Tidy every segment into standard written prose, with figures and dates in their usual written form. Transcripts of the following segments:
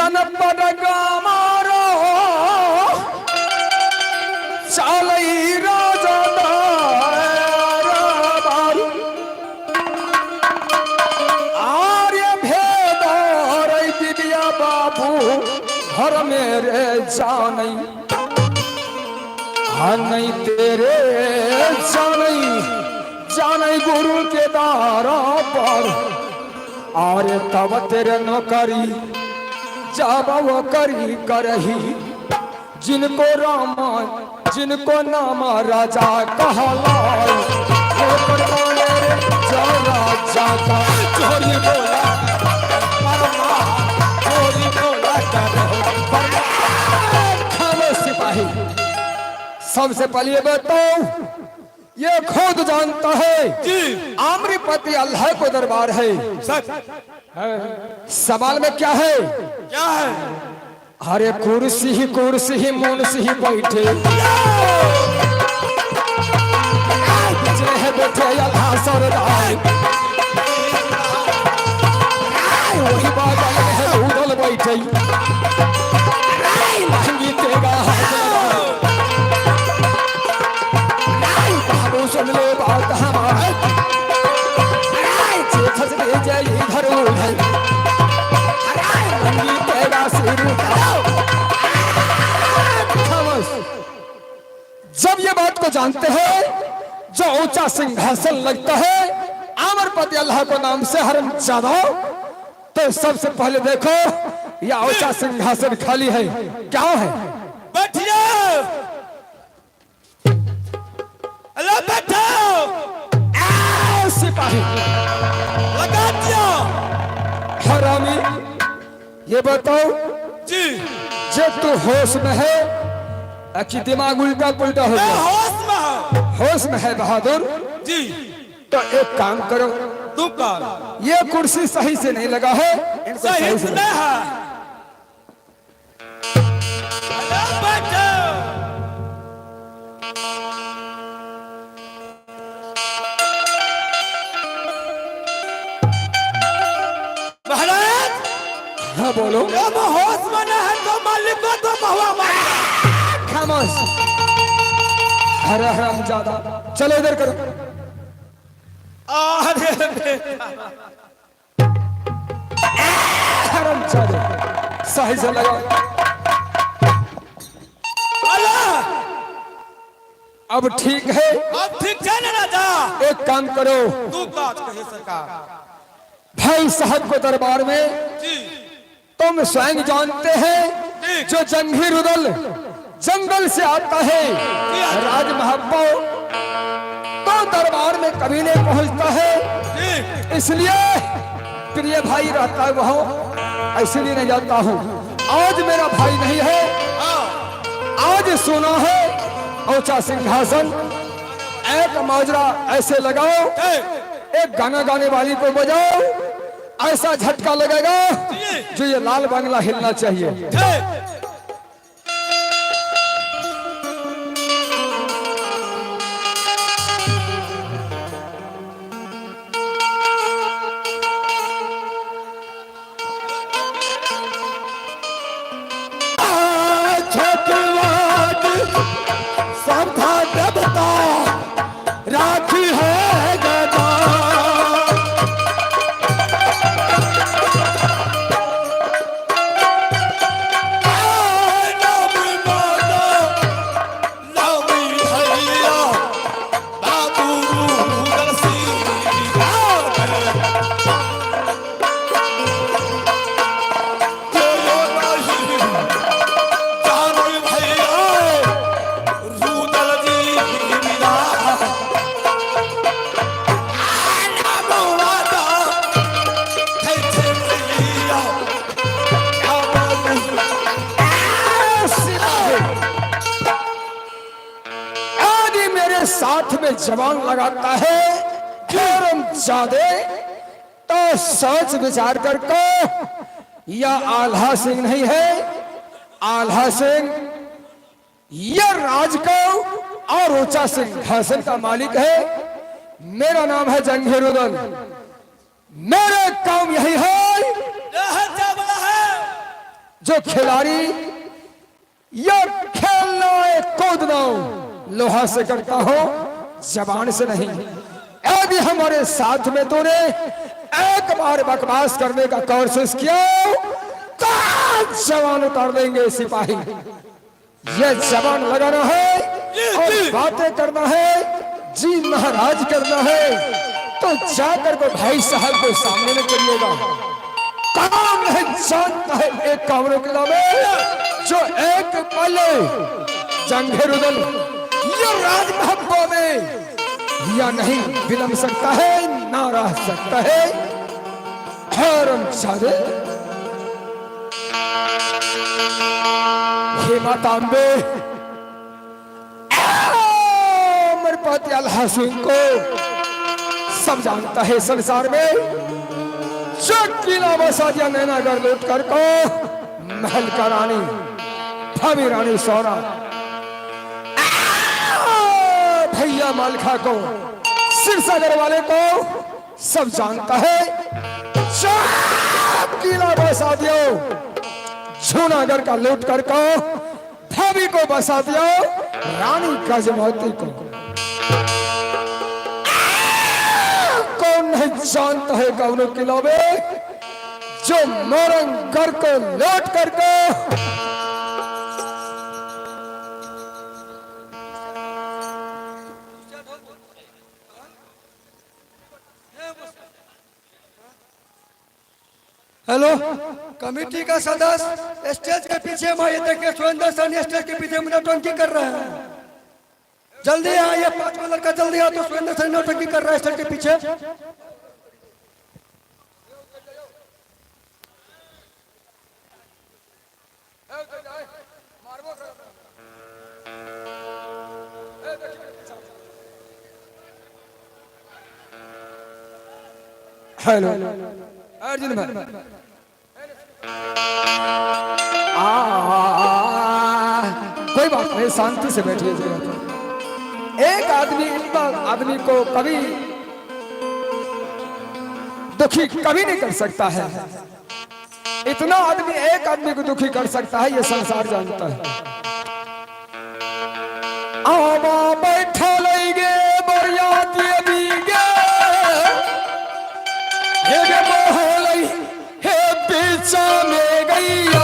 जनपद गामारो चालई राजा दरबार आर्य भेद रे दिव्या बाबू घर मेरे जानई नहीं तेरे जानई जानई गुरु के दारा पर और तब तेरे नौकरी जब वो करी करही जिनको रामा जिनको नाम राजा कहलाए राजा का चोरी बोला चोरी बोला सिपाही सबसे पहले बताओ ये खुद जानता है जी आम्रपति अल्लाह को दरबार है सच सवाल में क्या है अरे कुर्सी ही मुंशी ही बैठे बैठे अल्लाह सरदार वही बात है उधल बैठे महंगी तेगा सुन लो बात हमारे इधर उधर तेरा सिर जब ये बात को जानते हैं जो ऊंचा सिंहासन लगता है अमरपति अल्लाह को नाम से हरम ज्यादा तो सबसे पहले देखो यह ऊंचा सिंहासन खाली है क्या है बैठिए अल्लाह बैठाओ सिपाही लगा दिया हरामी ये बताओ जी जब तू होश में है कि दिमाग उल्टा पुल्टा हो गया होश में है बहादुर जी तो एक काम करो तुम का ये कुर्सी सही से नहीं लगा है सही से नहीं है अल्लाह बैठाओ हाँ बोलो होश में है तो मालिक को तो हवा मार खामोश हरे हराम ज्यादा चलो इधर करो अरे हराम ज्यादा सही से लगा अल्लाह अब ठीक है अब ठीक है ना राजा एक काम करो तू बात कहे सरकार भाई साहब को दरबार में जी तुम स्वयं जानते हैं जो जंगीर उदल जंगल से आता है राज महब्बा तो दरबार में कभी नहीं पहुंचता है इसलिए प्रिय भाई रहता है वह इसलिए नहीं जाता हूं आज मेरा भाई नहीं है आज सुना है ऊंचा सिंहासन एक माजरा ऐसे लगाओ एक गाना गाने वाली को बजाओ ऐसा झटका लगेगा जो ये लाल बंगला हिलना चाहिए राखी है साथ में जवान लगाता है ज्यादा तो सोच विचार करके यह आल्हा सिंह नहीं है आल्हा सिंह यह राज को और ऊंचा सिंहासन का मालिक है मेरा नाम है जंगीर उदल मेरे काम यही है जो खिलाड़ी या खेलना है कूदना लोहा से करता हो, जबान से नहीं। यदि हमारे साथ में तूने एक बार बकवास करने का कोशिश किया तो जवान उतार देंगे सिपाही। ये जबान लगाना है और बातें करना है, जी महाराज करना है तो जाकर को भाई साहब को सामने में करिएगा। काम है जानता है एक कामरों के नाम जो एक पले जंगे रुदल ये राज महब्बों में या नहीं विलम सकता है ना रह सकता है। हैरम सादे हे मातांबे अमरपति अल्हासुन को सब जानता है संसार में। जो किला बसा दिया नैनागढ़ लूट कर को महल का रानी भाभी रानी सौरा भैया मालखा को सिरसागर वाले को सब जानता है। जो किला बसा दियो जूनागढ़ का लूट कर को भाभी को बसा दियो रानी गजमोती को। कौन नहीं जानता है कौनों किला में जो मोरंगढ़ को लूट करके हेलो कमेटी का सदस्य स्टेज के पीछे मैं देखिए सुरेंद्र सैनी स्टेज के पीछे नौटंकी कर रहे हैं। जल्दी आ ये 5 को लड़का जल्दी आ। तो सुरेंद्र सैनी नौटंकी कर रहा है स्टेज के पीछे। हेलो अर्जुन भाई कोई बात नहीं, शांति से बैठिए। एक आदमी को कभी दुखी कभी नहीं कर सकता है। इतना आदमी एक आदमी को दुखी कर सकता है, ये संसार जानता है। आवा बैठा लेंगे बरियाती बीगे हे मोहलई हे पीछा में गैया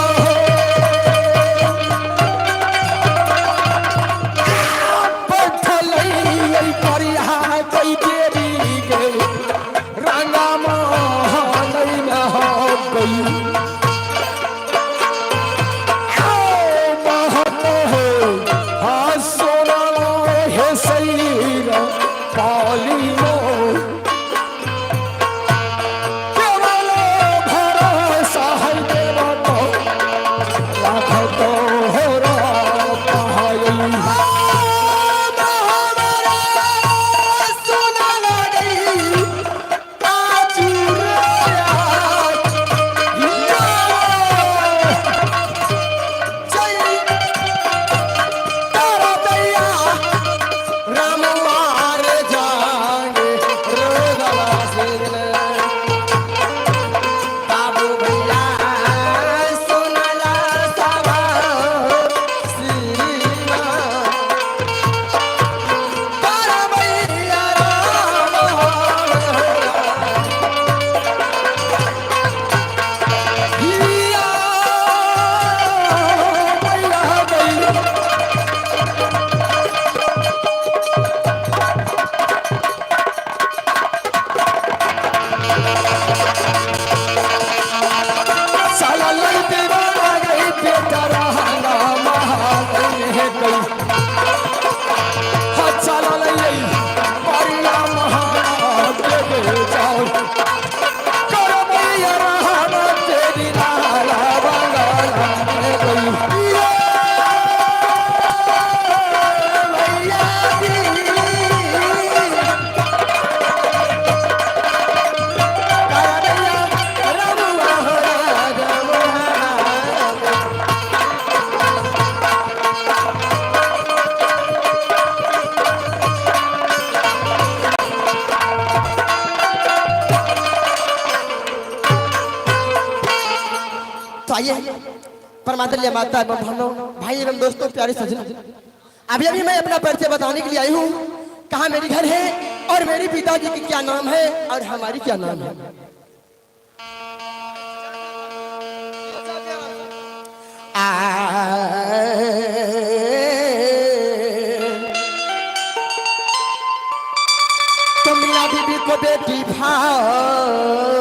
परमात्मा माता एवं बहनों, भाई एवं दोस्तों, प्यारे सज्जनों, अभी अभी मैं अपना परिचय बताने के लिए आई हूँ। कहाँ मेरी घर है और मेरे पिताजी की क्या नाम है और हमारी क्या नाम है। तो मियाँ बीबी को बेटी फातिमा,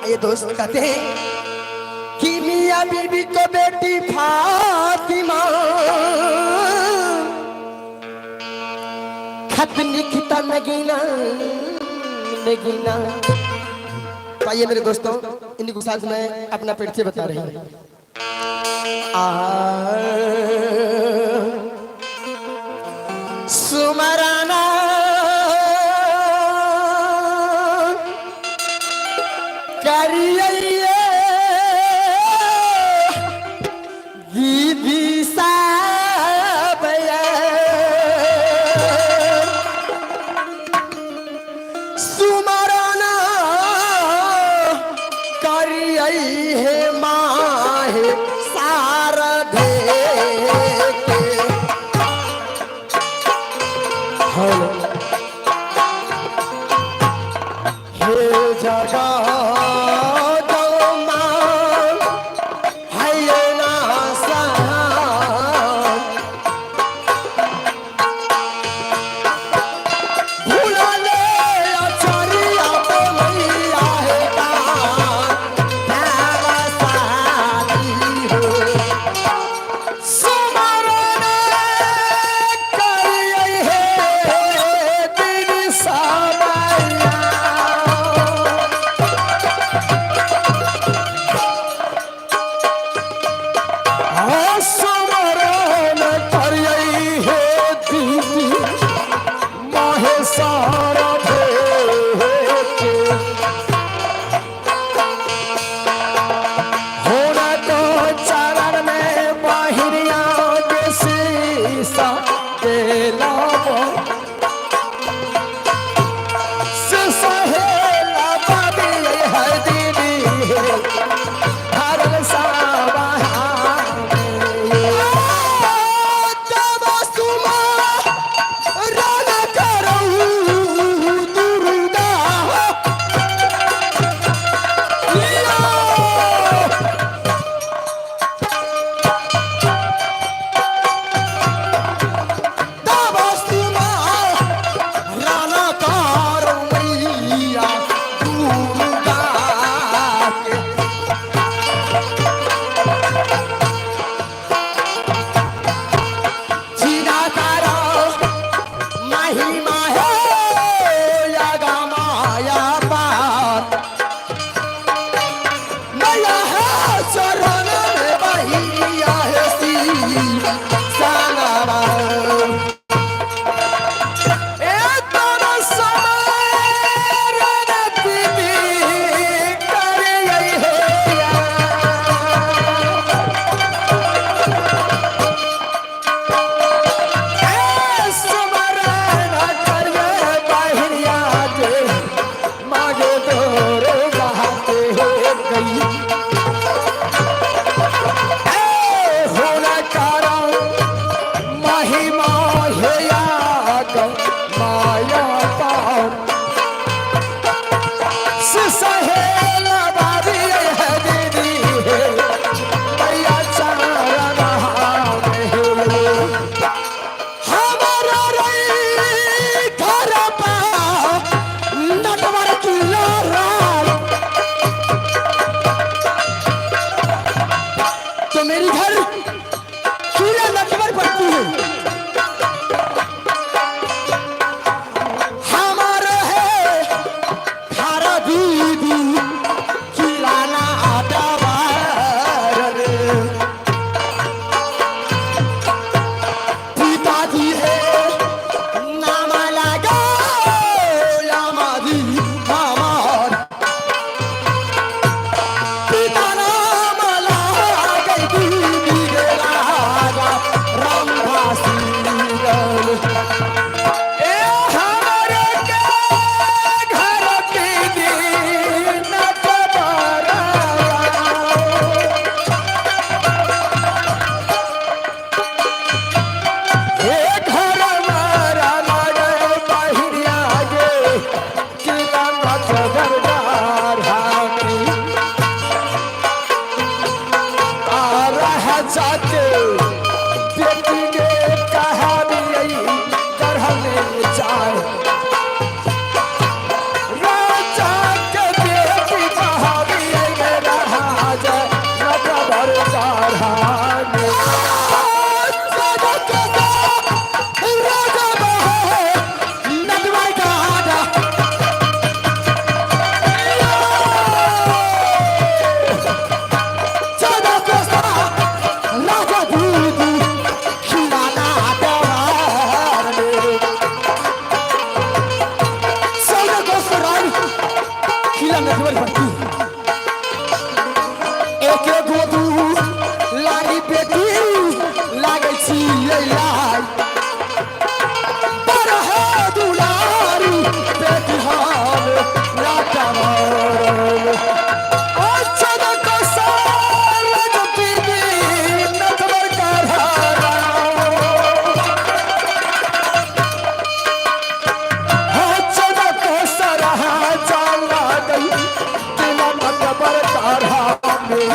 ये दोस्त कहते हैं कि मियाँ बीबी को बेटी फातिमा खत लिखता नगीना नगीना। तो आइए मेरे दोस्तों, इन्हीं के साथ मैं अपना परिचय बता रही हूँ। सुमराना करिए गीदी साबया, सुमराना करिए है माहे सारधे के। हे जगा किला नटवर पड़ती एक गोदू लाली बेटी लागे छी लाई पर है दुलारी बेटी हाल लाटा मार अच्छा न कसाल जो पीबी नटवर करारा अच्छा न कसरा जाला गई किला नटवर करारा में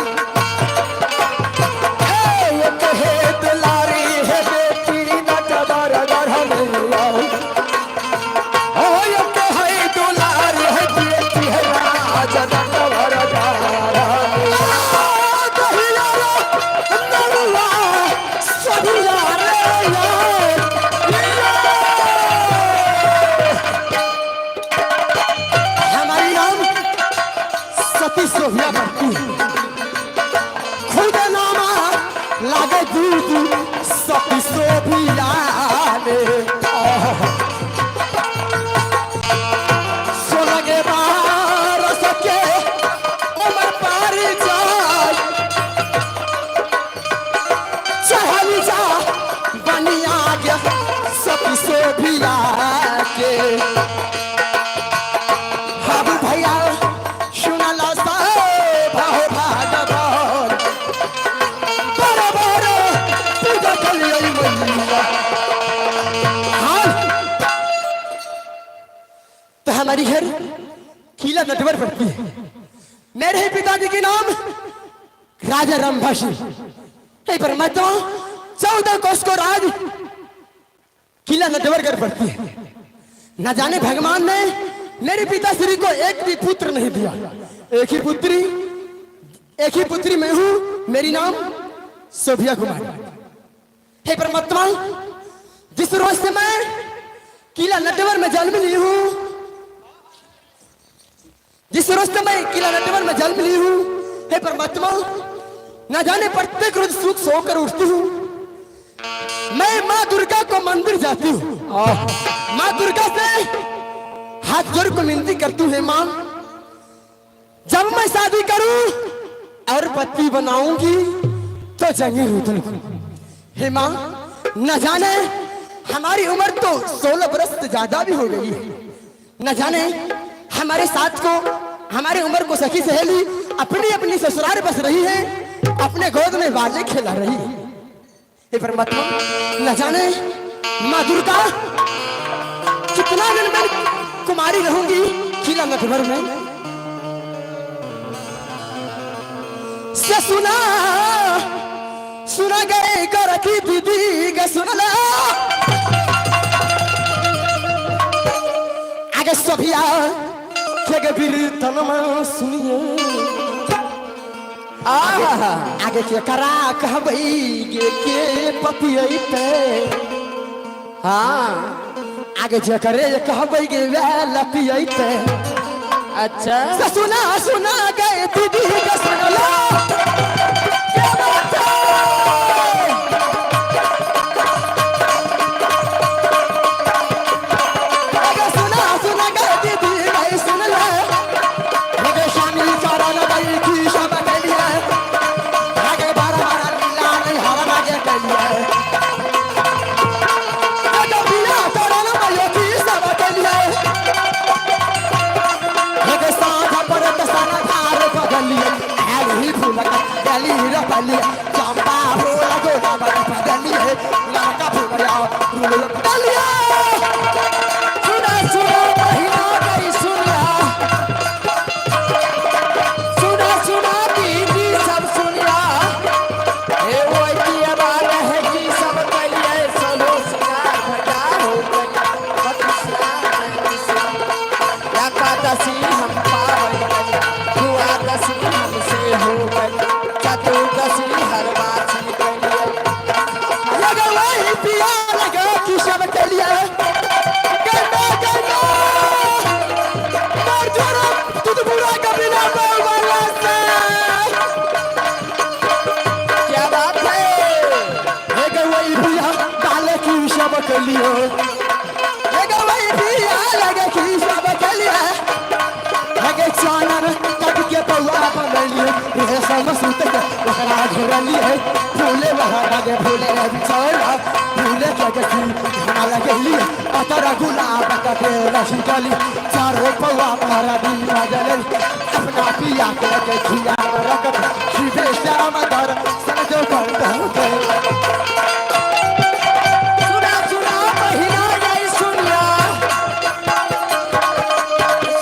सोभिया पड़ती खुद नामा लागे दूध सती सोभिया सोलगे बार सके उमर पार जाए चहल जा बनिया गया सती सोभिया के हाबू भैया सुनला सा भाव भागवान बराबर पूजा करिए मैया हाँ तो हमारी घर किला नटवर पड़ती है मेरे ही पिताजी के नाम राजा रामभाषी है पर मैं तो 14 कोस को राज किला नटवर कर पड़ती है न जाने भगवान ने मेरे पिताश्री को एक भी पुत्र नहीं दिया एक ही पुत्री मैं हूं मेरी नाम सोभिया कुमारी हे परमात्मा जिस रोज से मैं किला नटवर में जन्म ली हूं जिस रोज से मैं किला नटवर में जन्म ली हूं हे परमात्मा न जाने प्रत्येक रोज सुख सोकर उठती हूं मैं माँ दुर्गा को मंदिर जाती हूं माँ दुर्गा से हाथ जोड़ को विनती करती हूँ माँ जब मैं शादी करूं और पति बनाऊंगी तो जंगी रुदल हे माँ न जाने हमारी उम्र तो 16 बरस से ज्यादा भी हो गई है न जाने हमारे साथ को हमारी उम्र को सखी सहेली अपनी अपनी ससुराल बस रही है अपने गोद में बाजे खिला रही है हे परमात्मा न जाने माँ दुर्गा कितना दिन में कुमारी रहूंगी किला नटवर में से सुना गए कर की दीदी का सुनला आगे सभिया के कीर्तन में सुनिए आगे के करा कहबई के पपियई पे हाँ आगे जे करे कहबई के वेला पियई पे अच्छा सुना गए दीदी के सुनला क्या बात है आगे सुना गए दीदी के सुनला आगे शामी चारा लगाई की सब के लिए आगे बारा लीला नहीं हवा आगे के लिए आगे बिना चारा लगाई की सब के लिए आगे साथ पर तसना धार बदलिए ऐली फूल का गली रपलिए चंपा फूल गोला बदलिए लड़का फूल आओ फूल बदलिए सुना महीना गई सुना दीदी सब सुनिया हे वो की बात है कि सब कलिए सलो सिंगार भजा हो या कादसी हम पावन दुआदसी हमसे हो गई चतुर्दशी हर बात लगा वही पिया लगा कि सब के लिए क्या बात है वही पिया डाले की सब के लिए वही पिया लगे कि सब के लिए चांद हम सुत के ओकरा घेरली है फूले वहां लगे फूले रे बिछौला फूले के हमरा लगेली अतर गुलाब का तेरा शिकली चारों पौआ मारा दिन बदल अपना पिया के खिया रख सीधे श्याम दर सजो करता सुना सुना बहिना ये सुनिया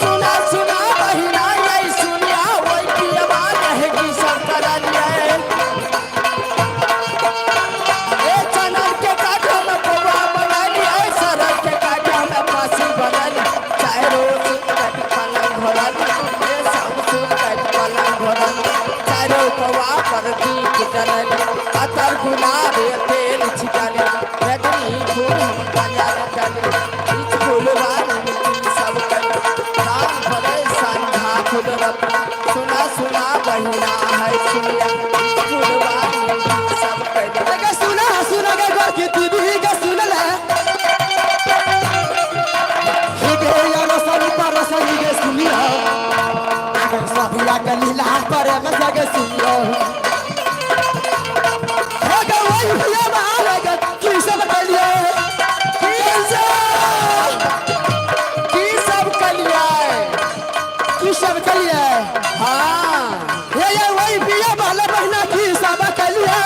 सुना सुना बहिना ये सुनिया वही की आवाज है कि सब करा लिया ए चनन के काठा में पौआ बना लिया सरक के काठा में फांसी बना लिया चाहे रोज कट पलंग भरा ए सब कट पलंग भरा चारों पौआ पर दी कितन अतर गुलाब तेल छिटाले रजनी फूल पंजाब चले इस फूलवार सब कर काम भरे संधा खुद रब सुना सुना बहिना है सुनिया इस फूलवार सब कर लगा सुना सुना के घर की दीदी का सुन ले हे गे यार सब पर सही के सुनिया अगर सब या गलीला पर मजा के सुनिया भैया मारेगा की सब कलिया की सब कलिया हाँ ये वही भैया वाला बहना की सब कलिया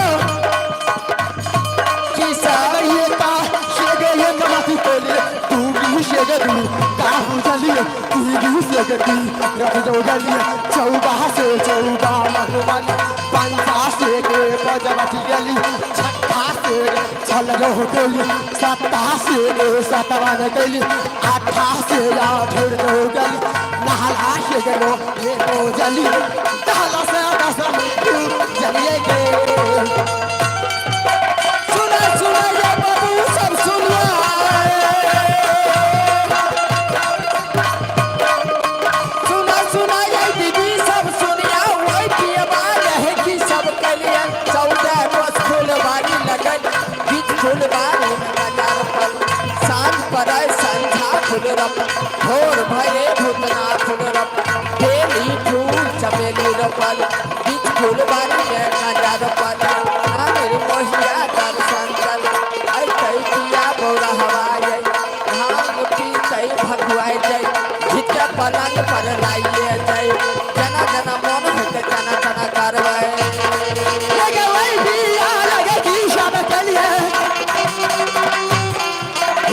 की सब ये का शेगे ये कमाती कोली तू भी शेगे तू का हो चलिए तू भी शेगे तू रख दो गलिया चौबा से चौबा मगवाली पंचा से के बजबती गली छठा से चल लो गली सत्ता से सतवा गली आठा से आठ दो गली नहला से गलो ये दो जली दहला से दस जलिए के सुना सुना ये बाबू सब सुनिया सुना सुना ये दीदी सब सुनिया वही की आवाज है कि सब कलिया 14 बस फूलवारी लगन बीच फूलवारी नजार पर सांझ पर संझा फूल रप भोर भये भूतना फूल रप बेली फूल चमेली रपल बीच फूलवारी नजार पर आमिर मोहिया दर्शन कर आई कई किया बोरा हवाई भांग पी कई भगवाई जाय झिटका पलंग पर लाइए जाय जना जना मन है जना जना करवाए लगे वही भी लगे की शाम कलिए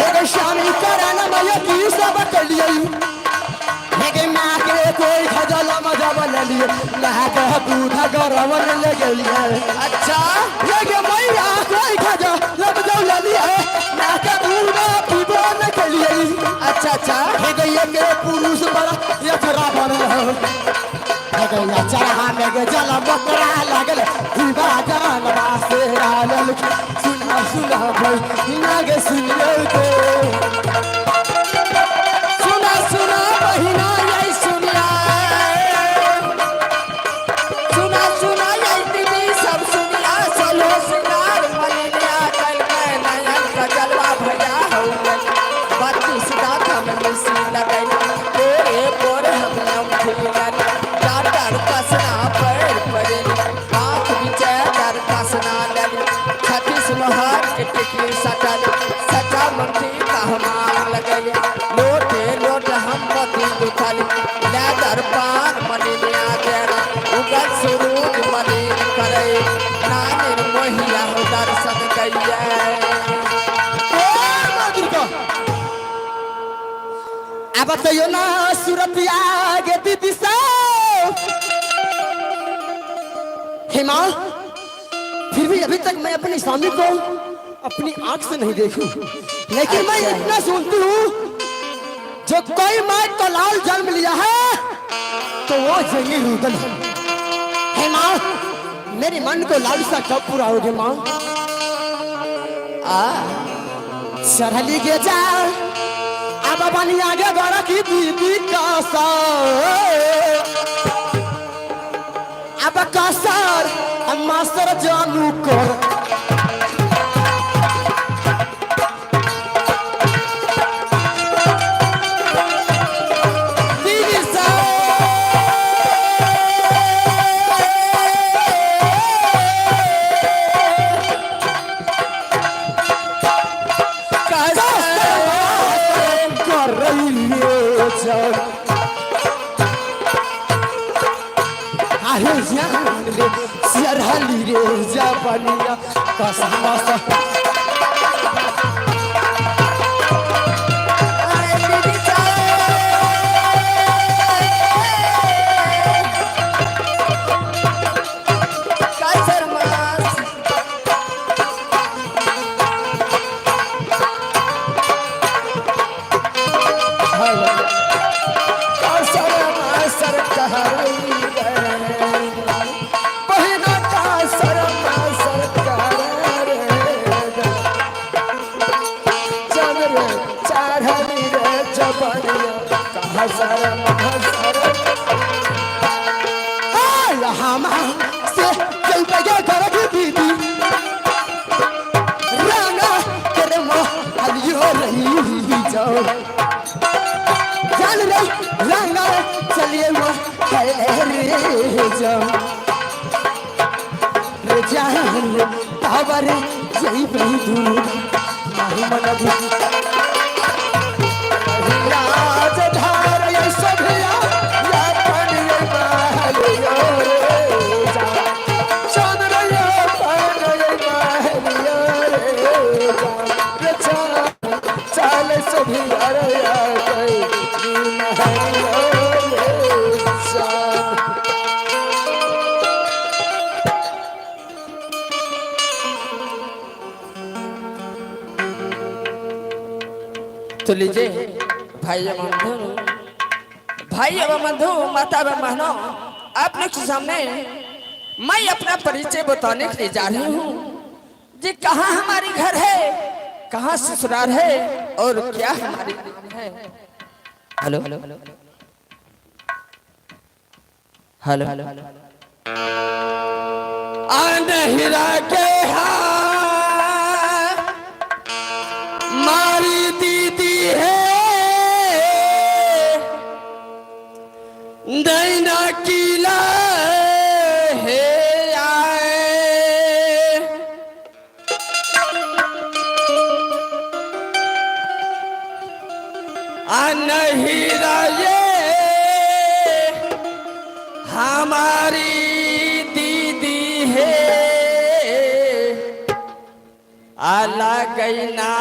लगे शामी कराना मैं की सब कलिए लगे मां के कोई खजला मजा बना लिए लगा दूध गरम लगे लिए अच्छा लगे मैया कोई खजा लब दौला लिए ना का दूध पीबो न कलिए अच्छा अच्छा लगे ये के पुरुष बड़ा ये खरा बन लगे या चढ़ा में के जल बकरा लगल दीवा जान वासे आलल सुना सुना भाई लगे सुनियो तो सुना सुना बहिना ये सुनिया सुना सुना ये दीदी सब सुनिया चलो सिंगार मलिया कल में नयन का जलवा भैया हो गई 32 दांत हम मिसी लगन तेरे पर हम नम खिलन डाटर कसना पैर पड़े आंख बिचे डर कसना लली 36 लोहार के टिकली सटल सचा मंटी का हमार लगली लोटे लोट हम पति दुखल लेदर पान मनी में आ गया उगल सुरूज मनी करे नानिर मोहिया हो दर्शन कइया अब तो यो ना सूरतिया के दीदी सा हेमा फिर भी अभी तक मैं अपने स्वामी को अपनी आंख से नहीं देखी लेकिन मैं इतना सुनती हूँ जो कोई माँ को लाल जन्म लिया है तो वो जंगी रुदल है माँ मेरे मन को लालसा कब पूरा होगी माँ सरहली के जा अब बनी आगे गौरा की दीदी का सा अब कासर मास्टर जानू कर दीदी सा रे जान रे सरहली रे जबनिया कसमा सा जान रे रंगा चलिए वो रे जान पावर जई बंधु नहीं मन राज धार ये सभिया या पानी महल रे जान रे पानी महल रे चाल सभिया रे तो लीजिए भाई एवं बंधु माता एवं बहनों आप लोग के सामने मैं अपना परिचय बताने के लिए जा रही हूँ जी कहाँ हमारी घर है कहाँ ससुराल है और क्या हमारी है। हेलो हेलो हेलो हेलो अनहिरा के मारी दीदी है दैना किला है आए अनहिरा ये हमारी दीदी है अलग ना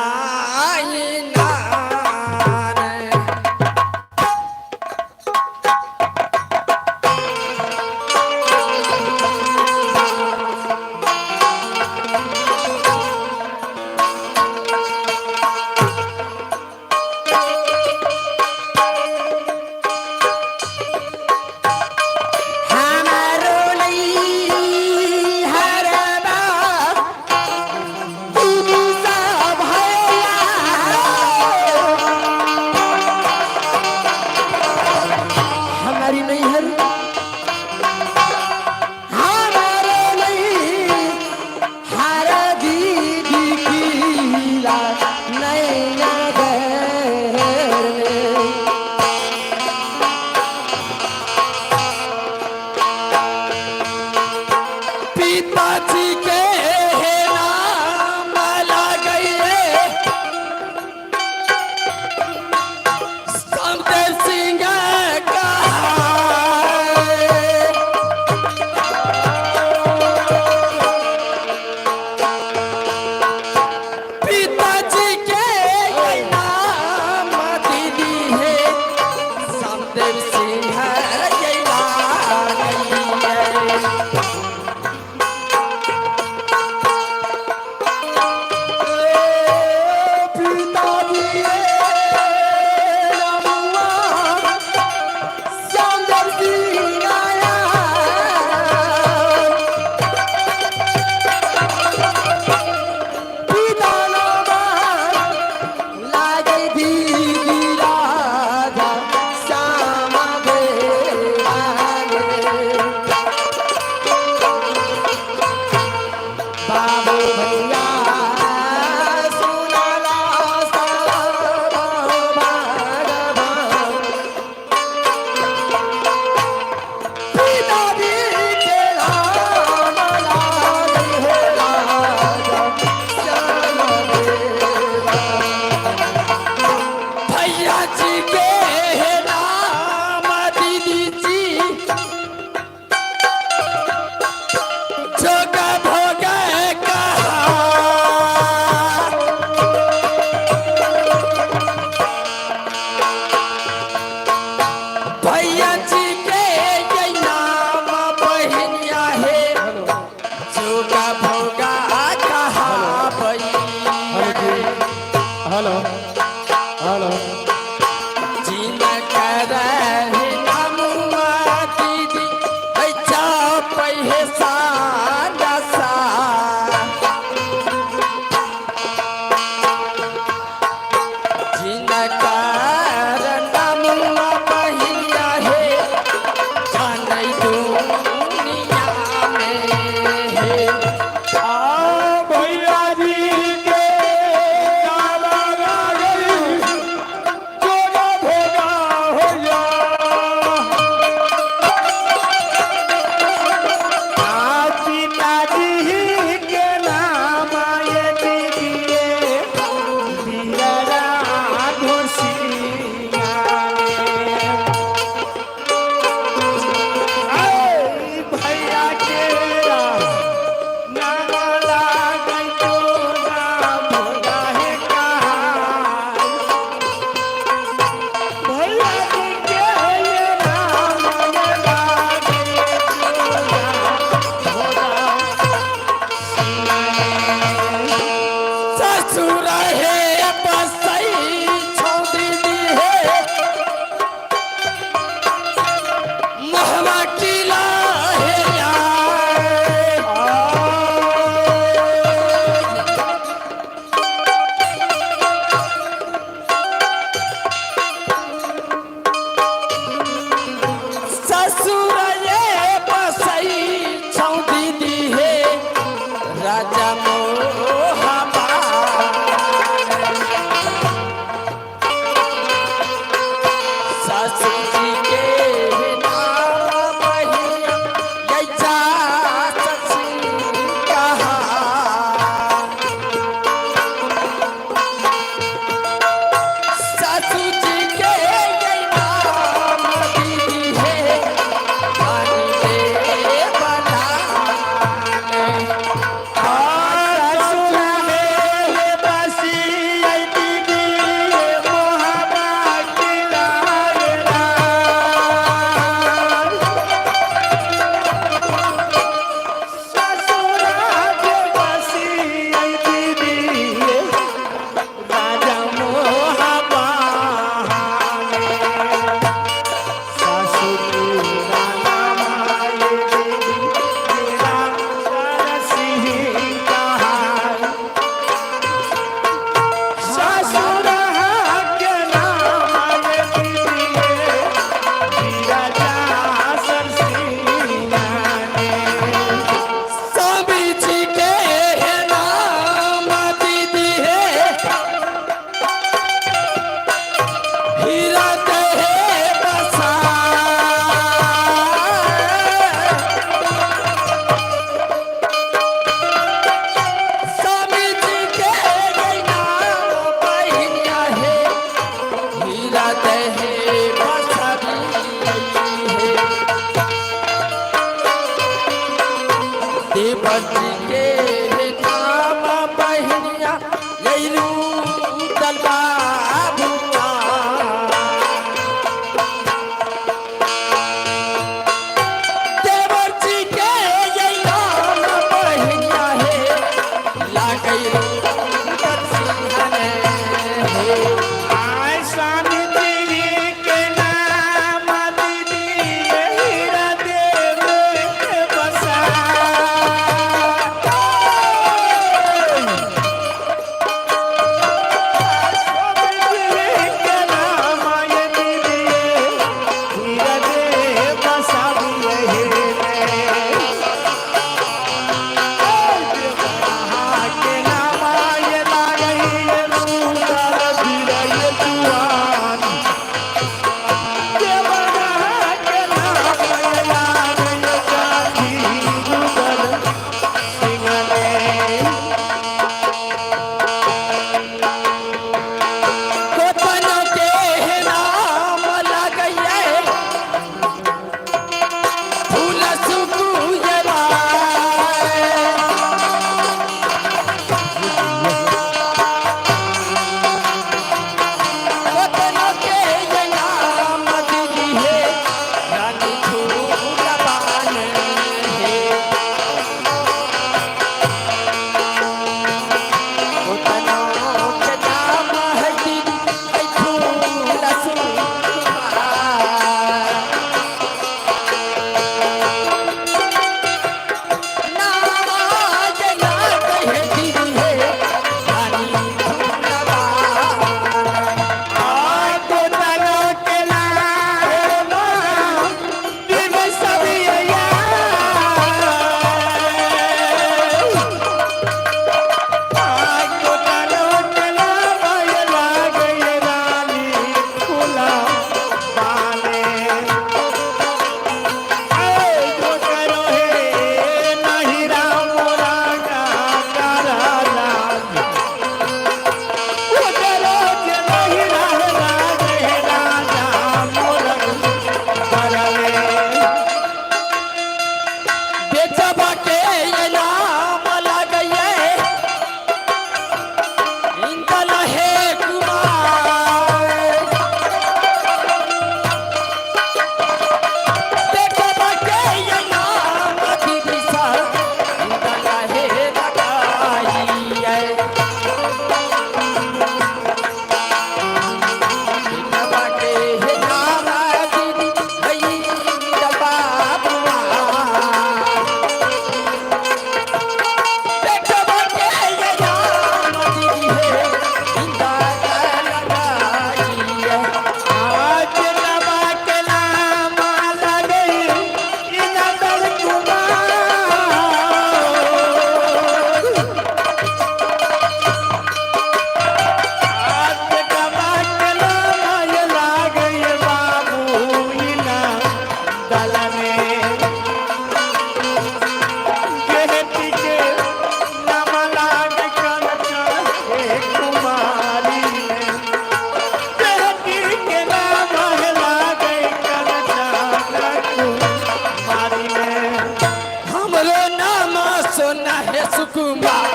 सुकुमार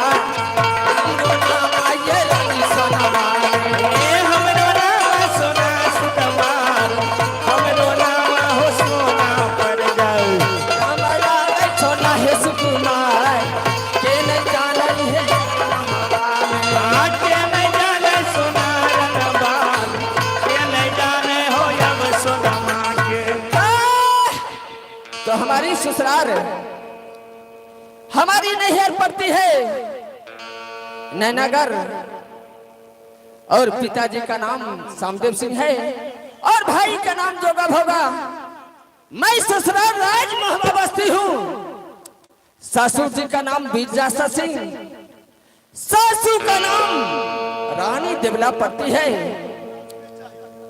हमरो नाम ये रानी सोना हमरो नाम सोना सुकुमार हमरो नाम हो सोना पर जाऊ हमारा सोना है सुकुमार के न जानल है आके मैं जाने सोना रंगबान के नहीं जाने हो अब सोना के तो हमारी ससुराल हमारी नैहर पड़ती है नैनागर और पिताजी का नाम सामदेव सिंह है और भाई का नाम जोगा भोगा। मैं ससुराल राज महबा बस्ती हूँ। सासू जी का नाम बीरजासा सिंह, सासू का नाम रानी देवला पड़ती है।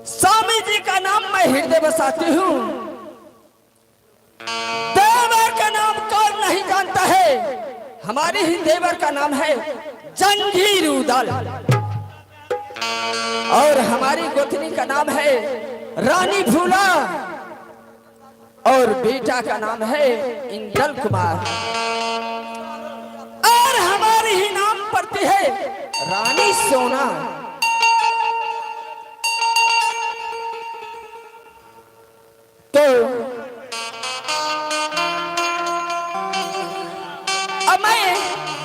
स्वामी जी का नाम मैं हृदय बसाती हूँ। देवर का नाम कौन नहीं जानता है। हमारे ही देवर का नाम है जंगीर उदल और हमारी गोतनी का नाम है रानी भूला और बेटा का नाम है इंदल कुमार और हमारी ही नाम पड़ती है रानी सोना। तो अब मैं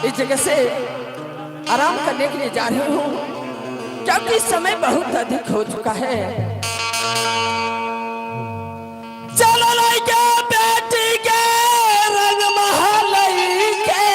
इस जगह से आराम करने के लिए जा रही हूँ क्योंकि समय बहुत अधिक हो चुका है। चलो लइके बेटी के रंग महलई के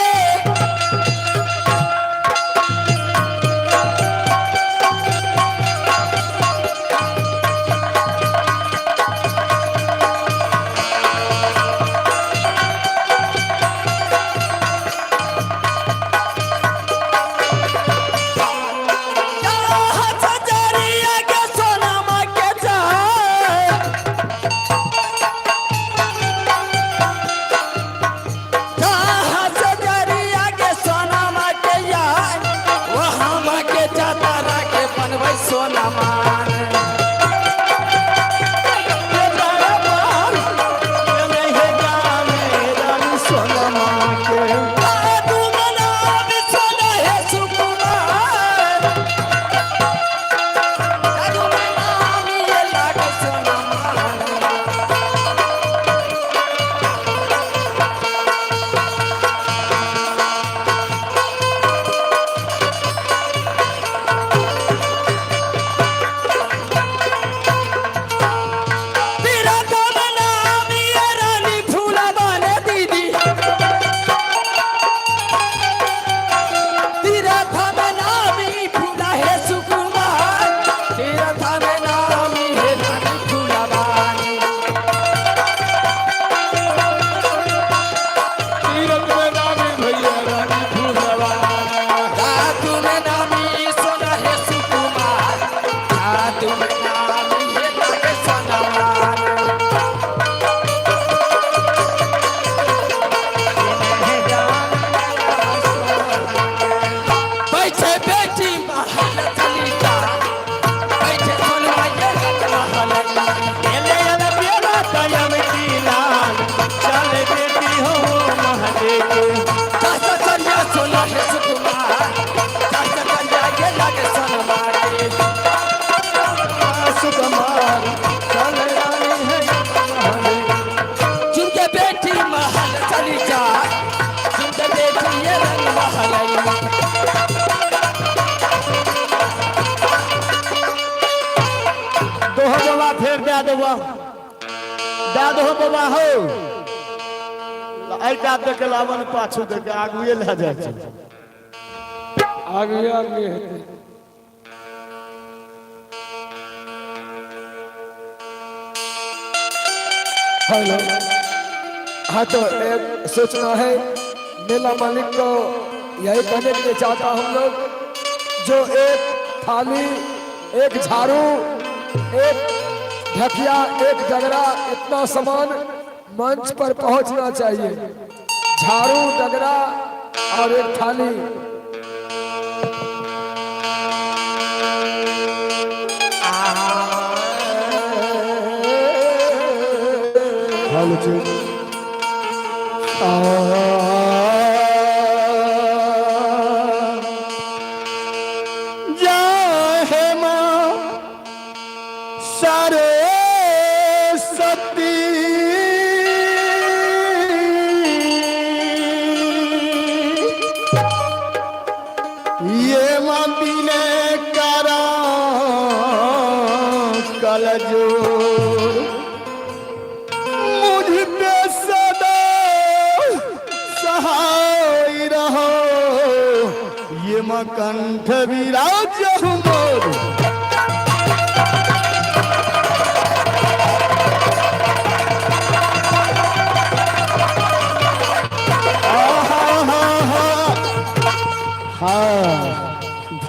दाद हो बाबा हो आई दाद के लावन पाछू दे के आगुए ले जाय छै आगे आगे हेलो। हाँ तो एक सूचना है मेला मालिक को यही कहने के लिए चाहता हम लोग जो एक थाली एक झाड़ू एक ढकिया एक डगरा इतना सामान मंच पर पहुंचना चाहिए। झाड़ू डगरा और एक थाली। जोर मुझ पे सदा सहाय रहो ये मकंठ विराज मोर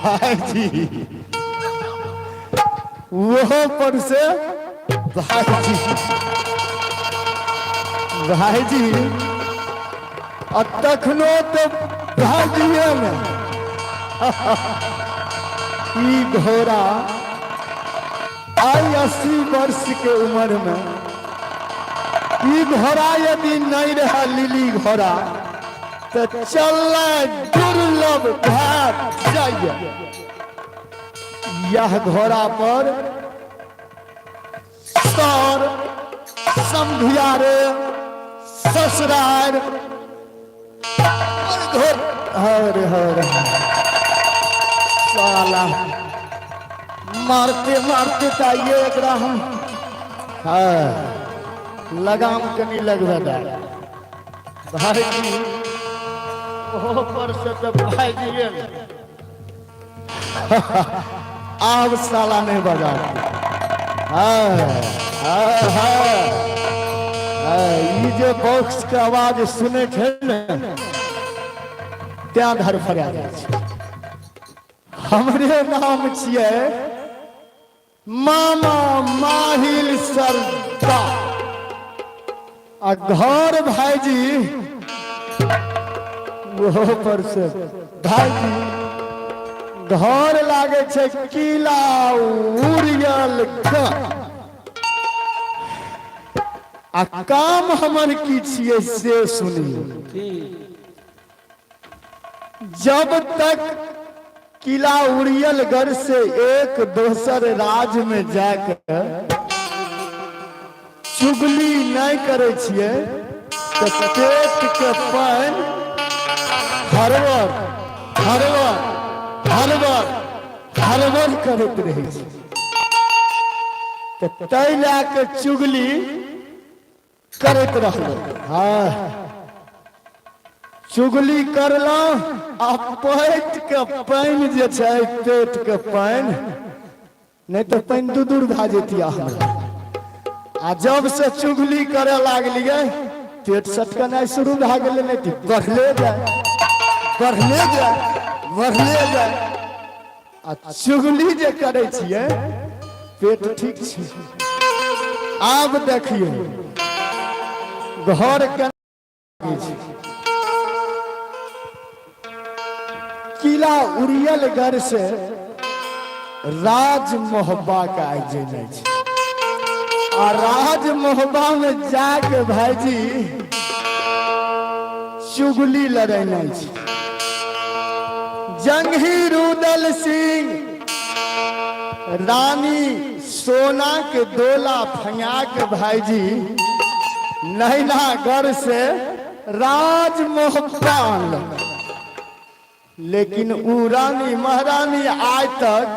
भाई जी वो पर से भाई जी तखनो तो भाजिए में ई घोड़ा आई 80 वर्ष के उम्र में ई घोड़ा यदि नहीं रहा लिली घोड़ा तो चलना दुर्लभ घाट जाइए यह घोड़ा पर सर समधियारे ससुरार हरे हरे साला मारते मारते चाहिए एक हम लगाम कनी लगवा भाई जी पर से तो भाई जी आब साला नहीं बजा ये जो बॉक्स के आवाज सुने थे त्या धर फरिया हमरे नाम छिए मामा माहिल सरदार आ घर भाईजी वो पर से भाईजी घर लागे छे किला उरियल आ काम हमर की छिए से सुनी जब तक किला उड़ियलगढ़ से एक दोसर राज्य में जाकर चुगली नहीं करे छिए तो पेट के पान हरवर हरवर हरवर हरवर करत रहे तो तै लाके चुगली करत रहलो हाँ चुगली करलो आ पेट के पान जे छै पेट के पान नहीं तो पान दूर भा जेतिया हमरा आ जब से चुगली करे लागलिए पेट सटकनाई शुरू भा गेलै नहीं तो बढ़ले जाए बढ़ले जाए बढ़ले जाए आ चुगली जे करे छिए पेट ठीक छै आब देखिए घर के किला उड़ियलगढ़ से राज मोहब्बा का आयोजन है और राज मोहब्बा में जाके भाईजी चुगली लड़ना जंगीर उदल सिंह रानी सोना के दोला फंगा के भाईजी नैनागढ़ से राज मोहब्बा लेकिन उ रानी महारानी आज तक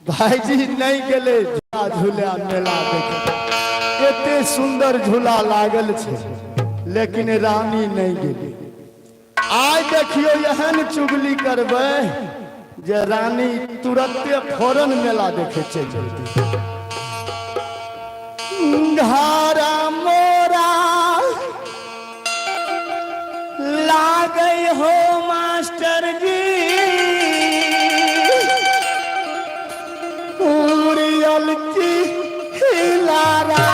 भाईजी नहीं गेले झूला झूला मेला देखे एते सुंदर झूला लागल छे लेकिन रानी नहीं गेली आज देखियो एहन चुगली करबे जे रानी तुरंते फौरन मेला देखे चल जेती घारा मोरा लागे हो मास्टर जी उड़ियल की हिलारा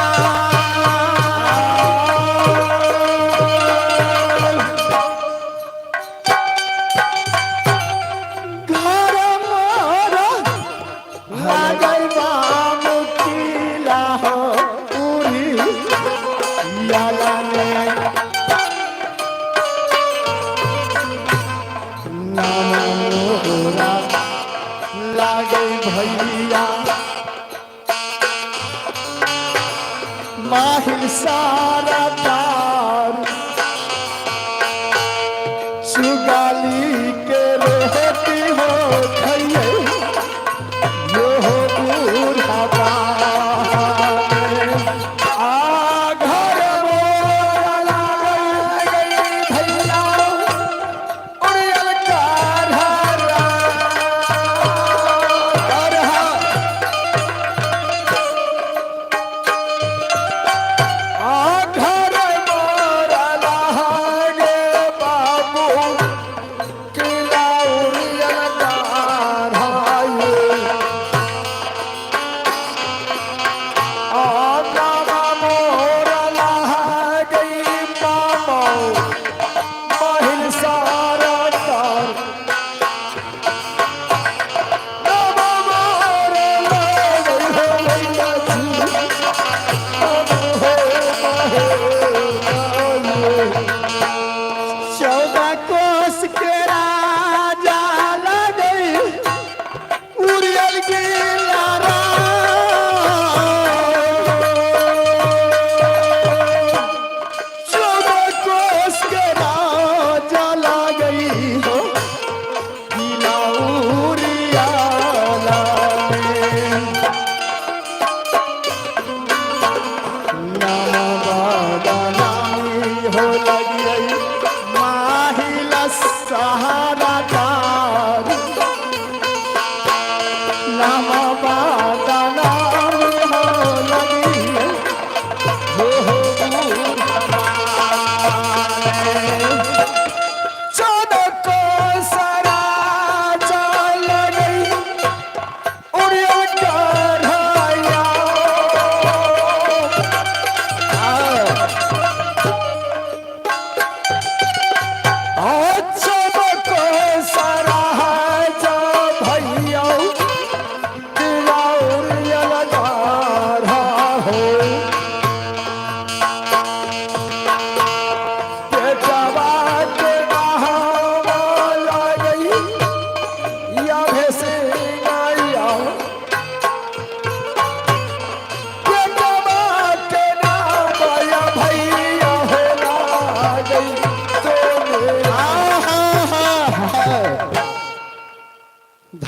घर मोरा लागे बाम किला हो उड़ियाला ने लागे भैया माहिल सारा तार सुगाली के रहती हो भैया यो हो बूढ़ा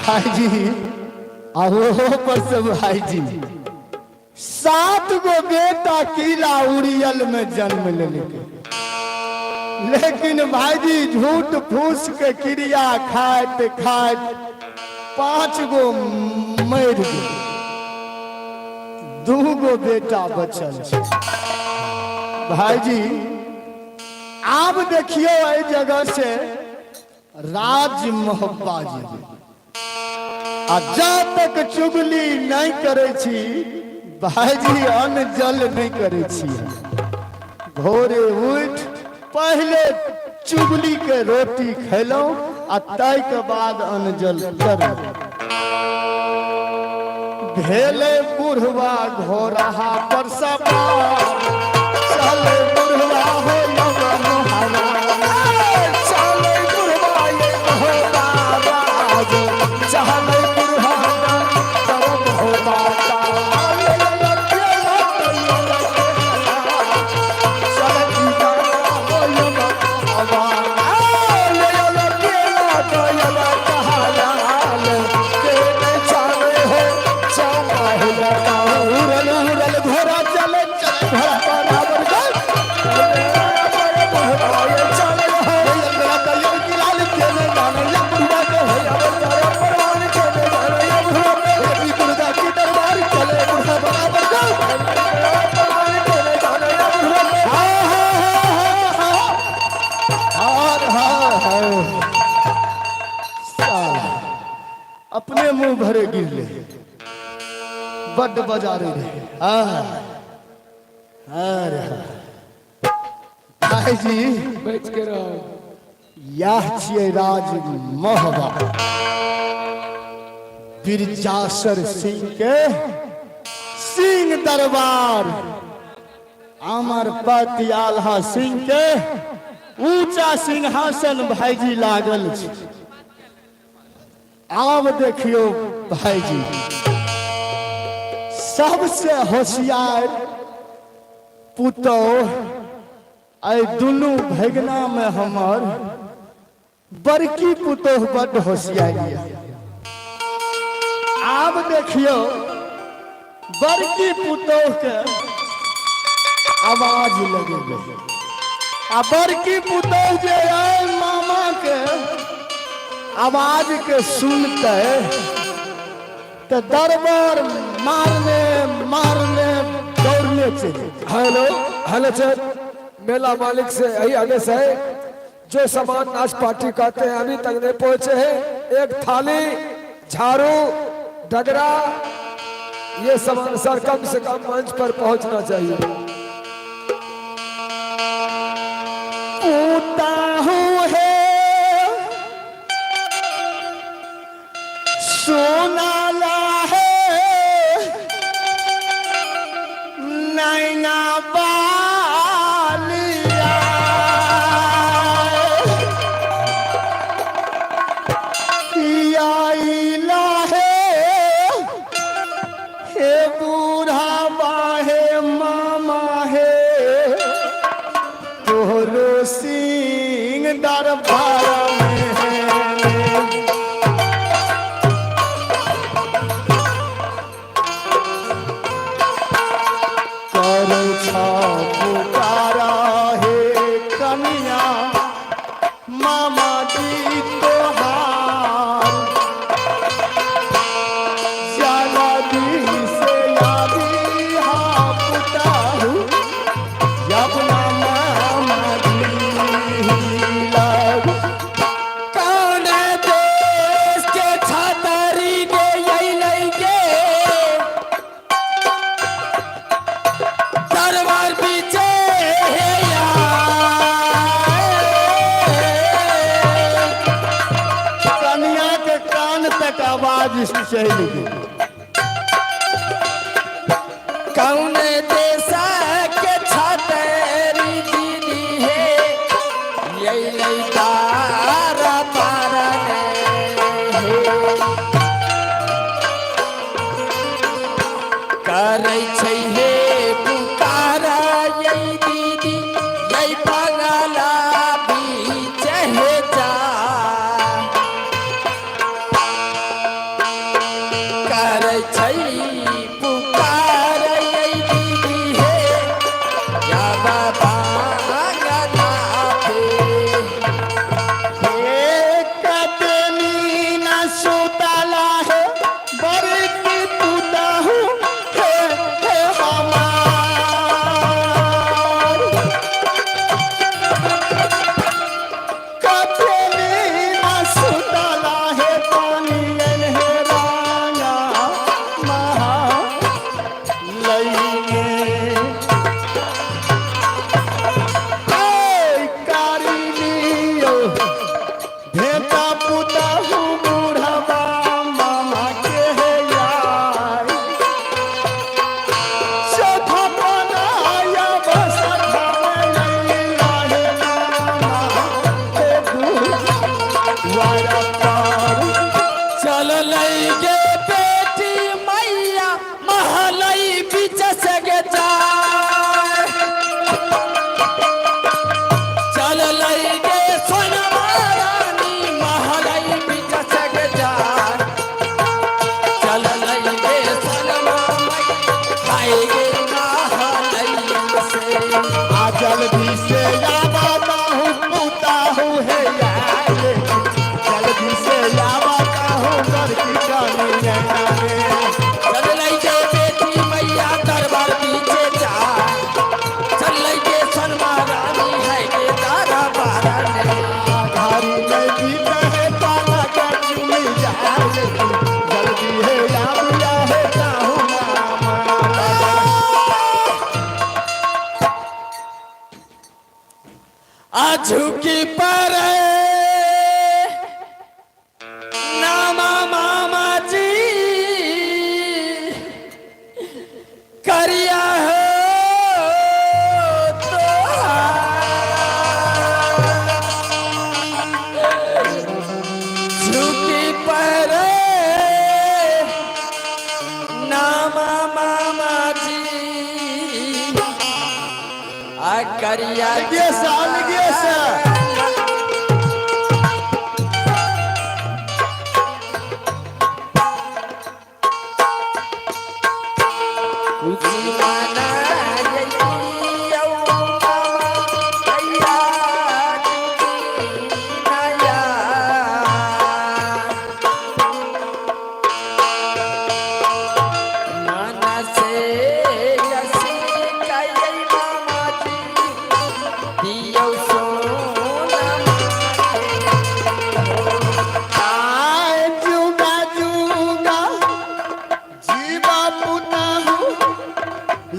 भाई जी आओ पर से भाई जी 7 गो बेटा किला उड़ियल में जन्म लेके, लेकिन भाई जी झूठ फूस के क्रिया खात खात 5 गो मर गए, 2 गो बेटा बचल छै। भाई जी आप देखियो एहि जगह से राज मोहब्बा जी आ जा तक चुगली नहीं करे छी भाई जी अन्न जल नहीं करे छी। भोरे उठ पहले चुगली के रोटी खैलौ आ ताई के बाद अन्न जल कर भेले बुढ़वा घोरहा पर सवार चले बुढ़वा हो चले बुढ़वा ये महाराज चले बुढ़वा तरफ हो बाता अपने मुंह भरे गिर ले बड़ बजारे रहे। भाई जी बच के रहो। यह छियै राज महबा बिरजासर सिंह के सिंह दरबार अमर पति आल्हा सिंह के ऊंचा सिंहासन भाईजी लागल छै। आब देखियो भाई जी सबसे होशियार पुतौह आई दुनू भगना में हमर बड़की पुतौह बड़ होशियार है। आब देखियो बड़की पुतौह के आवाज लगे आ बड़की पुतौह जे आई मामा के आवाज के सुनते तो दरबार मारने मारने दौड़ने चले। हेलो हेलो सर, मेला मालिक से यही आगे से जो सामान नाच पार्टी कहते हैं अभी तक नहीं पहुंचे हैं। एक थाली, झाड़ू, डगरा, ये सामान सर कम से कम मंच पर पहुंचना चाहिए। पूता हूँ है सोनाला है नैना बालिया आईला है हे बूढ़ा बाहे मामा है तोहरो सिंह दरबार में है। पुकारा है कन्या मामा दी तोहार ज्यादा दी से यादी हा पुताहू अपना मामा दी लग। कौन देश के छातरी के यही लइके दरबार पीछे है कन्या के कान तक आवाज चल गई। कौन देश के छातरी दीदी है यही लइकार पारन है करै छै हे पुकारा यही दीदी यही बंगला बीच है जा चल लइके सोनमा रानी महलई बिच सगजार चल लइके सोनमा खाएगे महलई से आ जल्दी से यावता हूँ पूता हूँ है यार जल्दी से यावता हूँ घर की जानी है चल लइके बेटी मैया दरबार पीछे जा चल लइके सोनमा रानी है के तारा बारा ने घारी में जीता है पाला का चुनी जाए जल्दी है याविया है चाहूँ झुकी पर नामा मामा जी करिया हो झुकी पर नामा मामा जी आ करिया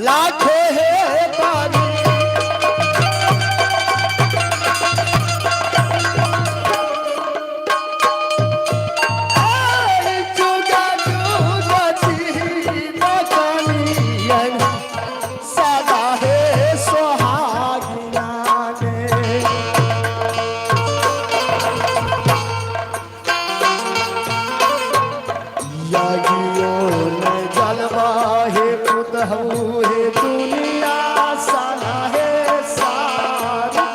लाखों है पानी जुगा जुगा जीवा कनियन सदा है सुहागिना गे यागियो न जलवा है पुतहु है दुनिया साला है सारी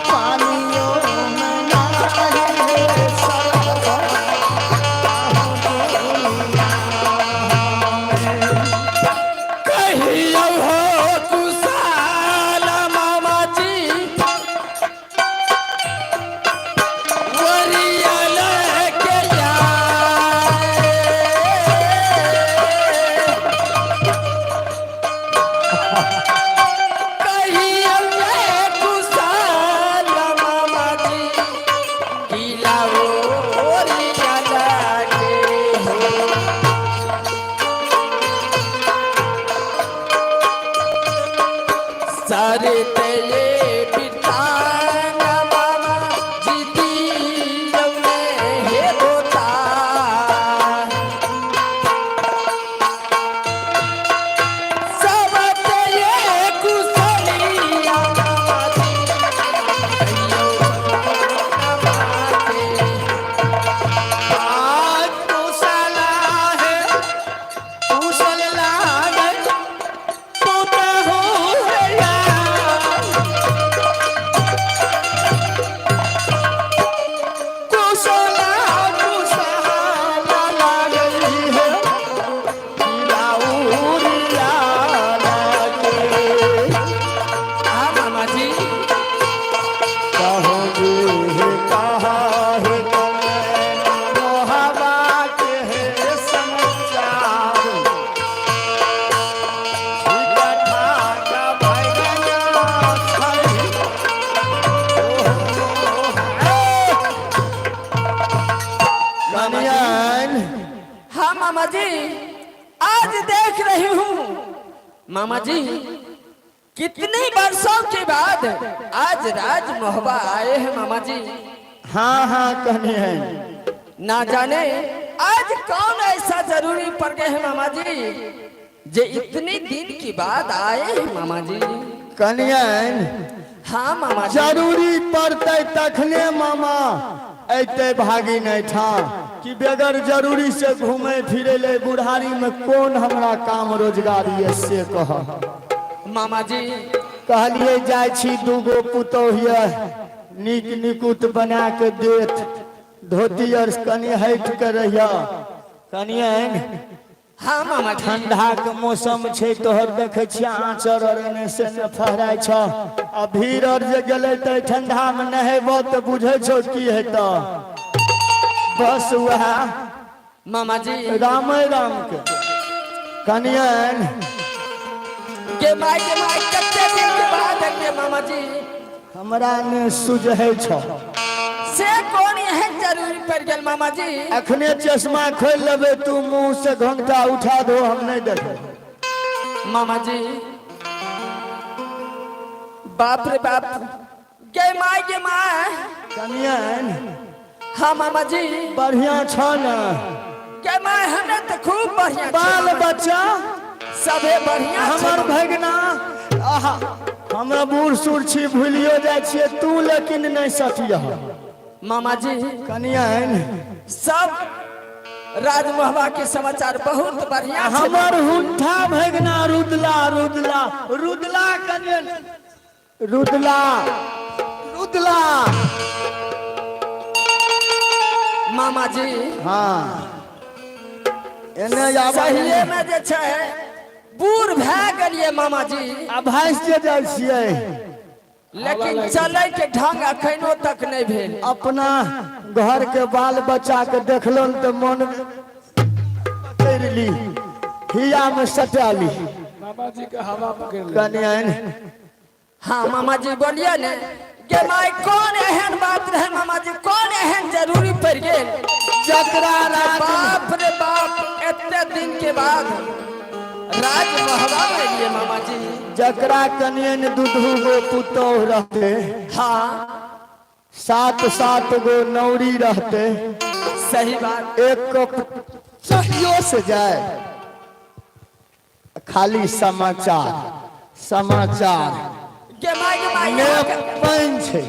पानियों में नाहे है साला कहियो हो कुशाला मामा जी वरिया लेके कहियो ले कुशाला मामा जी गीला वरिया लेके हो सारे तेरे पिताना मामा जीती जौने हे होता सब तेरे कुशलिया मामा जी कहियो नमाते आज कुशला है कुशल लागे पुतहु है यार कुशला कुशला लागई है लाउरिया लागे हाँ मामा जी कहोगे है कहा है मोहबा के है समाचार इकट्ठा का भैया छई कनियन हाँ मामा जी आज देख रही हूँ मामा जी कितने वर्षों के बाद आज राज मोहबा आए हैं मामा जी हाँ हाँ कनियन ना जाने आज कौन ऐसा जरूरी पड़ गए हैं मामा जी जे इतने दिन के बाद आए हैं मामा जी कनियन हाँ मामा जी जरूरी पड़ते तखने मामा ऐते भागी नहीं था कि बगैर जरूरी से घूमे फिरे ले बुढ़ारी में कौन हमरा काम रोजगारी है से कह मामा जी कहलिए जाइ छी दूगो पुतोहिया नीक निकुत बना के देत धोती और कनी हट के रहिया कनियन हाँ मामा जी ठंडा के मौसम छे तोहर देखे छियै आंचर और एने से न फहराय छ आ भीड़ और जे गेले त ठंडा में नहेबो त बुझै छौ की हेतौ बस वह मामा जी राम के कनियन के माई कते दिन के बाद है मामा जी हमरा ने सुझै छ से कौन है जरूरी पड़ गया मामा जी अखने चश्मा खोल लेबे तू मुंह से घंटा उठा दो हम नहीं देखे मामा जी बाप रे बाप गे माई कनियन हाँ मामा जी बढ़िया छ न गे माई हमें तो खूब बढ़िया बाल बच्चा सबे बढ़िया हमर भगना आहा हमरा बूढ़ सूढ़ छी भूलियो जाइ छियै तू लेकिन नहीं सटिया मामा जी कनियन सब राजमहबा के समाचार बहुत बढ़िया छै। हमर हुंठा भगना रुदला रुदला रुदला कनियन रुदला रुदला मामा जी हाँ एने आबा सहिए में जे छै बूढ़ भए गेलिए मामा जी आ भैंस जे जाइ छियै लेकिन चले के ढंग अखनो तक नहीं भेल अपना घर के बाल बच्चा के देखलो तो मन कर ली हिया में सटाली बाबा जी के हवा पकड़ ले कनियन हाँ मामा जी बोलिए ने के माई कौन एहन बात रहे मामा जी कौन एहन जरूरी पड़ गेल जकरा राज बाप रे बाप इतने दिन के बाद राजमहबा में लिए मामा जी जकरा कनियन दूधू गो पुतोह रहते हाँ 7 गो नौरी रहते सही बात एक कप चाहियो से जाए खाली समाचार समाचार के माई ने पाइन छै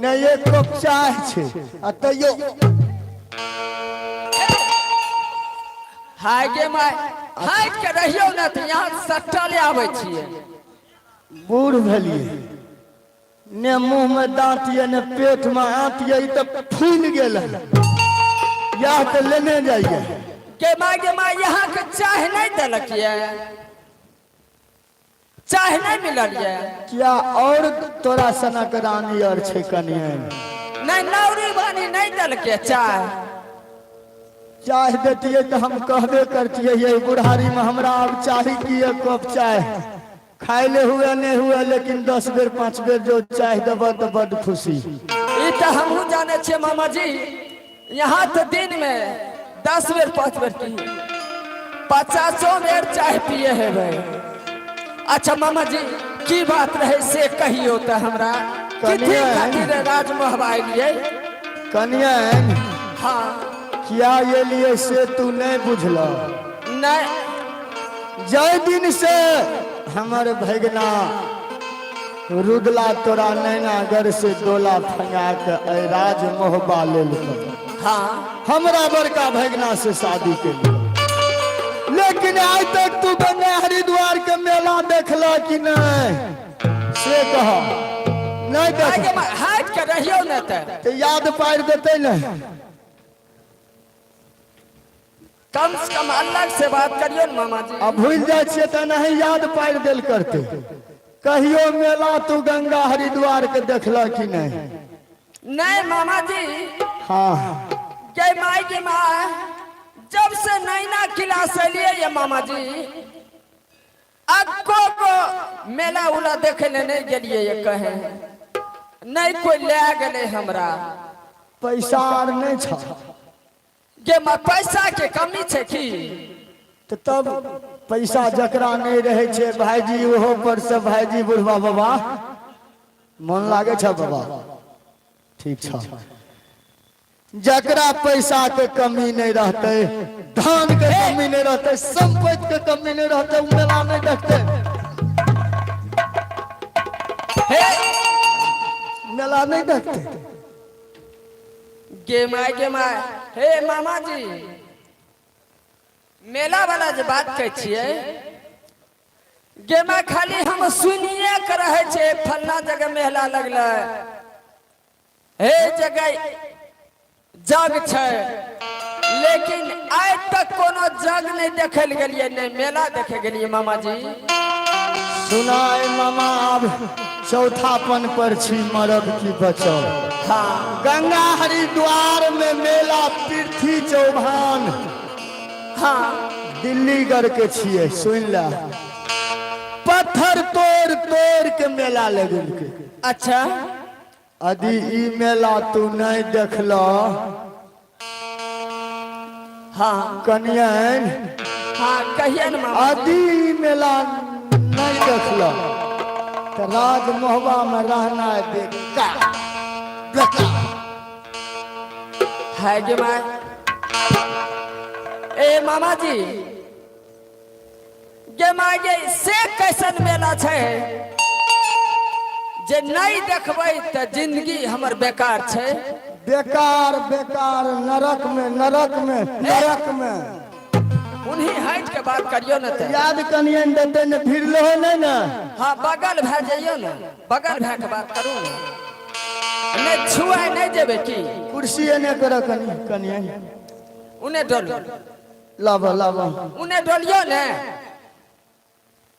ने एक कप चाय छै आ तैयो हाय गे माई हाय के रहियो ना तो यहाँ सट्टा ले आवे छिए बूढ़ भेलिए ने मुंह में दांत ये ने पेट में आंत ये तो फूल गेल या तो लेने जाइए के माई यहाँ के चाय नहीं दिलक ये चाय नहीं मिलल ये क्या और तोरा सनक रानी और छै कनियन नहीं नौरी बानी नहीं दिलक चाय चाय देतिए तो हम कहबे करतिए ये बुढ़ारी में हमरा अब चाही कि एक कप चाय खाइले हुए नहीं हुए लेकिन 10 बेर 5 बेर जो चाय देबो तो बड़ खुशी ये तो हमहू जाने छे मामा जी यहाँ तो दिन में 10 बेर 5 बेर की 50 बेर चाय पिए है भाई। अच्छा मामा जी की बात रहे से कहियो तो हमरा कितनी खातिर राजमहबा आइलिए कनियन हाँ क्या ये लिए से तू नहीं बुझल नहीं जय दिन से हमर भगना रुदला तोरा नैनागर से डोला फंगा के राज मोहबा लेल हाँ हमरा बड़का भगना से शादी के लिए लेकिन आज तक तू गंगा हरिद्वार के मेला देखला कि नहीं से कह नहीं देख हाथ के रहियो न तो याद पार देते न कम से कम अलग से बात करियो न मामा जी अब भूल जाए छे तो नहीं याद पार दिल करते कहियो मेला तू गंगा हरिद्वार के देखला कि नहीं नहीं मामा जी हाँ के माँ जब से नैना किला से लिए ये मामा जी अक्को को मेला उला देखे ले नहीं गेलिए ये कहे नहीं कोई ले गए हमरा पैसा आर नहीं छ के माँ पैसा के कमी छे की तो तब पैसा जकरा नहीं रहे छे भाईजी ओहो पर से भाईजी बुढ़वा बाबा मन लागे छ बाबा ठीक छ जकरा पैसा के कमी नहीं रहते धान के कमी नहीं रहते संपत्ति के कमी नहीं रहते उ मेला नहीं देखते मेला नहीं देखते गे माय हे मामा जी मेला वाला जो बात कह छिए गेमा खाली हम सुनिए के रहे छे फलना जगह मेला लगल हे जगह जग छे, लेकिन आज तक कोनो जग नहीं देखे गेलिए, नहीं मेला देखे गेलिए मामा जी। सुनाए मामा अब चौथापन पर छी मरब की बचल। हाँ गंगा हरिद्वार में मेला पृथ्वी चौहान हाँ दिल्ली गढ़ के छिए, सुन ला। पत्थर तोड़ तोड़ के मेला लगल के। अच्छा यदि ई मेला तू नहीं देखल हाँ कनियन, हाँ कहिए न मामा जी। यदि ई मेला नहीं देखल तो राज मोहबा में रहना बेकार बेकार। है गे माँ ए मामा जी, गे माँ गे से कैसन मेला छे जे नहीं देखबै त जिंदगी हमर बेकार छे। बेकार बेकार नरक में नरक में नरक में। उन्हीं हट के बात करियो न ते। याद कनियन देते न फिर लो नहीं ना। हाँ बगल भे जाइयो न, बगल भे के बात करू न, नहीं छुआ नहीं जेबे की कुर्सी ने करो कनियन उन्हें डोल लावा लावा। उन्हें डोलियो न।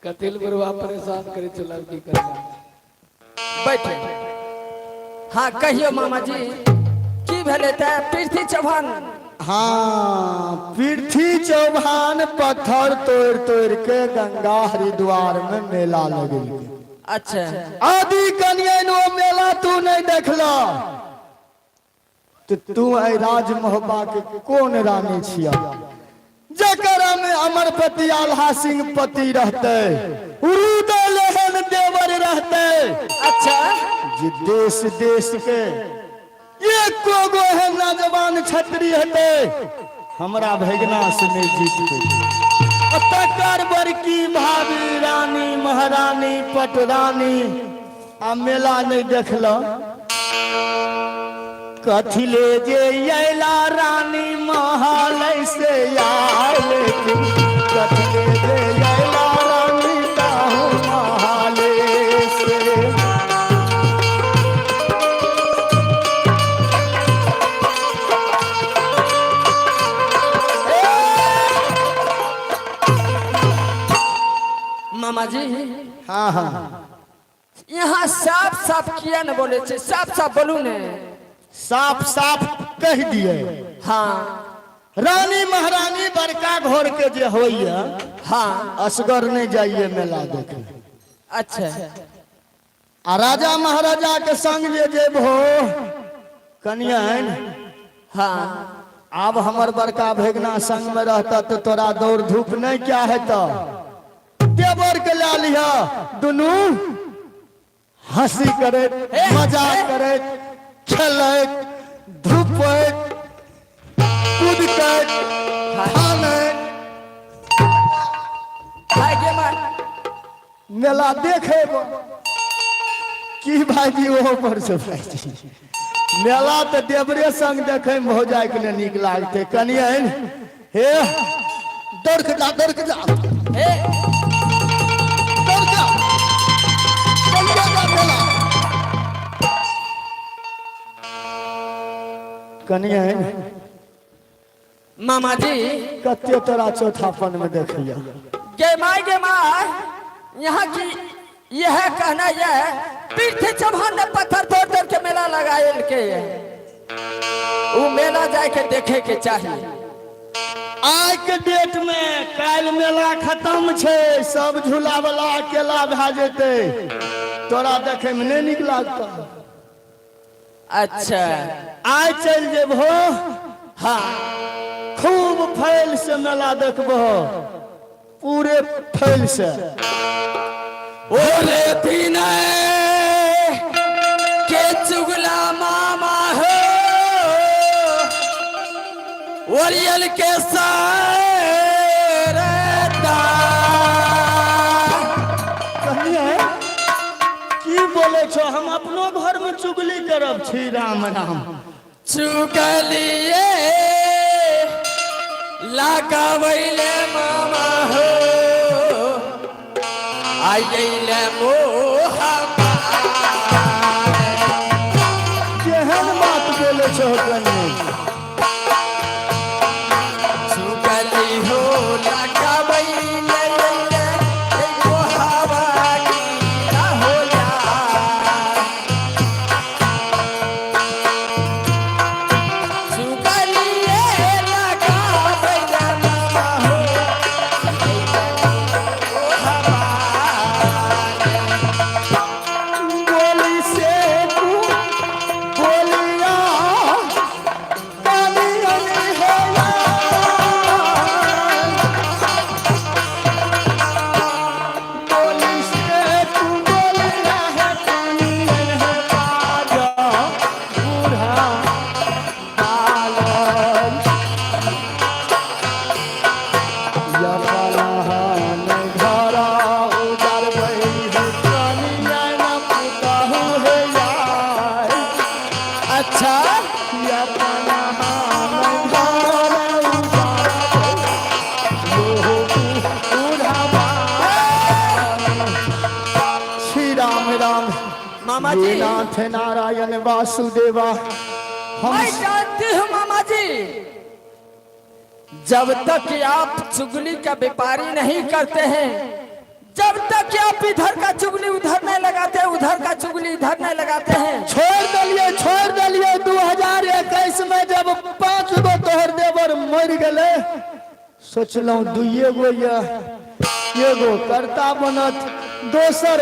कतिल बरुआ परेशान करे चला की कर। बैठे हाँ कहियो मामा जी की भेले ते पृथ्वी चौहान। हाँ पृथ्वी चौहान पत्थर तोड़ तोड़ के गंगा हरिद्वार में मेला लगल। अच्छा आदि कनियन वो मेला तू नहीं देखला तो तू आई राज मोहबा के कौन रानी छिया जकरा में अमरपति आल्हा सिंह पति रहते, उरुदल एहन देवर रहते। अच्छा जे देश देश के एक गो है नौजवान छत्री हते हमरा भगना से नहीं जीत तकर बड़की भाभी रानी महारानी पटरानी आ मेला नहीं देखल। कथी ले जे अला रानी महल से आए, कथी ले जे अला रानी ताहू महल से। मामा जी हाँ हाँ यहाँ साफ साफ किया न बोले छे, साफ साफ बोलू ने। साफ साफ कह दिए। हाँ रानी महारानी बड़का घर के जे होइए हाँ असगर नहीं जाइए मेला देखे। अच्छा आ राजा महाराजा के संग जे जेबहो कनियन। हाँ अब हमर बड़का भेगना संग में रहता तो तोरा दौड़ धूप नहीं क्या है तो देवर के ला लिया दुनू हंसी करे मजाक करे खेले धूपे कूद के खाने है गे माँ मेला देखे की भाईजी ओहो पर से भाईजी मेला तो देवरे संग देखे में हो जाए के नीक लागते कनियन। हे दौड़ के जा दौड़ के जा हे दौड़ जा चल जा मेला। कनियन मामा जी कते तोरा चौथापन में देखिया। गे माँ यहाँ की यह कहना यह पृथ्वी चौहान ने पत्थर तोड़ तोड़ के मेला लगाए के वो मेला जाए के देखे के चाहिए। आज के डेट में काल मेला खत्म छे, सब झूला वाला अकेला भा जेते, तोरा देखे में नहीं निक लागता। अच्छा आज चल जेबहो हाँ खूब फैल से मेला देखबो पूरे फैल से। ओले पीना के चुगला मामा हो ओरियल के सारता। कहिए की बोले छो, हम अपनो घर में चुगली करब छी राम राम। चुगलिए लगावैले मामा हो आइले मोहब्बत केहन बात बोले छो कनी सुगली हो लगावैले एगो हवा गिरा हो जा सुगलिए लगावैले मामा हो बोली से तू बोलिया काली अली है बोली से तू बोलिया है काली है बाजा बूढ़ा पालन या पलाहन घरा उजार गई है कनिया न पुताहु है यार अच्छा या पलाहन घरा उजार गई बूढ़ा पालन श्री राम राम मामा जी नाथ नारायण वासुदेवा हम मैं जानती हूँ मामा जी जब तक आप चुगली का व्यापारी नहीं करते हैं जब तक आप इधर का चुगली उधर नहीं लगाते उधर का चुगली इधर नहीं लगाते हैं छोड़ दिलिए 2021 में जब 5 गो तोहर देवर मर गए सोचलहुँ 2 गो या एगो कर्ता बनत दोसर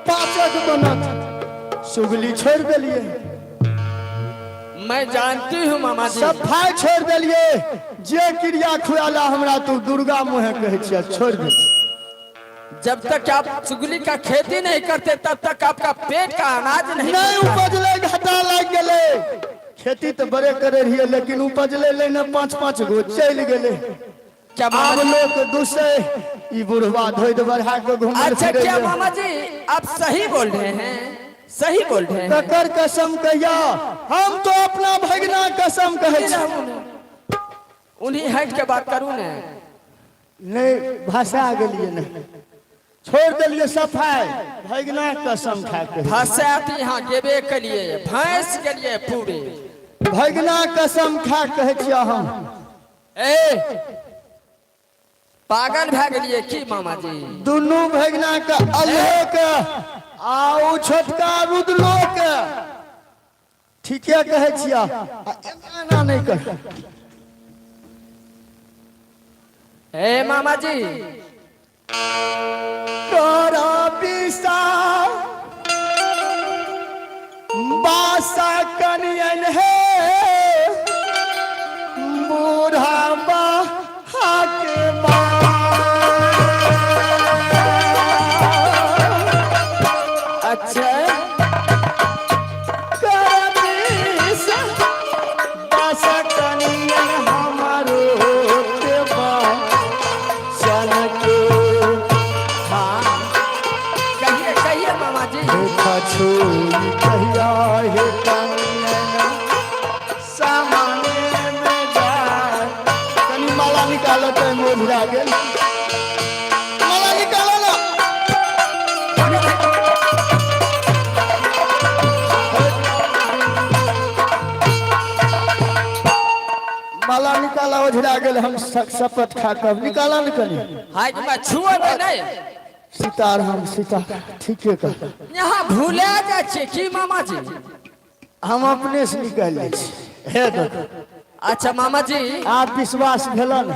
5 बनत चुगली छोड़ दिलिए मैं जानती हूँ मामा जी सफाई छोड़ दिलिए जे क्रिया खुआला हमरा तू दुर्गा मुँहे कहै छियै छोड़ दे जब तक आप चुगली का खेती नहीं करते तब तक आपका पेट का अनाज नहीं नहीं मिलता। उपजले घाटा लग गेले खेती तो बड़े करे रहिए लेकिन उपजले ले न 5 गो चल गेले क्या आब मामा जी? लोग दूसरे ई बुढ़वा धोइत बढ़ा के घूमल अच्छा फिरे क्या ले। मामा जी आप सही बोल रहे हैं सही बोल रहे हैं ककर कसम कहिया हम तो अपना भगना कसम कहै छी उन्हीं हट के बात करूँ ना नहीं भाषा गेलिए न छोड़ दिलिए सफाई भगना कसम खा के फंसात यहाँ गेबे के लिए भैंस के लिए पूरे भगना कसम खा कहै छियै हम ए पागल भए गेलिए की मामा जी दुनू भगना के अल्लाह के आउ छोटका रुदलो के ठीके कहै छियै आ एना नहीं कह ए मामा जी तोरा बिसा बासा कनियन है बूढ़ा बहा के अच्छा बासा कनियन हमारो देवा सन के कहिए कहिए मामा जी छोड़ी कहिया हे कनिया सामने में जाए कनी माला निकालो तो मोझरा गेल माला निकालो ना माला निकाला ओझरा गेल हम शपथ खा कर निकाला न कनी हाय मैं छुआ नहीं सीताराम सीता ठीके कह यहाँ भूले जाए की मामा जी हम अपने से निकाल लै छी हे देखो अच्छा मामा जी आप विश्वास भेलन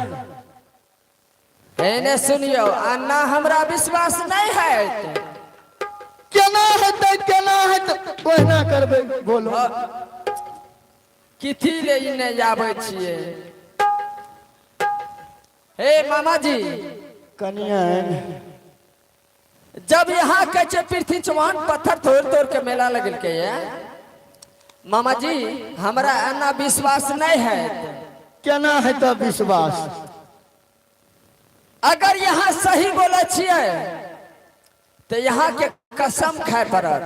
एने सुनियो अन्ना हमरा विश्वास नहीं है केना हेतै ओहिना करबै बोलो किथी ले इने आबै छियै हे मामा जी कनिया जब यहाँ कहे पृथ्वी चौहान पत्थर तोड़ तोड़ के मेला लगल के मामा जी हमरा अन्ना विश्वास नहीं है केना हेतै विश्वास अगर यहाँ सही बोले छियै तो यहाँ के कसम खाए पड़त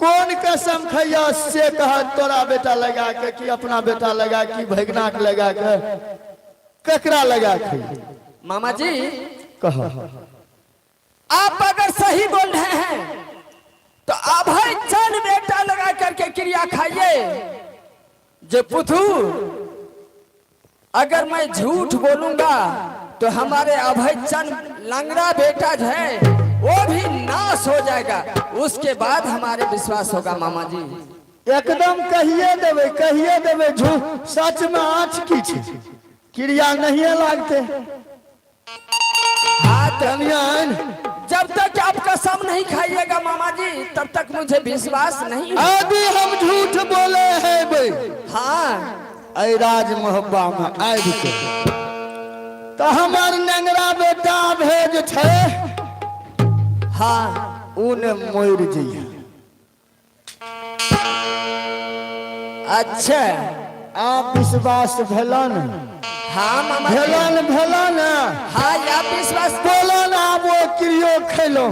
कौन कसम खैया से कह तोरा बेटा लगा के कि अपना बेटा लगा कि भगना के लगा के ककरा लगा के मामा जी कह आप अगर सही बोल रहे हैं तो अभय चंद बेटा लगा करके क्रिया खाइए। जो पुथु, अगर मैं झूठ बोलूंगा तो हमारे अभय चंद लंगड़ा बेटा जो है वो भी नाश हो जाएगा, उसके बाद हमारे विश्वास होगा मामा जी। एकदम कहिए देवे झूठ सच में आँच की छे, क्रिया नहीं लागते। हाँ तो कन्यान जब तक आप कसम नहीं खाइएगा मामा जी तब तक मुझे विश्वास नहीं होगा। अभी हम झूठ बोले हैं बे। हाँ ऐ राज मोहब्बा में आबि के तो हमार नंगरा बेटा भेज छे। हाँ ऊन मोर जइया। अच्छा आप विश्वास भेलन हाँ मामा जी। भेलन हाँ आप विश्वास बोलन आप वो क्रियो खेलो।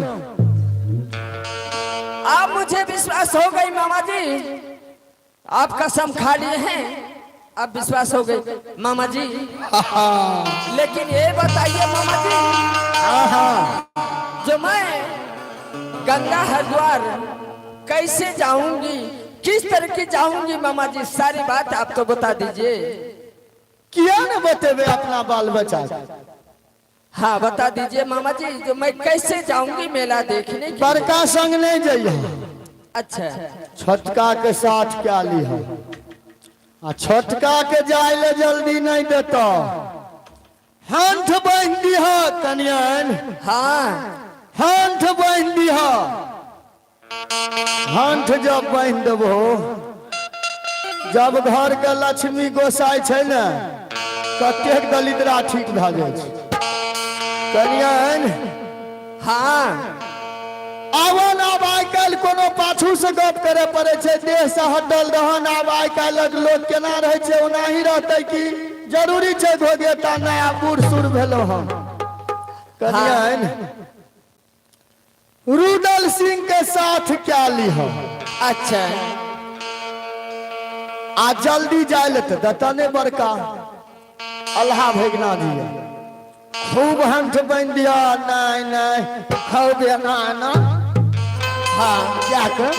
आप मुझे विश्वास हो गई मामा जी, आप कसम खा लिए हैं, अब विश्वास हो गई मामा जी। लेकिन ये बताइए मामा जी, जो मैं गंगा हरिद्वार कैसे जाऊंगी, किस तरह की जाऊंगी मामा जी, सारी बात आप तो बता दीजिए। किया न बतेबे अपना बाल बच्चा। हाँ बता दीजिए मामा जी, जो मैं कैसे जाऊंगी मेला देखने की। बड़का संग नहीं जइया, अच्छा छोटका के साथ क्या लिहा। आ छोटका के जाए ले जल्दी नहीं देता, हाथ बांध दिहा कन्यान। हाँ हाथ बांध दिहा। हाथ जब बांध देबो, जब घर के लक्ष्मी गोसाई छै न, कतेक दलिद्रा ठीक भए जाइ छै। कन्यान हाँ आवन आब आइ काल्हि कोनो पाछू से गप करे पड़े छै, देह से हटल रहन। आब आइ काल्हि लोग केना रहे छै ओनाही रहते कि जरूरी छै भोगेता नया बूढ़ सूढ़ भेलो हम। कन्यान रुदल सिंह के साथ क्या ली हम। अच्छा आ जल्दी जाए ले दतने बड़का अल्लाह भेगना दिया। खूब हंठ बन दिया। नहीं खाओ देना ना। हाँ क्या कर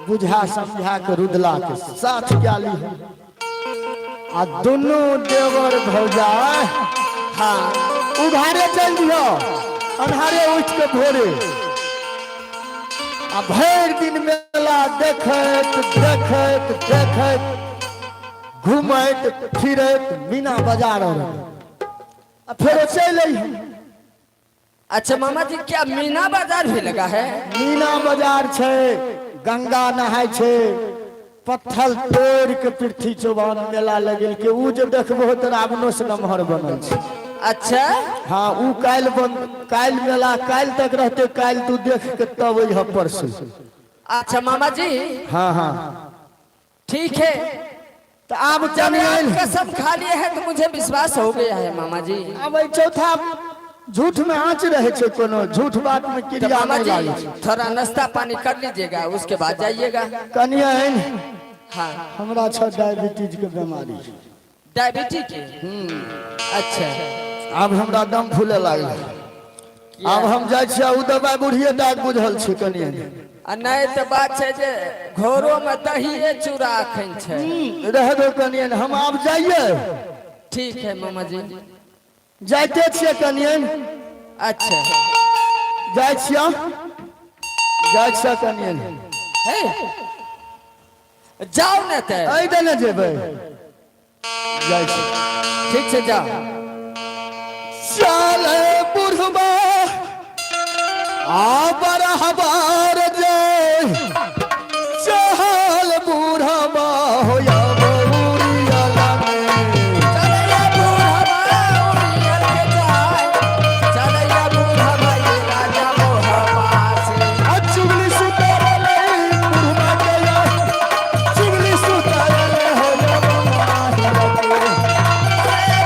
बुझा समझा के रुदला के साथ क्या ली है। आ दोनों देवर भौजा हाँ उधारे चल दिया, अन्हारे उठ के भोरे। आ भर दिन मेला देखत देखत देखत घूमत फिरत मीना बाजार फिर चल आई। अच्छा मामा जी, क्या मीना बाजार भी लगा है? मीना बाजार छे, गंगा नहाय छे, पत्थर तोड़ के पृथ्वी चौबान मेला लगल के ऊ जब देखबो तो रावणो से नमहर बनल छे। अच्छा हाँ ऊ काल मेला काल तक रहते, काल तू देख के तब यह परसों। अच्छा मामा जी हाँ हाँ ठीक है, तो आप जब जानिए आप कसम खा लिए हैं तो मुझे विश्वास हो गया है मामा जी। अब चौथा झूठ में आँच रहे छे, कोनो झूठ बात में तो क्रिया मामा नहीं जी लागे छे। थोड़ा नाश्ता पानी कर लीजिएगा, उसके बाद जाइएगा। कनिया हाँ हमरा छ डायबिटीज के बीमारी। डायबिटीज के? अच्छा अब हमरा दम फूले लागल। अब हम जाय छियै उ दवाई बुढ़िए डाक बुझल छै कनिया। आ नहीं तो बात है जे घोरो में दही चूड़ा अखन छै। रह दो कनिया, हम अब जाइए। ठीक है मामा जी। जाइते छियै कनिया। अच्छा जाय छियै कनिया। है जाओ न ते ऐ देने जेबै। जाय छी। ठीक से जाओ। चले बुढ़बा आ बरहबार जय, चल बुढ़बा हो या बउरिया लागे। चलैया बूढ़ा उड़ियल के जाय, चलैया बूढ़ा ये राजा मोहबासी। आ चुगली सुतारले बुढ़बा के या, चुगली सुतारले हो या बउरिया लागे।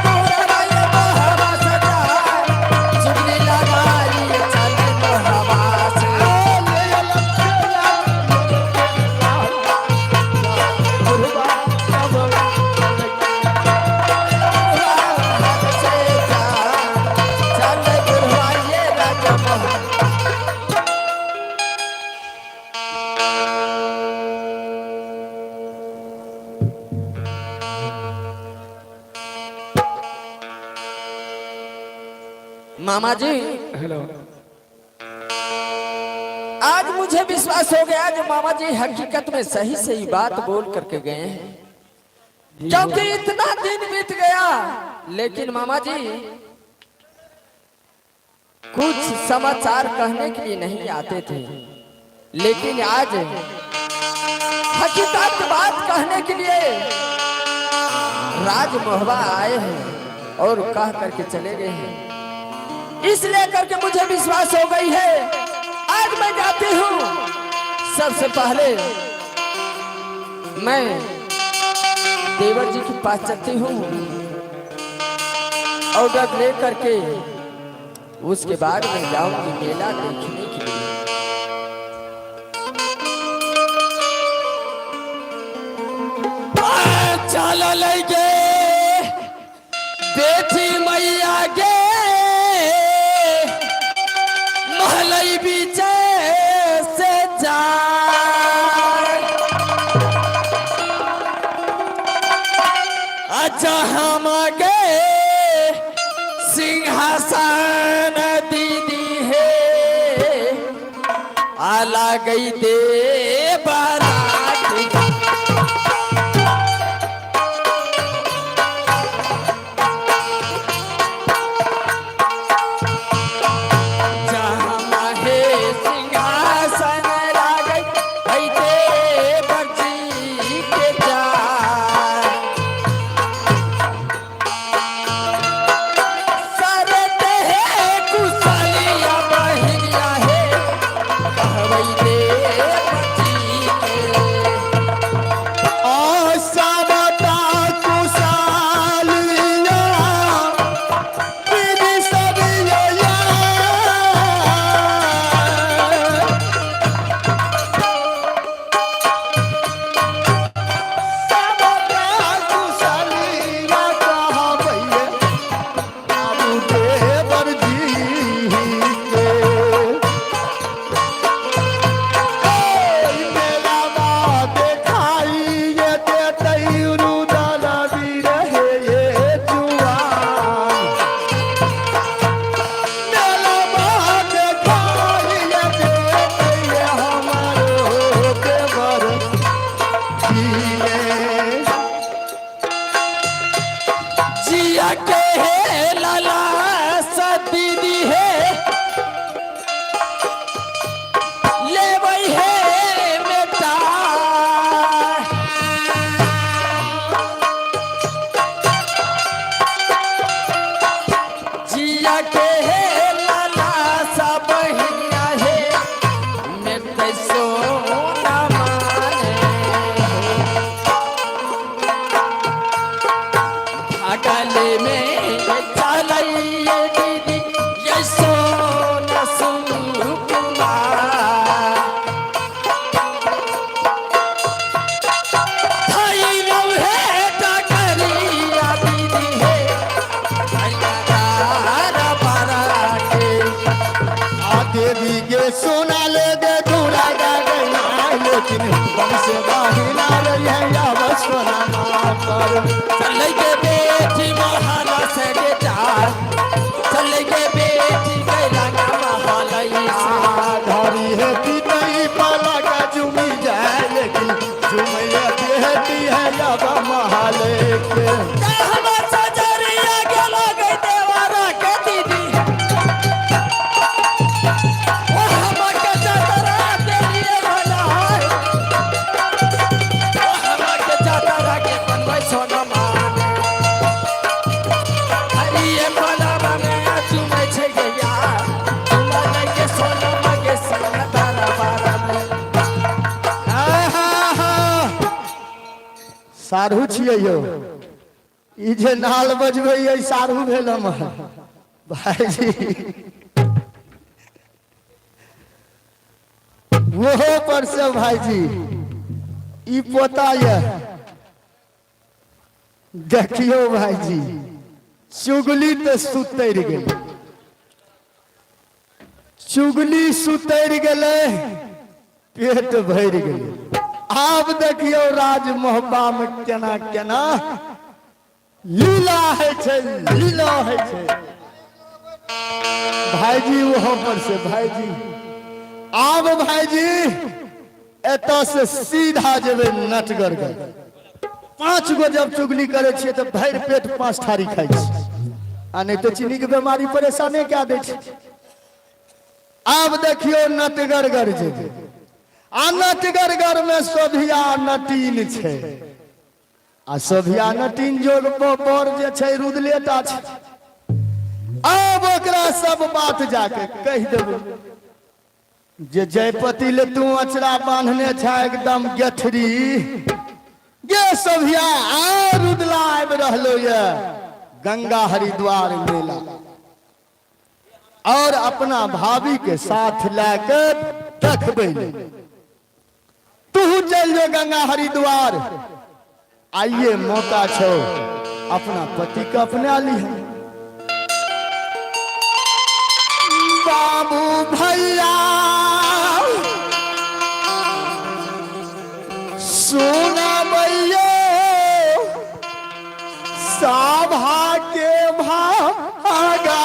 बूढ़ा ये मोहबास जाय, चुगली लगाई चले मोहबासी। मामा जी हेलो। आज मुझे विश्वास हो गया जो मामा जी हकीकत में सही सही बात बोल करके गए हैं, क्योंकि इतना दिन बीत गया लेकिन मामा जी कुछ समाचार कहने के लिए नहीं आते थे, लेकिन आज हकीकत बात कहने के लिए राज मोहबा आए हैं और कह करके चले गए हैं। इसलिए करके मुझे विश्वास हो गई है, आज मैं जाती हूँ। सबसे पहले मैं देवर जी के पास चलती हूँ, ऑर्डर ले करके उसके बाद मैं जाऊंगी मेला देखने के लिए। चल लगे बेटी मैया गे महलई बीचे से जा अच्छा हम गे सिंहासन दीदी है आला गई दे बारात सारू छियै यो, ई जे नाल बजबै यही सारू भेलम भाईजी। वो पर से भाईजी ई पोता ये देखियो भाईजी, चुगली तो सुतर गेल, चुगली सुतर गेले, पेट भर गेले। आप देखियो राज मोहब्बा में केना केना लीला है छे, लीला है छे। भाईजी वहां पर से भाईजी आब भाईजी एतऽ से सीधा जेबे नटगर गए 5 गो जब चुगली करे छिए तो भर पेट 5 थारी खाई छी आ नहीं तो चीनी के बीमारी परेशाने क्या दे छी। अब देखियो नटगरगर जेबे आ नटगरगर में सोभिया नटीन छे आ सोभिया नटीन जोग पर जे छे रुदलेटा छे। अब ओकरा सब बात जाके कह देबो जे जयपति ले तू अचरा बांधने छा एकदम गेठरी गे सोभिया आ रुदला आबि रहलो ये गंगा हरिद्वार मेला और अपना भाभी के साथ लेकर देखबे तू चल जो गंगा हरिद्वार आइए मौका छो अपना पति का अपना ली है। बाबू भैया सुना भैया सभा के भागा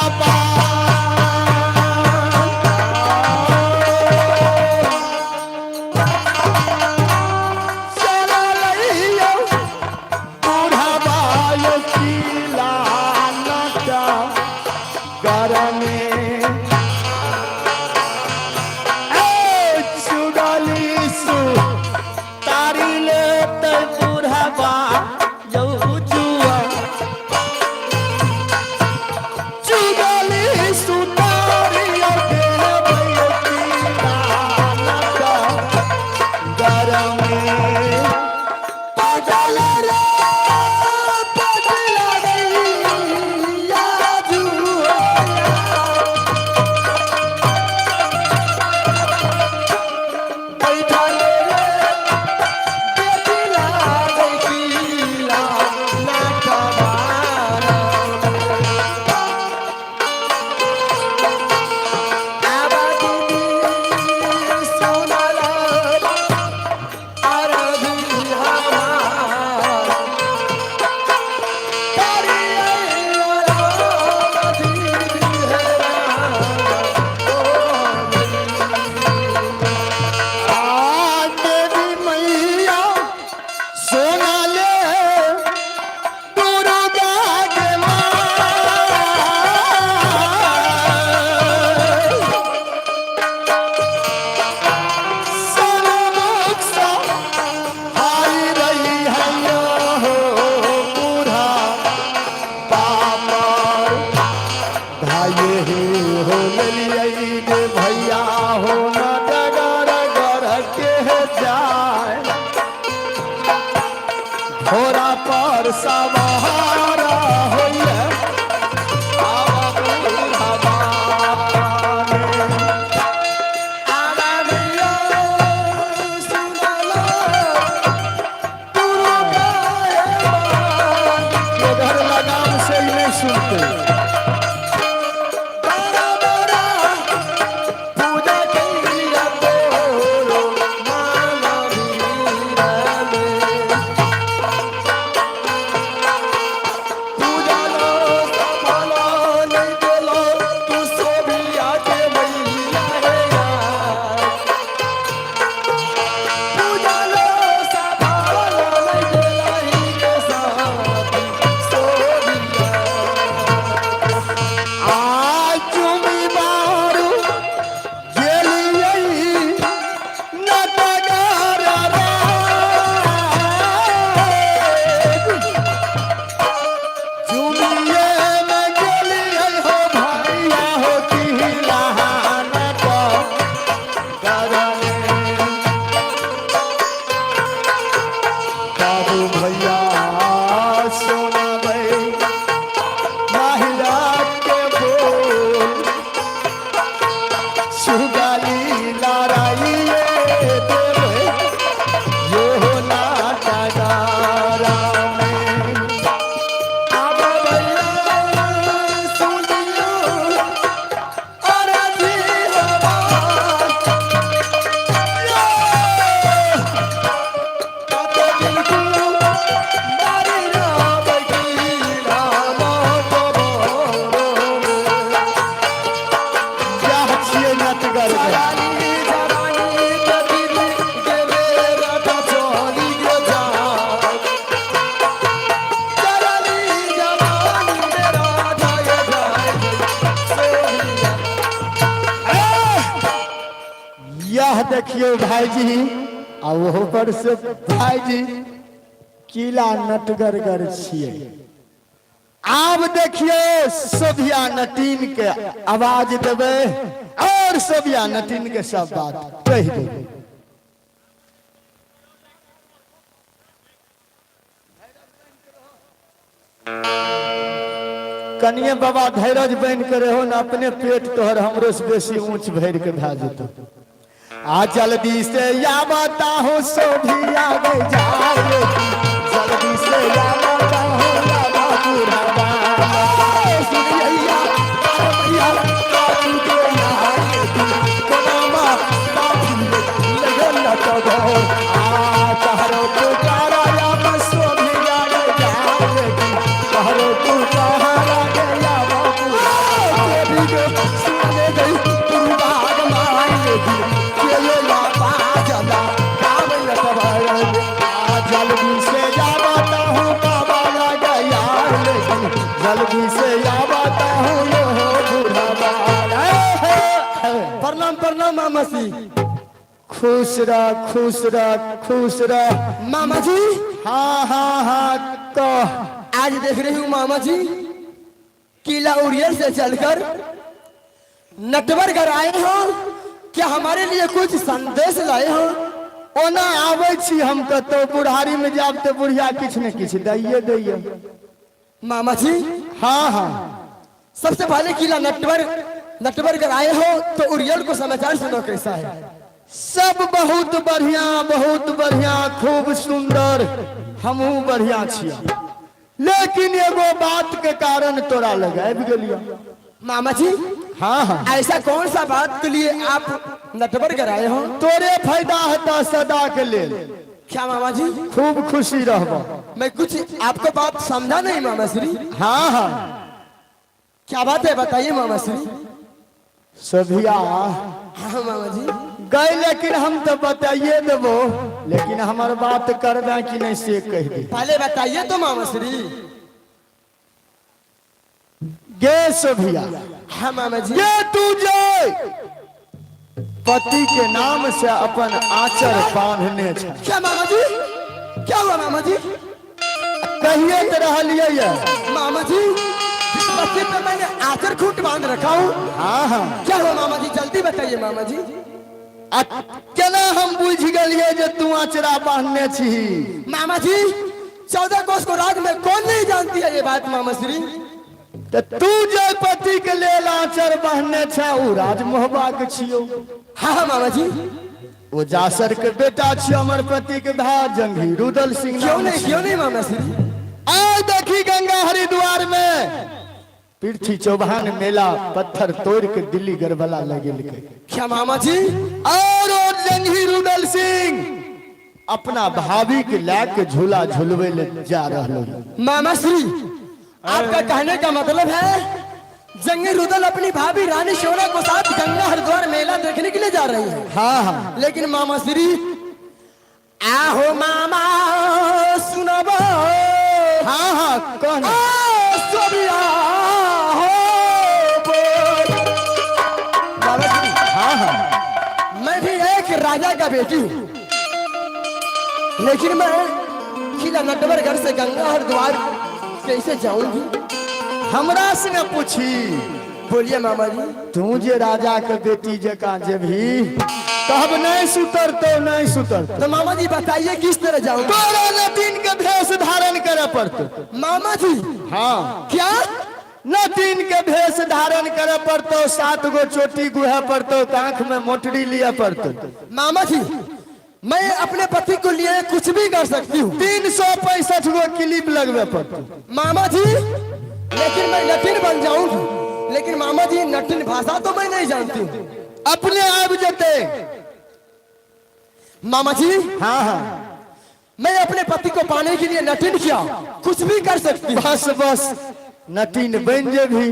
देखियो भाईजी आ वो पर से भाईजी किला नटगरगर छिए। आब देखिए सोभिया नटीन के आवाज देवे और सोभिया नटीन के सब बात कह देवे। कनिए बाबा धैर्य बन के रहो न, अपने पेट तोहर हमरो से बेसी ऊंच भर के भा जेतो। आ जल्दी से या बताओ सोभिया गई जाए, जल्दी से या बताओ या बाबूरा सुनिया भैया काटू के नारे कोनामा काटू लगन न तो आ कहरो पुकारा या बस सोभिया गई जाए, कहरो पुकारा गया बाबूरा देवी के सुने गई पुरबाग मारेगी ये या बाजला गावे लटवाए। आ जल्दी से या बताऊं बाबा लगा यार, लेकिन जल्दी से या बताऊं ये हो बूढ़ा बाला। प्रणाम प्रणाम मामा जी। खुश रह खुश रह खुश रह मामा जी। हाँ हाँ हाँ तो आज देख रही हूँ मामा जी किला उड़ियल से चलकर नटवरगढ़ आए हो, क्या हमारे लिए कुछ संदेश लाए हो? ओना आवे छी हम तो बुढ़ारी में जाब तो बुढ़िया किछ न किछ दैये दैये। मामा जी हाँ हाँ सबसे पहले किला नटवरगढ़ आए हो तो उड़ियल को समाचार सुनो कैसा है? सब बहुत बढ़िया खूब सुंदर, हमहू बढ़िया छिया, लेकिन एगो बात के कारण तोरा लगाब गेलिया। मामा जी हाँ हाँ ऐसा कौन सा बात के लिए आप नटवरगढ़ आए हो? तोरे फायदा होता सदा के लेल। क्या मामा जी? खूब खुशी रहबा। मैं कुछ आपको बात समझा नहीं मामा श्री। हाँ हाँ क्या बात है बताइए मामा श्री। सभिया हाँ मामा जी गए, लेकिन हम तो बताइए देबो, लेकिन हमार बात करबे कि नहीं से कह दे। पहले बताइए तो मामा श्री। गे सभिया हाँ मामा जी। ये तुझे पति के नाम से अपन आंचल बांधने छ। क्या मामा जी? क्या हुआ मामा जी? कहिए तो रहलिए ये मामा जी पति पे मैंने आचर खूंट बांध रखा हूँ। हाँ हाँ क्या हुआ मामा जी जल्दी बताइए मामा जी। केना हम बुझ गलिए जे तू आचरा बांधने छी? मामा जी 14 कोस को राग में कौन नहीं जानती है ये बात मामा श्री। तो तू जे पति के लेल आचर बांधने छ उ राज मोहबा के छियो। हाँ हाँ मामा जी। वो जासर के बेटा छियो, हमर पति के भाई जंगी रुदल सिंह। क्यों नहीं मामा श्री। आज देखी गंगा हरिद्वार में पृथ्वी चौहान मेला पत्थर तोड़ के दिल्ली गरबला लगे। क्या मामा जी? और जंगी रुदल सिंह अपना भाभी के लाके झूला झुलवे ले जा रहा। मामा श्री आपका कहने का मतलब है जंगी रुदल अपनी भाभी रानी शोना को साथ गंगा हरिद्वार मेला देखने के लिए जा रही है? हाँ हाँ लेकिन मामा श्री आहो मामा सुनबो। हाँ हाँ कौन? हाँ हाँ मैं भी एक राजा का बेटी हूँ, लेकिन मैं किला नटवरगढ़ से गंगा हरिद्वार कैसे जाऊंगी? हमरा से न पूछी। बोलिए मामा जी। तू जे राजा के बेटी जका जे भी तब नहीं सुतर तो नहीं सुतर तो मामा जी बताइए किस तरह जाऊं? तोरा नटीन के भेष धारण करे पड़तो। मामा जी हाँ क्या? नटीन के भेष धारण करे पड़तो, 7 गो चोटी गुहे पड़तो, आंख में मोटरी लिया पड़तो। मामा जी मैं अपने पति को लिए कुछ भी कर सकती हूँ। 365 गो क्लिप लगवे पड़तो। मामा जी लेकिन मैं नटिन बन जाऊंगी, लेकिन मामा जी नटिन भाषा तो मैं नहीं जानती हूँ। अपने आप जते मामा जी हाँ हाँ मैं अपने पति को पाने के लिए नटिन किया कुछ भी कर सकती हूँ। बस बस नटीन बन जे भी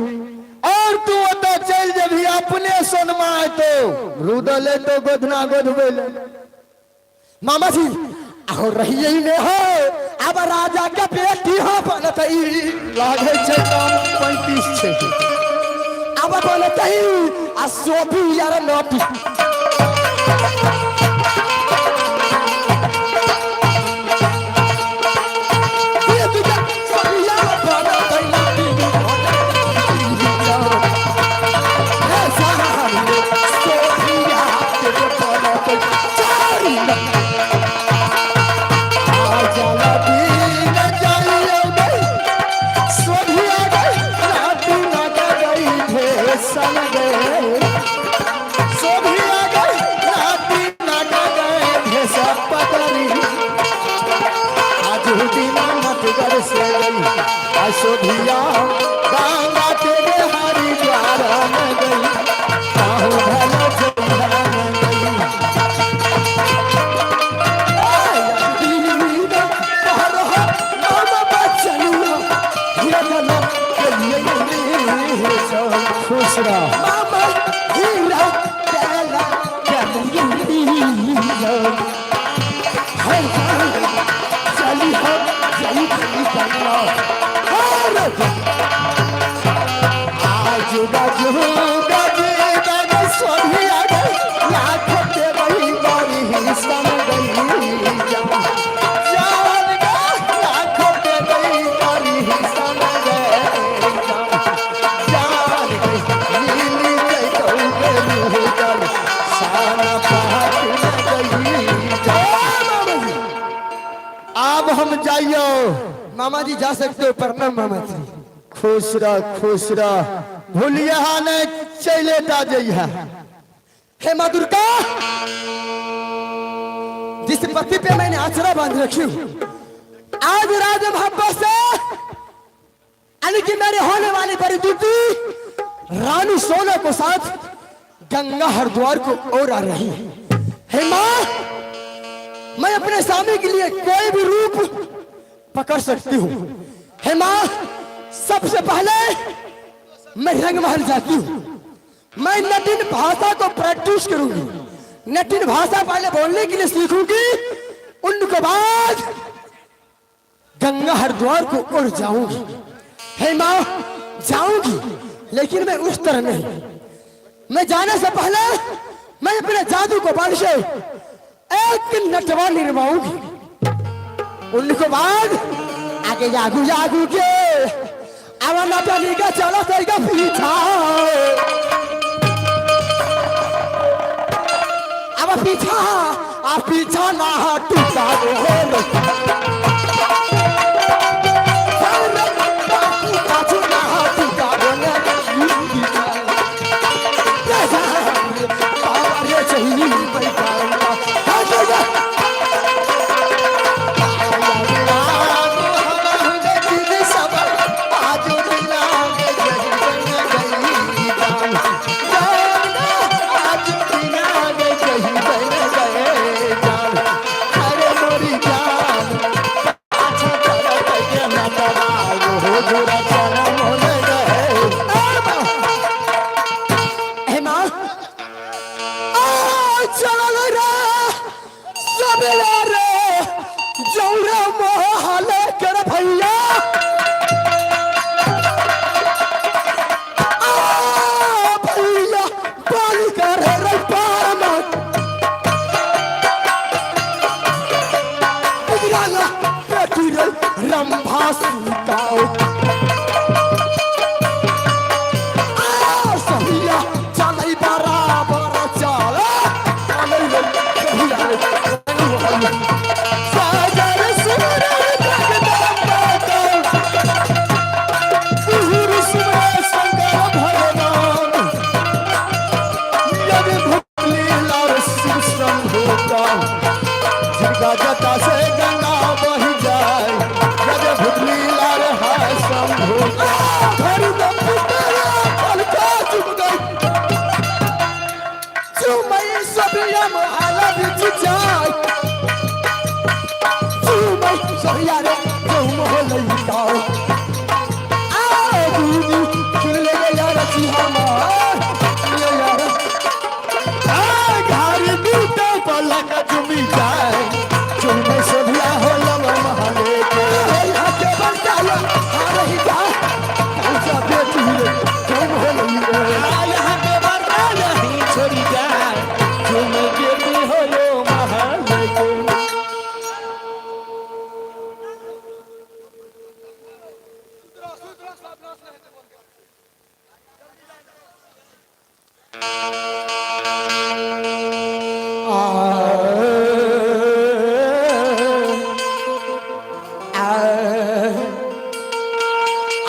और तू तो चल जे भी अपने सोनमा है तो रुदल है तो गोधना गोधबे। मामा जी और रही यही ने हो अब राजा के बेटी हो बनतई लागे छे काम 35 छे अब बनतई आ सोफी यार नोटी सोभिया गंगा तेरे हरिद्वार में गई काहू भला जमुना में गई खुश रहो मामा हीरा तेरा चली हो चली चलो आज गजू गजे गजे सोही आ गई लाख के वही बारी हिस्सा में गई जान गा लाख के वही बारी हिस्सा में गई जान नीली गई तो के मुंह कर सारा पहाड़ में गई जान अब हम जाइयो मामा जी जा सकते हो प्रणाम मामा जी खुश रह भूलिया ने चले ता जइहा हे माँ दुर्गा जिस पति पे मैंने आचरा बांध रखी हूँ आज राज मोहब्बत से यानी कि मेरे होने वाली बड़ी दूती रानी सोना को साथ गंगा हरिद्वार को और आ रही है हे माँ मैं अपने स्वामी के लिए कोई भी रूप पकड़ सकती हूँ हे माँ सबसे पहले मैं रंग महल जाती हूँ मैं नटिन भाषा को प्रैक्टिस करूंगी नटिन भाषा पहले बोलने के लिए सीखूंगी उनके बाद गंगा हरिद्वार को उड़ जाऊंगी हे माँ जाऊंगी लेकिन मैं उस तरह नहीं मैं जाने से पहले मैं अपने जादू को बल से एक नटवा निर्माऊंगी उनको बाद आगे जागू जागू के अब नटनी का चलो का पीछा अब पीछा ना टूटा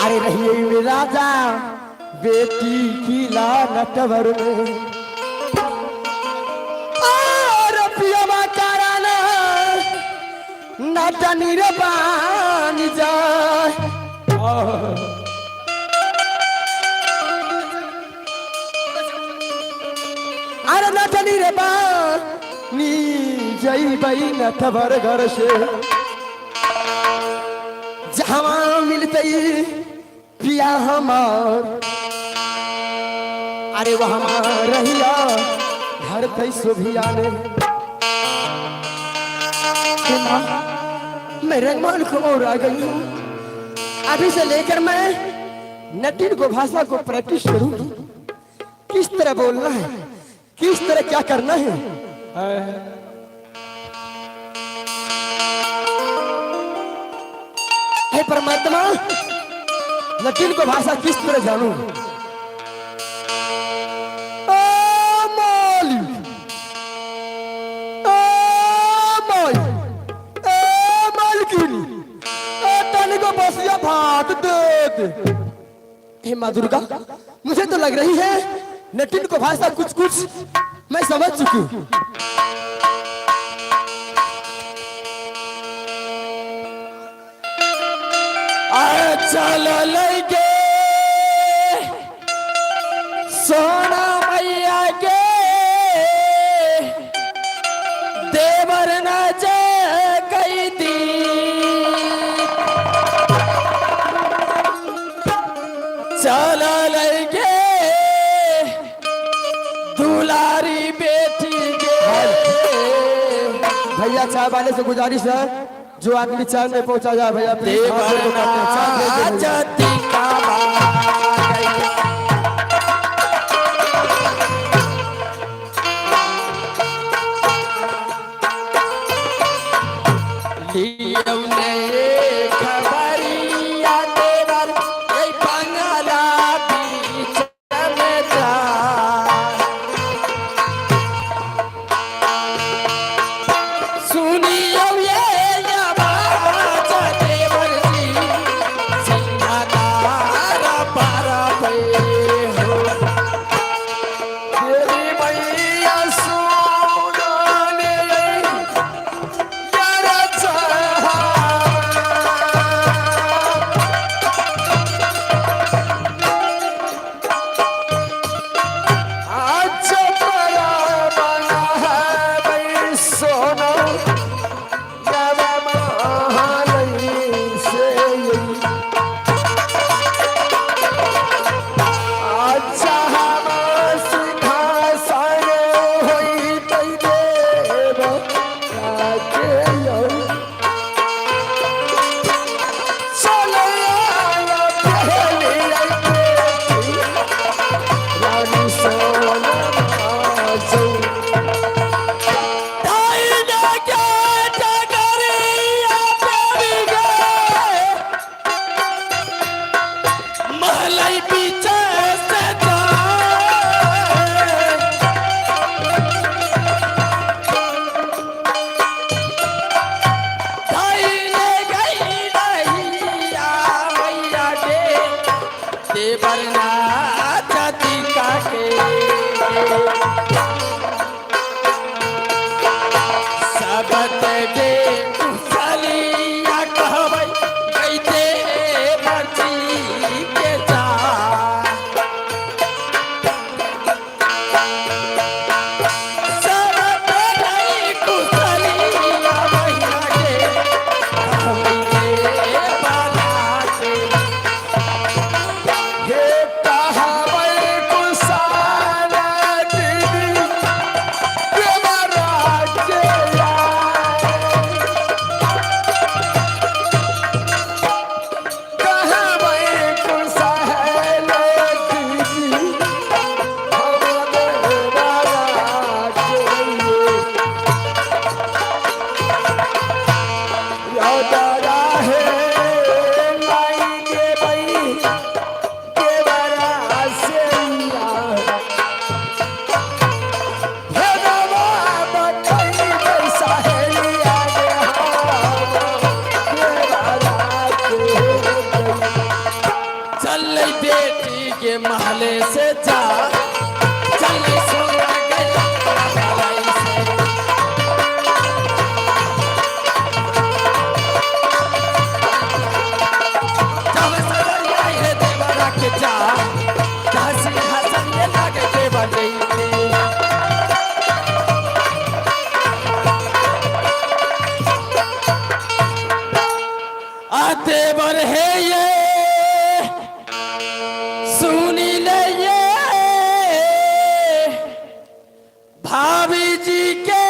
अरे रहिए राजा बेटी की लानतवर में और पियमा कराना नटनी रे बान जाए अरे नटनी रे बा नी जई बई नटवर घर से जहाँ मिलते पिया हमार अरे वो हमार रहिया घर थे सुभिया ने मैं रंगमान को और आ गई हूँ। अभी से लेकर मैं नटिन को भाषा को प्रैक्टिस करूंगी, किस तरह बोलना है, किस तरह क्या करना है। हे परमात्मा, नटिन को भाषा किस तरह जानूं। भात दे दे। हे माँ दुर्गा, मुझे तो लग रही है नटिन को भाषा कुछ कुछ मैं समझ चुकी हूँ। चल लगे सोना मैया के देवर न जा गई दी चला लगे दुलारी बेटी के। भैया चाय वाले से गुजारिश है, जो आदमी चाय में पहुंचा जाए भैया महले से जा चल सोना गया हे ये सुनी ले ये भाभी जी के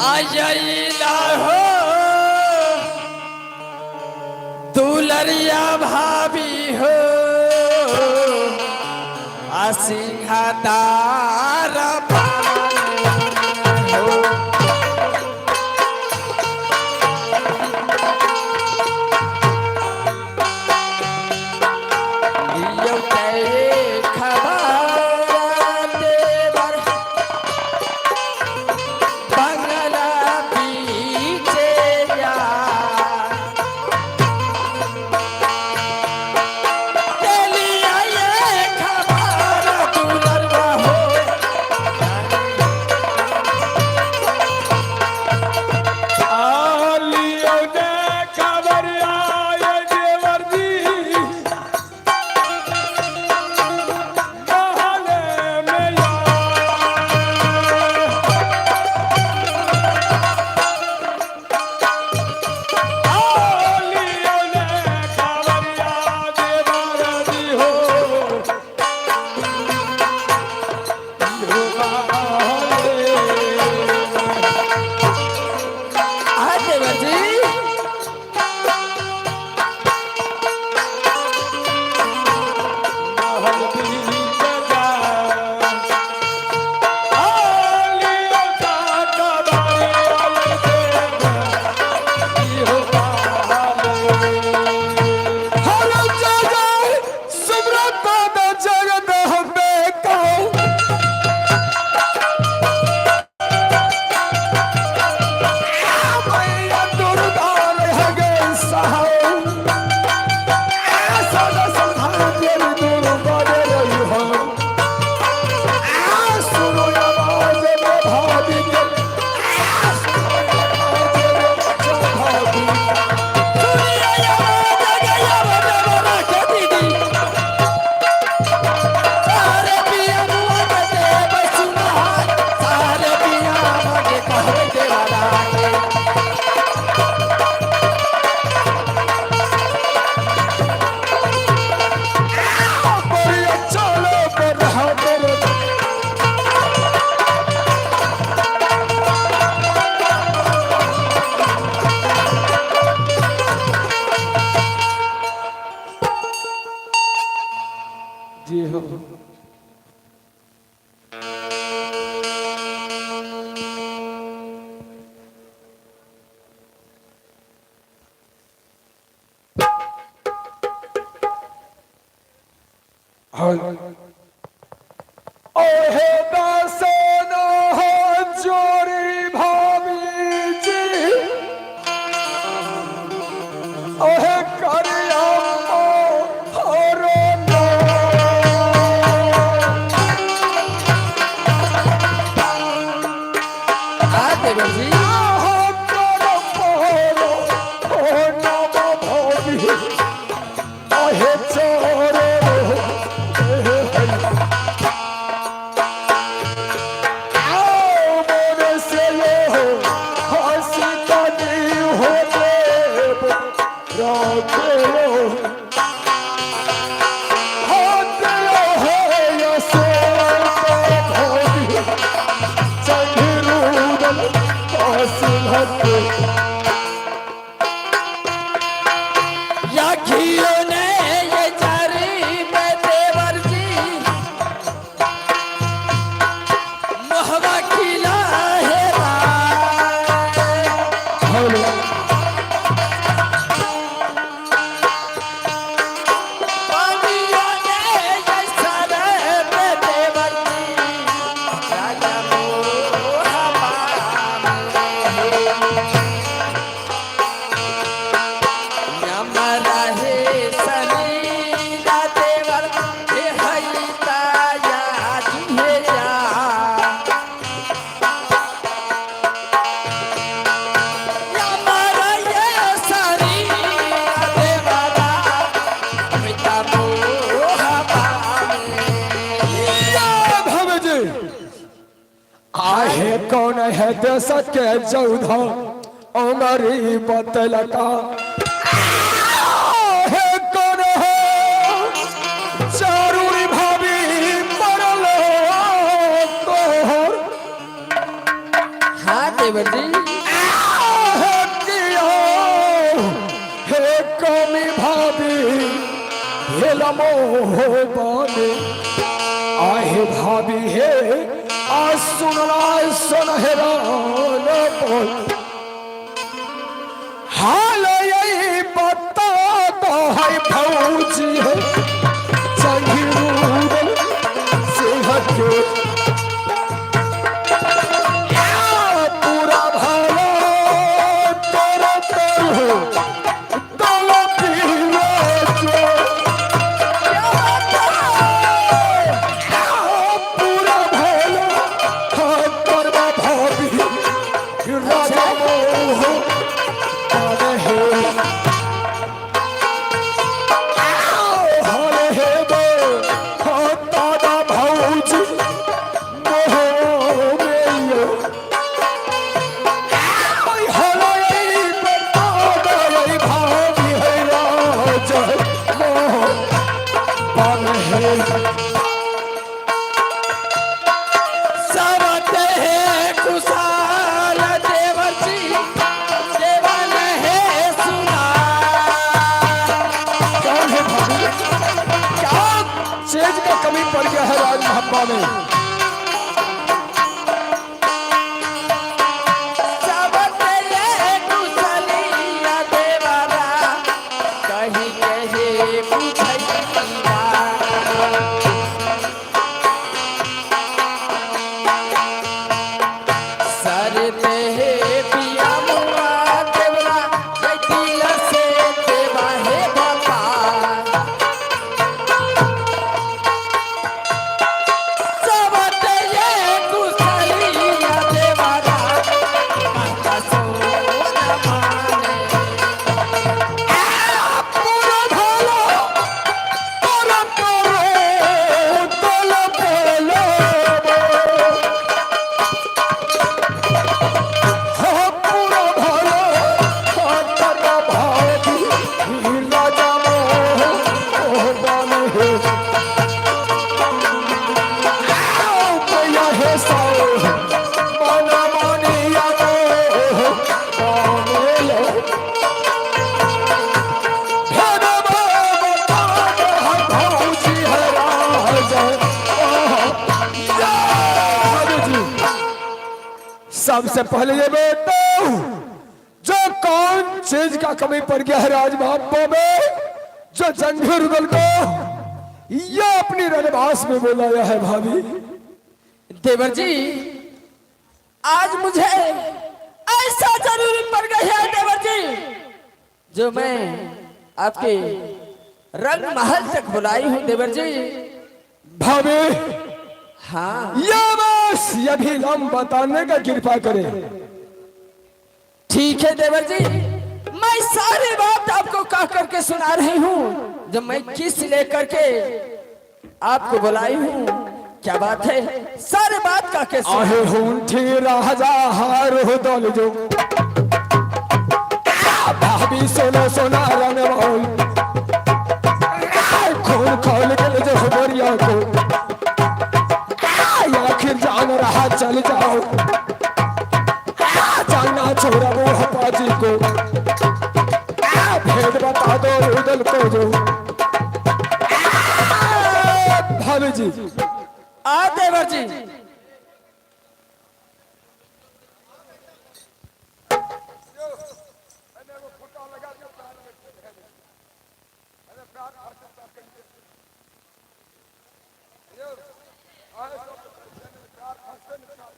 आइला हो दुलरिया भाभी हो सिंहदार जी हो। ओहे दासनो हो जोरी भाभी जी, ओहे करिया हरो नो। जी रहे है देश के चौधा अमरी बतलका है कौन है चारूरी भाभी मरल तोहर हाँ देवर जी है किया है कमी भाभी भेल मोह बाने आहे भाभी हे आ सुनला सुनहरा बोल हाल यही बता तो है फौजी है संगीत सेहत के पूरा भाला तेरा तेरे दोनों पीले जो पूरा भाला हाथ करवा भाभी राजा मोह आने है हाले है बो हाथ दादा भौजी मोह में हाले बता गई भाभी है राजा मोह पाने है सब है खुशाल देवर जी देवन है सुना कौन है भाभी क्या चीज का कमी पड़ गया है राज महब्बा में सब है कुशलिया देवरा कहीं कहीं पूछैया सरते हे पिया मुआ देवरा जैतिल से देवा हे बाबा सबते ये कुशलिया देवरा कहता सोना माने पूरा भाला पूरा करो तोल बोलो हाँ पूरा भाला हाँ करना भाभी राजा मोह दान है भैया है साओ माना मानिया माने लो सबसे पहले ये बताओ जो कौन चीज का कमी पड़ गया है राज महब्बा में जो जंगीर उदल को ये अपनी रनबास में बुलाया है भाभी देवर जी आज मुझे ऐसा जरूरी पड़ गई है देवर जी जो मैं आपके रंग महल तक बुलाई हूँ देवर जी भाभी हाँ ये बस ये भी हम बताने का कृपा करें ठीक है देवर जी मैं सारी बात आपको कह करके सुना रही हूँ जब मैं किस लेकर के आपको बुलाई हूँ क्या बात है सारी बात कह के सुना आहे हुंठी राजा हार हो दल जो भाभी सोना सोना रंग बोल खून खोल के जो गोरिया को आखिर जान रहा चल जाओ जाना छोड़ा वो हपाजी को भेद बता दो रुदल को जो भाभी जी आ देवर जी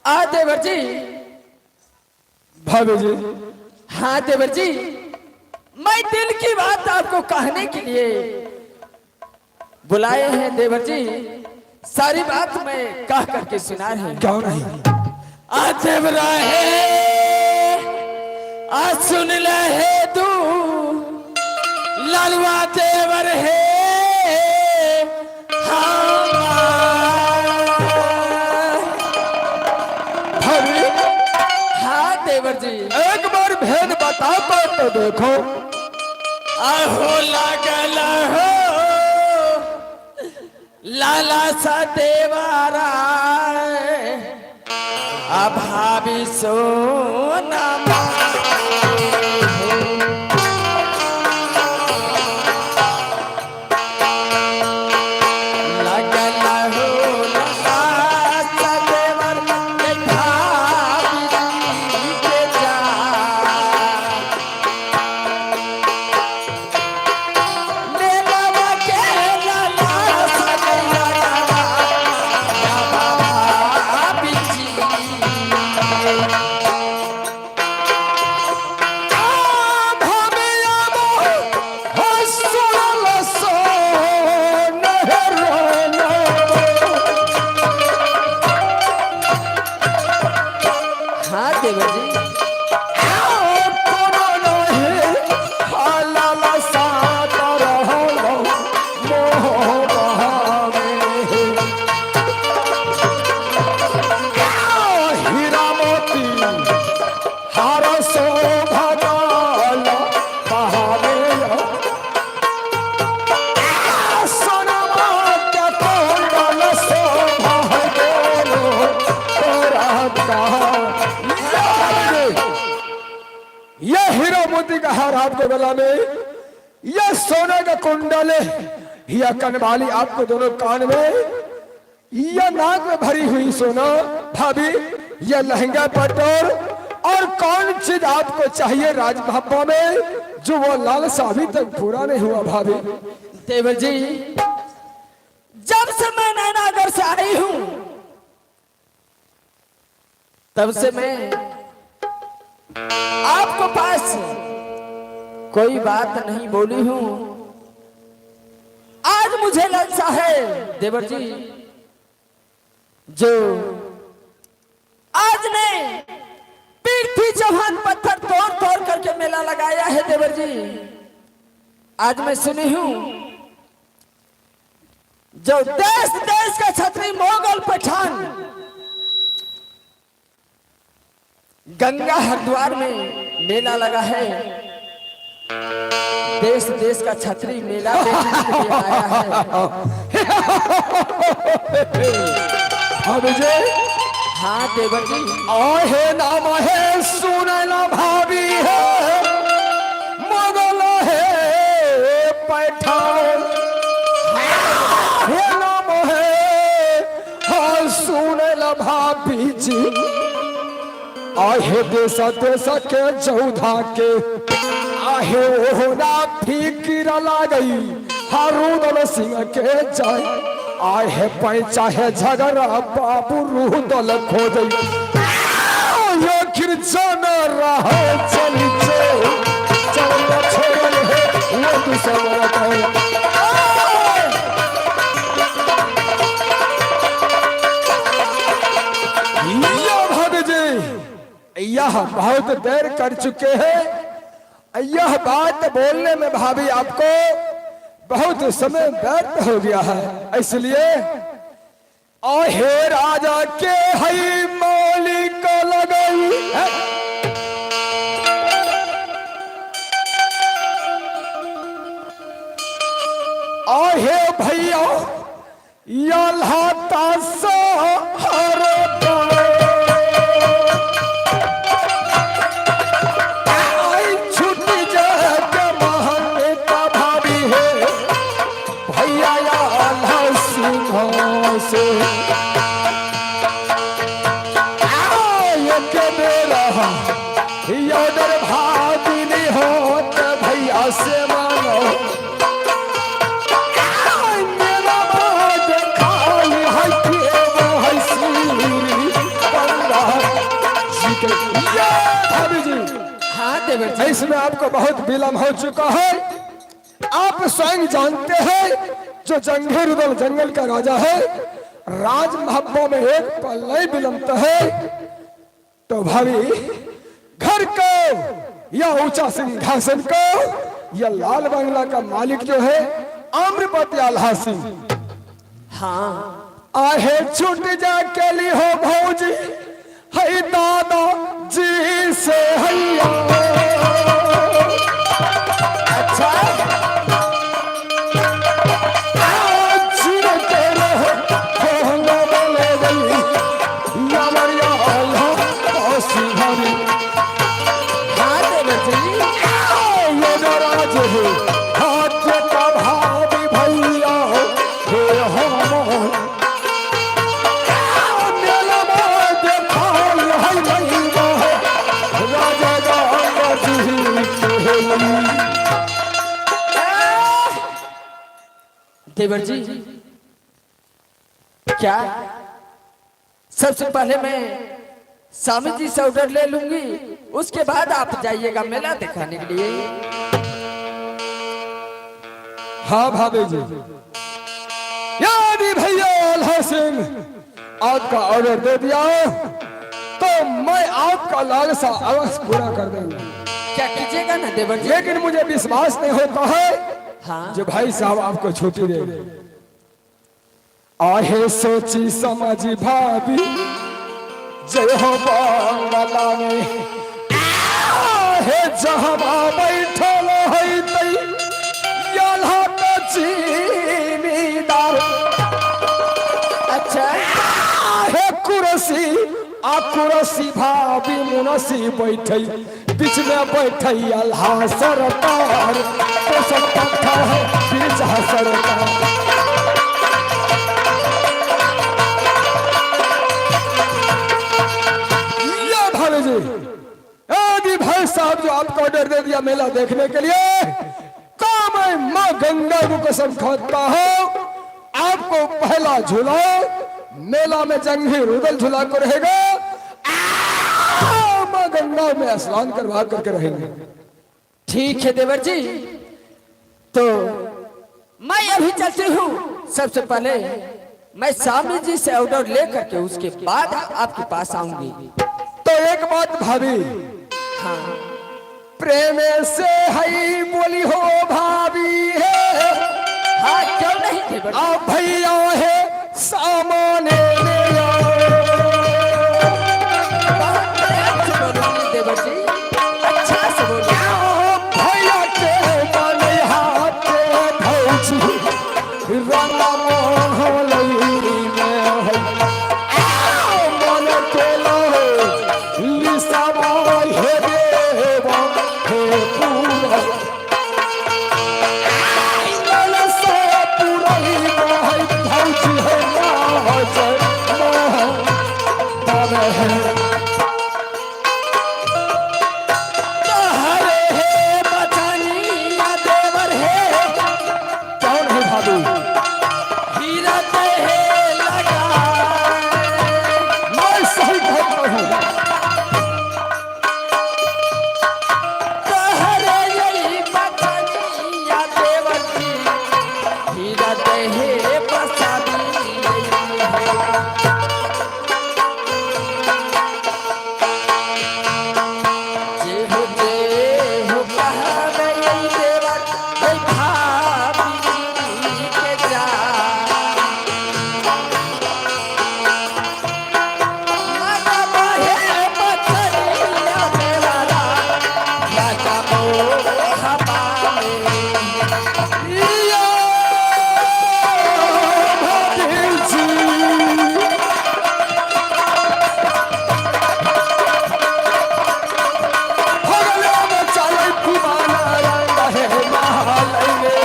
आ देवर जी भाभी जी हाँ देवर जी मैं दिल की बात आपको कहने के लिए बुलाए हैं देवर जी सारी बात मैं कह करके सुना रहे हैं क्यों नहीं आ देवरा है आ सुन ले है तू लालवा देवर है भाभी देखो। अहो लागल हो लाला सा देवारा अभावी सोना हार आपको गला में, यह सोने का कुंडल, यह कनवाली आपको दोनों कान में, यह नाक में भरी हुई सोना भाभी, यह लहंगा पटोर और कौन चीज आपको चाहिए राजमहब्बा में जो वो लालसा अभी तक पूरा नहीं हुआ भाभी? देवर जी, जब से मैं नैनागढ़ से आई हूं तब से मैं आपको पास कोई बात नहीं बोली हूं। आज मुझे लगता है देवर जी, जो आज ने पीठी चौहान पत्थर तोड़ तोड़ करके मेला लगाया है देवर जी, आज मैं सुनी हूं जो देश देश का छत्री मोगल पठान गंगा हरिद्वार में मेला लगा है, देश देश का छत्री मेला देखने के लिए आया है। अब जे हाँ देवर जी, आहे नाम है सुनैना भाभी है, मोगल है पैठान, हे नाम है हाँ सुनैना भाभी जी, आहे देश देश के चौधा के, आहे ओहना फिकिर लागई हारूदल सिंह के जाय, आहे पैचा है झगड़ा बाबू रूदल खोजई, आखिर जान रहा चली चल छोड़ल है वो दूसरा का। यह बहुत देर कर चुके हैं, यह बात बोलने में भाभी आपको बहुत समय व्यर्थ हो गया है, इसलिए हे राजा के हई मौली को लगई हे भैया यल्हाता सहारा भागिनी हो तो भैया से मानो, मेरा बात खाली है कि वो है सीरी बंदा भाभी जी। हाँ देवर जी, इसमें आपको बहुत विलम्ब हो चुका है, आप स्वयं जानते हैं जो जंगीर उदल जंगल का राजा है, राज महब्बों में एक पल नहीं विलंबता है, तो भाभी घर को या ऊंचा सिंहासन को या लाल बंगला का मालिक जो है आम्रपति आल्हा सिंह, हाँ आहे छूट जा के लिए हो भौजी, है दादा जी से हैया अच्छा हाँ देवर जी देवर जी क्या सबसे पहले मैं स्वामी जी से ऑर्डर ले लूंगी, उसके बाद आप जाइएगा मेला दिखाने के लिए। हाँ भाभी जी, यदि भैया अल्लाह सिंह आपका ऑर्डर दे दिया तो मैं आपका लालसा अवश्य पूरा कर दूंगा। क्या कीजिएगा ना देवर जी? लेकिन मुझे विश्वास नहीं होता है हाँ जो भाई साहब आपको छुट्टी दे दे। आहे सोची समझी भाभी जय हो बांगला में आहे जहाँ बैठल है तई याला का चीनीदार। अच्छा हे कुरसी आ कुरसी भाभी मुनसी बैठे बीच में बैठे अल्लाह सरकार तो सब पट्टा है बीच सरकार। या भाभी जी, यदि भाई साहब जो आपको ऑर्डर दे दिया मेला देखने के लिए, तो मैं माँ गंगा को कसम खाता हूँ आपको पहला झूला मेला में जंगी रुदल झूला को रहेगा। माँ गंगा में स्नान करवा करके रहेंगे। ठीक है देवर जी, तो मैं अभी चलती हूँ। सबसे पहले मैं स्वामी जी से ऑर्डर लेकर के उसके बाद आपके पास आऊंगी। तो एक बात भाभी, हाँ प्रेम से है बोली हो भाभी है। हाँ क्यों नहीं देवर जी? आप भैया है सामाने ले आओ। बहुत प्यार से बोलूंगी देवर जी, अच्छा से बोलूंगी। भैया के बने हाथ भौजी रामा मोहलई में है। मन के लो लिसावा हे देवा हे पूरा मन से पूरा ही है भौजी है नाज मोह है। कौन है भाभी? हीरा ते है लगा मैं सही कहता हूँ। कहरे यही बचनिया देवर जी, हीरा ते है बसादी जे हो कहरे यही देवर यही भाभी के जा माता बाहे बचनिया देवरा राजा मोह पाए। या भाभी जी, भगले में चले दीवाना रंग है महालय में।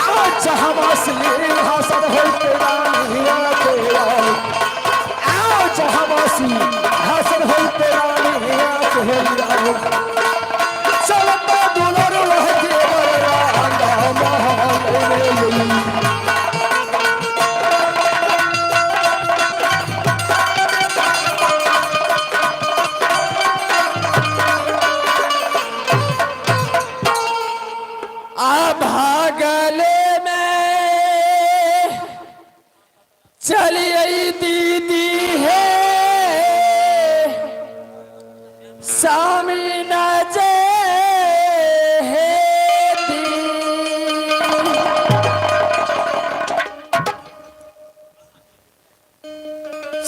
आज हवा सिंहासन है तेरा निया तेरा। आज हवा सिंहासन है तेरा निया तेरा। चलता दुलर रह के बरंगा महालय में। आ भागले में चली आई दीदी है सामी न जे है दी।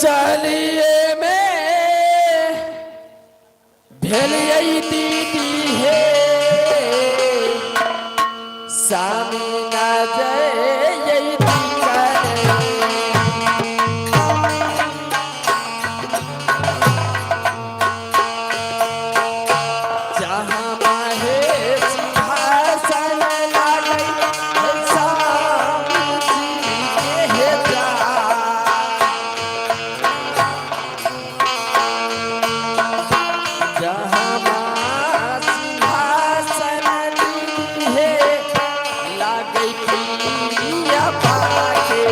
चलिए में स्वामी ना जय यही करे जहाँ माहे सिंहासन लागई स्वामी जी के जहाँ माँ सिंहासन है लागई पिया पाके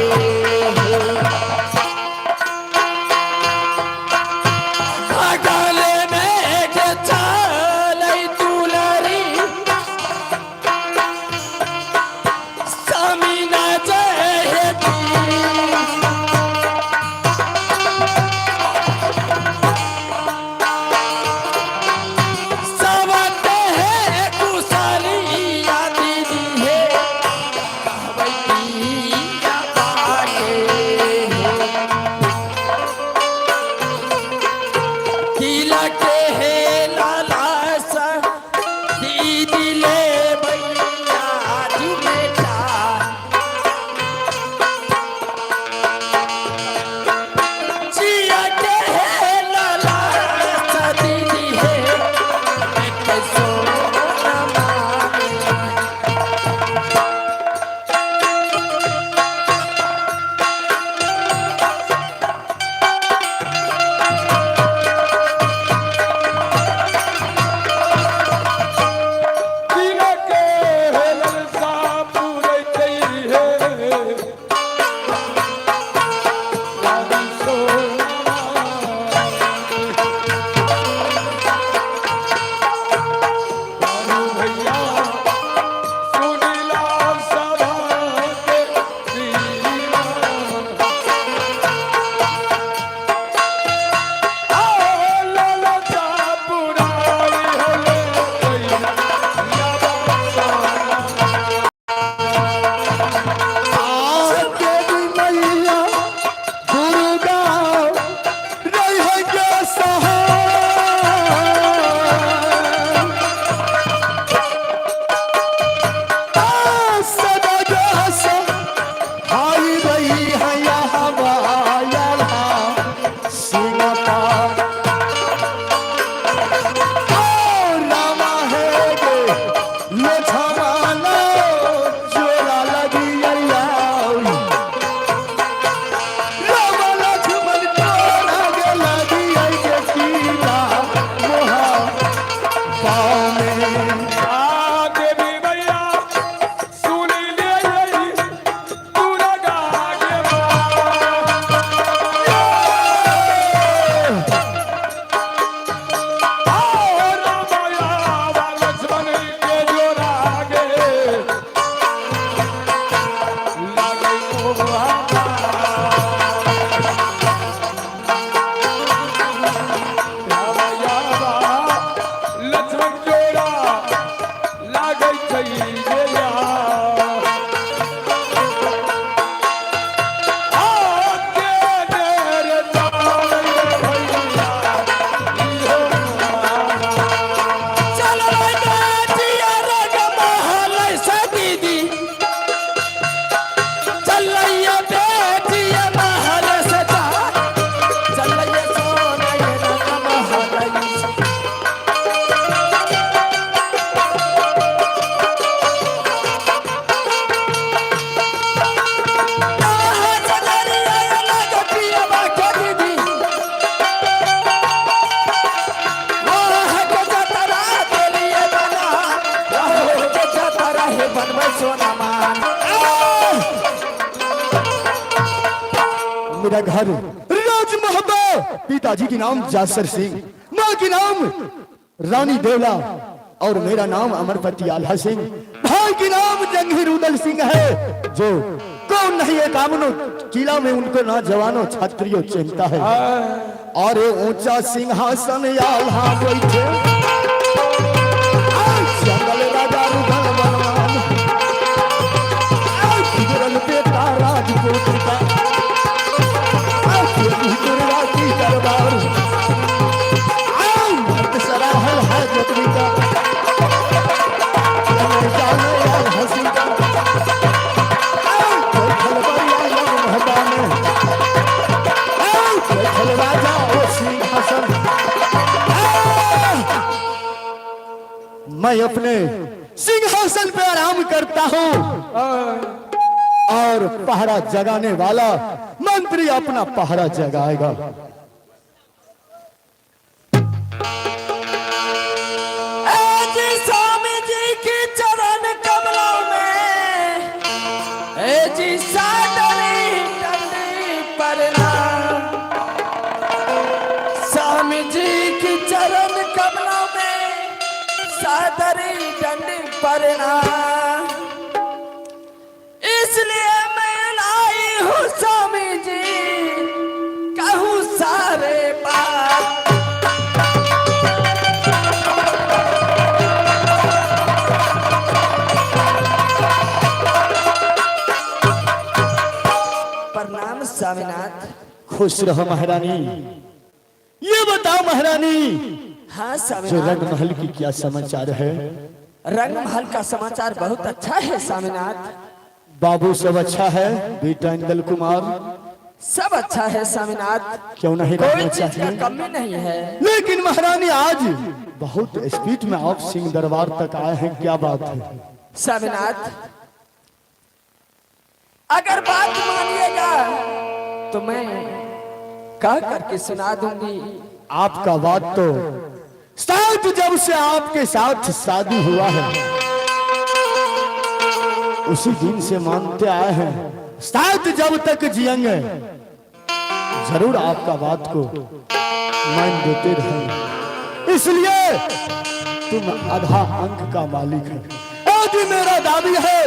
गले में के चालई दुलरी स्वामी ना जय सबते है कुशली आदि है कहवैया पाके किला के है लाला सा दीदी ले भैया तू बेटा जिया के है लाला सा दीदी है कैसो न माने बिना के ललसा पूरे कई है रानी सोना रानू भैया सुनीला सभा के दीवाना ललसा पुराई है देवी मैया दुर्गा रही के सहाय सदा जस आई रही है यहाँ बाया सिंह पार रामा है गे लो छमाना जोरा लगी रामा लक्ष्मण तोरा गे लगी के कीला मोहा पाँव में देवी भैया सुनी ले तू लगा के रामया लक्ष्मण के जोड़ा गे लागई मोहा रामया लक्ष्मण जोड़ा लागई छई गेला आके देर जाई भैया चलो जिया रग महल से दीदी चलैया बेटिया महल से जा चलैया सोना ये रग महल से मेरा घर राजमहल पिताजी की नाम जासर सिंह माँ की नाम रानी देवला और मेरा नाम अमरपति आल्हा सिंह भाई की नाम जंगीर उदल सिंह है जो कौन नहीं है कामनो किला में उनको ना जवानों छात्रियों चिंता है और ये ऊंचा सिंहासन आल्हा बैठे जंगल राजा रुदल बलवान बिगड़ल बेटा राजपूत का दुर्गा की दरबार सराहल है जगरी का जाने यार हंसी का मैं अपने सिंहासन पे आराम करता हूँ और पहरा जगाने वाला मंत्री अपना पहरा जगाएगा। स्वामी जी के चरण कमलों में जी सादरी दंडी प्रणाम। स्वामी जी के चरण कमलों में सादरी दंडी प्रणाम। इसलिए मैं लाई हूँ स्वामी जी कहूँ सारे बात। प्रणाम स्वामीनाथ। खुश रहो महारानी। ये बताओ महारानी, हाँ जो स्वामीनाथ, रंग महल की क्या समाचार है? रंग महल का समाचार बहुत अच्छा है स्वामीनाथ। बाबू सब अच्छा है? बेटा इंदल कुमार सब अच्छा है स्वामीनाथ, क्यों नहीं कोई रहना चीज का चाहिए? कमी नहीं है। लेकिन महारानी आज बहुत स्पीड में आप सिंह दरबार तक आए हैं, क्या बात है? स्वामीनाथ, अगर बात मानिएगा तो मैं कह करके सुना दूंगी। आपका बात तो साथ जब से आपके साथ शादी हुआ है उसी दिन से मानते आए हैं, साथ जब तक जिएंगे जरूर आपका बात को मान देते रहेंगे। इसलिए तुम आधा अंक का मालिक है। आज मेरा दावी है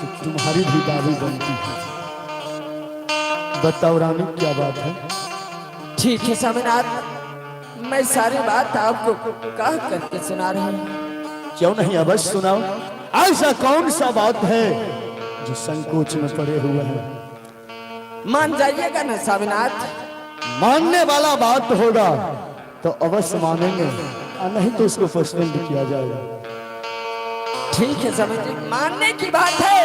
तो तुम्हारी भी दावी बनती है। बताओ रानी क्या बात है? ठीक है स्वामीनाथ, मैं सारी बात आपको कह करके सुना रही हूँ। क्यों नहीं अवश्य सुनाओ। ऐसा कौन सा बात है जो संकोच में पड़े हुए हैं? मान जाइएगा ना स्वामीनाथ। मानने वाला बात होगा तो अवश्य मानेंगे, और नहीं तो उसको पसंद किया जाएगा। ठीक है स्वामी जी, मानने की बात है।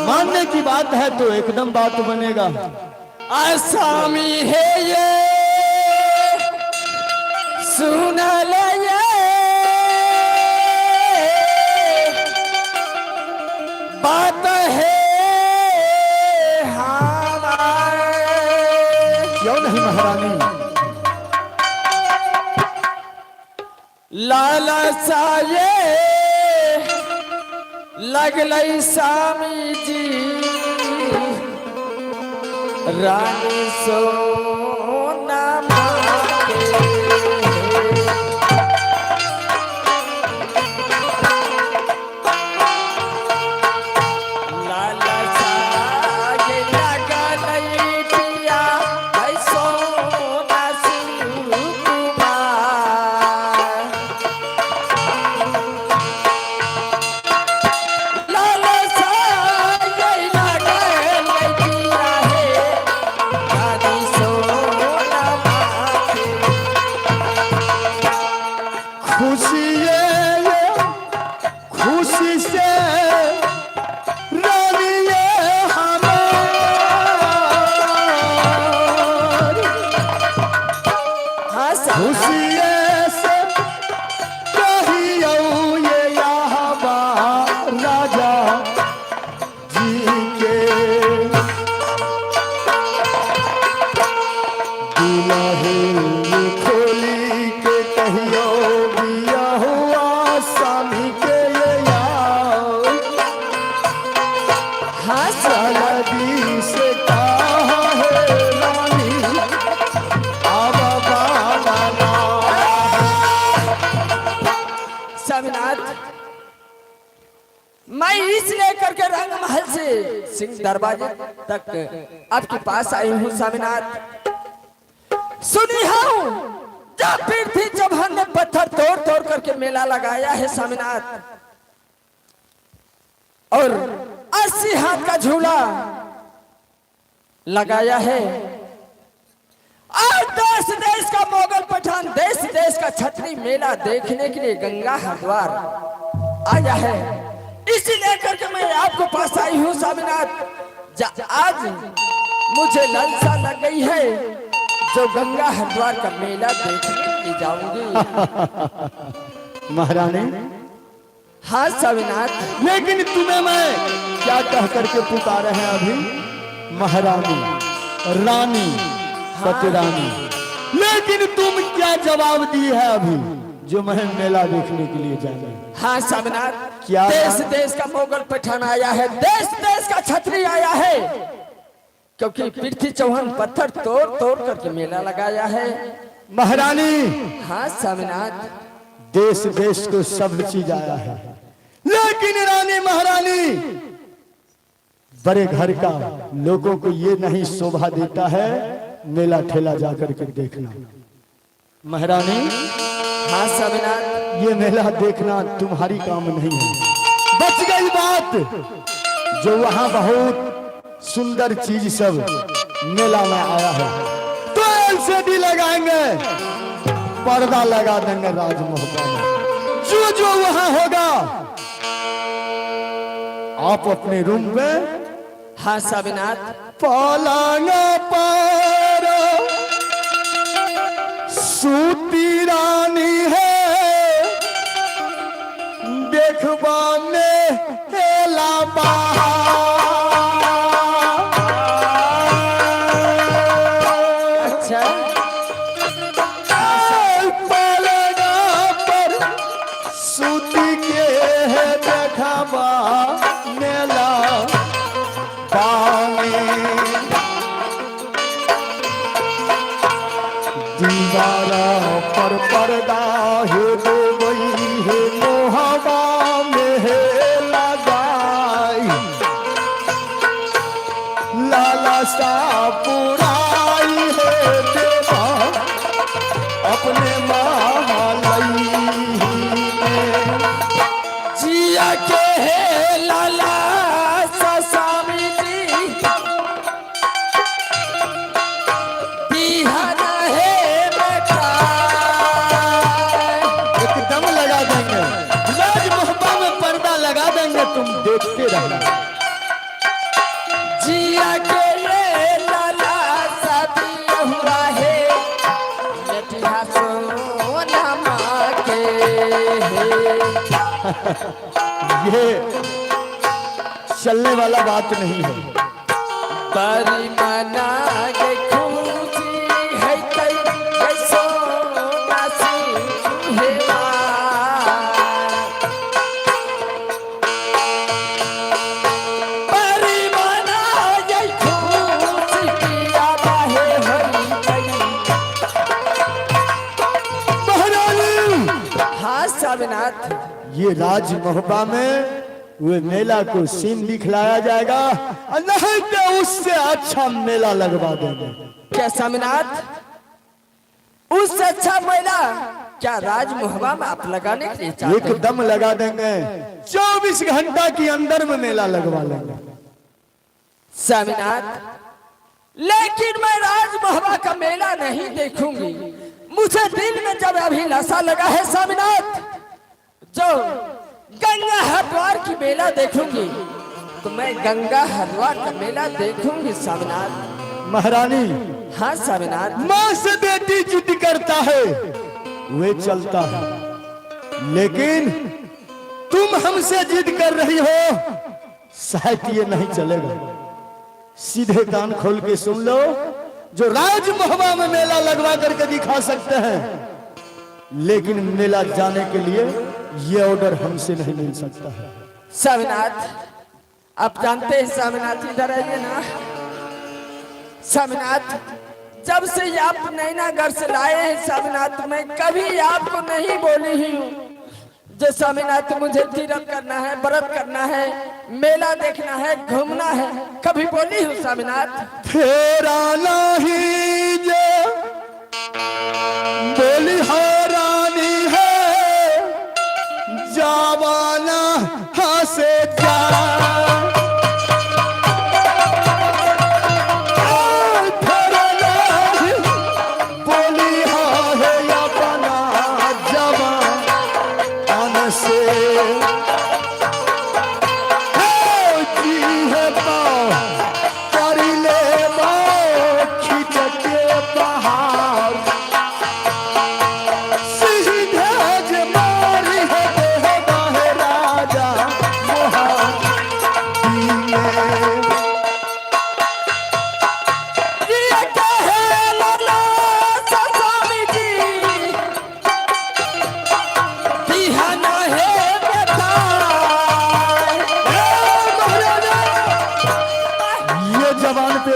मानने की बात है तो एकदम बात बनेगा। आसामी है ये सुन ले ये बात है हमारे। क्यों नहीं महारानी? लालसा ये लगलई स्वामी जी रानी सोना मांगे। लालसा ये लगलई पिया भाई सोना सुकुमार। लालसा ये लगलई पिया है रानी सोना मांगे। खुशी ये खुशी से रानी ये हमारी। हाँ स्वामी, खुशी से कहियो ये यहाँ राजा जी के दुल्हे खोली के कहियो बिया हुआ स्वामी के ये यार। हाँ स्वामी, नदी से कहा है रानी अब बाबा स्वामीनाथ, मैं इसलिए करके रंग महल से सिंह दरवाजे तक आपके पास आई हूँ स्वामीनाथ। सुनी हूँ जब पृथ्वी चौहान ने पत्थर तोड़ तोड़ करके मेला लगाया है स्वामीनाथ, और 80 हाथ का झूला लगाया है। आज देश देश का मोगल पठान, देश देश का छतरी मेला देखने के लिए गंगा हरिद्वार आया है। इसी लेकर के मैं आपको पास आई हूँ स्वामीनाथ। आज मुझे लालसा लग गई है जो गंगा हरिद्वार का मेला देखने के लिए जाऊंगी। महारानी, हाँ स्वामीनाथ। लेकिन तुम्हें मैं क्या कह करके पुकारे हैं अभी? महारानी, रानी, पतिरानी। लेकिन तुम क्या जवाब दी है अभी जो मैं मेला देखने के लिए जाना है? हाँ स्वामीनाथ, क्या? देश देश का मुगल पठान आया है, देश देश का छत्री आया है, क्योंकि पृथ्वी चौहान पत्थर तोड़ तोड़ करके मेला लगाया है। महारानी, हाँ स्वामीनाथ। देश देश को सब चीज आया है, लेकिन रानी महारानी बड़े घर का लोगों को ये नहीं शोभा देता है मेला ठेला जाकर के देखना। महारानी, हाँ स्वामीनाथ। ये मेला देखना तुम्हारी काम नहीं है। बच गई बात जो वहां बहुत सुंदर चीज सब मेला में आया है, तो एलसीडी लगाएंगे, पर्दा लगा देंगे राजमहल में। जो जो वहां होगा आप अपने रूम में, हाँ स्वामीनाथ। पलंग पर सूती रानी है, देखबाने हेला अच्छा, पलंग पर सूती के है, देखबा मेला दीवारा पर पर्दा है दो गई है, मोहबा में है लगाई, लाला सा पुराई है देवा अपने महालई में। जिया के है लाला स्वामी जी, बिहार है बेटा। एकदम लगा देंगे, राजमहल में पर्दा लगा देंगे, तुम देखते रहना। जिया के ये लाला शादी हुआ है, लटिया सोना माँ के ये चलने वाला बात नहीं है। बड़ी मना के खुशी है कई कैसो नासी है बड़ी मना के खुशी किया बाहे हरी कई। महारानी, हाँ स्वामीनाथ। ये राजमहबा में वे मेला को सीन दिखलाया जाएगा, और नहीं तो उससे अच्छा मेला लगवा देंगे। क्या स्वामीनाथ, उससे अच्छा मेला क्या राजमहबा में आप लगाने के लिए चाहते हैं? एकदम लगा देंगे, 24 घंटा के अंदर में मेला लगवा लेंगे। स्वामीनाथ, लेकिन मैं राजमहबा का मेला नहीं देखूंगी। मुझे दिल में जब अभिलाषा लगा है स्वामीनाथ, जो गंगा हरिद्वार की मेला देखूंगी, तो मैं गंगा हरिद्वार का मेला देखूंगी स्वामीनाथ। महारानी, हाँ स्वामीनाथ। माँ से बेटी जिद करता है वे चलता है, लेकिन तुम हमसे जिद कर रही हो, शायद ये नहीं चलेगा। सीधे कान खोल के सुन लो, जो राजमहल में मेला लगवा करके दिखा सकते हैं, लेकिन मेला जाने के लिए ये ऑर्डर हमसे नहीं मिल सकता है। स्वामीनाथ, आप जानते हैं स्वामीनाथ, इधर आइए ना स्वामीनाथ। जब से ये आप नैनागढ़ से लाए हैं स्वामीनाथ, मैं कभी आपको नहीं बोली ही हूँ जो स्वामीनाथ मुझे तीर्थ करना है, व्रत करना है, मेला देखना है, घूमना है, कभी बोली हूँ स्वामीनाथ? फेरा नहीं जो बोली हैरानी है, जावाना हंसे जा मारी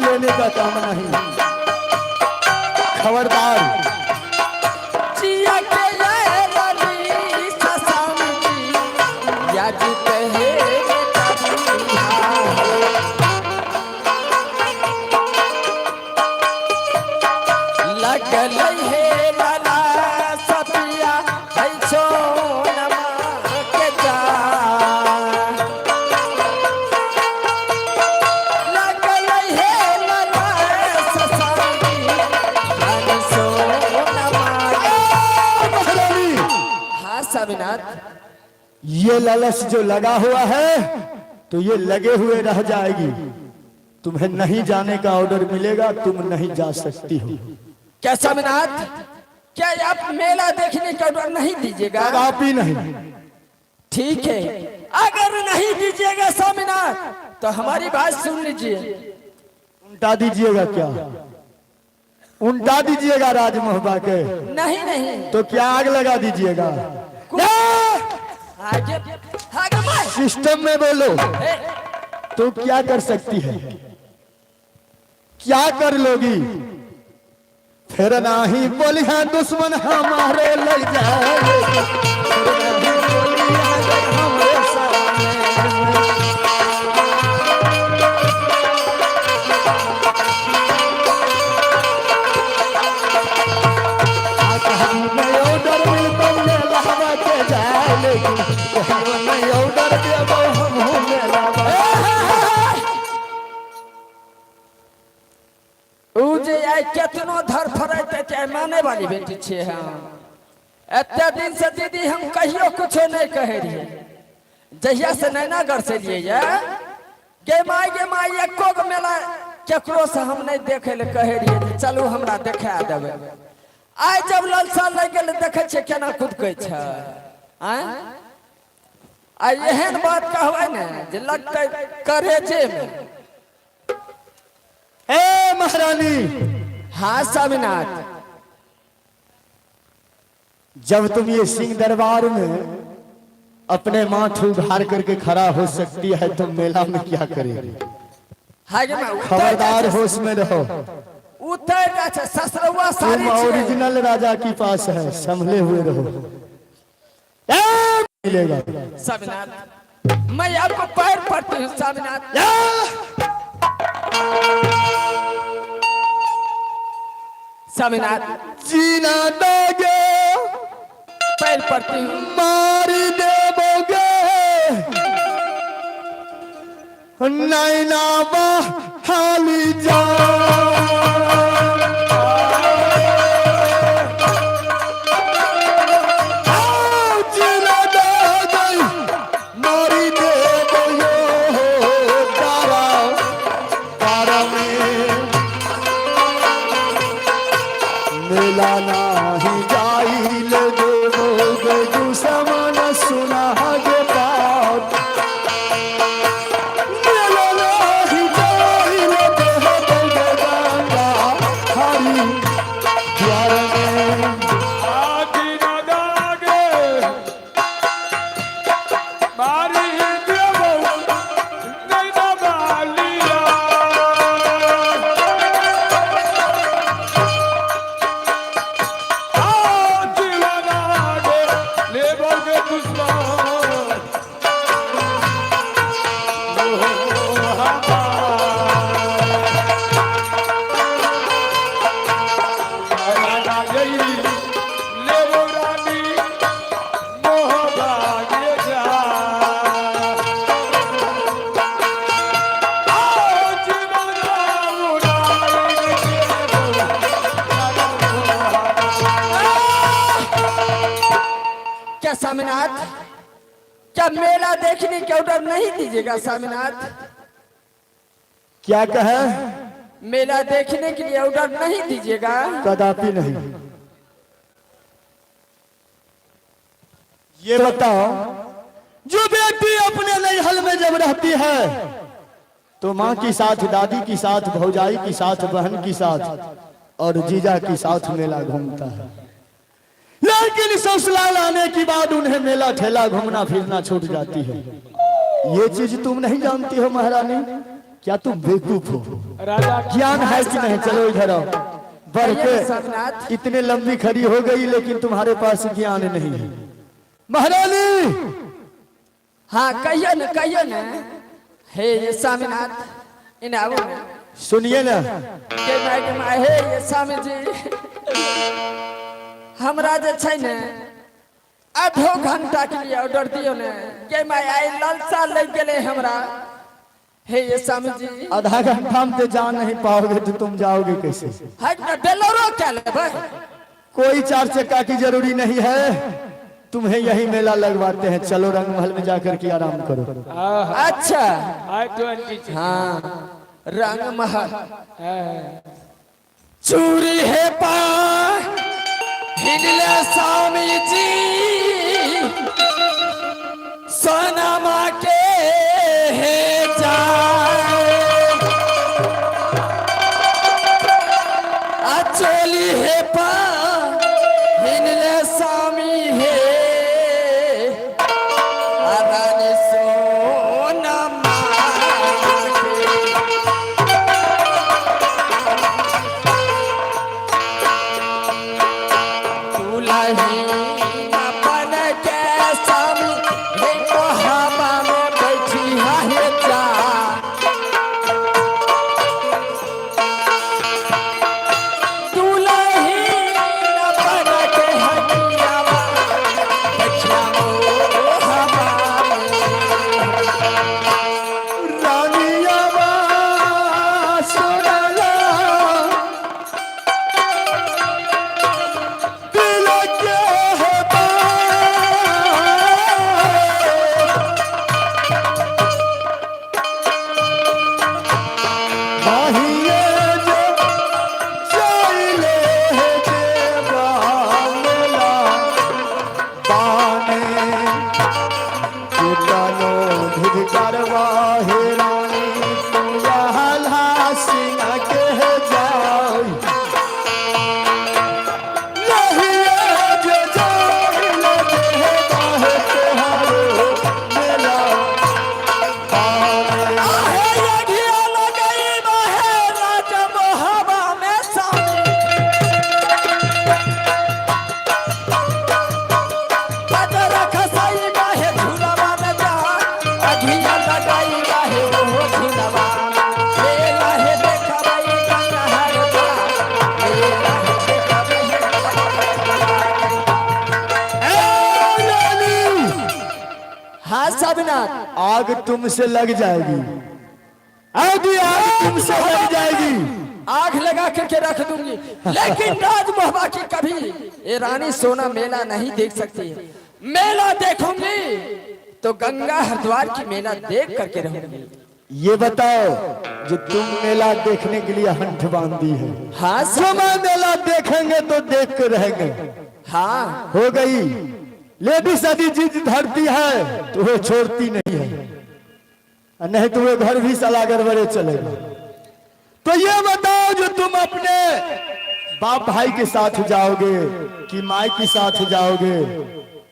देने का काम नहीं। खबरदार। जिया के ये रानी ससाम जी याद कहे लगल है लाला सपिया है सोनमा के जा लगल है लाला ससामी है सोनमा महारानी, हाँ स्वामीनाथ ये लालच जो लगा हुआ है तो ये लगे हुए रह जाएगी। तुम्हें नहीं जाने का ऑर्डर मिलेगा, तुम नहीं जा सकती हो। क्या स्वामीनाथ, क्या आप मेला देखने का ऑर्डर नहीं दीजिएगा? आप ही नहीं। ठीक है, अगर नहीं दीजिएगा स्वामीनाथ तो हमारी बात सुन लीजिए। उल्टा दीजिएगा क्या? उल्टा दीजिएगा राजमहबा के? नहीं नहीं, तो क्या आग लगा दीजिएगा? आगे आगे मैं सिस्टम में बोलो। ए, तो क्या कर सकती है? क्या कर लोगी? फिर नाही बोली है दुश्मन हमारे लग जाएंगे, फिर नाही बोली है हमारे सामने। कहीं नहीं ऑर्डर मिलता मेला के जाए, लेकिन कहीं नहीं ऑर्डर देबो हम मेला। उ जे आई केतनो धर फरैते के माने वाली बेटी छे। हम एते दिन से दीदी हम कहियो कुछो नहीं कहे रहिए, जहिया से नैनागढ़ से लिए ये गे माई एको गो मेला केकरो से हम नहीं देखे ले कहे रहिए चलू हमरा देखा देबे। आई जब लालसा लग गेल देखे छे केना खुद कहै छै आय आ एहन बात कहबै ने जे लगतै करेजे में। ए महारानी, हाँ स्वामीनाथ, जब तुम ये सिंह दरबार में अपने माथ उघार करके खड़ा हो सकती है तो मेला में क्या करेगी? हागे में खबरदार, होश में रहो। उतर जा छे ससुरवा सारी तुम छे। ओरिजिनल राजा की पास है, संभले हुए रहो। मिलेगा स्वामीनाथ, मैं आपको पैर पड़ती हूँ स्वामीनाथ। स्वामीनाथ जीना दोगे, पैर पड़ती हूँ। मार देवोगे, नैना बहाली जा। मेला नाही जाइल देवोगे दुश्मन सुना गे बात। मेला नाही जाइल देवोगे गंगा हरि द्वार में। आदि न दागे मारी देवो नहीं दबालिया। आदि न दागे लेबोगे दुश्मन लेबो रानी मोह भागे जा। क्या स्वामीनाथ, क्या मेला देखने के ऑर्डर नहीं दीजिएगा स्वामीनाथ? क्या कहे? मेला देखने के लिए ऑर्डर नहीं दीजिएगा? कदापि नहीं। ये बताओ, जो बेटी अपने नैहल में जब रहती है तो माँ के साथ, दादी के साथ, भौजाई के साथ, बहन के साथ और जीजा के साथ मेला घूमता है। लेकिन ससुराल आने के बाद उन्हें मेला ठेला घूमना फिरना छूट जाती है। ये चीज तुम नहीं जानती हो महारानी? क्या तुम बेवकूफ हो? राजा ज्ञान है कि नहीं? चलो इधर आओ। बढ़ कहिए साधनाथ। के इतने लंबी खड़ी हो गई लेकिन तुम्हारे पास ज्ञान नहीं है। महारानी हाँ कहियो न हे ये स्वामीनाथ इन आओ न सुनिए ना, के माय हे ये स्वामी जी हमरा जे छै ने आधो घंटा के लिए ऑर्डर दियो ने के माय आई लालसा लग गेले हमरा। हे ये स्वामी जी आधा घंटा में तो जा नहीं पाओगे तो तुम जाओगे कैसे? हट न बेलोरो क्या लेबै? कोई 4 चक्का की जरूरी नहीं है, तुम्हें यही मेला लगवाते हैं। चलो रंग महल में जाकर के आराम करो। अच्छा आई 20 हाँ रंग महल चूरी है पा हिंदले स्वामी जी सोनमा के है जाए अचोली है पा हिंदले स्वामी है अरानी सोनमा आग तुमसे लग जाएगी, आग तुमसे लग जाएगी। आग लगा करके रख दूंगी, लेकिन राज मोहबा की कभी ये रानी सोना मेला नहीं देख सकती। मेला देखूंगी तो गंगा हरिद्वार की मेला देख करके रहूंगी। ये बताओ जो तुम मेला देखने के लिए हंठ बांधी है, हाँ समय मेला देखेंगे तो देख कर रहेंगे। हाँ हो गई लेडीज यदि जिद धरती है तो वो छोड़ती नहीं है, नहीं तो वो घर भी साला गड़बड़े चलेगा। तो ये बताओ जो तुम अपने बाप भाई के साथ जाओगे कि माई के साथ जाओगे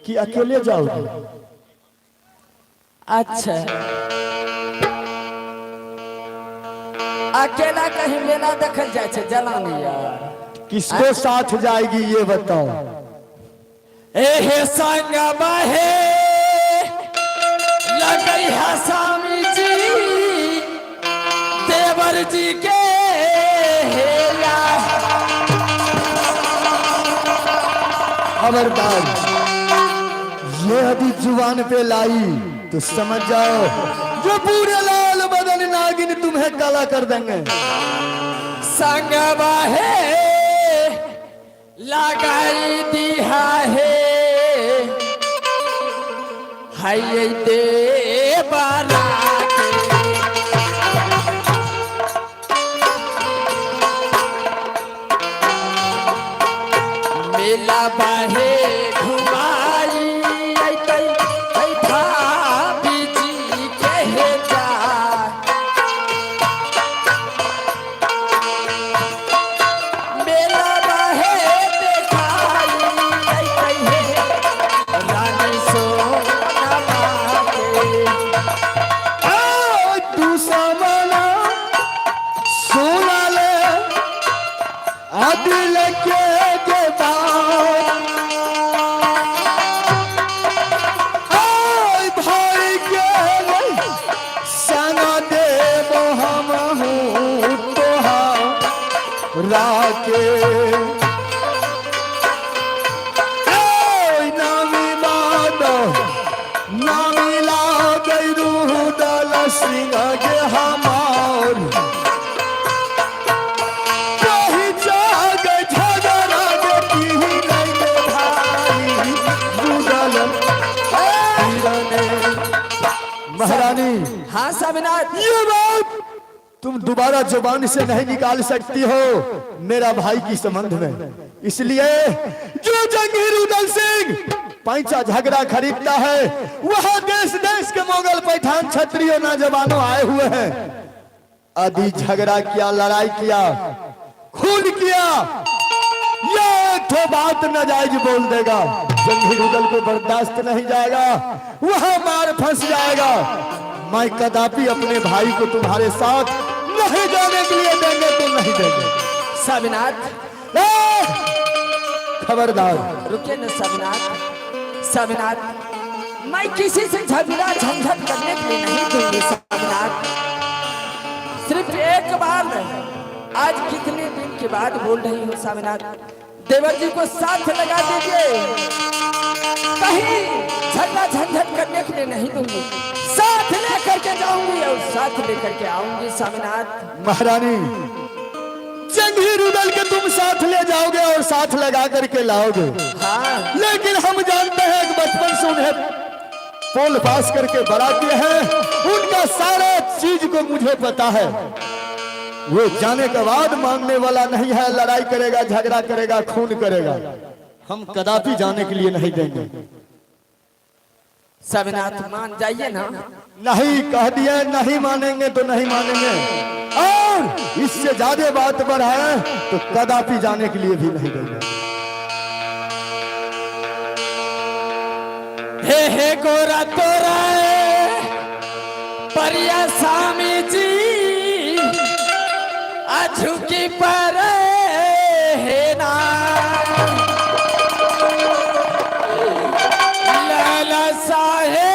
कि अकेले जाओगे? अच्छा अकेला कहीं मेला देखल जाए छे जलानी यार। किसको साथ जाएगी ये बताओ? एहे संग बहे लगई है स्वामी जी देवर जी के हेला। खबरदार ये यदि जुबान पे लाई तो समझ जाओ जो पूरे लाल बदन नागिन तुम्हें काला कर देंगे। संग बहे लगाई दिया है हाय देवारा मेला बहे घुमाई भाभी जी कहे जा मेला बहे देखाई रानी सोना के मिला के ना मिला ना मिला गैरू दल सिंह के हमार कहीं जाग झगड़ा देती ही नहीं रे भाई रुदल महारानी। हाँ स्वामीनाथ। ये बात तुम दोबारा जुबान से नहीं निकाल सकती हो मेरा भाई की संबंध में, इसलिए जो जंगीर उदल सिंह पैसा झगड़ा खरीदता है वह देश देश के मुगल पैठान क्षत्रिय नौजवानों आए हुए हैं। आदि झगड़ा किया, लड़ाई किया, खून किया, ये एक ठो बात नाजायज बोल देगा, जंगीर उदल को बर्दाश्त नहीं जाएगा, वह मार फंस जाएगा। मैं कदापि अपने भाई को तुम्हारे साथ नहीं जाने के लिए देंगे तो नहीं देंगे। स्वामीनाथ खबरदार। रुकिए न स्वामीनाथ। स्वामीनाथ मैं किसी से झगड़ा झंझट करने के लिए नहीं दूंगी स्वामीनाथ। सिर्फ एक बार आज कितने दिन के बाद बोल रही हूँ स्वामीनाथ, देवर जी को साथ लगा दीजिए, कहीं झगड़ा झंझट करने के लिए नहीं दूंगी, साथ लेकर के जाऊंगी और साथ लेकर के आऊंगी स्वामीनाथ। महारानी जंगीर उदल के तुम साथ ले जाओगे और साथ लगा करके लाओगे, हाँ लेकिन हम जानते हैं कि बचपन से उन्हें पोल पास करके बड़ा किए हैं, उनका सारा चीज को मुझे पता है। वो जाने के बाद मानने वाला नहीं है, लड़ाई करेगा, झगड़ा करेगा, खून करेगा, हम कदापि जाने के लिए नहीं देंगे। स्वामीनाथ मान जाइए ना। नहीं कह दिए, नहीं मानेंगे तो नहीं मानेंगे, और इससे ज्यादा बात बढ़ाए तो कदापि जाने के लिए भी नहीं देंगे। हे गोरा तोरा परिया स्वामी जी अझुकी पर है ना लाला साहे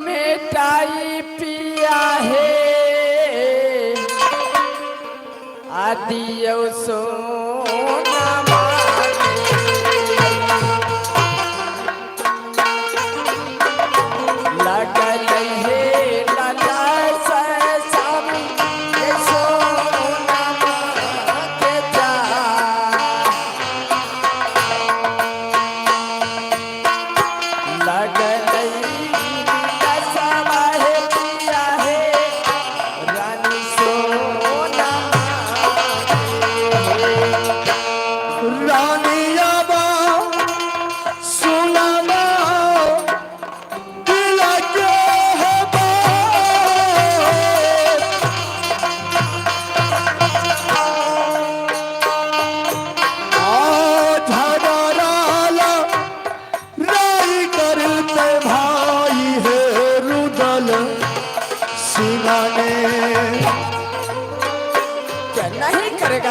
मिठाई पिया है आदियो सोना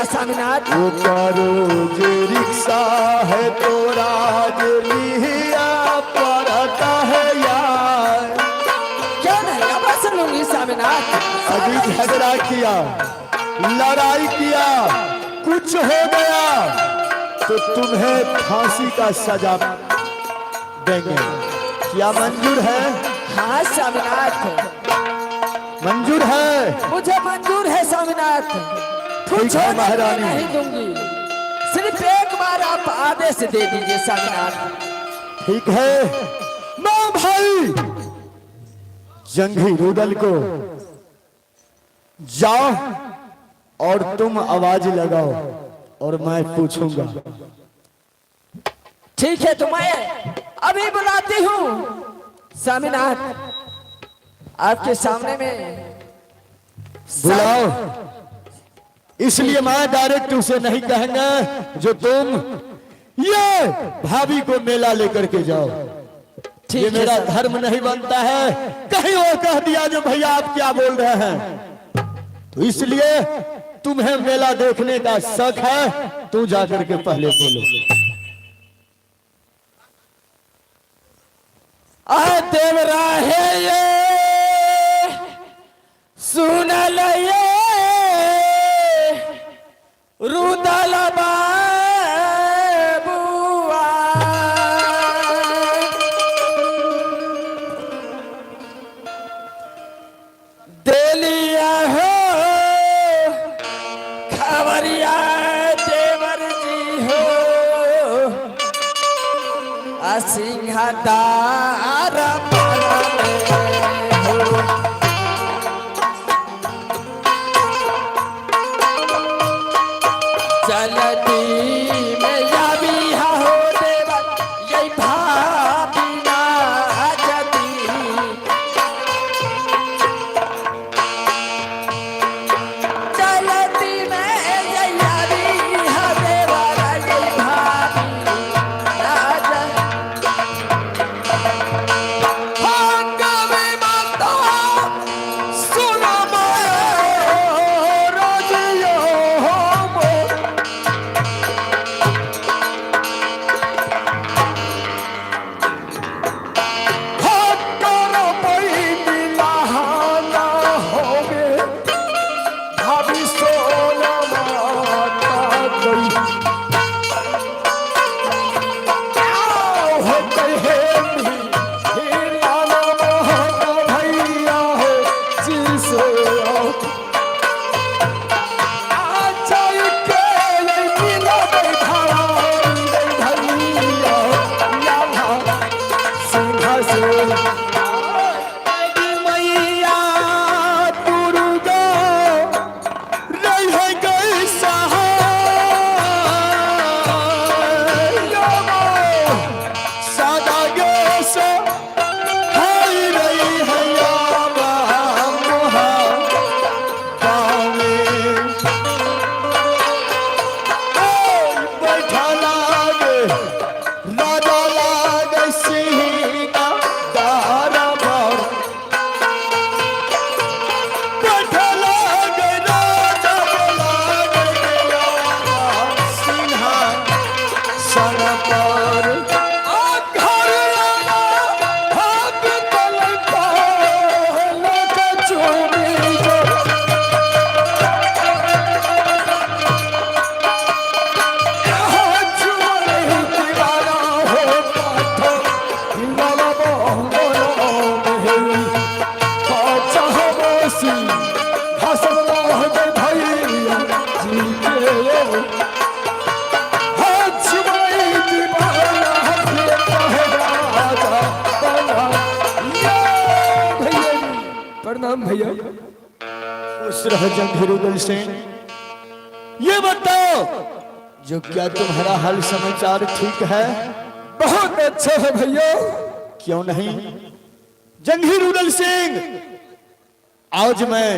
स्वामीनाथ। वो करो जे रिक्शा है तो राज लिया पड़ता है यार। क्यों नहीं अब सुन लूंगी स्वामीनाथ। अभी झगड़ा किया, लड़ाई किया, कुछ हो गया तो तुम्हें फांसी का सजा देंगे, क्या मंजूर है? हाँ स्वामीनाथ मंजूर है, मुझे मंजूर है स्वामीनाथ। ठीक है महारानी, नहीं दूंगी, सिर्फ एक बार आप आदेश दे दीजिए स्वामीनाथ। ठीक है मां भाई जंगीर उदल को जाओ और तुम आवाज लगाओ और मैं पूछूंगा। ठीक है तो मैं अभी बुलाती हूँ स्वामीनाथ, आपके सामने में बुलाओ। इसलिए मैं डायरेक्ट उसे नहीं कहेंगे जो तुम ये भाभी को मेला लेकर के जाओ, ये मेरा धर्म नहीं बनता है। कहीं वो कह दिया जो भैया आप क्या बोल रहे हैं, तो इसलिए तुम्हें मेला देखने का शक है, तू जाकर के पहले बोलो। देवरा है ये सुन ले तेलिया हो खबरिया देवर जी हो सिंहदार हो चलती में या भी हो देवर यही भाभी ना जदी चलती में या भी हो देवर यही भाभी ना प्रणाम भैया। खुश रहो जंगीरुद्दौला सिंह। ये बताओ जो क्या तुम्हारा हाल समाचार ठीक है? बहुत अच्छा है भैया। क्यों नहीं जंगीरुद्दौला सिंह, आज मैं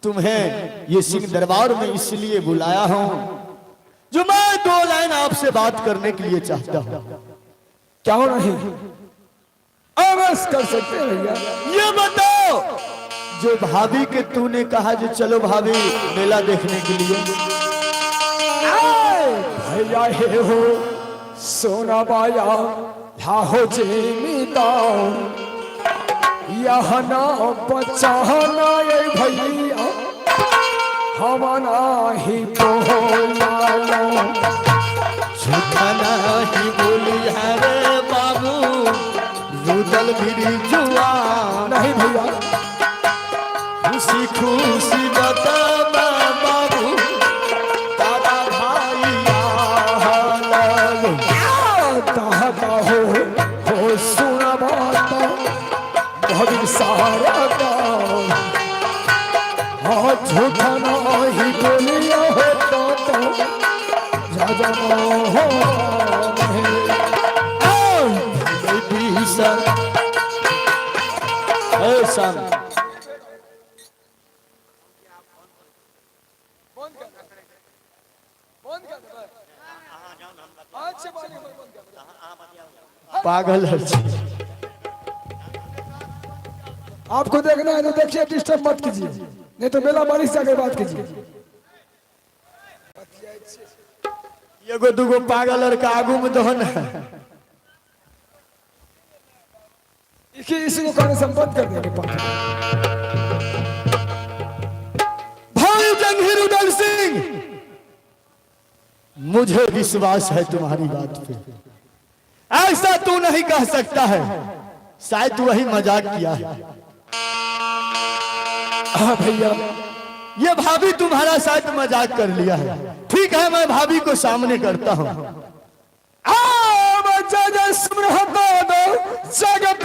तुम्हें ये सिंह दरबार में इसलिए बुलाया हूं जो मैं 2 लाइन आपसे बात करने के लिए चाहता हूं। क्यों नहीं, अवश्य कर सकते हैं भैया। ये बताओ जो भाभी के तूने कहा जो चलो भाभी मेला देखने के लिए, भैया हे हो सोना बाया लाहो जेमीदा यह ना बचाना ये भैया हमारा ही बोला झूठा नहीं बोली है रे बाबू, रुदल भी जुआ नहीं भैया। खुशी खुशी बता बाबू दादा भाई दादा हो सुना बात बहुत सारा गाँव हाँ झूठा नहीं बोलिया हो तो राजा हो ऐसा पागल है। आपको देखना है तो देखिए, डिस्टर्ब मत कीजिए, नहीं तो मेला बारिश से आगे बात कीजिए। एगो दूगो पागल और का आगू में दहन है, इसी को कहने संपर्क कर देंगे। भाई जंगीरुद्दौला सिंह, मुझे विश्वास है तुम्हारी बात पे, ऐसा तू नहीं कह सकता है, शायद तू वही मजाक किया है। हाँ भैया, ये भाभी तुम्हारा शायद मजाक कर लिया है। ठीक है, मैं भाभी को सामने करता हूँ। जगत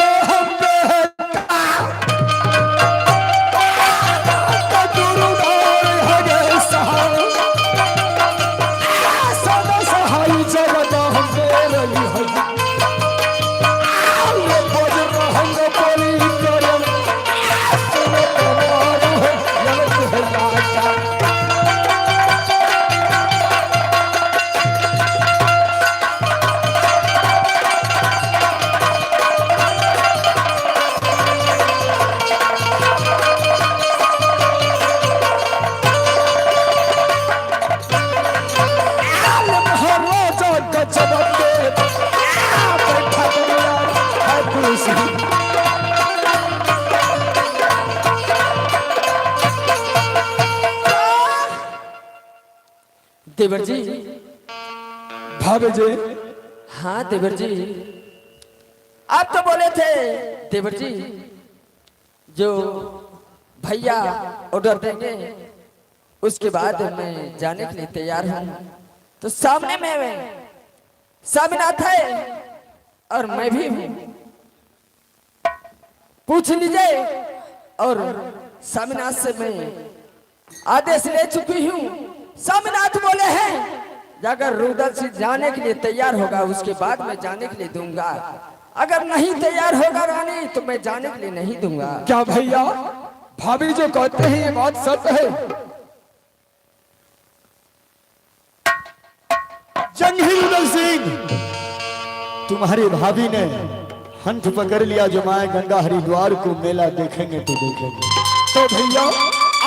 देवर जी। भाभी जी, हाँ देवर जी, आप तो बोले थे देवर जी जो भैया ऑर्डर देंगे उसके बाद मैं जाने के लिए तैयार हूँ। तो सामने में सामिनाथ है और मैं भी हूँ, पूछ लीजिए। और सामिनाथ से मैं आदेश ले चुकी हूँ। सामिनाथ बोले हैं अगर रुदल सिंह जाने के लिए तैयार होगा उसके बाद मैं जाने के लिए दूंगा, अगर नहीं तैयार होगा रानी तो मैं जाने के लिए नहीं दूंगा। क्या भैया, भाभी जो कहते हैं ये बात सत्य है? जंगीर उदल सिंह, तुम्हारी भाभी ने हंथ पकड़ लिया। जो माए गंगा हरिद्वार को मेला देखेंगे तो देखेंगे। तो भैया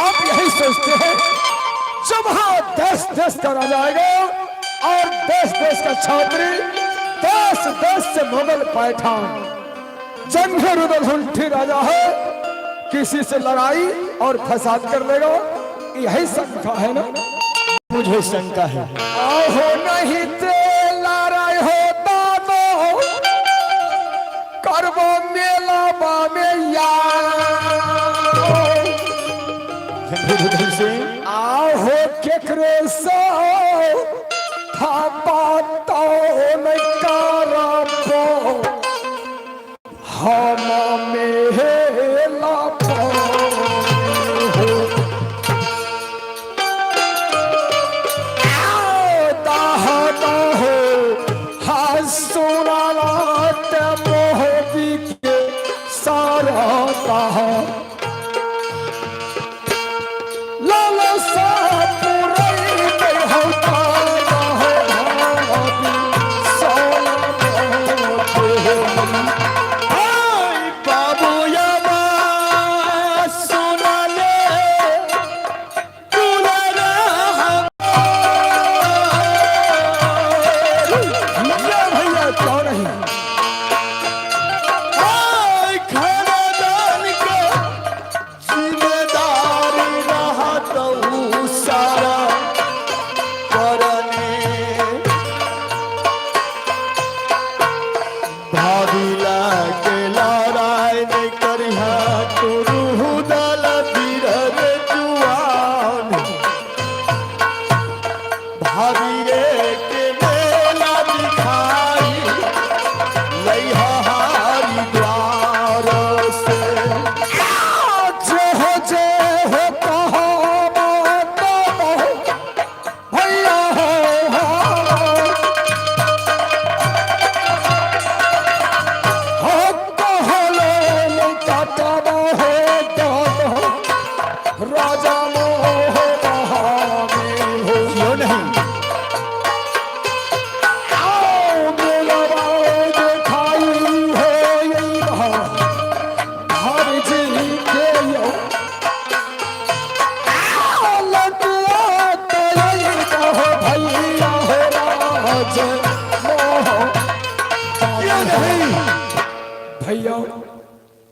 आप यही सोचते हैं जब हाँ देश देश करा जाएगा और देश देश का छात्री, देश देश से मुगल पैठान, जंगीर उदल सिंह राजा है, किसी से लड़ाई और फसाद कर लेगा, यही शंका है ना? मुझे शंका है। आहो नहीं तेला रहे होता तो करबो मेला बामे जंगीर उदल सिंह, आहो केकरे सो थापातो नहीं करबो हम मेला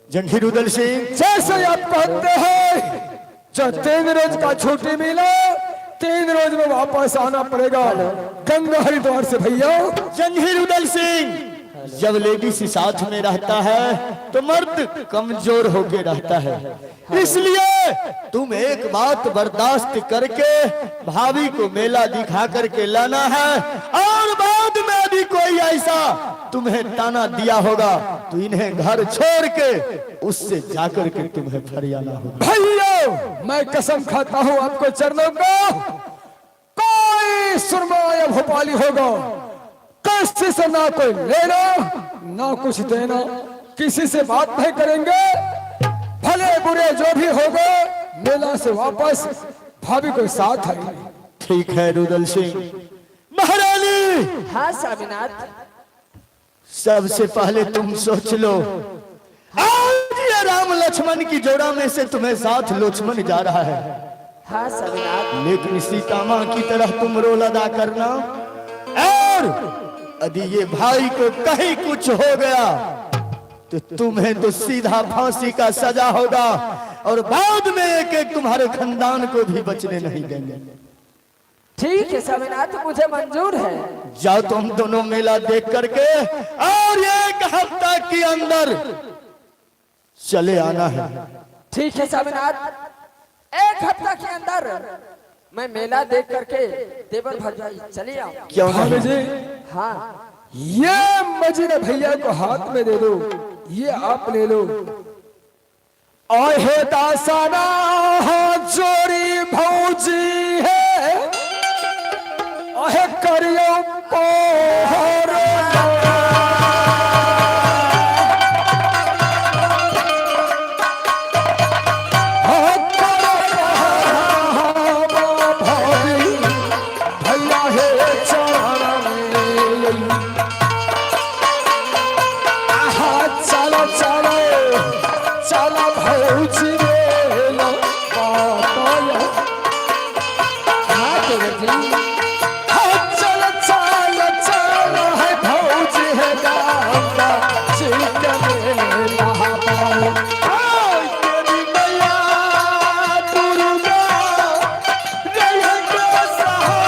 जंगीर उदल सिंह, जैसे आप कहते हैं जो 3 रोज का छुट्टी मिला 3 रोज में वापस आना पड़ेगा गंगा हरिद्वार से। भैया जंगीर उदल सिंह, जब लेडीज साथ में रहता है तो मर्द कमजोर होके रहता है। इसलिए तुम एक बात बर्दाश्त करके भाभी को मेला दिखा करके लाना है, और बाद में भी कोई ऐसा तुम्हें ताना दिया होगा तो इन्हें घर छोड़ के उससे जाकर के तुम्हें फरियाना होगा। भैया मैं कसम खाता हूँ आपको चरणों को, कोई सुरमाया भोपाली होगा, किसी से ना कोई लेना ना कुछ देना, किसी से बात नहीं करेंगे, भले बुरे जो भी होगा मेला से वापस भाभी को साथ आएंगे। ठीक है रुदल सिंह। महारानी हाँ स्वामीनाथ। सबसे पहले तुम सोच लो, आज ये राम लक्ष्मण की जोड़ा में से तुम्हें साथ लक्ष्मण जा रहा है। हाँ स्वामीनाथ। लेकिन सीता माँ की तरह तुम रोल अदा करना, और यदि ये भाई को कहीं कुछ हो गया तो तुम्हें तो सीधा फांसी का सजा होगा, और बाद में एक एक तुम्हारे खानदान को भी बचने नहीं देंगे। ठीक है स्वामीनाथ, मुझे मंजूर है। जाओ तुम दोनों मेला देख करके और एक हफ्ता के अंदर चले आना है। ठीक है स्वामीनाथ, एक हफ्ता के अंदर मैं मेला देख करके देवर भरजाई चले आओ। क्यों भाभी नहीं? जी हाँ ये मजीरा भैया को हाथ में दे दो, ये आप ले लो। आहे दासाना जोड़ी भौजी है, आहे करियो पोहर भैया है चरण चलो चलो चलो भौजी रे लो बातों। हाँ देवर जी। चलो चलो चलो है भौजी है गाता चिकन लहा पाओ। तेरी मैया दुर्गा रहेगा सहारा,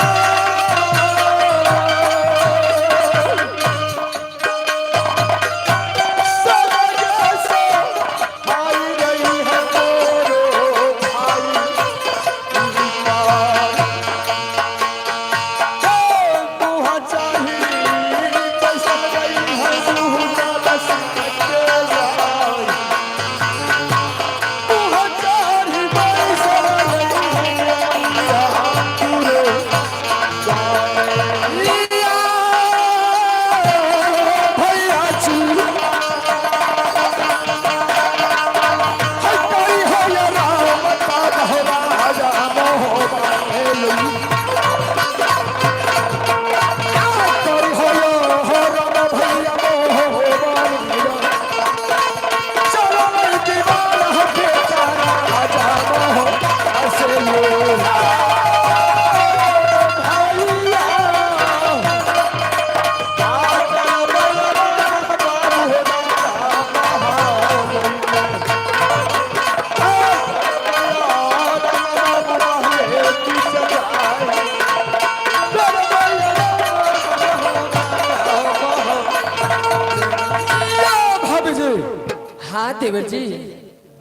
हाँ देवर जी।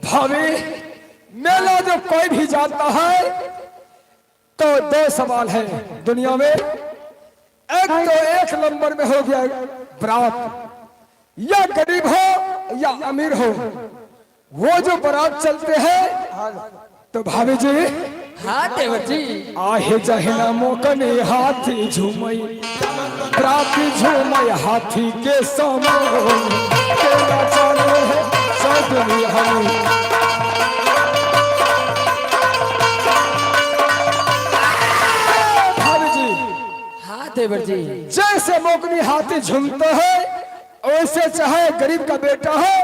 भाभी मेला जब कोई भी जाता है तो दो सवाल है दुनिया में, एक तो एक नंबर में हो गया बारात, या गरीब हो या अमीर हो, वो जो बारात चलते हैं तो भाभी जी हाँ देवर जी। आहे जहना मोकने हाथी झूमई प्राप्ति झूमई हाथी के समो के नाचने है सदनी हमी। भाभी जी हाँ देवर जी। जैसे मोकनी हाथी झूमते है वैसे चाहे गरीब का बेटा हो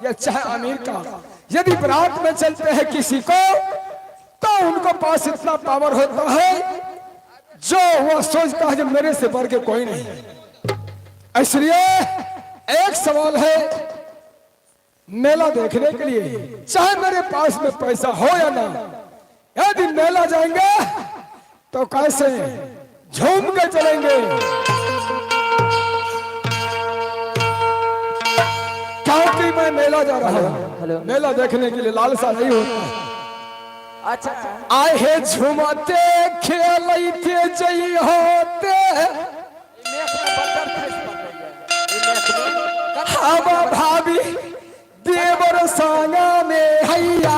या चाहे अमीर का, यदि बारात में चलते हैं किसी को तो उनको पास इतना पावर होता है जो वो सोचता है जो मेरे से बढ़ के कोई नहीं। इसलिए एक सवाल है मेला देखने के लिए, चाहे मेरे पास में पैसा हो या ना, यदि मेला जाएंगे तो कैसे झूम के चलेंगे। क्योंकि मैं मेला जा रहा हूँ, मेला देखने के लिए लालसा नहीं होता है। अच्छा आए हे झुमते खेलते जई होते हवा भाभी देवर संगा में हैया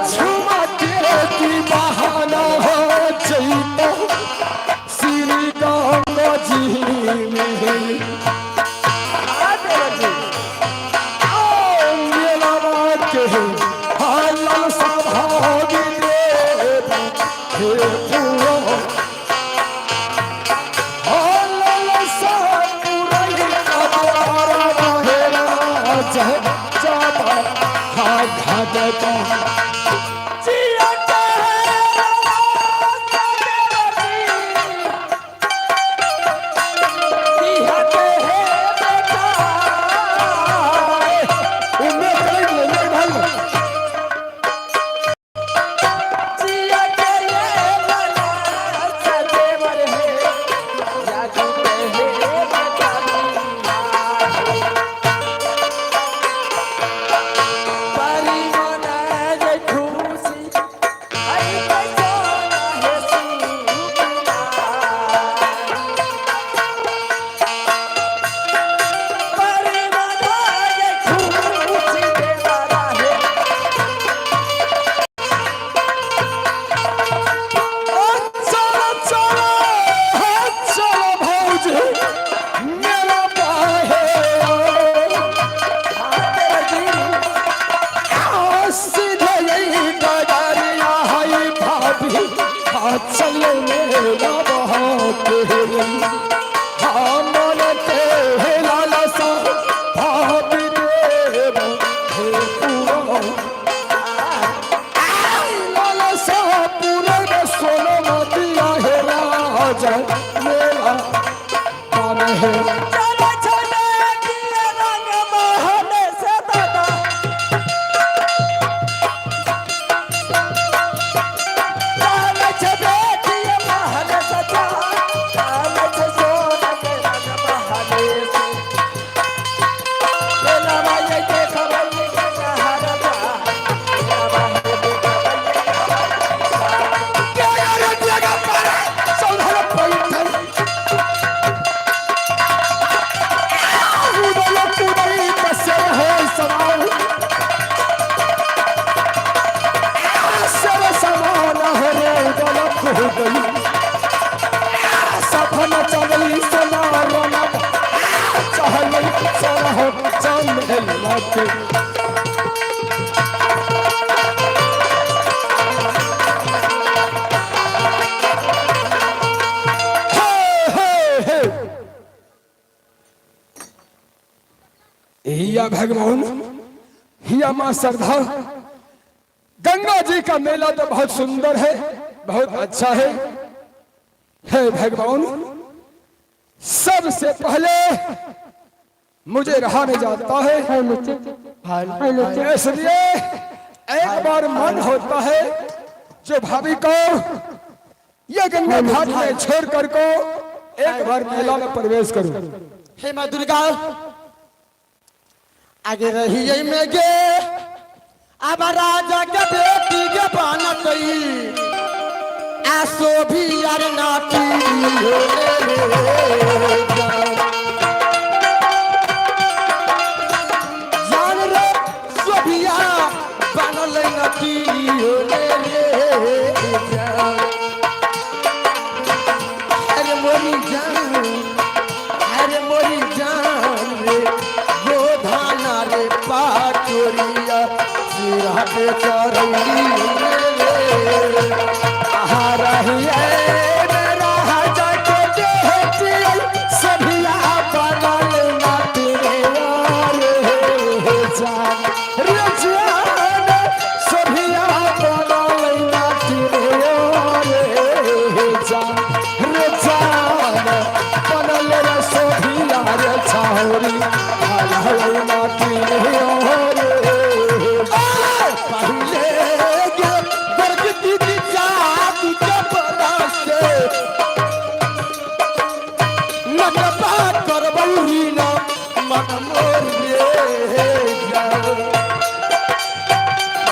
झुमते की बहाना हो जईतो श्री गंगा जी में हिया भगवान हिया मां श्रद्धा गंगा जी का मेला तो बहुत सुंदर है, बहुत अच्छा है। हे भगवान, सबसे पहले मुझे रहा नहीं जाता है, इसलिए एक बार मन होता है जो भाभी को ये गंगा घाट में छोड़ कर को एक बार मेला में प्रवेश करूं। हे माँ दुर्गा, आगे रही में गे अब राजा के बेटी के बाना कई ऐसो भी यार नाती जान रे सोभिया बनल नाती अरे मोरी जान, अरे मोरी जान रे गोधाना रे पाटोरिया सिरा पे चढ़ी आ रही है मेरा राजा के बेटी सभिया बनल नाती रे जान रे जान सभिया बनल नाती रे जान रे जान बनल रे सभिया रे छावरी बनल नाती रे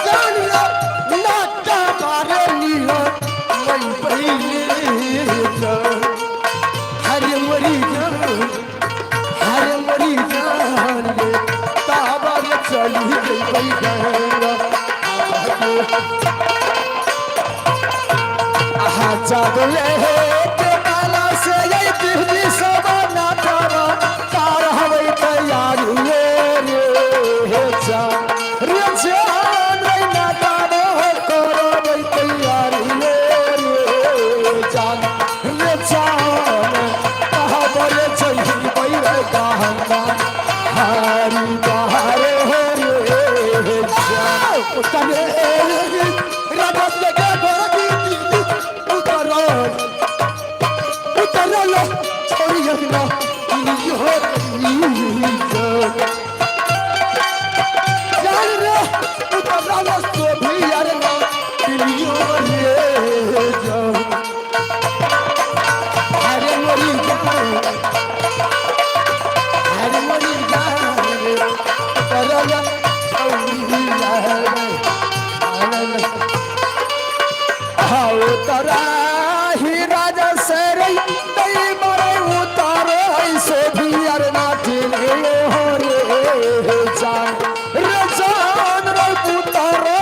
जानिया नाटा बारे नीला मई पहिले हरे मरी जान ले ताबर चली गई गंगा आहा जागले के काला से ये दिल्ली सब ना तारा तार हवई तैयार हुए रे जान रे ना तारा करो वही तैयार हुए रे जान कहाँ बड़े चली गई रे गंगा हारी बहारे हो रे जान उतने राजा से क्या गोरा की उतरो छोड़ी ना जान रे उतरो तो भी यार ना दिलियो रे जान अरे मोरी जान उतरो छोड़ी हाउ तरा ही राजा सरे तई मरे उतारे ऐसे भी अरना ठिले हो रे जान रे उतारे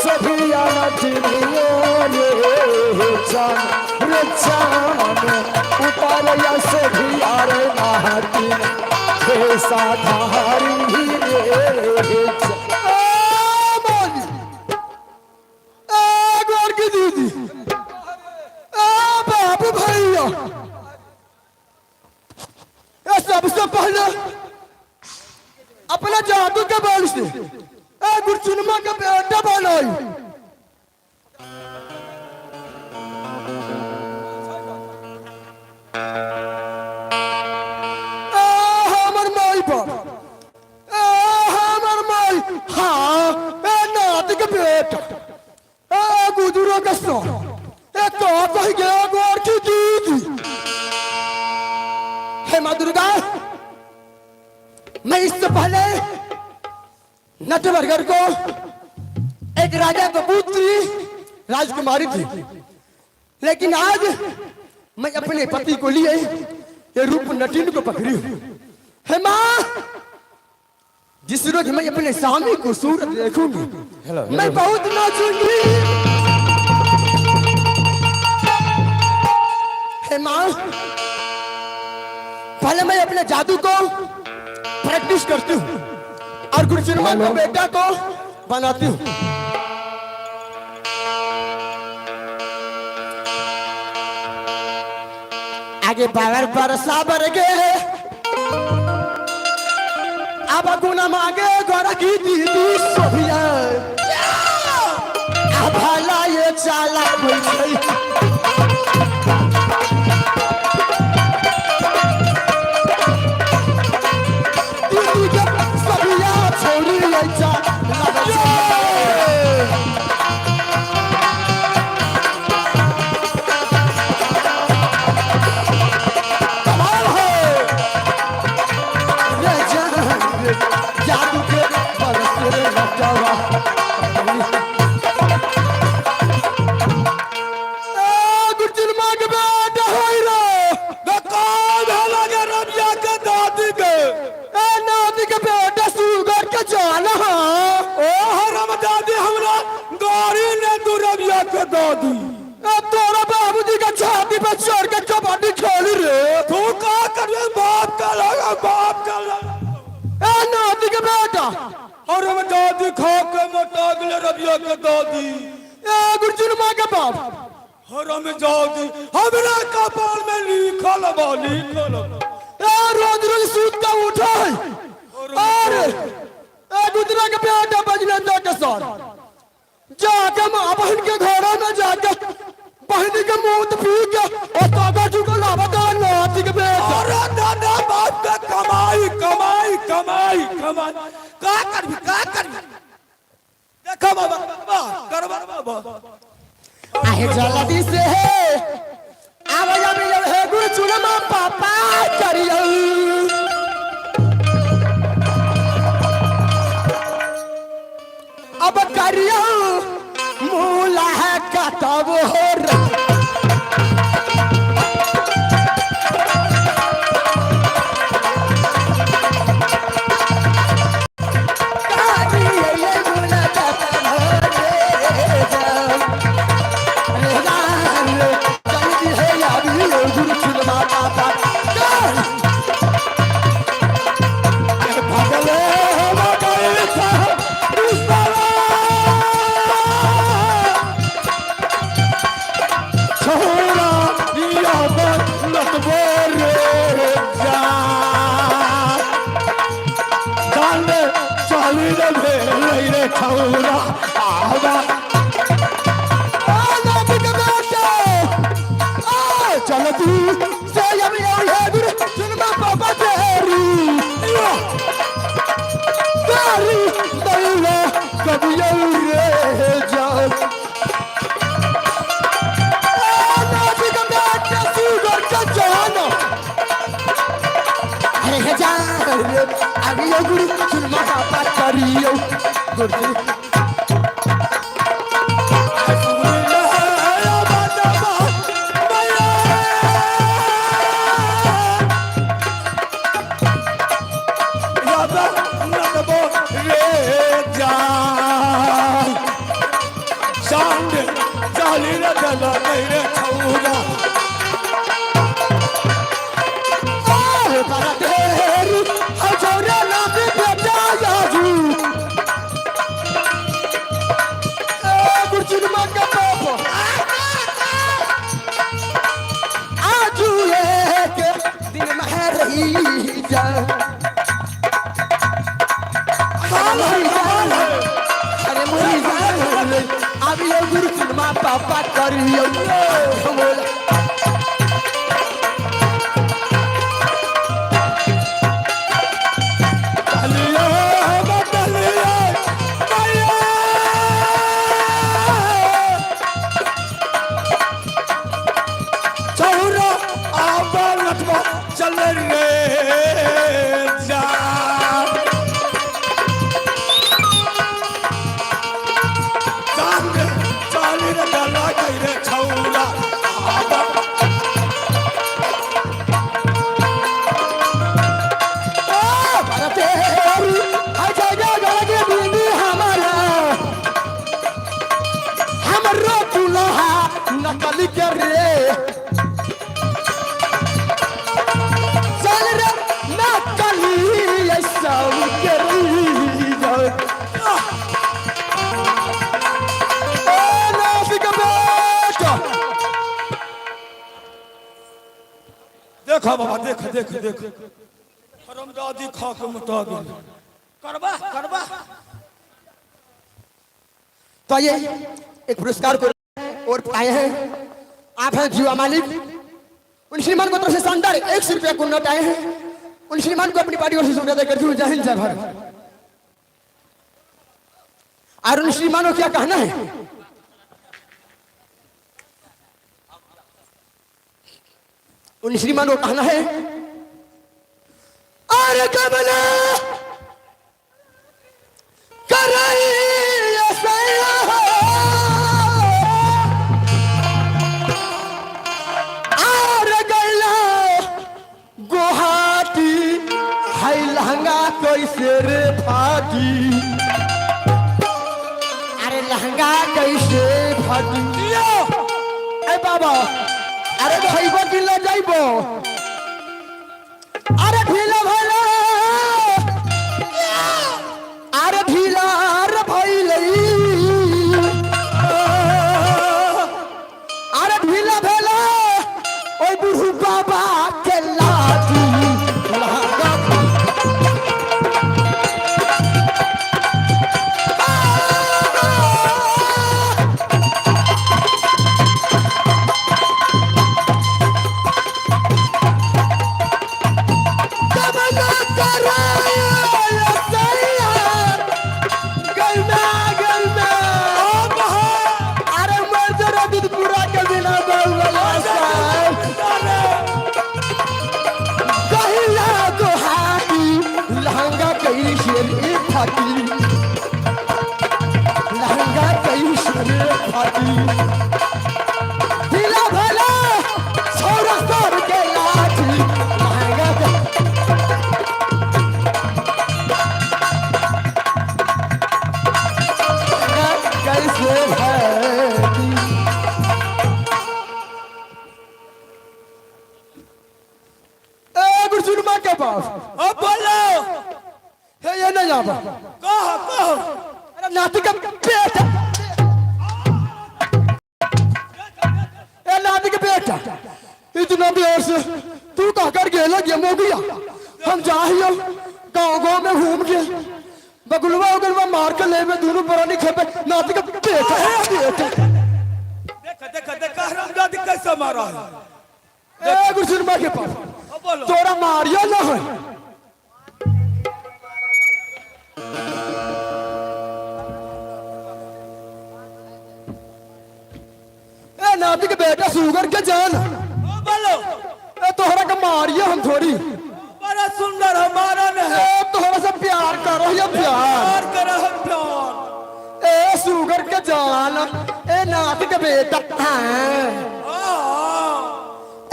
सभी अरना ठिले हो रे जान उतारे या सभी अरना ठिले हे साधारी रे दीदी बाबू भैया सबसे पहले अपना जादू के बल से गुरचुनमा का बेटा बनाई हमर माई पर हमर माई हाँ नाती के बेटा गुजरो का सो एक तो कहीं गया गोर की दीदी हे माँ दुर्गा मैं इससे पहले नटवरगढ़ को एक राजा का पुत्री राजकुमारी थी लेकिन आज मैं अपने पति को लिए ये रूप नटीन को पकड़ी हूँ हे माँ जिस रोज मैं अपने स्वामी को सूरत देखूंगी मैं बहुत नाचूंगी हे माँ पहले मैं अपने जादू को प्रैक्टिस करती हूँ और गुरुचुनमा को बेटा को बनाती हूँ आगे बावर बरसा बर गए अब गुना मांगे गोरा की दीदी सोभिया भला ये चाला कोई दादी तोरा बाबूजी का छाती पर चढ़ के कबड्डी खेली रे तू का करे बाप का लगा नाती के बेटा और हम दादी खा के मोटा गले रबिया के दादी गुरचुनमा के बाप और हम दादी हमरा कपाल में लिखल रोज रोज सूत का उठा और गुजरा के बेटा बजने के साथ जाके माँ बहन के घरों में जाके बहनी के मुंह पी के और तागा चुका लावा का नाती के बेटा अरे दादा बाप का कमाई का कर देखो बाबा कर बाबा आहे जल्दी से है आवाज में है गुरचुनमा पापा करियो रे भेल रे छौरा आवा नाती के बेटा चल तू से अब ये दूर सुनमा पापा तेरी तेरी दैला कभी रे जाओ नाती के बेटा सुगर का जानो अरे जा अभी ये गुरु सुनमा पापा करियो गुरु पापा करियो चल रे जा नकली कर रे चल रे नकली ऐसा कर देखा बाबा देख देख देख हरमजादी खा के मुता गई करवा करवा तो ये एक पुरस्कार को और आए हैं आप हैं जीवा मालिक उन श्रीमान को तरफ से शानदार 100 रुपया को नोट आए हैं उन श्रीमान को अपनी पार्टी ओर से शुक्रिया देकर जय हिंद जय भारत और उन श्रीमानों क्या कहना है उन श्रीमानों को कहना है अरे कमला कराई कैसे रे फाटी अरे लहंगा कैसे फाटी ए बाबा अरे भाईबो कि ले जाइबो अरे ढीला भला अरे ढीला रे भइलई अरे ढीला भला ओइ बुढ़ू बाबा के लाठी लहंगा लहंगा कैसे फाटी ढीला भला छोरा सर के लाठी लहंगा कैसे फाटी ए गुरसुरमा के पास अब बोलो हे ये नहीं जाबा कहो कहो अरे नाती का बेटा ए नाती का बेटा इतना देर से तू कह कर गेला ये मो गया हम जाहियो गांव गांव में घूम के बगुलवा उगलवा मार के ले में दोनों पुरानी खेपे नाती का बेटा है बेटा। देखा देखा देखा हरामजादी कैसे मारा है। ए गुरसुरमा के पास बोलो तोरा मारिया ना है। ए नाती के बेटा सुगर के जान बोलो ए तोहरा का मारिया हम थोड़ी बड़ा सुंदर हमारा ने है। ए तोहरा से प्यार करो या प्यार प्यार करा हम प्यार। ए सुगर के जान ए नाती के बेटा हाँ।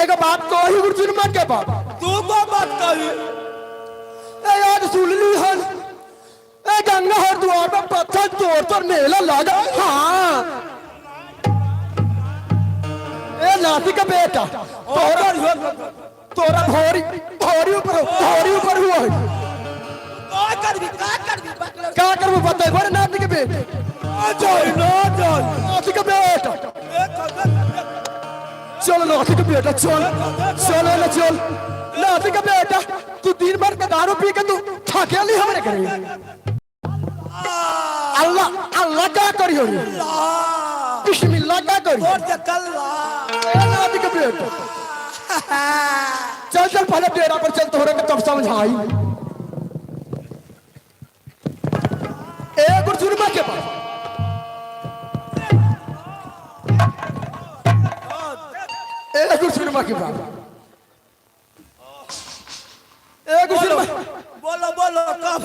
एक बात कही गुरसुरमा के बाप तू को बात कही ए यार सुन ली हन ए गंगा हर द्वार पर पत्थर तोड़ कर मेला लगा हाँ ए नाती का बेटा तोरा भोरी भोरी ऊपर हुआ है क्या करबो बता बड़े नाती के बेटे नाती का बेटा चल नाती का बेटा चल चल ना चल नाती का बेटा तू दिन भर का दारू पी के तू ठाके ली हमरे करे अल्लाह अल्लाह क्या करियो बिस्मिल्लाह क्या करियो नाती का बेटा चल चल पहले डेरा पर चल तोहरे के तब समझाई ए गुरसुरमा के पास ए गुरसुरमा के पास ए गुरसुरमा बोलो बोलो कब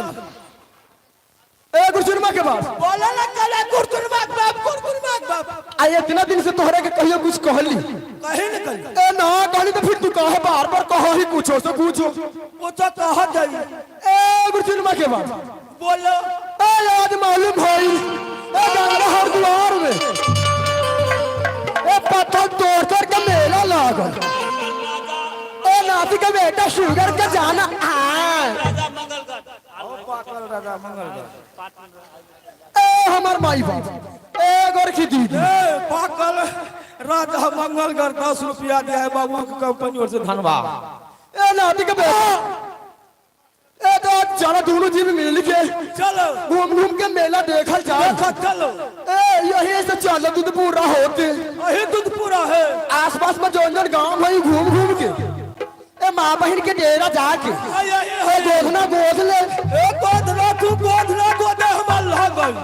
ए गुरसुरमा के पास बोलो ना कल गुरसुरमा बाप आ इतना दिन से तोहरे के कहियो कुछ कहली कहीं निकल ए ना कहली तो फिर तू कहे बार बार कहो ही पूछो से पूछो वो तो कहा जाइए। ए गुरसुरमा के पास बोलो ए आज मालूम भाई ए गंगा हरिद्वार में ए पत्थर तोड़ कर के मेला लागल ए नाती का बेटा शुगर के जाना ए हमार माई बाप ए गोरखी दीदी पाकल राजा मंगलगढ़ 10 रुपया दिया है बाबू की कंपनी ओर से धनवा। ए नाती का बेटा ए तो चलो दोनों जी मिल के चलो घूम घूम के मेला देखल जाए चलो ए यही से चल दूध पूरा होते यही दूध पूरा है। आसपास में जो गांव वही घूम घूम के ए माँ बहन के डेरा जाके ए गोधना गोद ले गोदना तू गोदना गोदे हम अल्लाह गई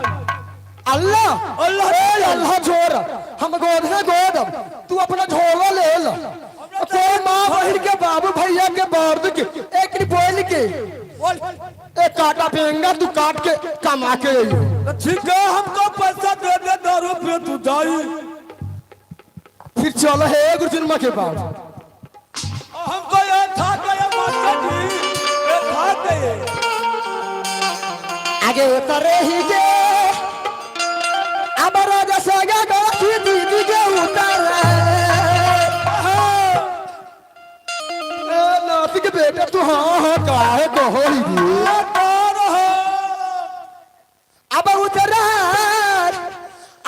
अल्लाह अल्लाह ए अल्लाह छोड़ हम गोधना गोदम तू अपना झोला ले ला कोई माँ बहन के बाबू भैया के बार्द के एक बोल के ए काटा पेंगा तू काट के कमा के ठीक है हमको पैसा दे दे 10 रुपये तू जाई फिर चल है गुरजुनमा के पास हमको ये था गए मास्टर जी ये था गए आगे उतरे ही के अब राजा सगा गाठी दीदी के उतर नाती के बेटा तू हाँ हाँ काहे कहो ही अब उतर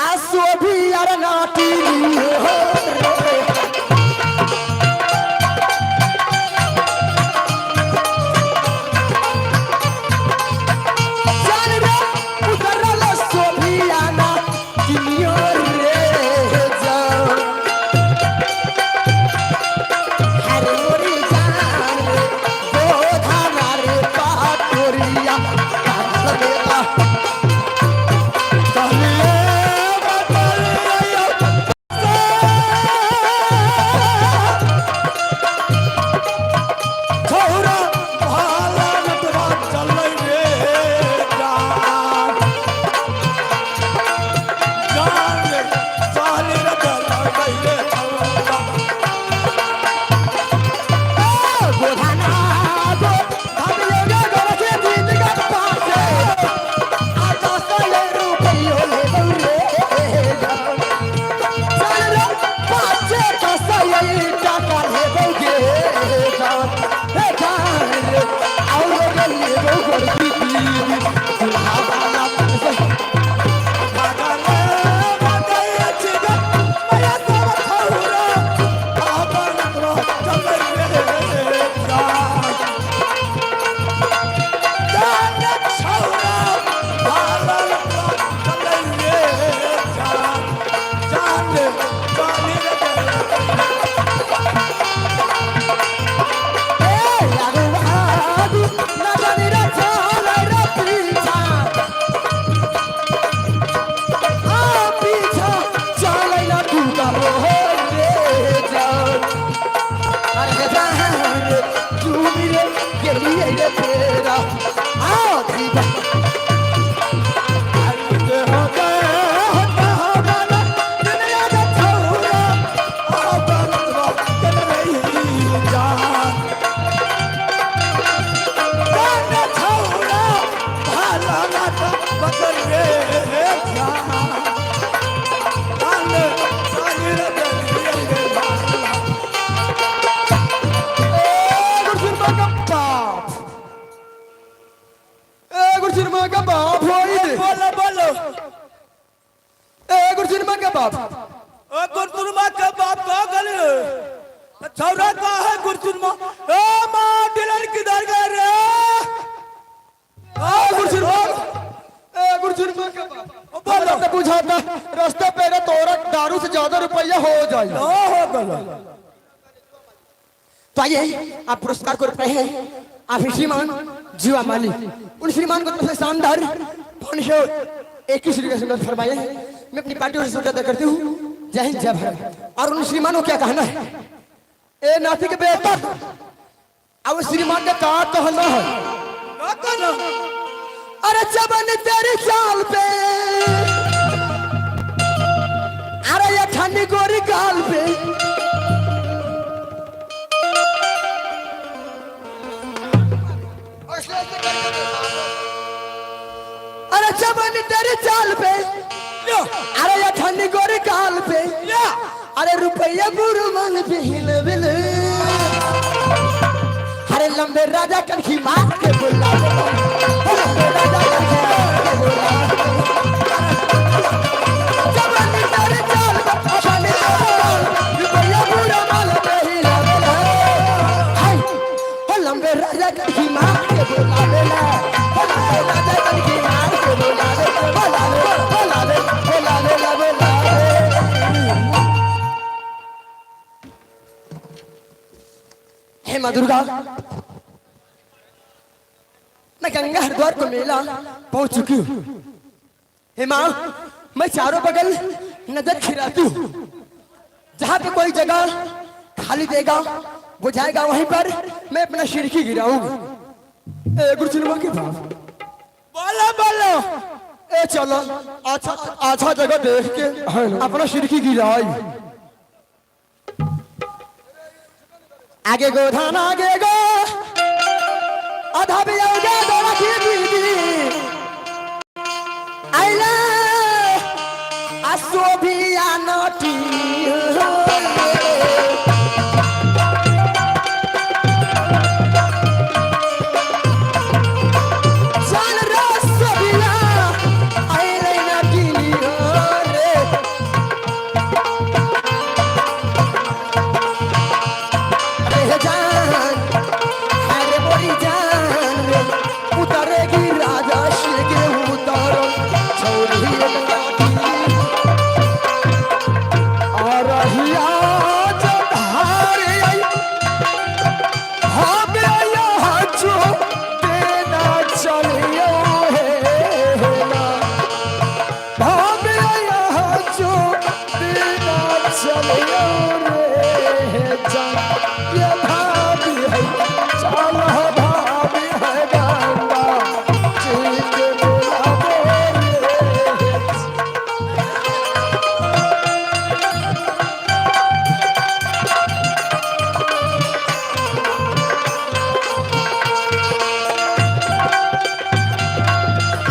आसो भी यार नाती हो बकर रे आले आले रे गुरसिनमा का बाप होई दे। बोलो बोलो गुरसिनमा का बाप ओ गुरसुरमा का बाप का गले छौरा का है गुरसुरमा ओ मां डीलर किधर गए रे गुरसिनमा का बाप बोलो तो बुझाता रास्ते पे रे तोरा दारू से ज्यादा रुपया हो जाए। हो गलो तो आइए आप पुरस्कार को रख रहे हैं आप श्रीमान जीवा माली उन श्रीमान को सबसे शानदार 521 रुपये सुंदर फरमाए हैं। मैं अपनी पार्टी से अदा करती हूँ। जय हिंद जय भारत। और उन श्रीमान को क्या कहना है ए नाती के बेटा अब श्रीमान का का कहना है। का कहना अरे चबन तेरी चाल पे अरे ये ठंडी गोरी गाल पे अरे चबन तेरी चाल पे अरे ये ठंडी गोरी गाल पे अरे रुपया गुरु मांग पे हिल बिल अरे लंबे राजा कनखी मार के बुला लंबे राजा कनखी मार के बुला चबन तेरी चाल पे ठंडी गोरी गाल रुपया गुरु मांग पे हिल बिल हाय ओ लंबे राजा कनखी मार के बुला लंबे राजा कनखी मार के बुला हे माँ दुर्गा मैं गंगा हरिद्वार को मेला पहुंच चुकी हूँ। हे माँ मैं चारों बगल नजर खिराती हूँ। जहाँ पे कोई जगह खाली देगा वो जाएगा वहीं पर मैं अपना शिरकी गिराऊंगी। गुरसिनमा के बाप बोलो बोलो ए चलो अच्छा अच्छा जगह देख के अपना शिरकी गिराई। आगे गोधान आगे गो आधा भी आगे दोरा की दीदी आइला आसो भी आनटी चल रस बिया आइले ना गिली रे उतरेगी राजा के उतारो छोरी और रहिया जब हारे हम यहाँ जो देना चलियो है ना हम यहाँ जो देना चलियो रे जान ये भाभी है चल भाभी है गंगा चीज बोला बोले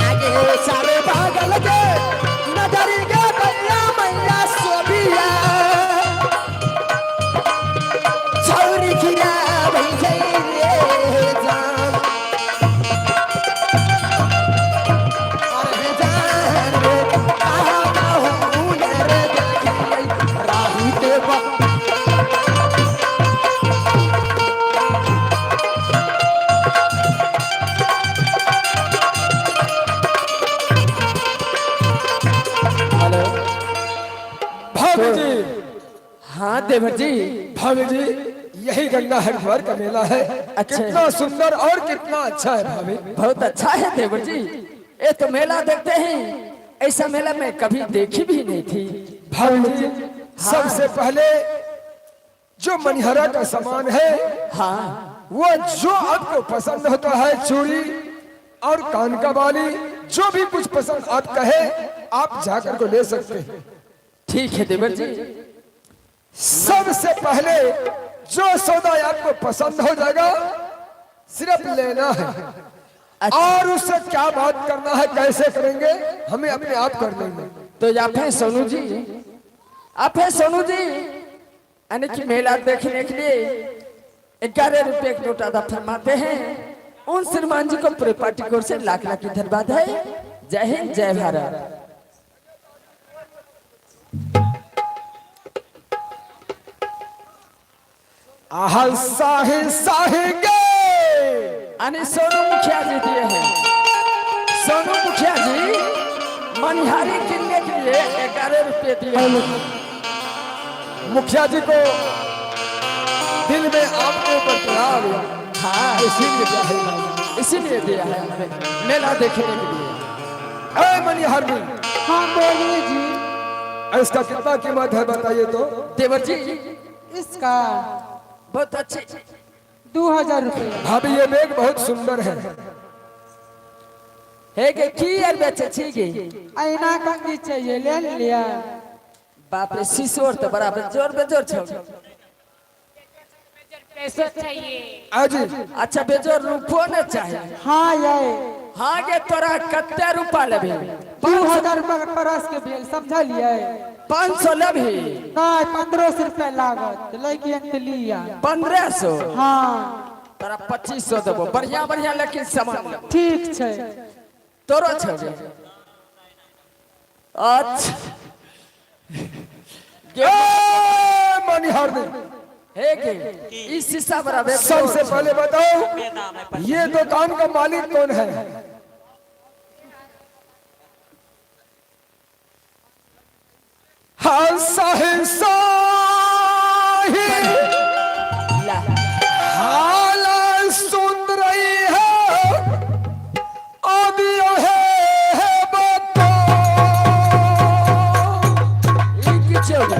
आगे सारे पागल के नजर के बल्ला मैया सोबिया छोरी खिला भई रे जान अरे जान रे कहाँ हूँ रे देखी राही ते भाभी जी हाँ देवर जी भाभी जी यही गंगा हरिद्वार का मेला है। अच्छा। कितना सुंदर और कितना अच्छा है भाभी। बहुत अच्छा है देवर जी। ये तो मेला देखते हैं ऐसा मेला मैं कभी देखी भी नहीं थी। भाभी जी सबसे पहले जो मनिहरा का सामान है हाँ वो जो आपको पसंद होता है चूड़ी और कान का बाली जो भी कुछ पसंद आप कहे आप जाकर को ले सकते हैं। ठीक है देवर जी। सबसे पहले जो सौदा आपको पसंद हो जाएगा सिर्फ लेना है अच्छा। और उससे क्या बात करना है, कैसे करेंगे, हमें अपने आप कर लेंगे। तो आप हैं सोनू जी, आप हैं सोनू जी, यानी कि मेला देखने के लिए 11 रुपए का नोट अदा फरमाते हैं। उन श्रीमान जी को पूरे पार्टी की ओर से लाख लाख की धन्यवाद है। जय हिंद, जय भारत। साहे साहे गे यानी सोनू मुखिया जी दिए हैं। सोनू मुखिया जी मनिहारी किनने के लिए 11 रुपए दिए हैं। मुखिया जी को दिल में आपके ऊपर चढ़ा दिया, हाँ, इसीलिए दिया है, इसीलिए दिया है हमें मेला देखने के लिए। ऐ मनिहार में हाँ बोलिए जी। इसका कितना कीमत है बताइए तो। देवर जी इसका बहुत अच्छे 2000 रुपये। भाभी ये बैग बहुत सुंदर है। है कि की यार बेचे छी गे। ऐना कंगी चाहिए, ले लिया। बाप रे, शीशोर तो बराबर जोर बेजोर छौ। पैसा चाहिए। आज अच्छा बेजोर रुपो न चाहिए। हाँ ये हाँ गे, तोरा कत्ते रुपा लेबे? 2000 रुपये का परस के बिल समझलिए। 500 लेबे? नहीं 1500 रुपये लागत, लेकिन लिया 1500। हाँ तोरा 2500 देबो। बढ़िया बढ़िया लेकिन सामान ले। ठीक छै। तोरो छौ गे? अच्छा मनिहार में है के इस शीशा बराबर। सबसे पहले बताओ ये दुकान का मालिक कौन है? हाँ साहिब साहिब ला हाला सुन रही है आदियो है बतो ई किछ हो गया।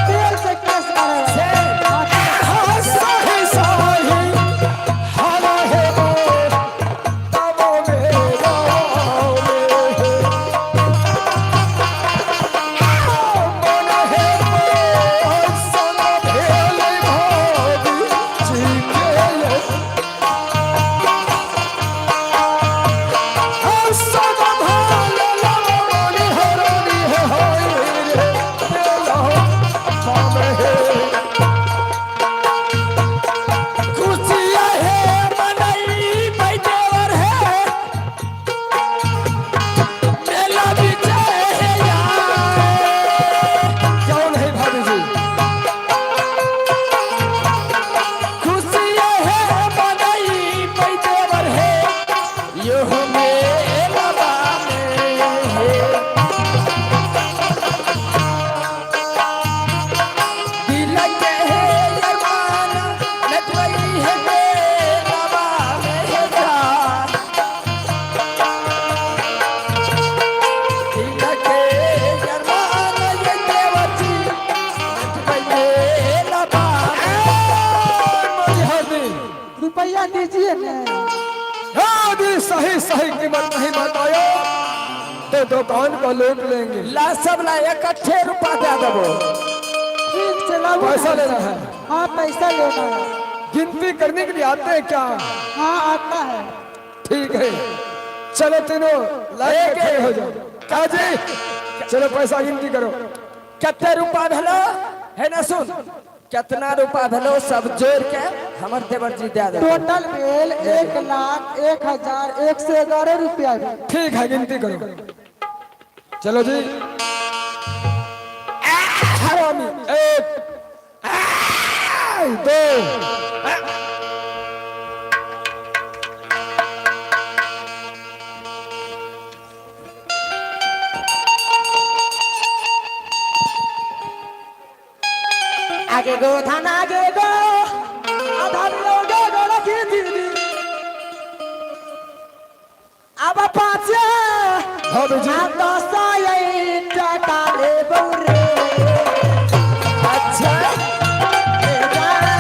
तेल से केस करे। हाँ साहिब साहिब हाला है वो तबो मेरा रुपया दीजिए ना। यदि सही सही कीमत नहीं बतायो तो दुकान को लूट लेंगे। ला सब ला इकट्ठे रुपया दे देबो। ठीक चलाओ। पैसा लेना है? हाँ पैसा लेना है। गिनती करने के लिए आते हैं क्या? हाँ आता है। ठीक है, चलो तीनों लाइन में खड़े हो जाओ। क्या जी, चलो पैसा गिनती करो। कितने रुपया भेलो है ना? सुन, कितना रुपया भेलो सब जोड़ के हमर देवर जी दे दे। टोटल बिल 1,01,111 रुपया। ठीक है, गिनती करो। चलो जी। हरामी, 1 2 आगे गो धान आगे गो आधा लोगे गो रखी दीदी। अब 5 भाभी जी 10 ये टाटा ले बौरे। अच्छा ले जान,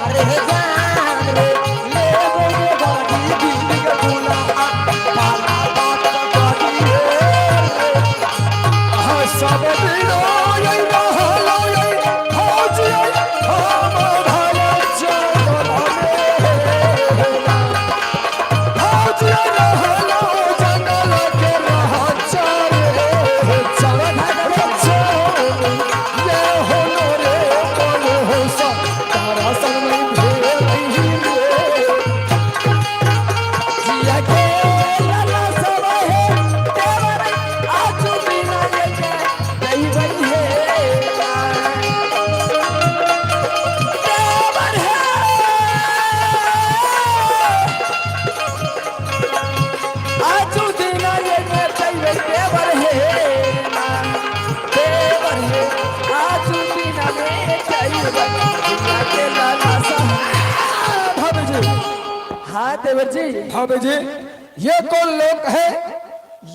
अरे जान रे, ले बौरे गाड़ी दीदी के फूला बाला बात गाड़ी रे। हाँ सब दिनो यही रहलो यही फौजी हम भला जगलाने। देवर जी भाभी जी, ये कौन लोग है?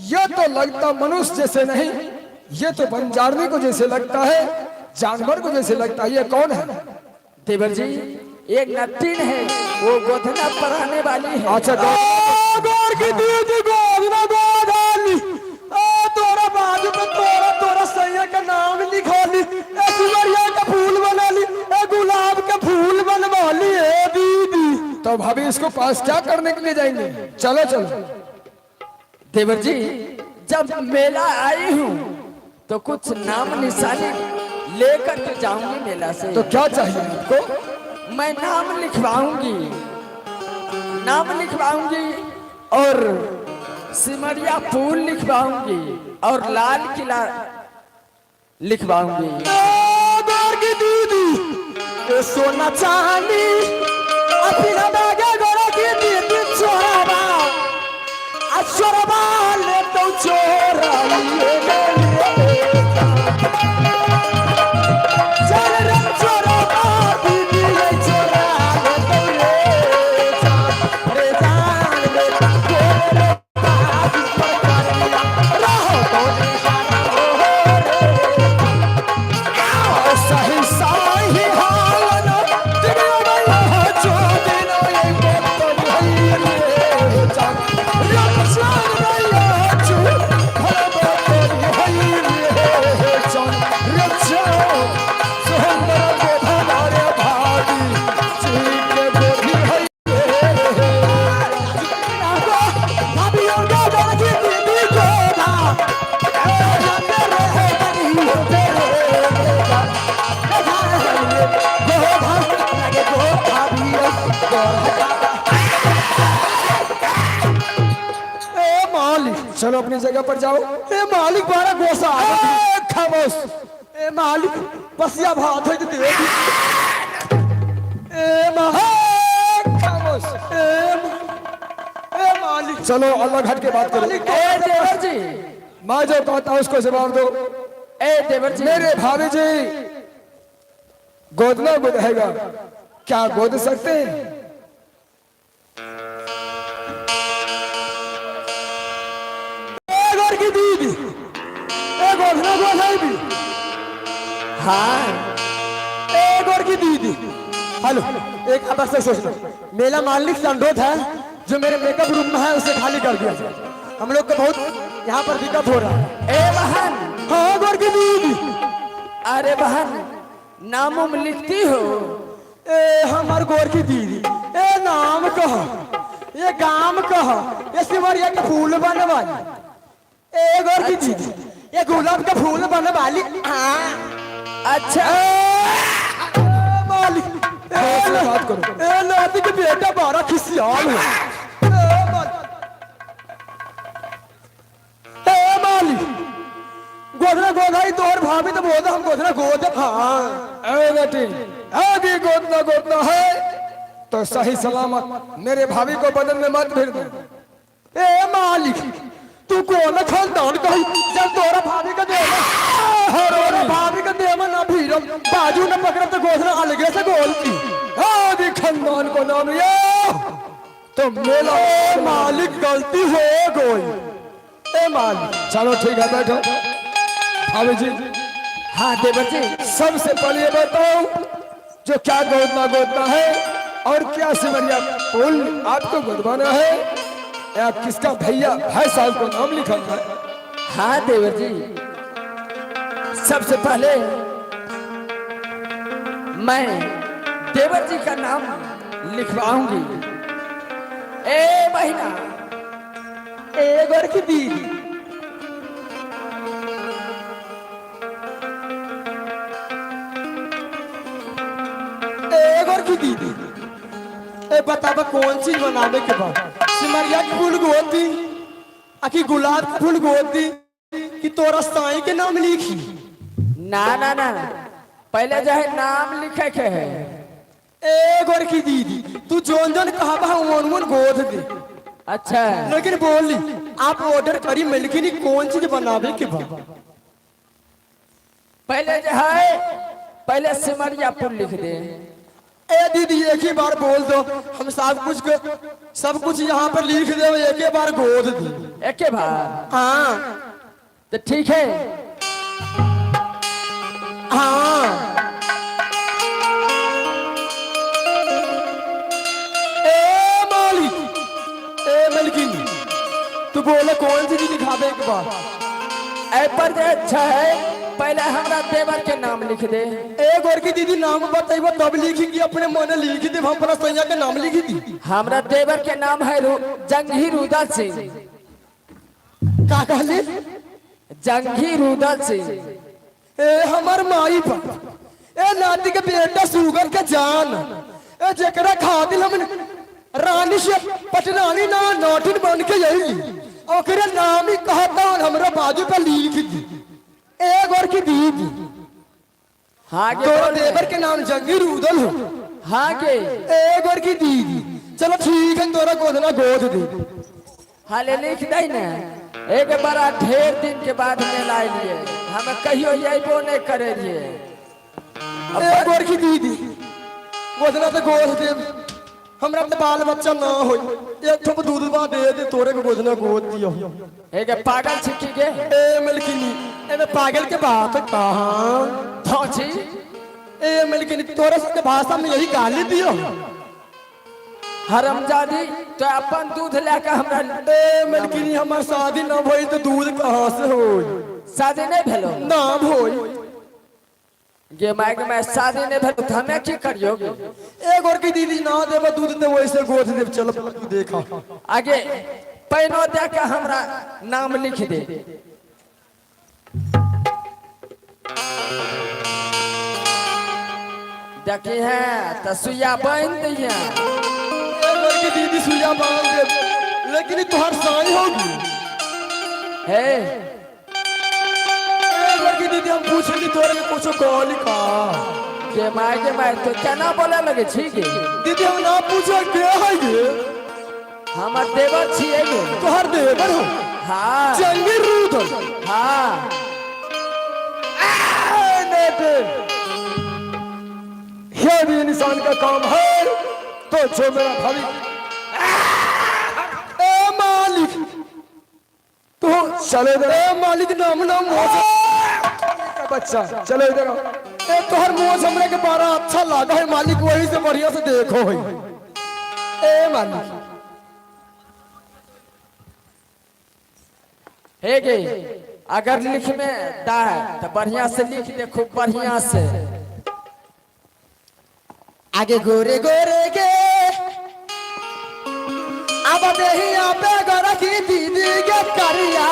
ये तो लगता मनुष्य जैसे नहीं, ये तो बंजारनी को जैसे लगता है, जानवर को जैसे लगता है। ये कौन है? देवर जी एक नट्टीन है, वो गोधना पर आने वाली है। अच्छा गोर की दीदी गोदना गोदानी तोरा बाजू पे तोरा सैया का नाम लिखा ली, सिमरिया का फूल बना ली, गुलाब का फूल बनवा ली है दीदी। तो भाभी इसको पास क्या करने के लिए जाएंगे? चलो चलो। देवर जी जब मेला आई हूँ तो कुछ नाम निशानी लेकर के जाऊंगी मेला से। तो क्या चाहिए आपको? मैं नाम लिखवाऊंगी और सिमरिया पुल लिखवाऊंगी और लाल किला लिखवाऊंगी। गोर की दीदी सोना चांदी अपना बागे गोरा की दीदी चोराबा चोराबा ले तो चोरा चल रे चोराबा दीदी ये चोरा ले तो रे जान ले गोरे बाजू पर करिया रहो तो निशाना हो सही साही हाल न दिया मैं जो दिन ये तो भई रे जान रक्षण भैया जो भला तो भई रे जान रक्षण सुंदर को हमारे भाभी जी के बोधी है भाभी और गोदा की दीदी गोदा तेरे है बनी तेरे गोदा लगे गो भाभी ए मालिक चलो अपनी जगह पर जाओ। ए मालिक बारा गोसा खामोश। ए मालिक बसिया भात है दे ए खामोश। ए मालिक चलो अलग हट के बात करो। ए देवर जी, मैं जो कहता हूँ उसको जवाब दो। ए देवर जी, मेरे भाभी जी गोदना गोदाएगा, क्या गोद सकते हैं? ए गोर की दीदी ए गोधना गोधाई भी हाँ ए गोर की दीदी हेलो एक बात से सोचना, मेरा मालिक से अनुरोध है जो मेरे मेकअप रूम में है उसे खाली कर दिया जाए, हम लोग को बहुत यहाँ पर दिक्कत हो रहा है। ए बहन, हाँ गोर की दीदी अरे बहन नाम उम लिखती हो? ए हमार गोर की दीदी ए नाम कहा, ये गांव कहा, ये सिमरिया के फूल बनने वाली ए गोर की दीदी, ये गुलाब का फूल बनने वाली अच्छा मालिक बात करो। ए नाती के बेटा बारा खिसियाल है ए मालिक गोदना गोदाई तो और भाभी तो बोलता हम गोदना गोद हाँ ए बेटी, आगे गोदना गोदना है तो सही सलामत मेरे भाभी को बदन में मत फिर दो। ए मालिक तू कौन खानदान कही जब तोरा भाभी का देवा तोरा भाभी का देवा ना भीरम बाजू न पकड़ तो गोदना अलगे से गोलती आदि खानदान को नाम लिया तो मेला। ए मालिक गलती हो गई ए मालिक चलो ठीक है बैठो। भाभी जी हाँ देवर जी, सबसे पहले ये बताओ जो क्या गोदना गोदना है और क्या सिमरिया पुल आपको गोदवाना है या किसका भैया भाई साहब को नाम लिखा है? हाँ देवर जी, सबसे पहले मैं देवर जी का नाम लिखवाऊंगी। ए महीना ए गोर की दीदी ए गोर की दीदी ए बतावा कौन चीज बनावे के बाद सिमरिया के फूल गोदी आखी गुलाब के फूल गोदी कि तोरा साई के नाम लिखी ना ना ना, पहले जो है नाम लिखे के है। ए गोर की दीदी तू जोन जोन कहा बा उन गोद दे अच्छा लेकिन बोली आप ऑर्डर करी मिलकी कौन चीज बनावे के बाद पहले जो है पहले सिमरिया पुल लिख दे। ए दीदी एक ही बार बोल दो, हम सब कुछ यहाँ पर लिख दे, एक ही बार गोद दी। एक बार हाँ तो ठीक है। हाँ। ए मालिक, ए मलकिन, तू बोले कौन सी चीज लिखावे एक बार? ऐ पर जे अच्छा है, पहले हमरा देवर के नाम लिख दे। एक और की दीदी नाम बताइबो तब लिखेंगी, अपने मन लिख दे, हम अपना सैया के नाम लिख दी। हमरा देवर के नाम है जंगीर उदल सिंह। का कहले? जंगीर उदल सिंह। ए हमर माई बाप, ए नाती के बेटा सुगर के जान, ए जकरा खातिर हम रानी से पटरानी ना नौटिन बन के यही ओकरे नाम ही कहता और हमरा बाजू पे लिख दी। एक और की दीदी, हाँ के तोरा बोल रहे। देवर के नाम जंगीर उदल हो। हाँ के एक और की दीदी, चलो ठीक है, तोरा गोदना गोद दे। हाले लिख दे ना। एक बार ढेर दिन के बाद में लाई लिए, हम कहियो अइबो नहीं करे लिए। एक और की दीदी, गोदना तो गोद दे, हमरा तो बाल बच्चा ना हो, एक ठोप दूध बा दे दे, तोरे को गोदना गोद दियो। एक पागल छिकी गे। ए मलकिनी, ए मैं पागल के बात कहाँ धौची ए मलकिनी, तोरे से भाषा में यही गाली दियो। हरमजादी तो अपन दूध लेके हमरा। ए मलकिनी, हमार शादी ना भई तो दूध कहाँ से होई? शादी नहीं भेलो ना भई। गे माइक में शादी नहीं भेलो तो हमें की करियोगे? एक और की दीदी ना देबा दूध तो वैसे गोद दे, चलो तू देखा। आगे पैनो दे के हमरा नाम लिख दे। देखी है तो सुइया बांध दिया। एक और की दीदी सुइया बांध दे, लेकिन तुहार साई होगी। हे एक और की दीदी, हम पूछे कि तोरे के कुछ कहली का? गे माई तो क्या ना बोले लगे छी गे? दीदी हम ना पूछो के है ये? हमर देवर छिए गे। तोहर देवर हो? हाँ जंगीर उदल। हाँ ये भी इंसान का काम है, तो जो मेरा भाभी। ए मालिक, तो चले इधर। ए मालिक, नाम मोज बच्चा चले इधर। ए तोहर मोज हमरे के बड़ा अच्छा लगा है मालिक, वही से बढ़िया से देखो है। ए मालिक, हे गे, अगर लिख में दा है तो बढ़िया से लिख दे, खूब बढ़िया से। आगे गोरे गोरे के अब देही पे गोरा की दीदी के करिया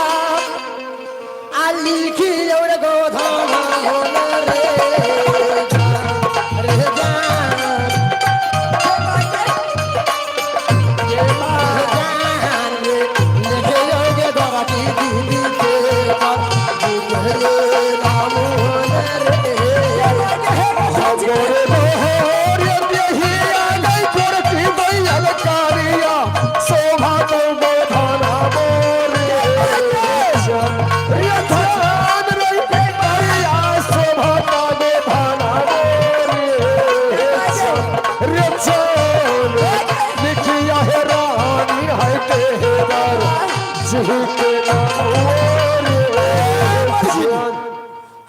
आ लिखी और गोधाना होना रे रे जान रे, लिखे योगे गोरा की दीदी के पर नाम होना रे। गोरे बहोर देही आगई पुरती बैल कारिया, शोभा तो गोधाना बोरे। रे धान रही कारिया, शोभा तो गोधाना बोरे। रे जान लिखिया है रानी है तेहर, जी के नाम ओरे।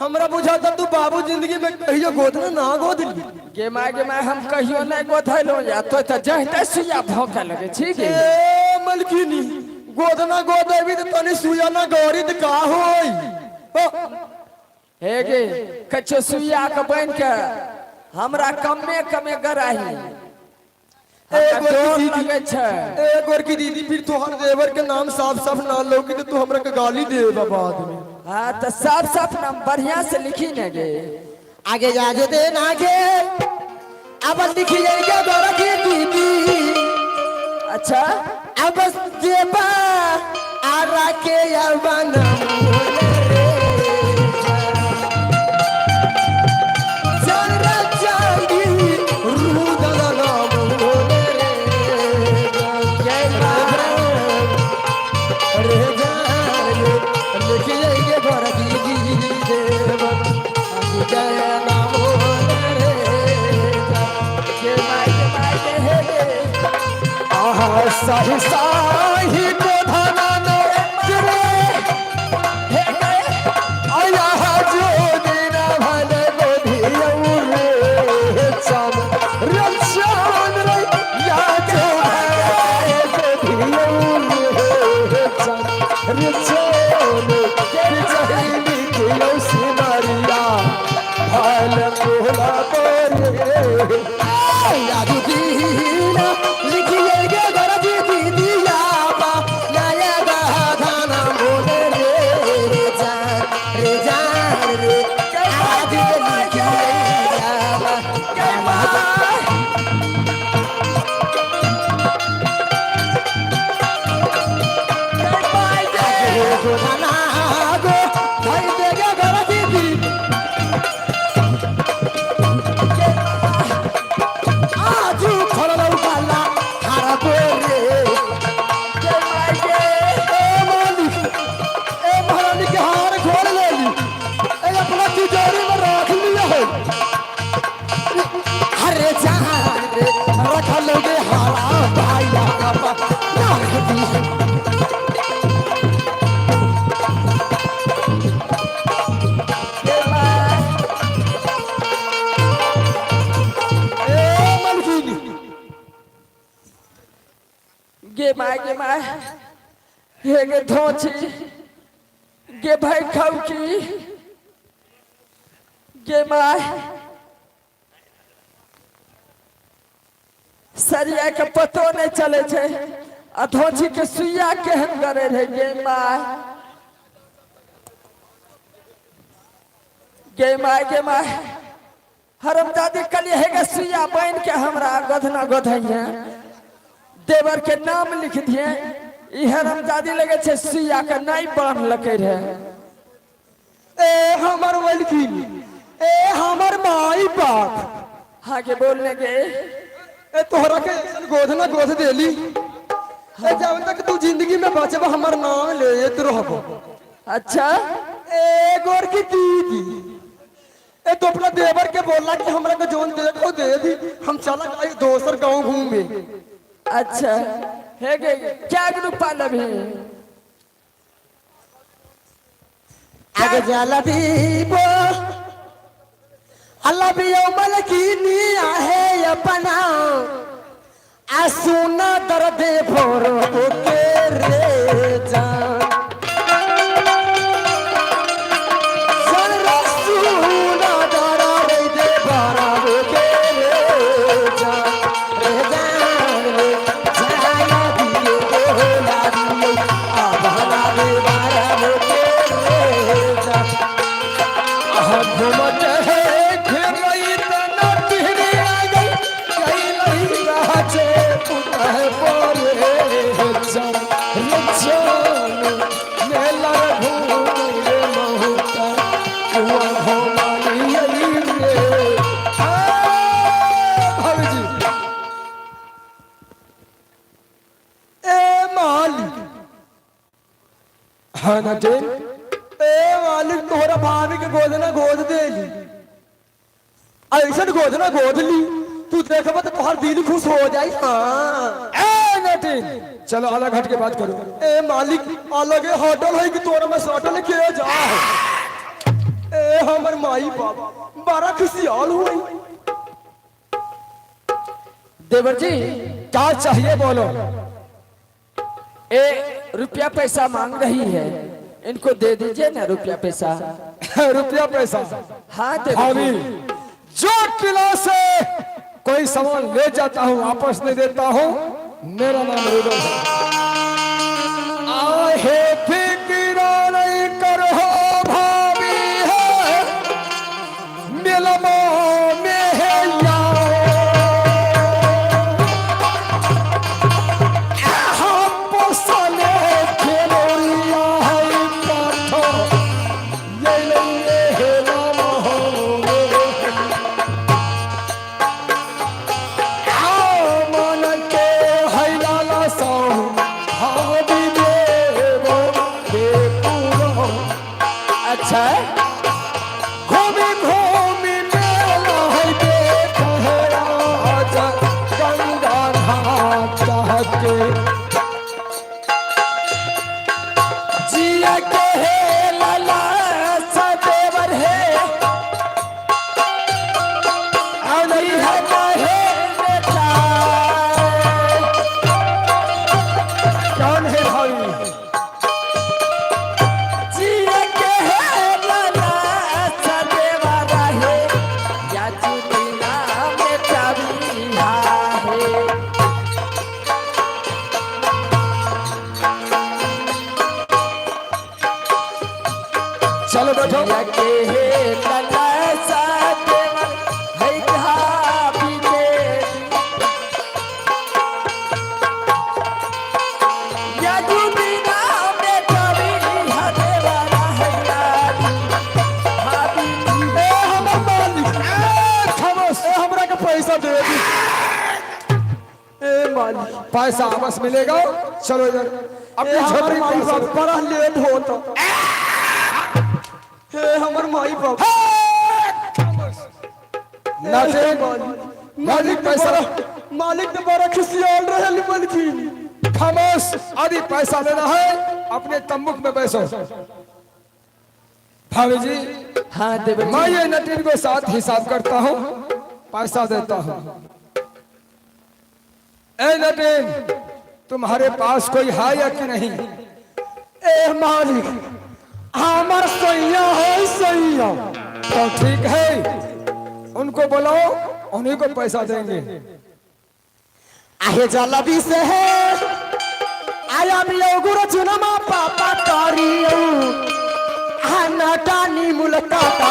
हमरा बुझाता तू बाबू जिंदगी में कहियो गोदना ना गोद ली। गे माई हम कहियो नहीं गोधैलो या तो जहते सुइया भौंके लगे छी गे। ए मलकिनी, गोदना गोदेबी तो तनी सुया ना गौरी त का होई? हे गे, कच्चे सुइया के बन के हमरा कमे गराही। एक और की लगे दीदी, छे। एक और की दीदी, फिर तोहर देवर के नाम साफ साफ ना लौकी तो तू हमरा के गाली देबा बाद में। हाँ तो साफ साफ नाम बढ़िया से लिखी न गे। आगे जाजे दे ना के अब लिखी जाएगा गोरा की दीदी। अच्छा अब जेबा आरा के यवना के साही साही को धना न गिरे आया जो दिन भले गोधियौ रे चाम रे चाम रे या जो है गोधियौ रे चाम रे चाम के जहली किलो सिमरिया हाल कोला पर याद दीना लिखिए गे गरज दीदिया बा नया गाना मोने रे जान रे आज लिखिए बा गाना गो भाई देगा गरज दी आजू खड़लौ गाला हारा बोले ए मालिक के हार खोल लेली ए अपना तिजोरी में रख लिया है अरे जान रे रख लोगे हारा भाईया का ना दी गे माय हे गे धोची गे भाई खाउकी गे माय सरिया के पतो नहीं चले छे आ धोची के सुइया केहन करे रहे गे माय हरमजादी कलिए है गे सुइया बन के हमरा गधना गधैया देवर के नाम लिख दिए हरमजादी लगे छे सुइया के नहीं बांध लगे रहे ए हमर वलकी ए हमर माई बाप हाँ के बोलने के ए तोहरा के गोधना गोध देली ए जब तक तू जिंदगी में बचब हमर नाम लेत रहबो अच्छा ए गोर की दीदी ए तो अपना देवर के बोला कि हमरा के जोन दे को दे दी हम चला गए दोसर गांव घूमे अच्छा है गे क्या रूपा लबे आगे जाला दीबो अल्लाह भी मलकीनी आहे अपना आ सुना दर्द भोरो के रे जान सन रसूना दरा रे दे बारा के रे जान रे जाया दिए बोला दिए आ बहना रे बारा के रे जान घूमत है फिर रही तना तिहरी आ गई कहीं नहीं रहा छे पुतह पर चम रचन मेला घूम रे महुता कुआ हो मानी रे भाभी ए मालिक हाँ ना टेन ए मालिक तोहरा भाभी के गोदना गोद देली ऐसा गोदना गोद ली तू देखब तो तोहर दिल खुश हो जाई हाँ ए नटिन चलो अलग हट के बात करो ए मालिक अलग होटल है कि तोरा में होटल के जा ए हमर माई बाप बड़ा खुशियाल हुई देवर जी क्या चाहिए बोलो ए रुपया पैसा मांग रही है इनको दे दीजिए ना रुपया पैसा रुपया पैसा हाँ दे भाभी जो किलो से कोई सामान ले जाता हूँ वापस नहीं देता हूँ मेरा नाम रुदल है आहे फिक्र नहीं करो भाभी है मिलमो में है अच्छा घूमी घूमी मेला है देख है राजा गंगा घाट के जिया के है लाला सदेवर है अली है काहे बेटा कौन है भाई? जिया के है लाला सदेवर है या जुबिना बेटा बिहा है चलो बैठो। जिया के है लाला सदेवर है कहा भी या जुबिना बेटा बिहा देवरा है यारी भाभी ए हमर मालिक, ए खामोश, ए हमरा के पैसा दे दी। ए मालिक पैसा वापस मिलेगा। चलो इधर अपनी हमार झोपड़ी माई पे बाप चलो। बड़ा लेट होता हे हमर माई बाप नाचे मालिक पैसा मालिक तो बड़ा खुशियाल रहे मालिक खामोश। अभी पैसा लेना है अपने तम्बुक में बैठो। भाभी जी हाँ देवर मैं ये नटीन को साथ हिसाब करता हूँ, पैसा देता हूँ। ए नटीन तुम्हारे पास कोई है या कि नहीं? ए मालिक हमार सैया है सैया तो ठीक है, उनको बुलाओ, उन्हीं को पैसा देंगे। आहे जलबी से है आया मियो गुरु चुनमा पापा तारियो आना टानी मुलकाता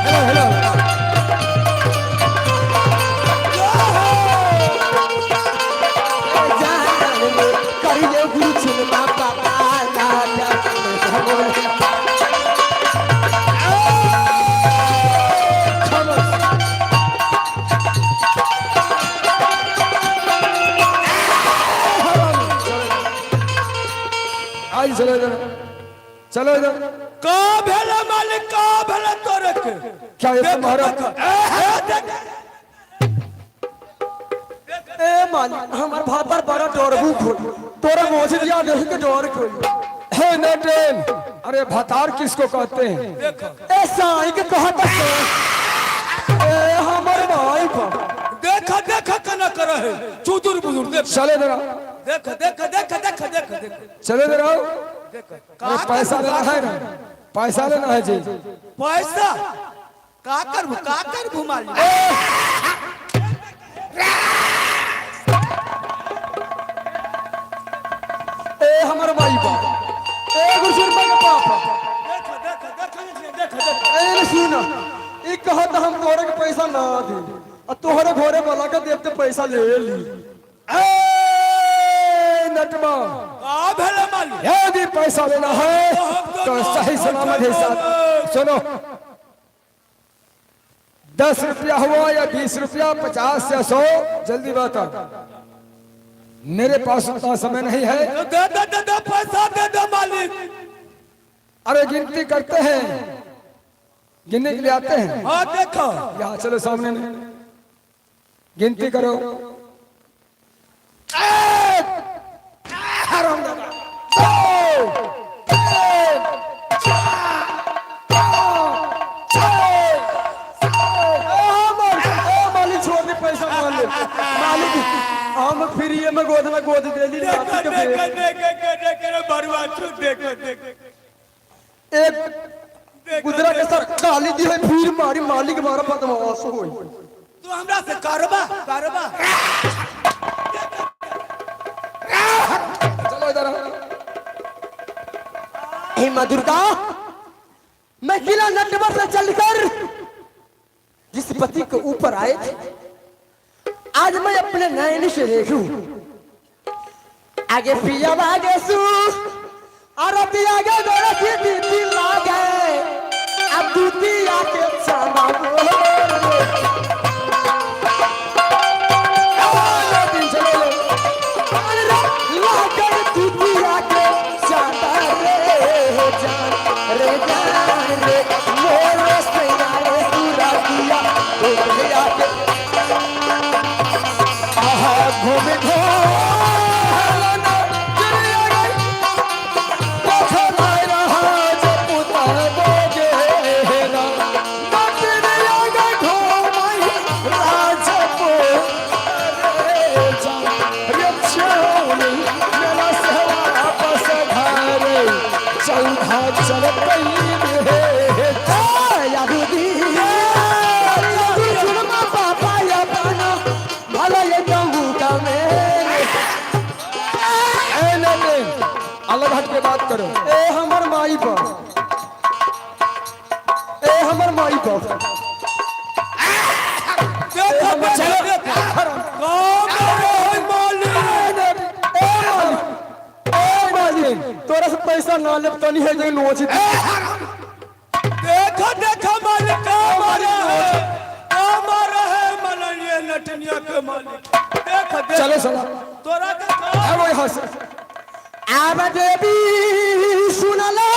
हेलो हेलो करियो गुरु चुनमा पापा ना आज चलो इधर, चलो इधर। का भेला मालिक का भेला तोरे के क्या ये तुम्हारा? ए मालिक हमार भातर बड़ा डरबू खोल तोरा मोछ दिया देख के डर खोल हे नटेन, अरे भतार किसको कहते हैं? ए साई के कहत ए हमर भाई बाप देखा देखा कना कर है चुदुर बुजुर्ग देख चले जरा, देख देख देख देख देख देख चले जरा। अरे पैसा लेना है ना, पैसा लेना है जी। पैसा का कर मालिक ए हमर भाई बाप ए गुरसुर के पापा ए सुन ई कहत हम तोरे के पैसा ना दे आ तोहरे घरे वाला के देते पैसा ले ली ए नटमा, का भेला मालिक यदि पैसा लेना है तो सही सलामत हिसाब सुनो। 10 रुपया हुआ या 20 रुपया, 50 या 100, जल्दी बता। मेरे पास उतना समय नहीं है। दे दे दे दे पैसा दे दे मालिक अरे गिनती करते हैं, गिनने के लिए आते हैं। हाँ देखो यहाँ चलो सामने में गिनती करो। मालिक छोड़ दे पैसा मालिक हम फ्री में गोद दे दी नाती के बेटे एक गुजरा के सर गाली दी है फिर मारी मालिक मारा बदमाश होई तू हमरा से कारबा चलो इधर आओ। हे मधुरता मैं किला नटवर से चलकर जिस पति के ऊपर आए थे आज मैं अपने नयन से देखूं आगे पिया आगे सू और पिया आगे गोरा की दीदी लागे अब दूती आके सामा औधा चल गई रे यादुदी सुनमा पापा या पाना भला ये कहूँ का मैं अलग हट के बात करो। ए हमर माई बाप ए हमर माई बाप देखो चलो काम रे मालिक तोरा से पैसा ना ले तो नहीं है जो नोची देखो मालिक काम है मनलिए नटनिया के मालिक देखो चलो चलो तोरा के काम है वो यहाँ से आब देवी सुनलो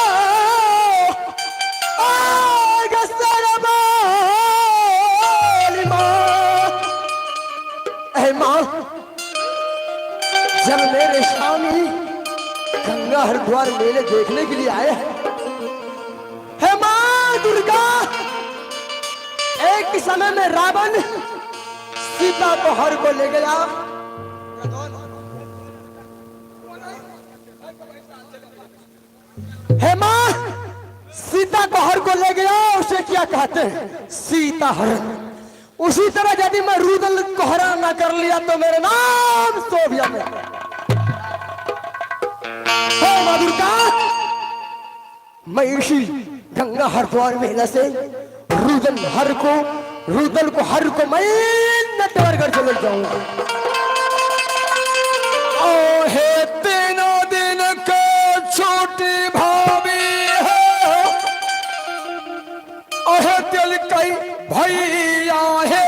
माँ जब मेरे स्वामी गंगा हरिद्वार मेले देखने के लिए आए है माँ दुर्गा एक समय में रावण सीता को हर को ले गया है माँ सीता को हर को ले गया उसे क्या कहते हैं सीता हरण उसी तरह यदि मैं रुदल को हरा ना कर लिया तो मेरे नाम सोभिया में माँ दुर्गा मैं इसी गंगा हरिद्वार मेला से रुदल को हर को मैं नटवर कर चले जाऊंगा ओ हे तीनों दिन का छोटी भाभी है ओ हे दिल कई भैया है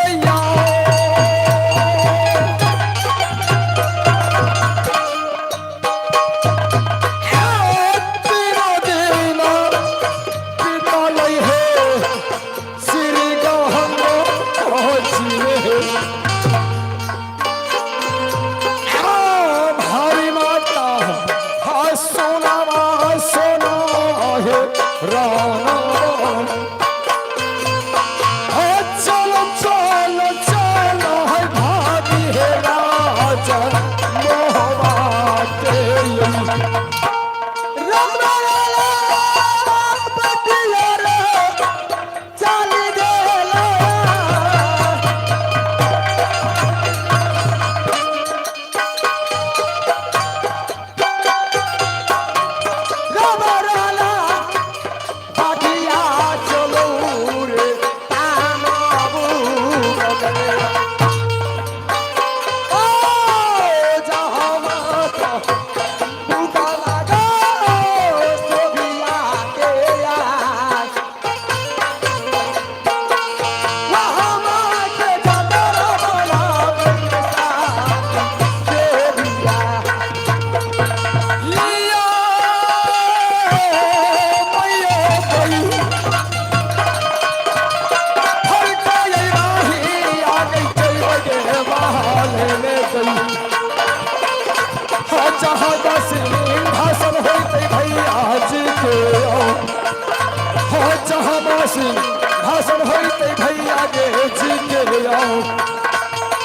भाषण होते भैया गे जी के आओ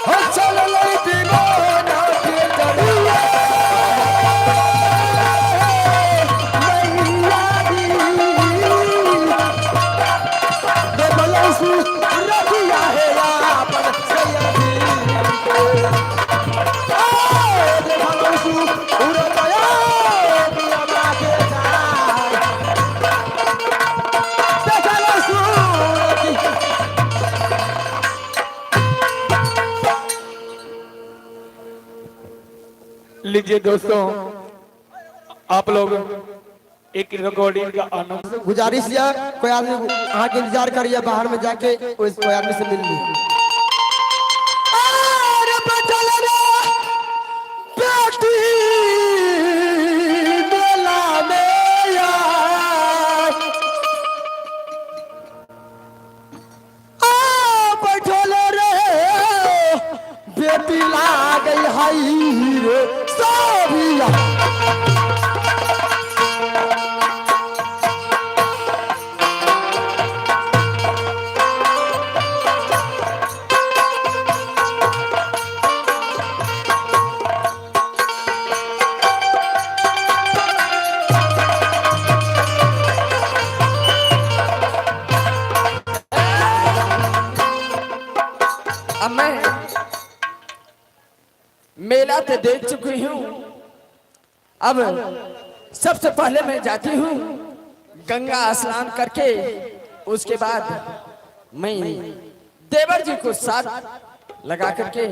हो चल लै दीवाना के करिया दे बलसु रखिया है आपन सैयदी दे बलसु उड़ गया दिया के लीजिए दोस्तों आप लोग एक रिकॉर्डिंग का आनंद गुजारिश या कोई आदमी वहाँ के इंतजार करिए बाहर में जाके कोई आदमी से मिल ली बेटी ला गई हाई रे सोभिया तो देख चुकी हूँ। अब सबसे पहले मैं जाती हूँ गंगा स्नान करके, उसके बाद मैं देवर जी को साथ लगा करके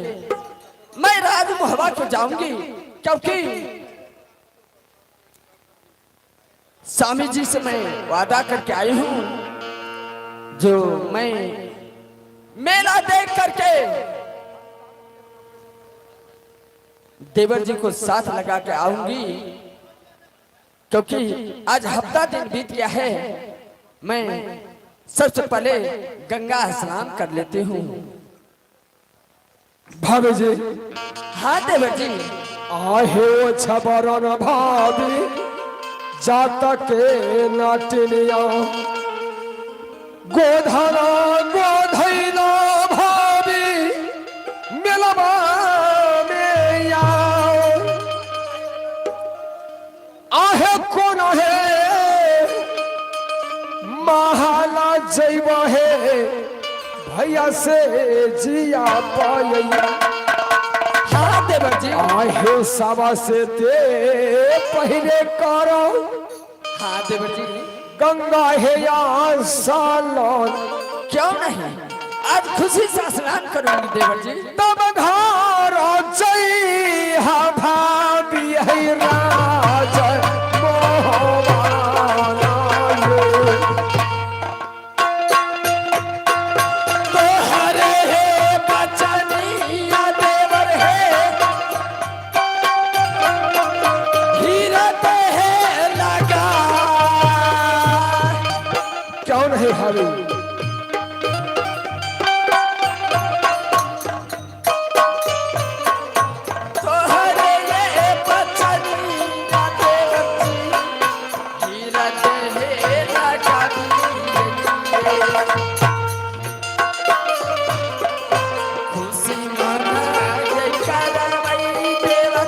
मैं राज मोहबा को जाऊंगी, क्योंकि स्वामी जी से मैं वादा करके आई हूँ, जो मैं मेला देख करके देवर जी को साथ लगा के आऊंगी, क्योंकि आज हफ्ता दिन बीत गया है। मैं सबसे पहले गंगा स्नान कर लेती हूँ। भाभी जी हाँ देवर जी। आहे ओ छबरन भाभी जाता के नाटिनिया गोधना गोधैला भाभी मिलबा में आओ। आहे कौन है महाला जैवा है भैया से जिया पाया। हाँ देवर जी। आहे सावा से ते पहले करो। हाँ देवर जी। गंगा है या सालन क्यों नहीं, आज खुशी से स्नान करूंगी देवर जी। तब घर जई हा भाभी है राज मोहवाना ये। तोहरे है बचनिया देवर है, हीरा ते है लगा। क्यों नहीं भाभी? तोहरे ये बचनिया देवर जी, हीरा ते है लगा। खुशी मनाई करवई देवर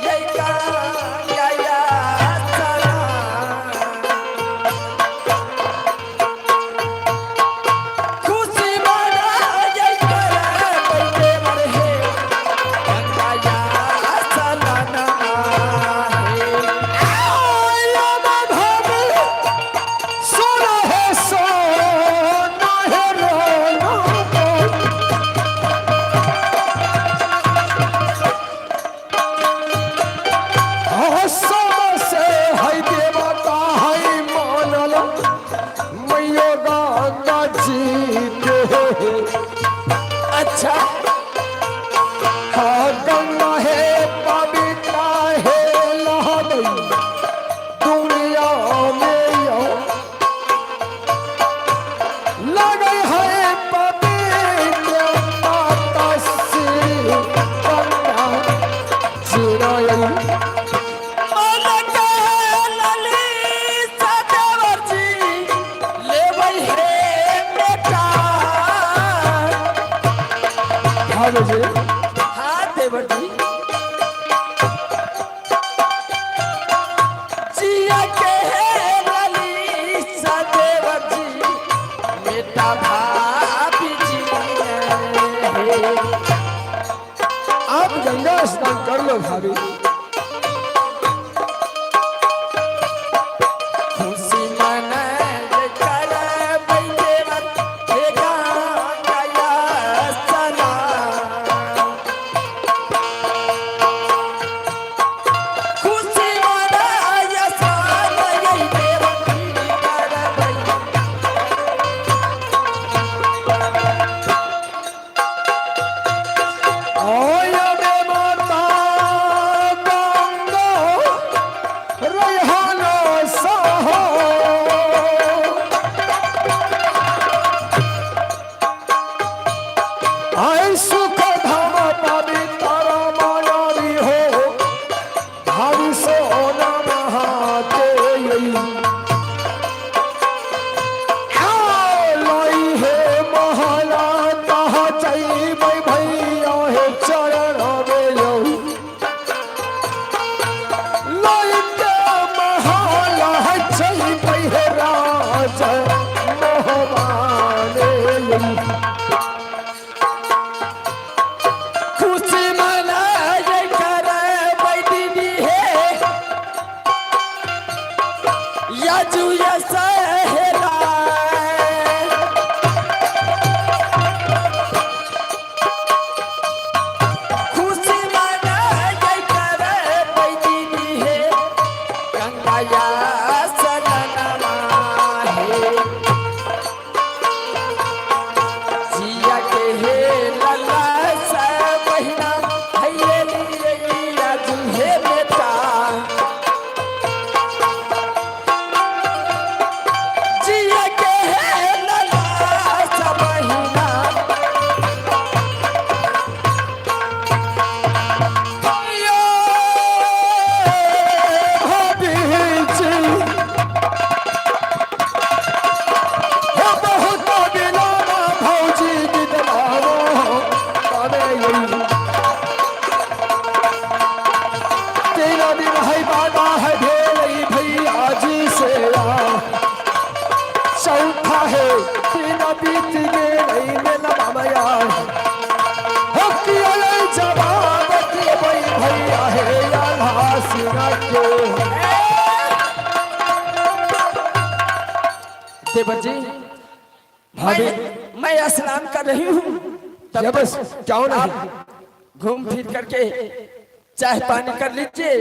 ये का या सरा। खुशी मनाई करवई देवर है गंगा या सलाना है। आया भाभी सोना है सोना है रोना। से है देवता है मानल मैयो गंगा जी के। अच्छा हाँ गंगा है पवित्र है लहबई दुनिया में यो लगे है पवित्र माता श्री गंगा जी। भाभी जी हाँ देवर जी। जिया के ललिता देवर जी, बेटा भाभी जी है। आप गंगा स्नान कर लो भाभी। खुशी मनाई करवई देवर हे गंगा या सलाना। खुशी मनाई सालई देवर करवई। ओय बे माता या जुया सहरा खुशी माना जय करे पैदी है गंगा या सदनमा है जिया के हे लला सा महीना है लिया जुहे बेटा जिया के हे लला सा महीना यो भाभी जी हो बहुत बिना भौजी गिदलाओ अबे यही तेरा दिन है बाबा है भेलई भैया जी से चौथा है तीन बीत गए मेला माया हो किया जवाब के भाई भैया है या सिरा के देवर जी भाभी मैं स्नान कर रही हूँ ये बस क्यों नहीं आप घूम फिर करके चाय पानी कर लीजिए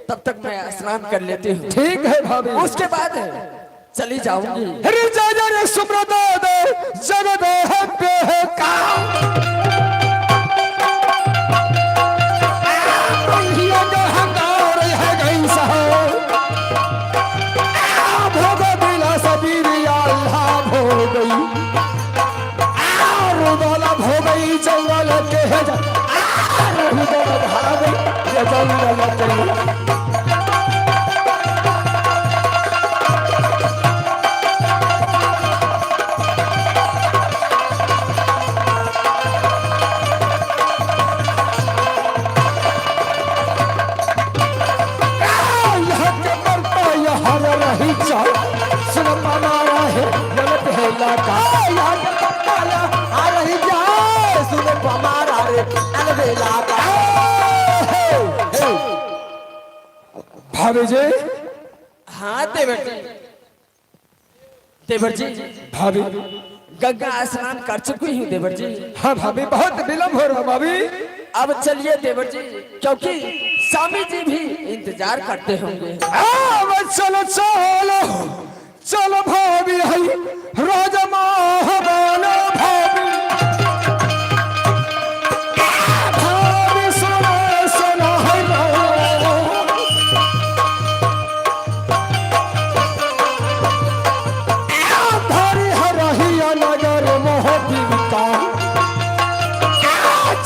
तब तक मैं स्नान कर लेती हूँ ठीक है भाभी उसके बाद चली जाऊंगी हरे जाजा रे सुब्रत दे जगत है पे है का ये जो हंगार है गई सहो भोग बिला सबीरी अल्लाह हो गई रुदला हो गई जंगल के है रुदला भाग ये जंगल के भाभी जी हाँ देवर जी देवर जी भाभी गंगा स्नान कर चुकी हूँ देवर जी हाँ भाभी बहुत विलम्ब हो रहा भाभी अब चलिए देवर जी क्योंकि स्वामी जी भी इंतजार करते होंगे चलो चलो चलो भाभी है राजा महाबाना भाभी भाभी सुनो सुनो है धारी हरहिया नगर मोहबी का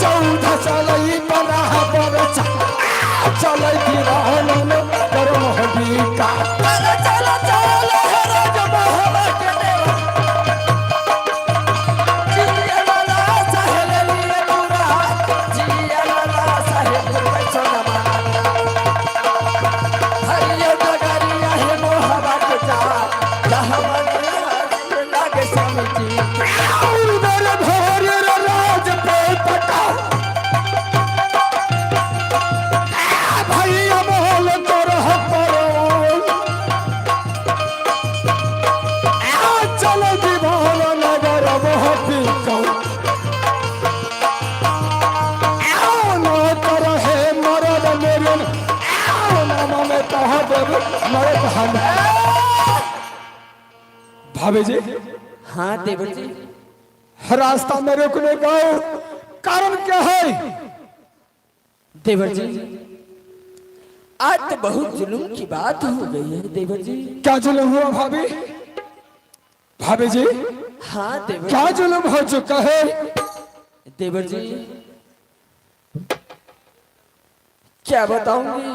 चौथा चलई बना पर चलई फिरान कर मोहबी का चलो चलो राजा महाबा के देवा जिया लाला साहेब लिए पूरा जिया लाला साहेब बैठो नमा हरियो डगरिया है मोहबा के जा जहां मन लागे स्वामी जी उधर भोर राज पे पटा भैया मोहल कर चलो दीवान नगर मोहबी का न कर है मरद मेरे नामा में कहा देव मरद हम भाभी जी हाँ देवर जी रास्ता में रुकने का कारण क्या है देवर जी आज तो बहुत जुलूम की बात हो गई है देवर जी क्या जुल्म हुआ भाभी भाभी जी हाँ देवर क्या जुल्म हो चुका है देवर जी क्या बताऊंगी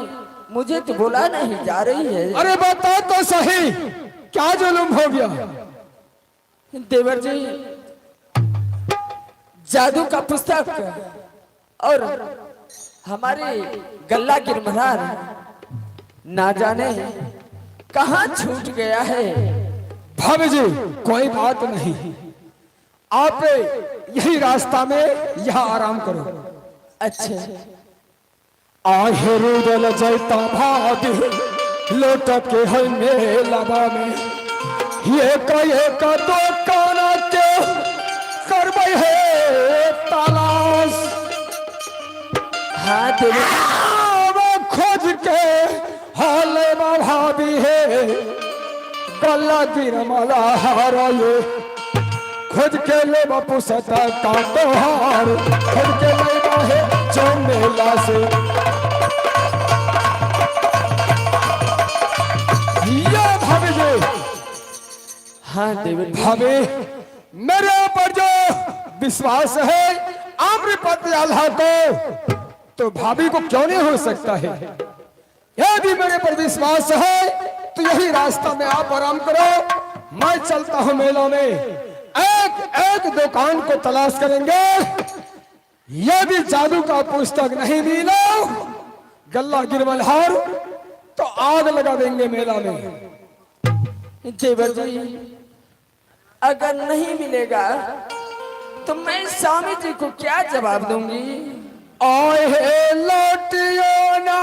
मुझे तो बोला नहीं जा रही है अरे बता तो सही क्या जुल्म हो गया देवर जी जादू का पुस्तक और हमारे गल्ला गिरमरार ना जाने कहाँ छूट गया है भाभी जी कोई बात नहीं आप यही रास्ता में यहाँ आराम करो अच्छा आहे रुदल जैता भाद लौट के है मेलावा में ये का दो काना के करबै है तलाश। हाँ देवर खोज के हाले भाभी है गला गिरमला हारे खोज के ले बापू सता का तोहार खोज के ले है जो मेला से ये भाभी जी। हाँ देवर भाभी मेरे ऊपर जो विश्वास है आम्रपत अल्लाह को तो भाभी को क्यों नहीं हो सकता है। यदि मेरे पर विश्वास है तो यही रास्ता में आप आराम करो, मैं चलता हूं मेला में। एक एक दुकान को तलाश करेंगे, यदि जादू का पुस्तक नहीं मिला गल्ला गिरमलहार तो आग लगा देंगे मेला में। देवर जी अगर नहीं मिलेगा तो मैं स्वामी जी को क्या जवाब दूंगी। आए हे लौटियो ना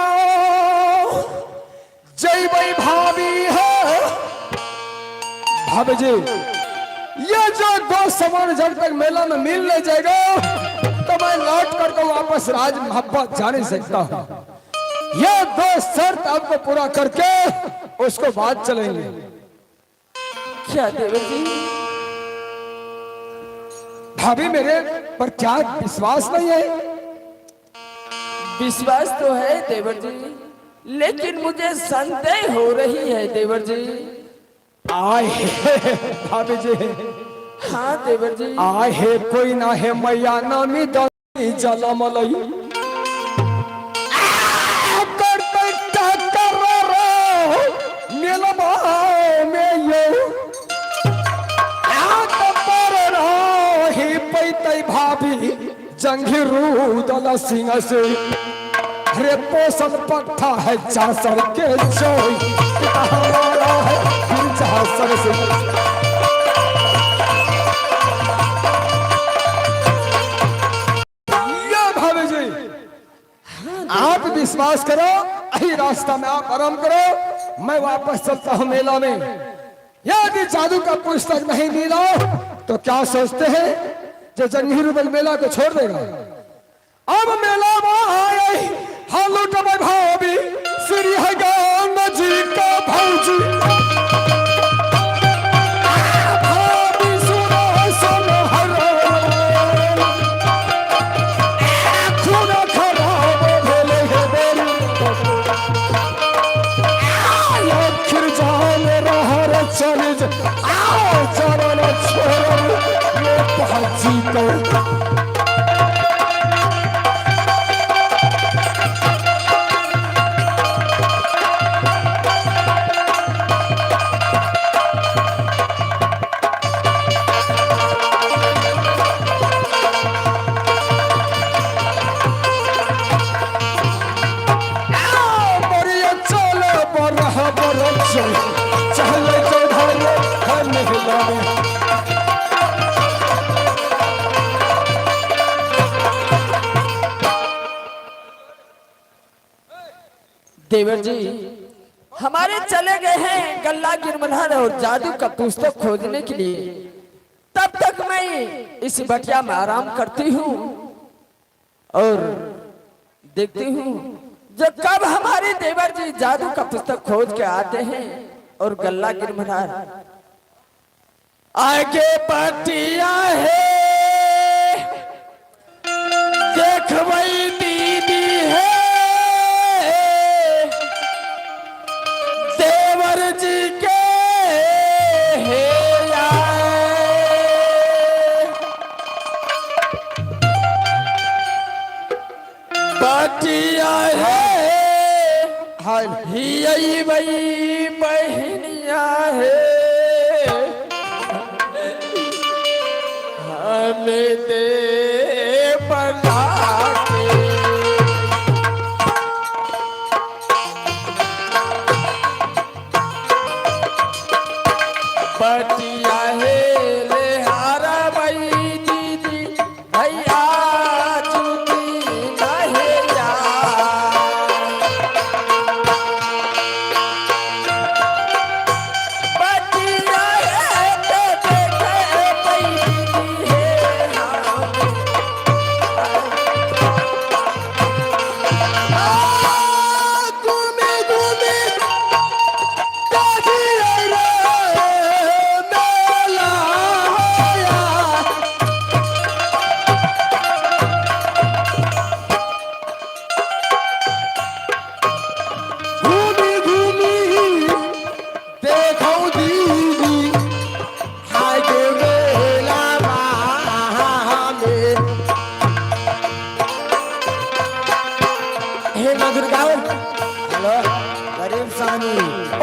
जय भाई भाभी है। भाभी जी ये जो दो सामान जब तक मेला में मिल नहीं जाएगा तो मैं लौट करके वापस राज मोहब्बत जा नहीं सकता हूँ। ये दो शर्त आपको पूरा करके उसको बाद चलेंगे। क्या देवर जी भाभी मेरे पर क्या विश्वास नहीं है। विश्वास तो है देवर जी लेकिन मुझे संदेह हो रही है देवर जी। आए भाभी जी हाँ देवर जी आए है कोई ना है मैया नामी दानी जलमलई करते टक्कर मेलबा में ये पैतई भाभी जंघिरू दल सिंह से रे पोषण पट्टा है चासर के जोई हमारा है फिर चासर से। ये भाभी जी आप विश्वास करो, यही रास्ता में आप आराम करो, मैं वापस चलता हूं मेला में। यदि जादू का पुस्तक नहीं मिला तो क्या सोचते हैं जो जंगीर मेला को छोड़ देगा। अब मेला आए हालू टब भाभी श्री है गाँव जी का भौजी भाभी सुनो सुनो हरो खून खराब भेले है बेरी आखिर जान रहर चल आओ चरण छोड़ ये पहुंची को देवर जी हमारे चले गए हैं गल्ला गिरमलहर और जादू का पुस्तक खोजने के लिए। तब तक मैं इस बटिया में आराम करती हूँ और देखती हूँ जो कब हमारे देवर जी जादू का पुस्तक खोज के आते हैं और गल्ला गिरमलहर आगे बटिया है देख वही दीदी है जी के हे बटिया है ही वही बहनिया है हमें दे बना बटिया है ले हारा भाई दीदी भैया चुनी नहीं जा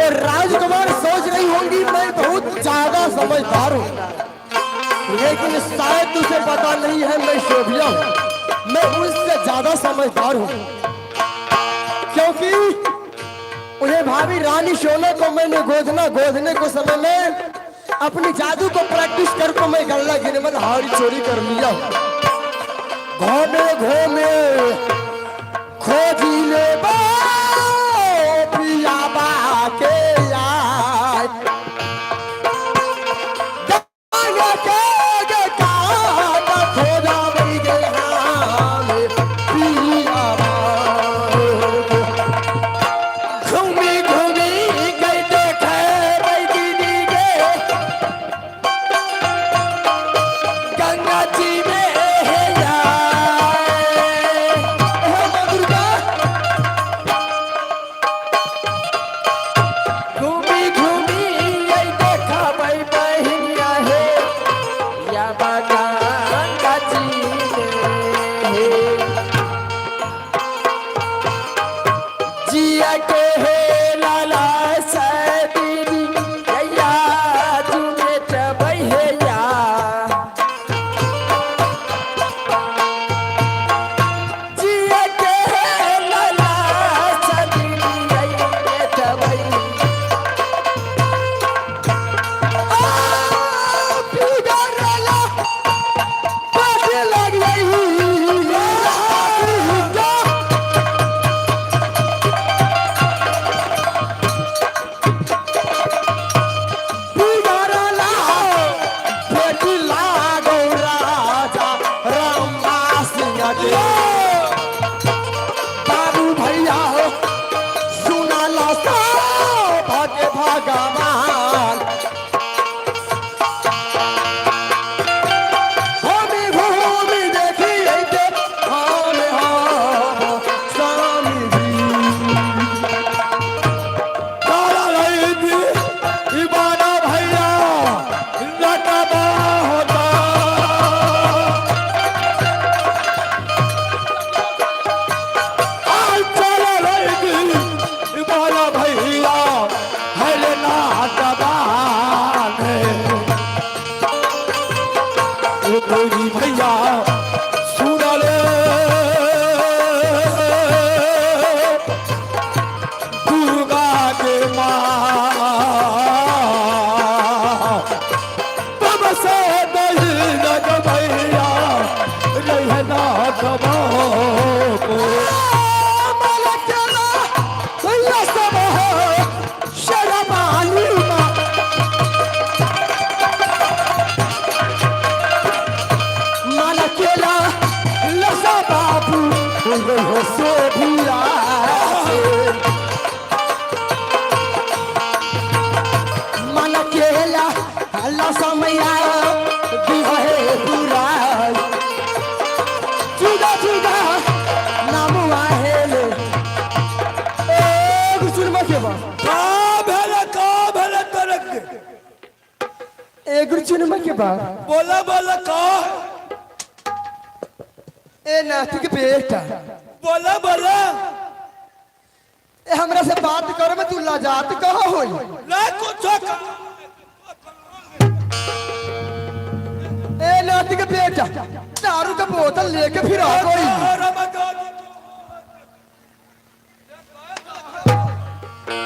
और राजकुमार सोच रही होंगी मैं बहुत ज्यादा समझदार हूँ, लेकिन शायद तुझे पता नहीं है मैं शोभिया हूँ, मैं उससे ज्यादा समझदार हूँ। क्योंकि उन्हें भाभी रानी शोले को मैंने गोदने को समय में अपनी जादू को प्रैक्टिस कर को मैं गल्ला गिने में हारी चोरी कर लिया। घोमे घोमे खोजी ले पिया बा के यार खोजा बड़ी पिया घूमी घूमी गई देखे दीदी के गंगा जी में है घूमी घूमी गई देखा भाई बहनिया है या गंगा जी में है जिया के है लाला सदीदी या तूने चबई है या जिया के है लाला सदीदी या चबई आ पिगरला पास लग गई बाबू भैया हो सुना ला भाग्य भगवान भूमि देखी स्वामी जी इबाना भैया नटबा होता भैया सुना ले दुर्गा के माँ तब से नहीं लग भैया रहना कबो को शरमानी मन केला लसा बाबू हो सो भूला मन केला लसा मैया दिहे पूरा जुदा जुदा नाम आहे ए सुरमा के बा का भेले तरक ए गुरचुनमा के बा बोला बोला का ए नाती के बेटा बोला बोला ए हमरा से बात कर में तू लाजात कहाँ होई ना कुछ ए नाती के बेटा दारू का बोतल लेके फिर आ गई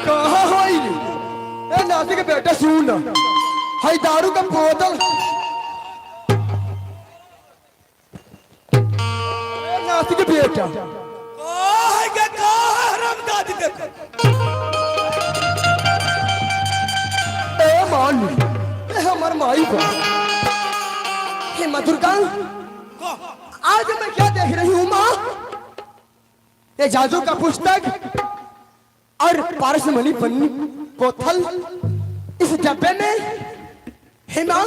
कहाँ होई ए नाती के बेटा सुन हाय दारू का बोतल ए नाती के बेटा का हरामजादी देखो ए मान ए हमर माई को हे मधुरका आज मैं क्या देख रही हूँ माँ ये जादू का पुस्तक और पारसमणि पन्नी बोतल इस डब्बे में हे माँ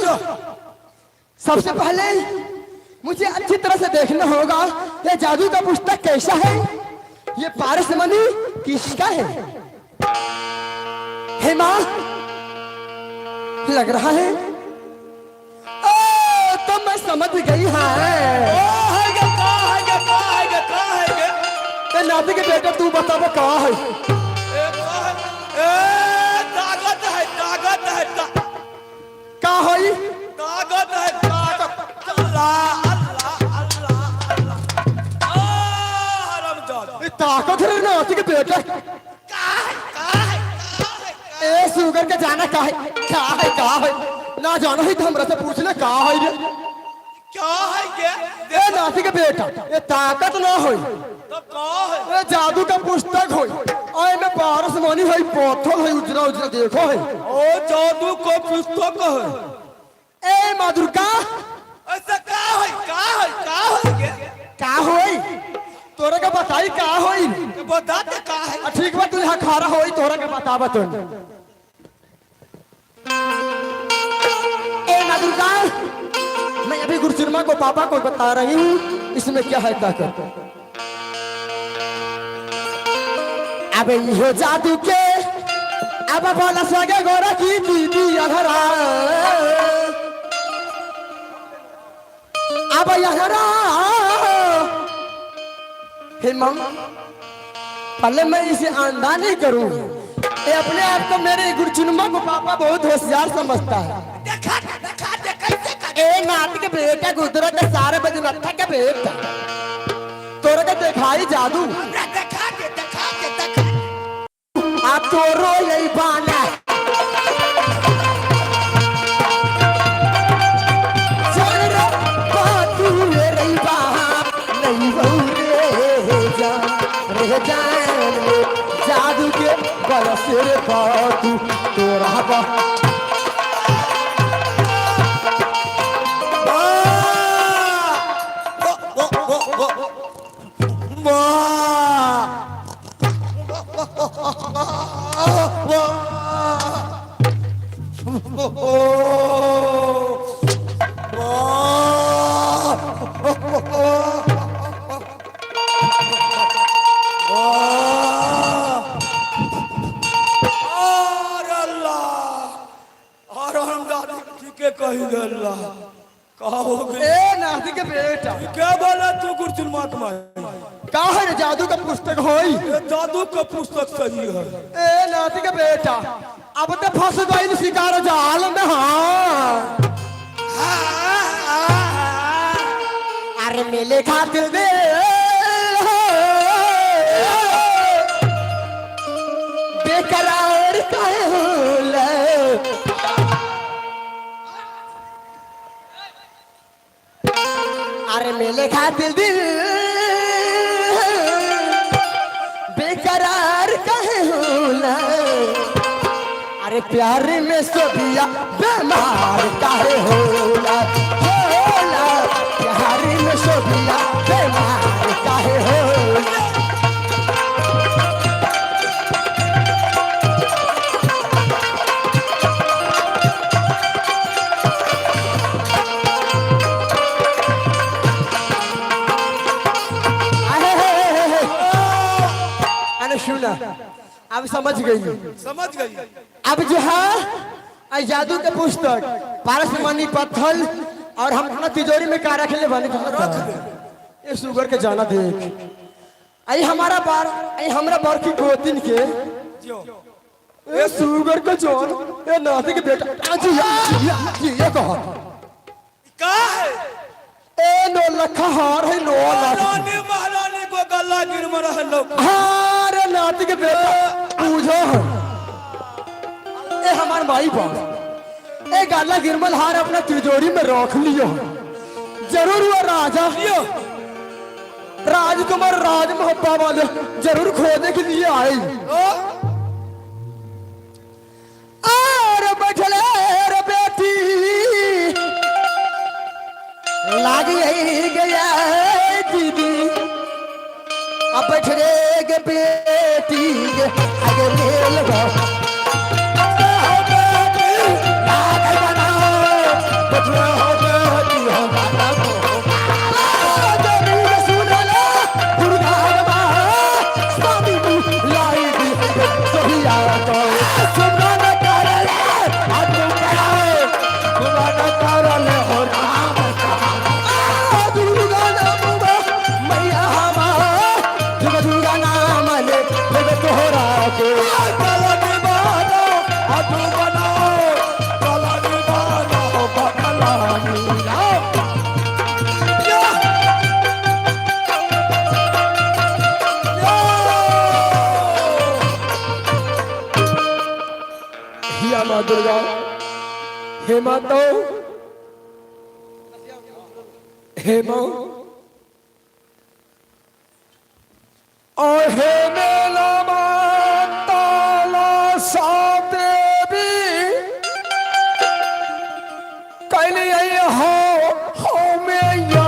सबसे पहले मुझे अच्छी तरह से देखना होगा ये जादू का पुस्तक कैसा है ये पारसमणि किसका है हे माँ लग रहा है ओ तो मैं समझ गई नाती के बेटा तू बता वो कहाँ है सुगर के जाना का है ना जाना ही तो हमरा से पूछना का है रे क्या है ये ए नाती के बेटा ये ताकत ना होई तो क्या है ए जादू का पुस्तक होई ओए में पारस मानी है पत्थर है उजरा उजरा देखो है ओ जादू को पुस्तक है ए माधुरका ऐसा क्या है ये का होई तोरा के बताई का होई तो बता दे क्या है ठीक बा तू यहाँ खारा होई तोरा के बतावा तो ए माधुरका मैं अभी गुरुशर्मा को पापा को बता रही हूँ इसमें क्या है ताकत अब यो जादू के अब बोला सगे गोरा की दीदी अघरा अब यहरा हे मम पहले मैं इसे आंधा नहीं करूँ ये अपने आप को मेरे गुरुचुनमा को पापा बहुत होशियार समझता है देखा दे कैसे कर ए नाट के बेटा गुजरा के सारे बजनत्था के बेटा तोरा के दिखाई जादू देखा दे आप तो रो यही बाना चल रे बातू रे बा नहीं बहु रे जान जादू के गला सिर बातू तोरा बा ए नाती के बेटा क्या बोला तू गुरुचुन महात्मा का है जादू का पुस्तक होई ये जादू का पुस्तक सही है ए नाती के बेटा अब तो फंस गई शिकार जाल में अरे मेले खातिर दे बेकरार काहे होला अरे मेले खातिर दिल बेकरार काहे होला अरे प्यार में सोबिया बेमार काहे होला प्यार में सोबिया बेमार काहे होला सुना अब समझ गई अब जो है जादू के पुस्तक पारसमणि पत्थर और हम अपना तिजोरी में का रख ले बने ये सुगर के जाना देख आई हमारा बार आई हमरा बार की गोतिन के ये सुगर के जोन ये नाती के बेटा ये कहा का है ए 9 लाख हार है 9 लाख महारानी को गला गिर मरा है लोग हार नाती के बेटा पूछो ए हमार भाई बाप ए गाला गिरमल हार अपना तिजोरी में रख लियो जरूर वो राजा राजकुमार राज मोहब्बा वाले जरूर खोने के लिए आए और बैठले रे बेटी लाग यही गया दीदी अब बैठले के बेटी आगे ले लगा हिया माँ दुर्गा, हे माता, हे माँ, और हे मेला माता सा देवी, कैली हो में या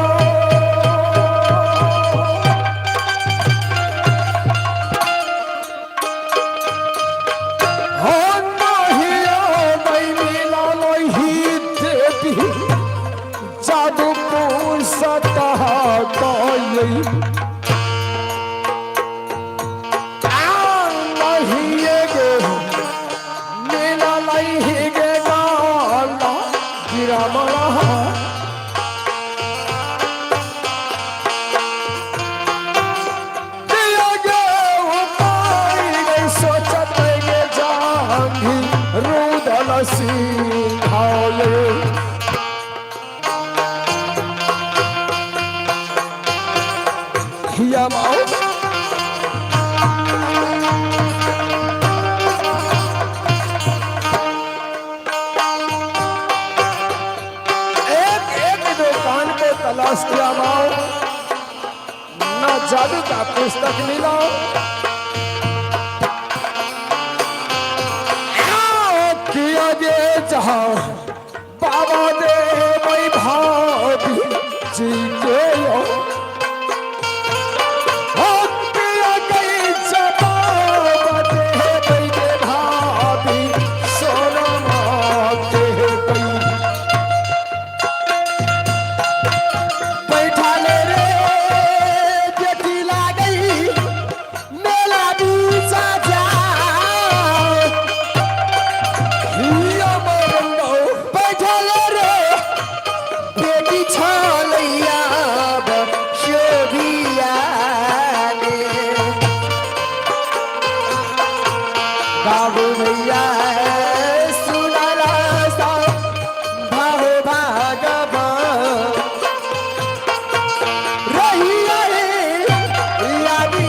जादू सता मेला लाई गे गाला गिरा मरा सोचत गे जांगी रुदल सिंहाले हिया माओ एक दुकान पे तलाश किया माओ, ना जादू का पुस्तक मिला, किया गे जहाँ बाबा दे मई भाभी जी के यो बाबू भैया सुनाला सा भाहो भागवा रहिया रे यादी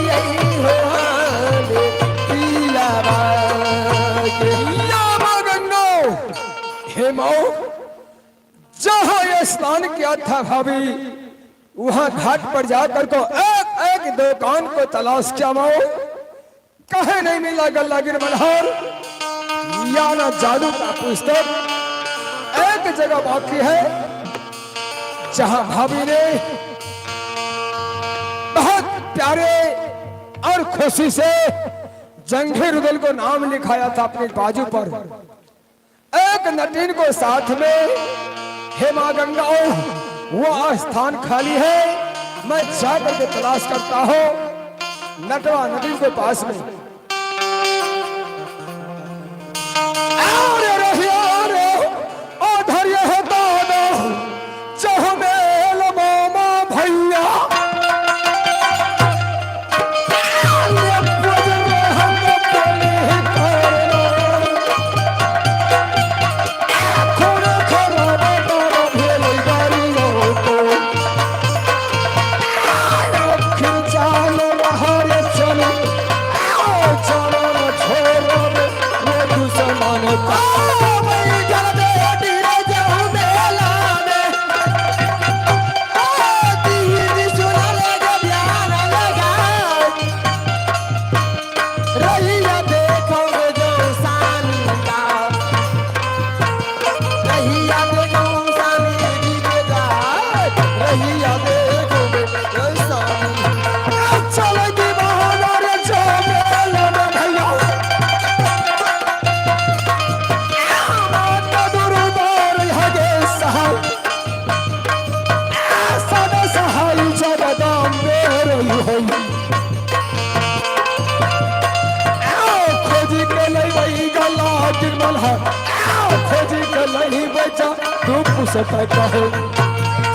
हो हाले पीला बागे या मगनो हे माओ, जहाँ ये स्नान किया था भाभी, वहाँ घाट पर जाकर को एक एक दुकान को तलाश किया माओ, कहे नहीं मिला गल्ला गिर मल्हार या ना जादू का पुस्तक। एक जगह बाकी है जहां भाभी ने बहुत प्यारे और खुशी से जंघे रुदल को नाम लिखाया था अपने बाजू पर। एक नटीन को साथ में, हे मां गंगा वो स्थान खाली है, मैं जाकर के तलाश करता हूं नटवा नदी के पास में।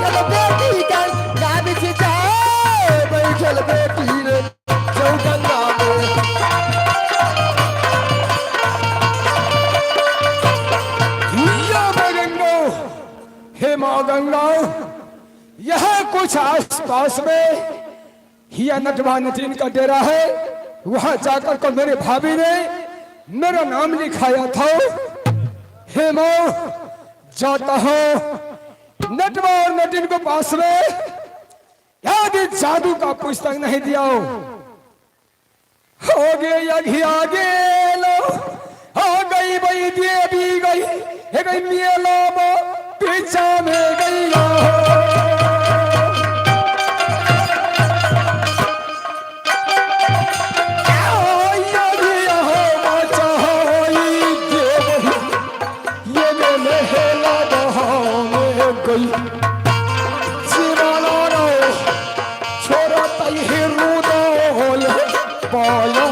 चलो बेटी का गाड़ी से जाए बैठल बेटी रे चौगंगा में। गंगो, हे माँ गंगा, यह कुछ आसपास में हिया नटवा नटीन का डेरा है, वहां जाकर को मेरे भाभी ने मेरा नाम लिखाया था। हे माँ जाता हूँ नटवा और नटिन को पास में, यदि जादू का पुस्तक नहीं दिया हो गए यघिया गेलो, हो गई बई दिए भी गई, हे गई मेला पीछा में गई छोरा तही रूदोल बोलो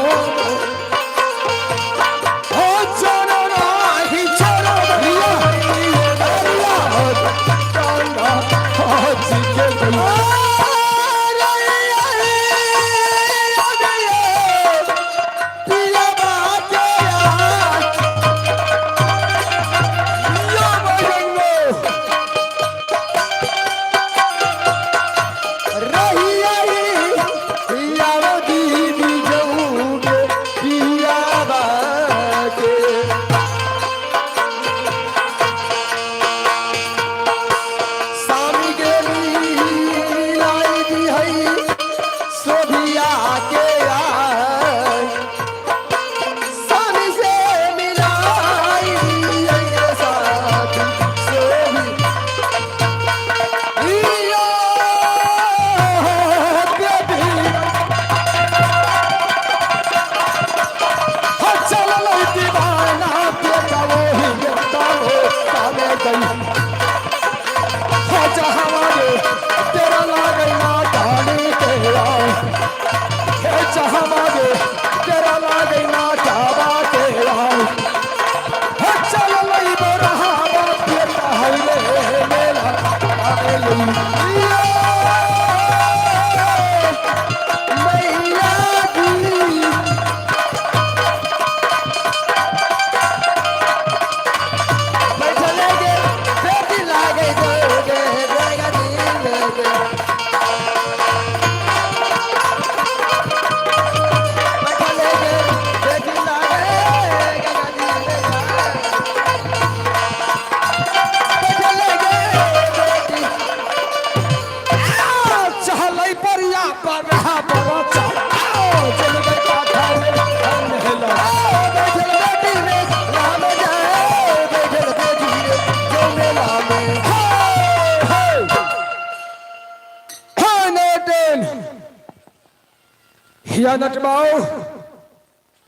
हिया नटवाओ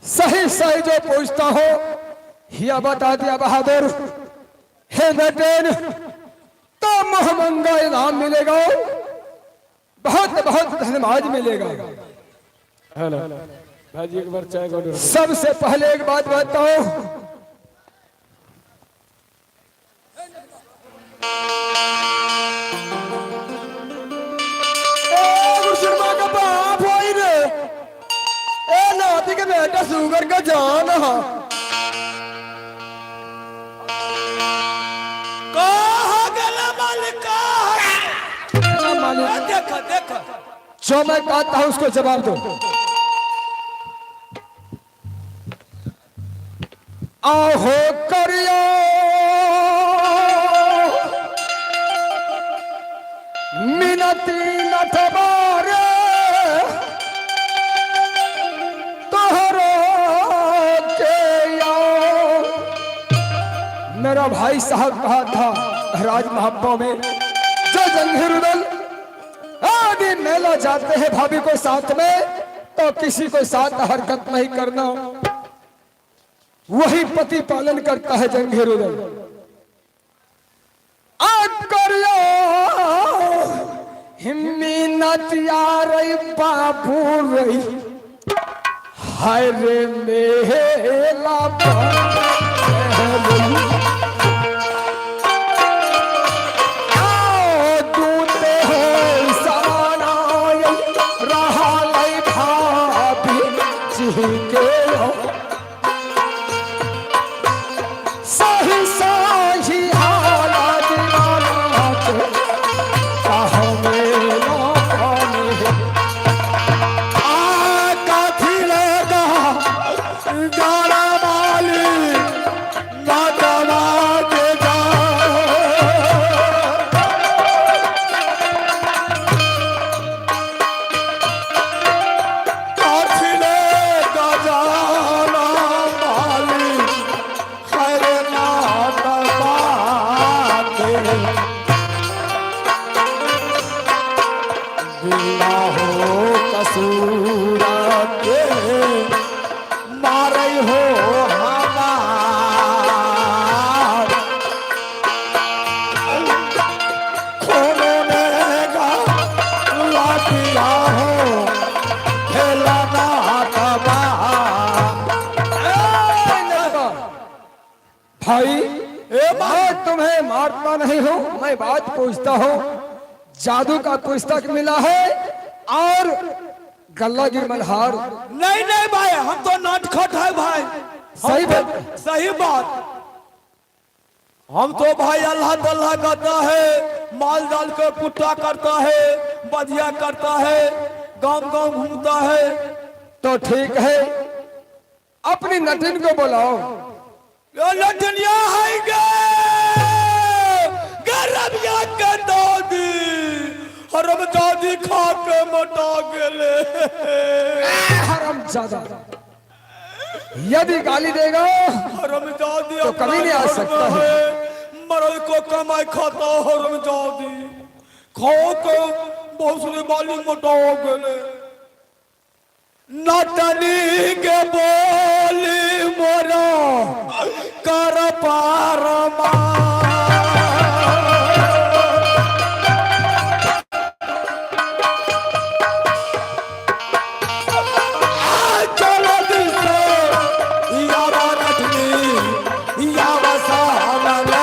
सही सही जो पूछता हो हिया बता दिया बहादुर। हे नटेन तो महमंगा इनाम मिलेगा, बहुत बहुत धन्यवाद मिलेगा। भाजी एक बार चाय का सबसे पहले एक बात बताओ, के बेटा सुगर का जान देखा देखा जो मैं कहता हूं उसको जवाब दो। आहो करियो मिनती नटवारे मेरा भाई साहब कहा था राज महब्बों में जो जंगीरुदल आगे मेला जाते हैं भाभी को साथ में तो किसी को साथ हरकत नहीं करना, वही पति पालन करता है जंगीरुदल। आग करियो हिम्मी नतिया रही बाबू रही हाय रे मेला सही सही हालात भाई मैं तुम्हें मारता नहीं हूँ, मैं बात पूछता हूँ। जादू का पुस्तक मिला है और गल्ला गिरमलहार। नहीं नहीं भाई, हम तो नटखट है भाई। सही बात। सही बात। हम तो भाई अल्लाह तल्लाह करता है, माल डाल कर कुत्ता करता है, बधिया करता है, गांव गांव घूमता है। तो ठीक है, अपनी नटिन को बुलाओ। ये लटनिया है गरबिया के दादी, हरम दादी खा के मोटा गेले। हराम ज्यादा, यदि गाली देगा हरम दादी तो कभी नहीं आ सकता है। मरल को कमाई खाता हरम दादी, खाओ के बहुत बाली मोटा हो गेले। नटनी के बोली मोरा कर पारमा, चलो दिसे यावा नटनी यावा सामने।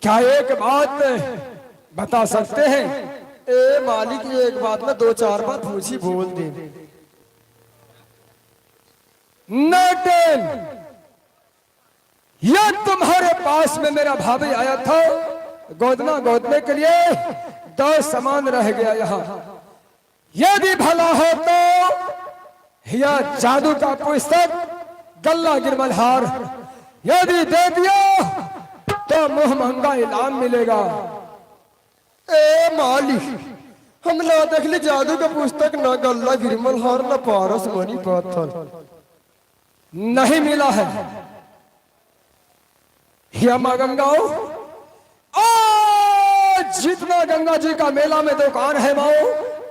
क्या एक बात बता सकते हैं? ए मालिक, ये एक बात में दो चार बात पूछी बोल दे। नटन, यह तुम्हारे पास में मेरा भाभी आया था गोदना गोदने के लिए, 10 सामान रह गया यहाँ। यदि भला हो तो यह जादू का पुस्तक गल्ला गिरमलहार, यदि दे दिया तो मुंह महंगा इनाम मिलेगा। ए मालिक, हम ना देखली जादू का पुस्तक, ना गल्ला गिरमलहार, ना पारस मणि पत्थर। नहीं मिला है। या मां गंगाओ, जितना गंगा जी का मेला में दुकान है माओ,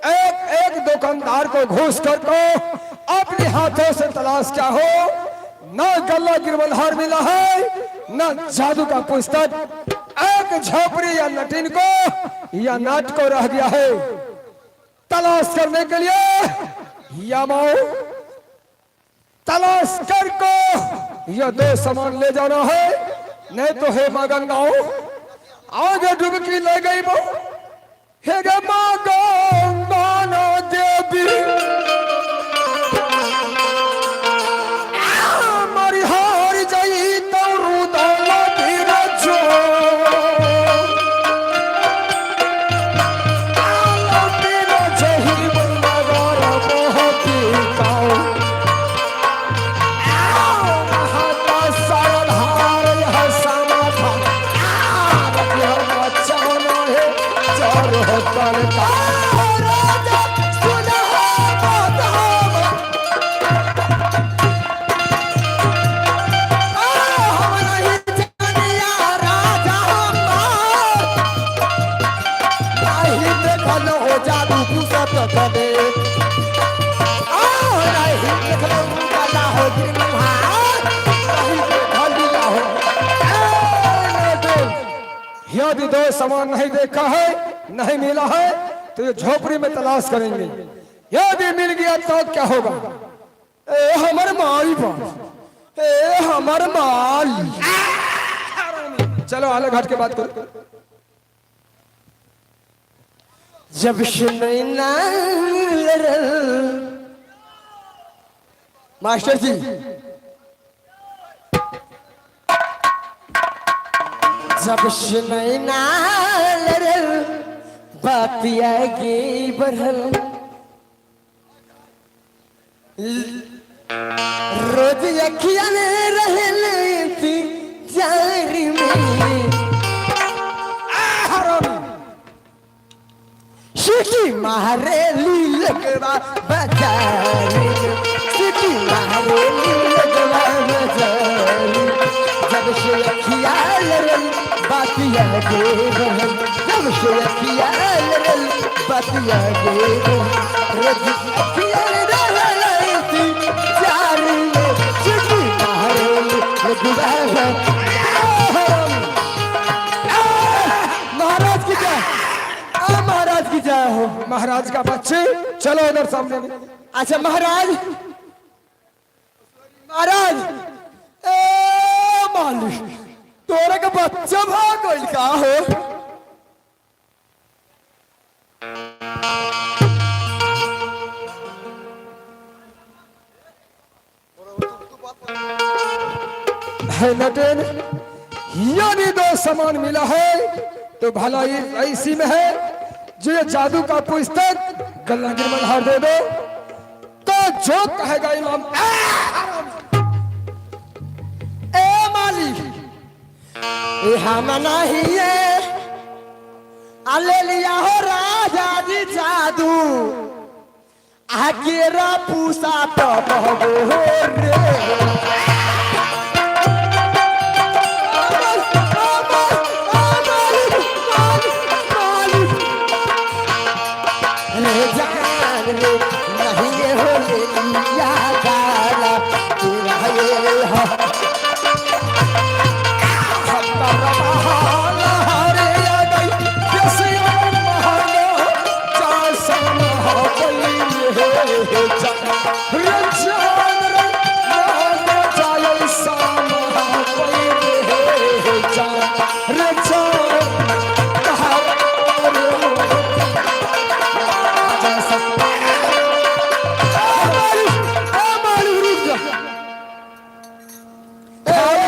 एक एक दुकानदार को घूस कर को अपने हाथों से तलाश क्या हो, ना गल्ला गिरमलहार मिला है ना जादू का पुस्तक। एक झोपड़ी या नटिन को या नाट को रह गया है तलाश करने के लिए। या माओ, तलाश कर को यह 2 सामान ले जाना है, नहीं तो हे मां गंगाओ आगे डुबकी ले गई वो। हे गे मां गंगा देवी, मारी हार जाई तो रुदला धीरे जो, तेरा जही नगर मोहती काओ, महता सरधार यह समाथा, यह बचाना है चार होतल का। राजा सुना यदि यदि दो समान नहीं देखा है, नहीं मिला है, तो ये झोपड़ी में तलाश करेंगे। यदि मिल गया तो क्या होगा? ए हमर माई बा, ए हमर माई। चलो अलग हट के बात करो। जब सुनई ना लरल, मास्टर जी जब सुनई ना लरल, बातिया गे बढ़ल, रोज अखियां रहल इंतजार में, सिटी मारेली लगवा बाजार में, सिटी मारेली लगवा बाजार में। जब से अखियां लरल, बातिया गे बढ़ल, जब से अखियां लरल, बातिया गे बढ़ल, रोज अखियां रहल इंतजार में, सिटी मारेली लगवा बाजार में। महाराज की जय, महाराज की जय हो। महाराज का बच्चे, चलो इधर सामने में। अच्छा महाराज, महाराज ए मालिक, तोरे का बच्चा भाग गइल का हो? है नटेन, यदि दो समान मिला है तो भलाई ऐसी में है, जो ये जादू का पुस्तक गल्ला गिरमन हार दे दो तो जो कहेगा इमाम। ए मालिक, ए हम नहीं है, ले लिया हो राजा जी जादू, आकेरा पूसा तो बहबो रे।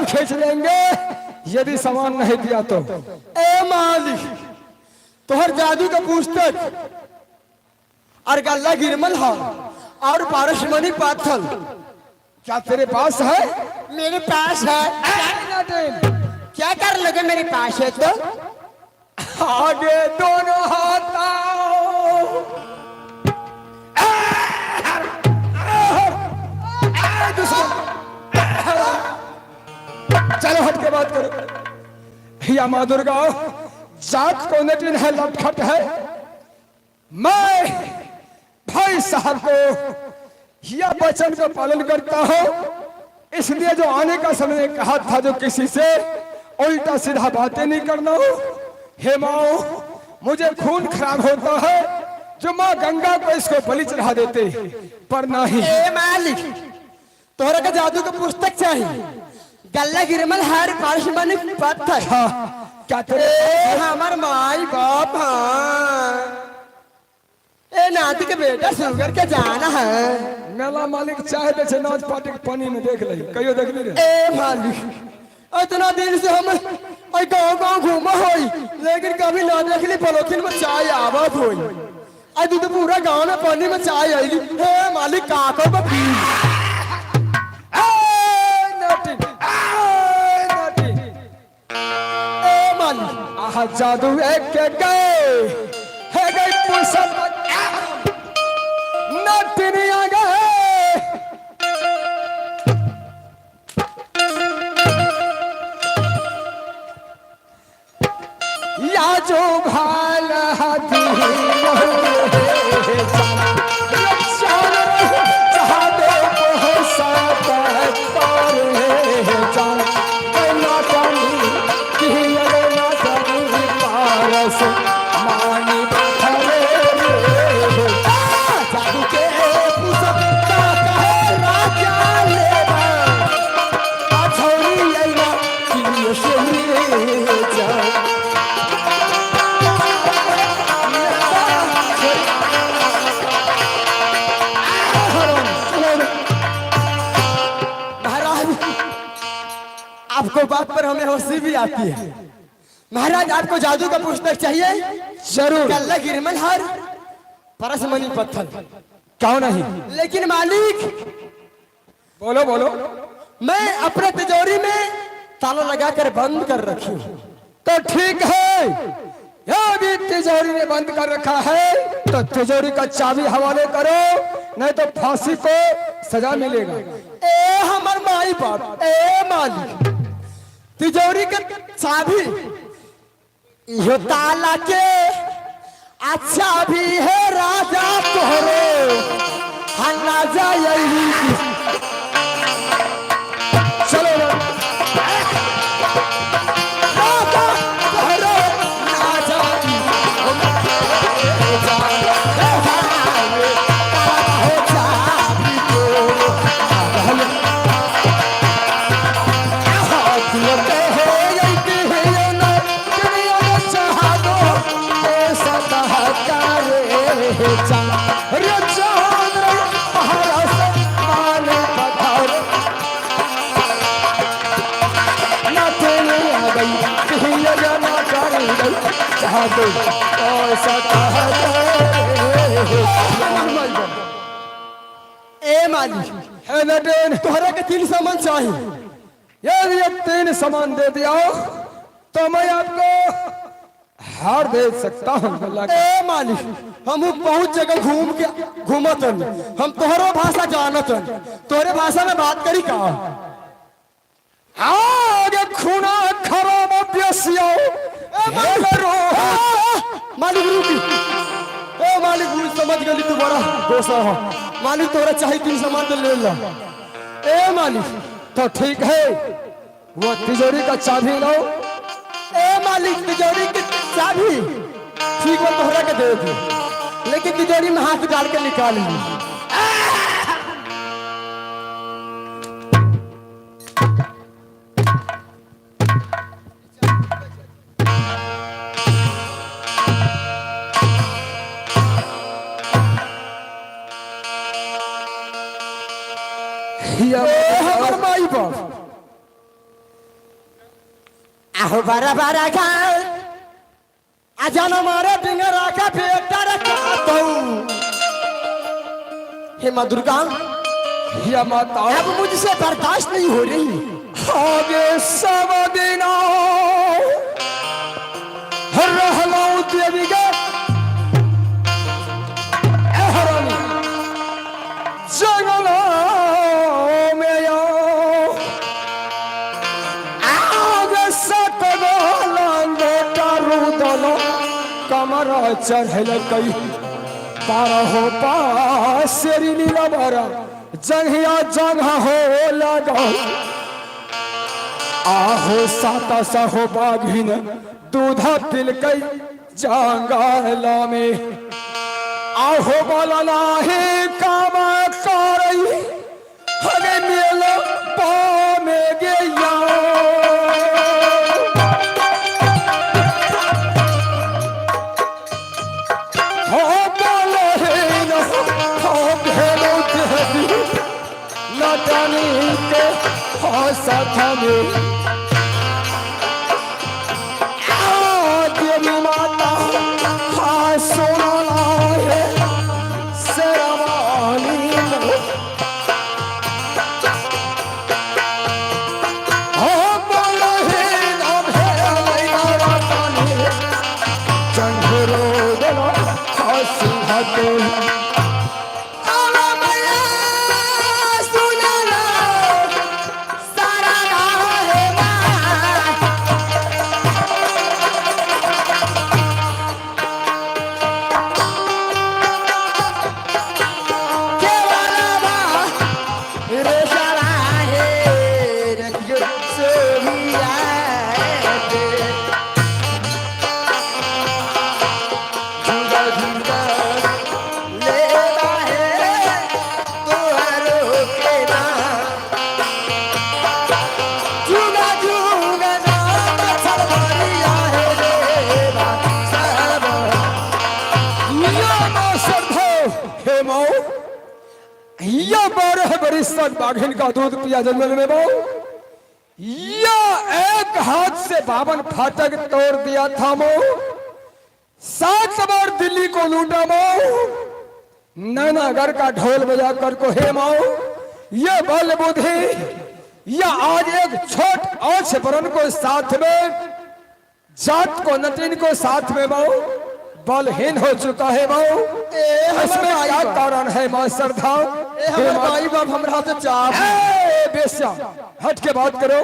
खींच लेंगे यदि सामान नहीं दिया तो। ए मालिक, तोहर जादू का पुस्तक और गल्ला गिरमल है और पारसमणि पाथल क्या तेरे पास है? मेरे पास है। क्या कर लगे मेरे पास है तो? आगे दोनों हाथ आओ। चलो हट के बात करो। या माँ दुर्गा, जात को नटिन है, लटखट है। मैं भाई साहब को यह वचन का पालन करता हूं, इसलिए जो आने का समय कहा था, जो किसी से उल्टा सीधा बातें नहीं करना हो। हे माओ, मुझे खून खराब होता है जो माँ गंगा को इसको बलि चढ़ा देते, पर नहीं। ए मालिक, तोहरा का जादू का पुस्तक चाहिए, गल्ला गिरमल हर पारसमणि पाथल। हाँ, क्या तेरे हमार माई बाप हाँ। ए नाती के बेटा सुगर के जाना है। मेला मालिक चाहे बेचे नाच पार्टी के पानी में देख ले, कहियो देख ली रे। ए मालिक, इतना दिन से हम गाँव गाँव घूमा होई, लेकिन कभी ना देखली पलोथिन में चाय आवत होई। आज तो पूरा गाँव में पानी में चाय आईली। हे मालिक का को बपी। ए मालिक, आहा जादू एक के गए है, गई पुसत नटिनी आ गए। या जो भाल हाथी बात पर हमें हंसी भी आती है। महाराज आपको जादू का पुस्तक चाहिए? जरूर। गल्ला गिरमल हार परसमनी पत्थर। क्यों नहीं? लेकिन मालिक बोलो बोलो। मैं अपने तिजोरी में ताला लगाकर बंद कर रखी हूँ। तो ठीक है, यदि तिजोरी में बंद कर रखा है तो तिजोरी का चाबी हवाले करो, नहीं तो फांसी को सजा मिलेगा। ए हमार माई बाप, ए मालिक तिजोरी के चाबी यो ताला के अच्छा भी है राजा तोहरो हन्ना जाई। चलो ना। राजा तोहरो ना जाई। ए मालिक है नटेन, तोहरा के 3 सामान चाहिए। यदि ये 3 सामान दे दिया तो मैं आपको हार दे सकता हूँ। ए मालिक हम बहुत जगह घूमत हन, हम तोहरो भाषा जानत हन, तोहरे भाषा में बात करी का? आगे खूना खराब अभ्यसियो मालिक रुकी। ए मालिक भूल समझ गली तू बड़ा दोसा हो। मालिक तोहरा चाहिए 3 सामान तो ले लो। ए मालिक तो ठीक है, वो तिजोरी का चाबी लो। ए मालिक तिजोरी की चाबी ठीक है तोहरा के दे दी, लेकिन तिजोरी में हाथ डाल के निकाल ली। हमार माई बाप आहो बारा बारा खाल अजाना मारे डिंगरा का बेटा रखा तो हे माँ दुर्गा या माता अब मुझसे बर्दाश्त नहीं हो रही। आगे सब दिना रहलाऊ देवी के एहरानी जंगलों में आओ। आगे सतगोला बेटा रुदलो कमर चढ़ल कई पारहो पासेरी नीला भरा जंघिया जगह हो लगा। आहो साता सहो बाघिन दूधा पिल कई जंगला में। आहो बोला नाही काम करई हगे मिल पा में गया। हो बोले न हो भेलो देवी नटनी के हसत में। देवी माता हाँ सोना है शेरवानी में। हो बोले न भेलो नटनी चंद्रो दलो हसत में। बाघिन का दूध पिया जंगल में बहु या एक हाथ से 52 फाटक तोड़ दिया था मो, 7 बार दिल्ली को लूटा मो, नैनागढ़ का ढोल बजा कर को हे माओ, ये बल बुद्धि या आज एक छोट और छपरन को साथ में, जात को नटिन को साथ में माओ, बलहीन हो चुका है माओ। इसमें क्या कारण है माँ श्रद्धा? भाई बाप हमरा से चाप बेस्या हट के बात करो।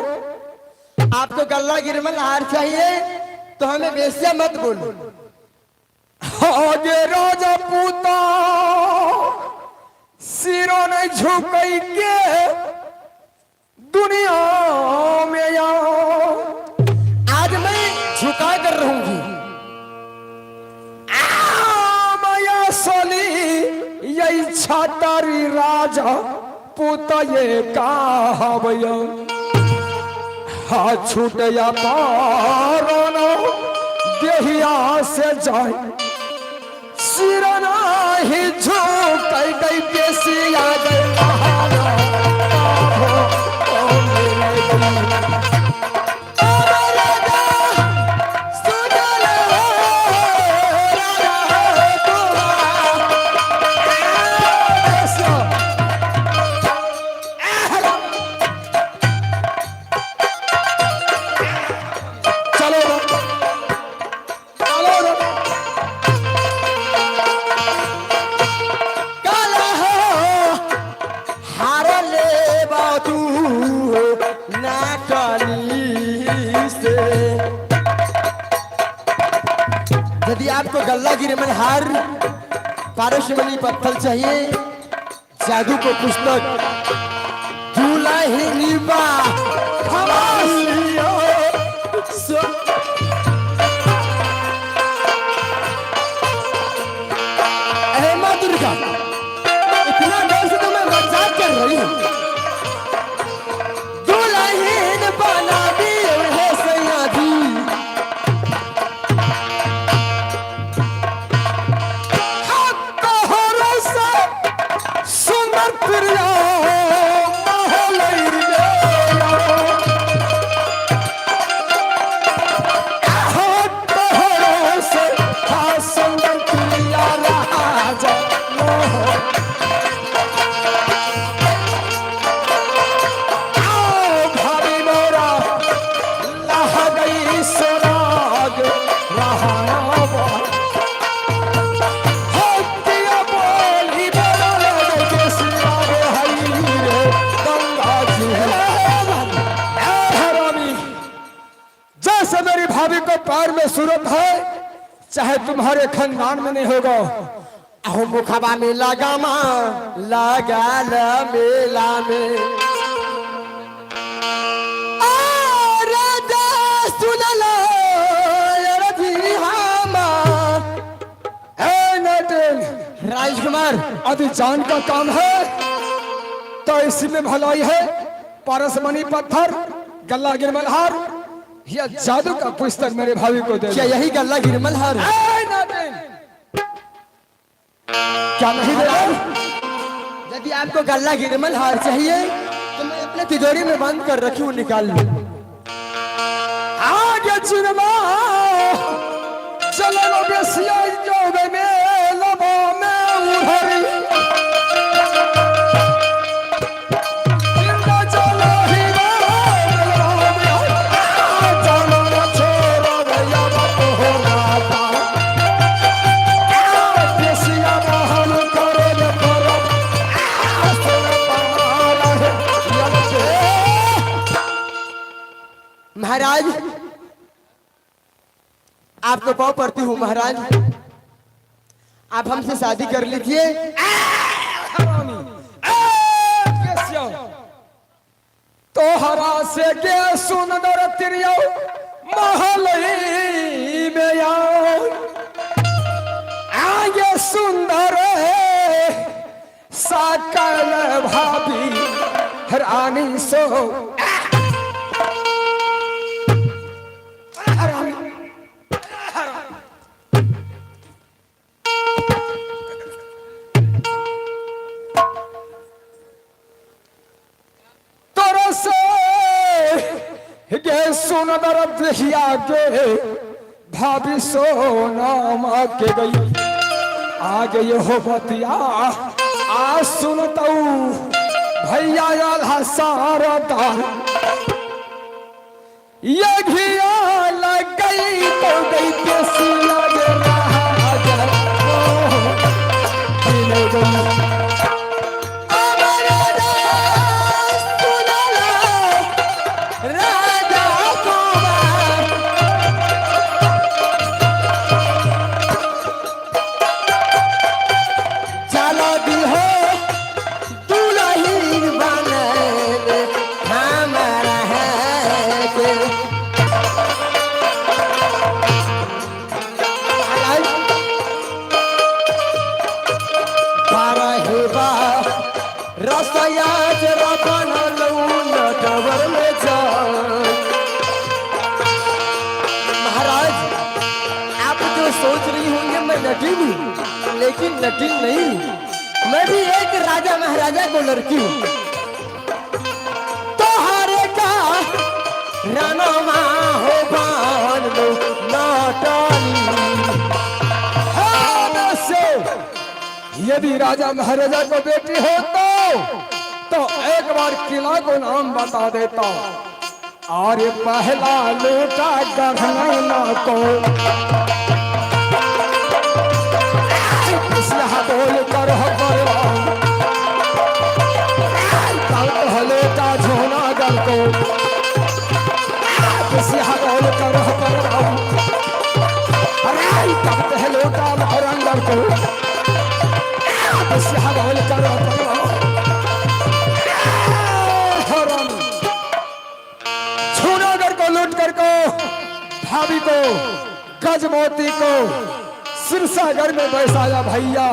आपको गल्ला गिरमल हार चाहिए तो हमें बेस्या मत बोलो। आगे राजा पूता सिरों ने झुकई के दुनिया में या आज मैं झुका कर रहूंगी। माया सोली यही छातारी राजा पूता ये कहावया हाथ छूट या पारोनो देहिया से जाए सिरना ही झोंक गई पेशी आ गई महाना आहो ओ मेरे दिल यदि आपको गल्ला गिरमन हार पारसमणि पत्थर चाहिए, जादू को पुस्तक दूल्हा ही निभा माँ दुर्गा, इतना डर से तो मैं मजाक कर रही हूँ। दुल्हन बना दी है सयादी, सुंदर प्रिया सुंदर प्रिया राजा भाभी मेरा लह गई सुराग रहा मेरी भाभी को पैर में सूरत है, चाहे तुम्हारे खानदान में नहीं होगा। अहो मुखबा में लगा माँ लगा ल मेला में राजा सुन लो राजकुमार, अभी जान का काम है तो इसी में भलाई है। पारसमणि पत्थर, गल्ला गिरमल हार या जादू का पुस्तक मेरे भाभी को दे। क्या यही गल्ला गिरमल हार? क्या नहीं दे? यदि आपको गल्ला गिरमल हार चाहिए तो मैं अपने तिजोरी में बंद कर रखी हूँ, निकाल लूं। आगे चिनमा चलो बेसिया जो में लबो में उधरी महाराज, आपको पाँव पड़ती हूँ महाराज, आप हमसे शादी कर लीजिए। तो हरा से के सुंदर तिरियो महल में आगे सुंदर सकल भाभी रानी सो से सुनदर देखिया के भाभी सोना के गई आगे ये हो बतिया आज सुनता भैया आधा सारा दार ये घिया लग गई तो गई कैसी लग रहा रसया जरा बना लून डबर में जा। महाराज आप जो सोच रही होंगे मैं नटीन हूँ, लेकिन नटीन नहीं हूँ। मैं भी एक राजा महाराजा को लड़की हूँ। तोहरे का रानमा हो बान लो नाटानी। यदि राजा महाराजा को बेटी हो तो एक बार किला को नाम बता देता। और पहला लोटा गढ़ना को बोल कर लोटा झोनागढ़ को बोल कर लोटा औरंगर को झूनागढ़ को लूट कर को भाभी को गजमोती को सिरसागढ़ में बैसाया भैया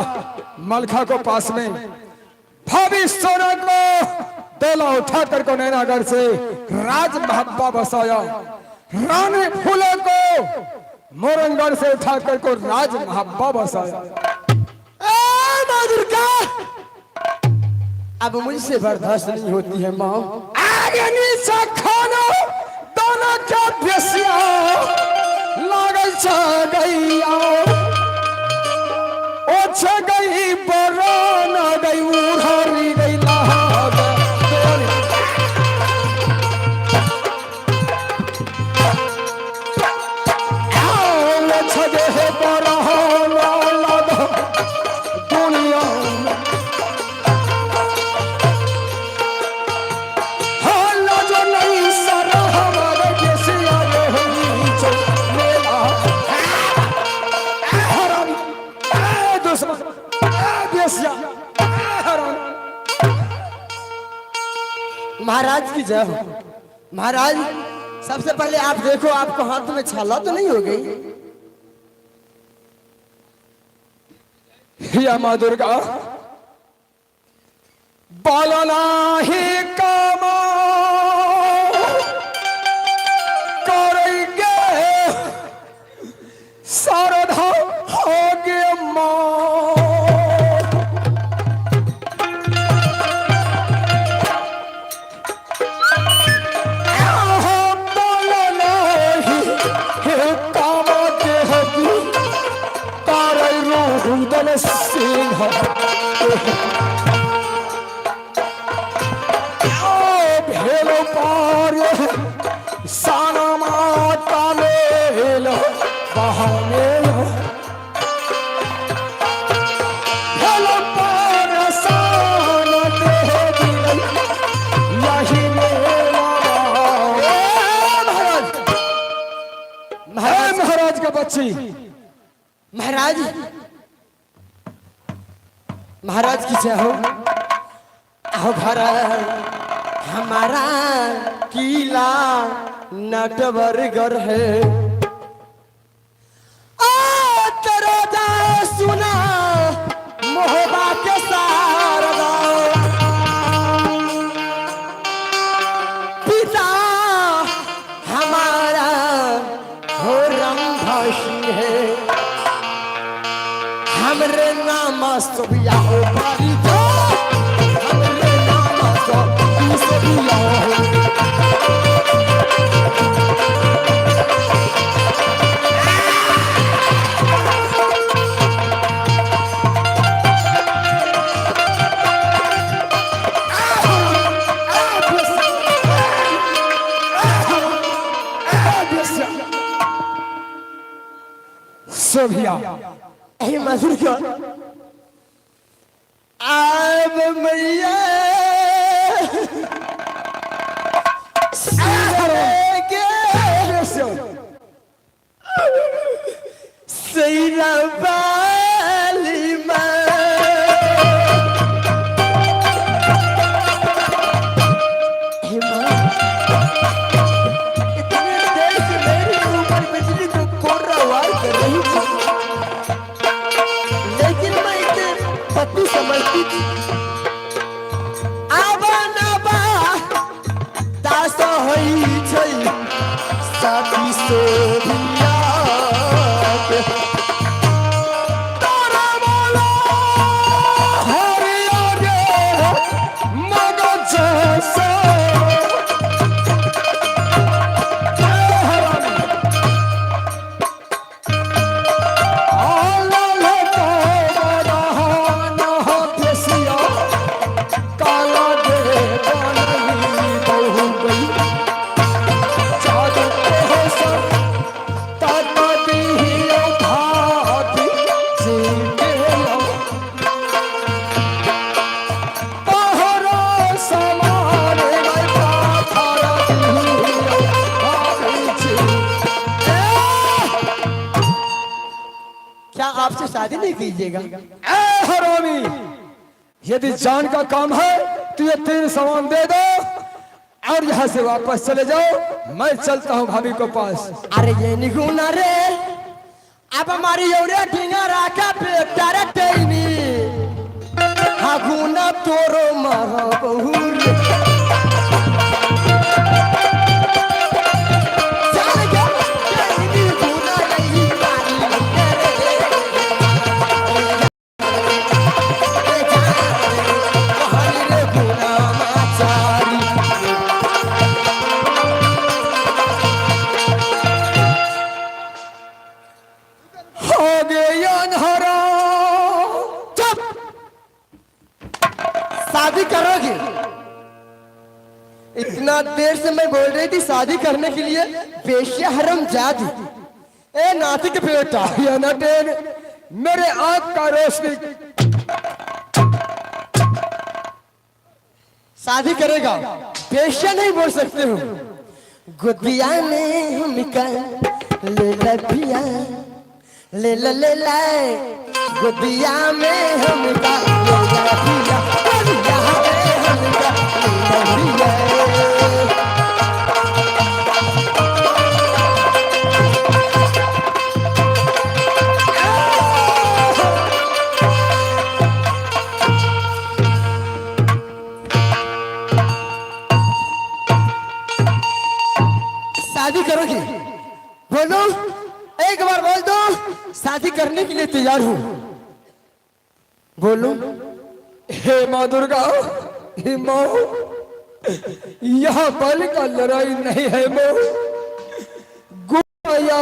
मलखा को पास में। भाभी सोना को देला उठा कर को नैनागढ़ से राज महब्बा बसाया। रानी फूले को मोरंगढ़ से उठा कर को राज महब्बा बसाया। दुर्गा अब मुझसे बर्दाश्त नहीं होती है माँ। आगे नीचे खाना दोनों क्या बेसिया लागल छ गईया ओ छ गई बरान गई उड़ारी गई लाग आओ छ गए बरान लाग दुनिया महाराज की जय हो। महाराज सबसे पहले आप देखो आपको हाथ में छाला तो नहीं हो गई? या माँ दुर्गा बालना ही कामा करेंगे शारदा होगे माँ। सिंह भेलो पार साना माता मेलो बहाने भेलो पार साना दे दिल यही मेरा महाराज महाराज का बच्ची महाराज महाराज की जय हो। आओ भारत हमारा किला नटवरगढ़ है। तेरा सुना मोहबा के सारदा पिता हमारा हो रंभाषी है। हमरे नाम सोबिया हो बारी जो हमरे नाम सोबिया हो भैया। हे माँ दुर्गा आब मैया सैरा वाली माँ इतने देर से मेरे ऊपर बिजली को कोर्रावार कर रही थी, लेकिन मैं इसे पति समझती थी। आबा नाबा दासा होई छै साथी सोभिया के तारा बोला हरिया रे मगो जैसा आला लगा बड़ा न हो पेशिया काला दे बनली बहु गई जादू के हो सब ताता दी भाती जी के लो पहरा समारे गई पाथरा दी भाती जी क्या आपसे शादी नहीं कीजिएगा? ए हरामी, यदि जान का काम है तो ये 3 सामान दे दो और यहाँ से वापस चले जाओ। मैं चलता हूँ भाभी को पास। अरे ये निगुना रे अब हमारी योरे ढींगा राखा पे तारा टेनी हागुना तोरो मारा बहुर चल गया टेनी गुना नहीं मारी रे गुना माचारी हो गए अनहरा चुप शादी करोगे? इतना देर से मैं बोल रही थी शादी करने के लिए बेशिया हरम जादी ए नाती के बेटा या नटेन मेरे आँख का रोशनी शादी करेगा? बेशिया नहीं बोल सकते हो। गुदिया में हमका ले लभिया ले ला गुदिया में हमका ले लभिया गुदिया में हमका ले लभिया शादी करोगे? बोलो एक बार बोल दो शादी करने के लिए तैयार हूं। बोलो हे माँ दुर्गा, हे माँ, यहाँ बल का लड़ाई नहीं है माँ, गुया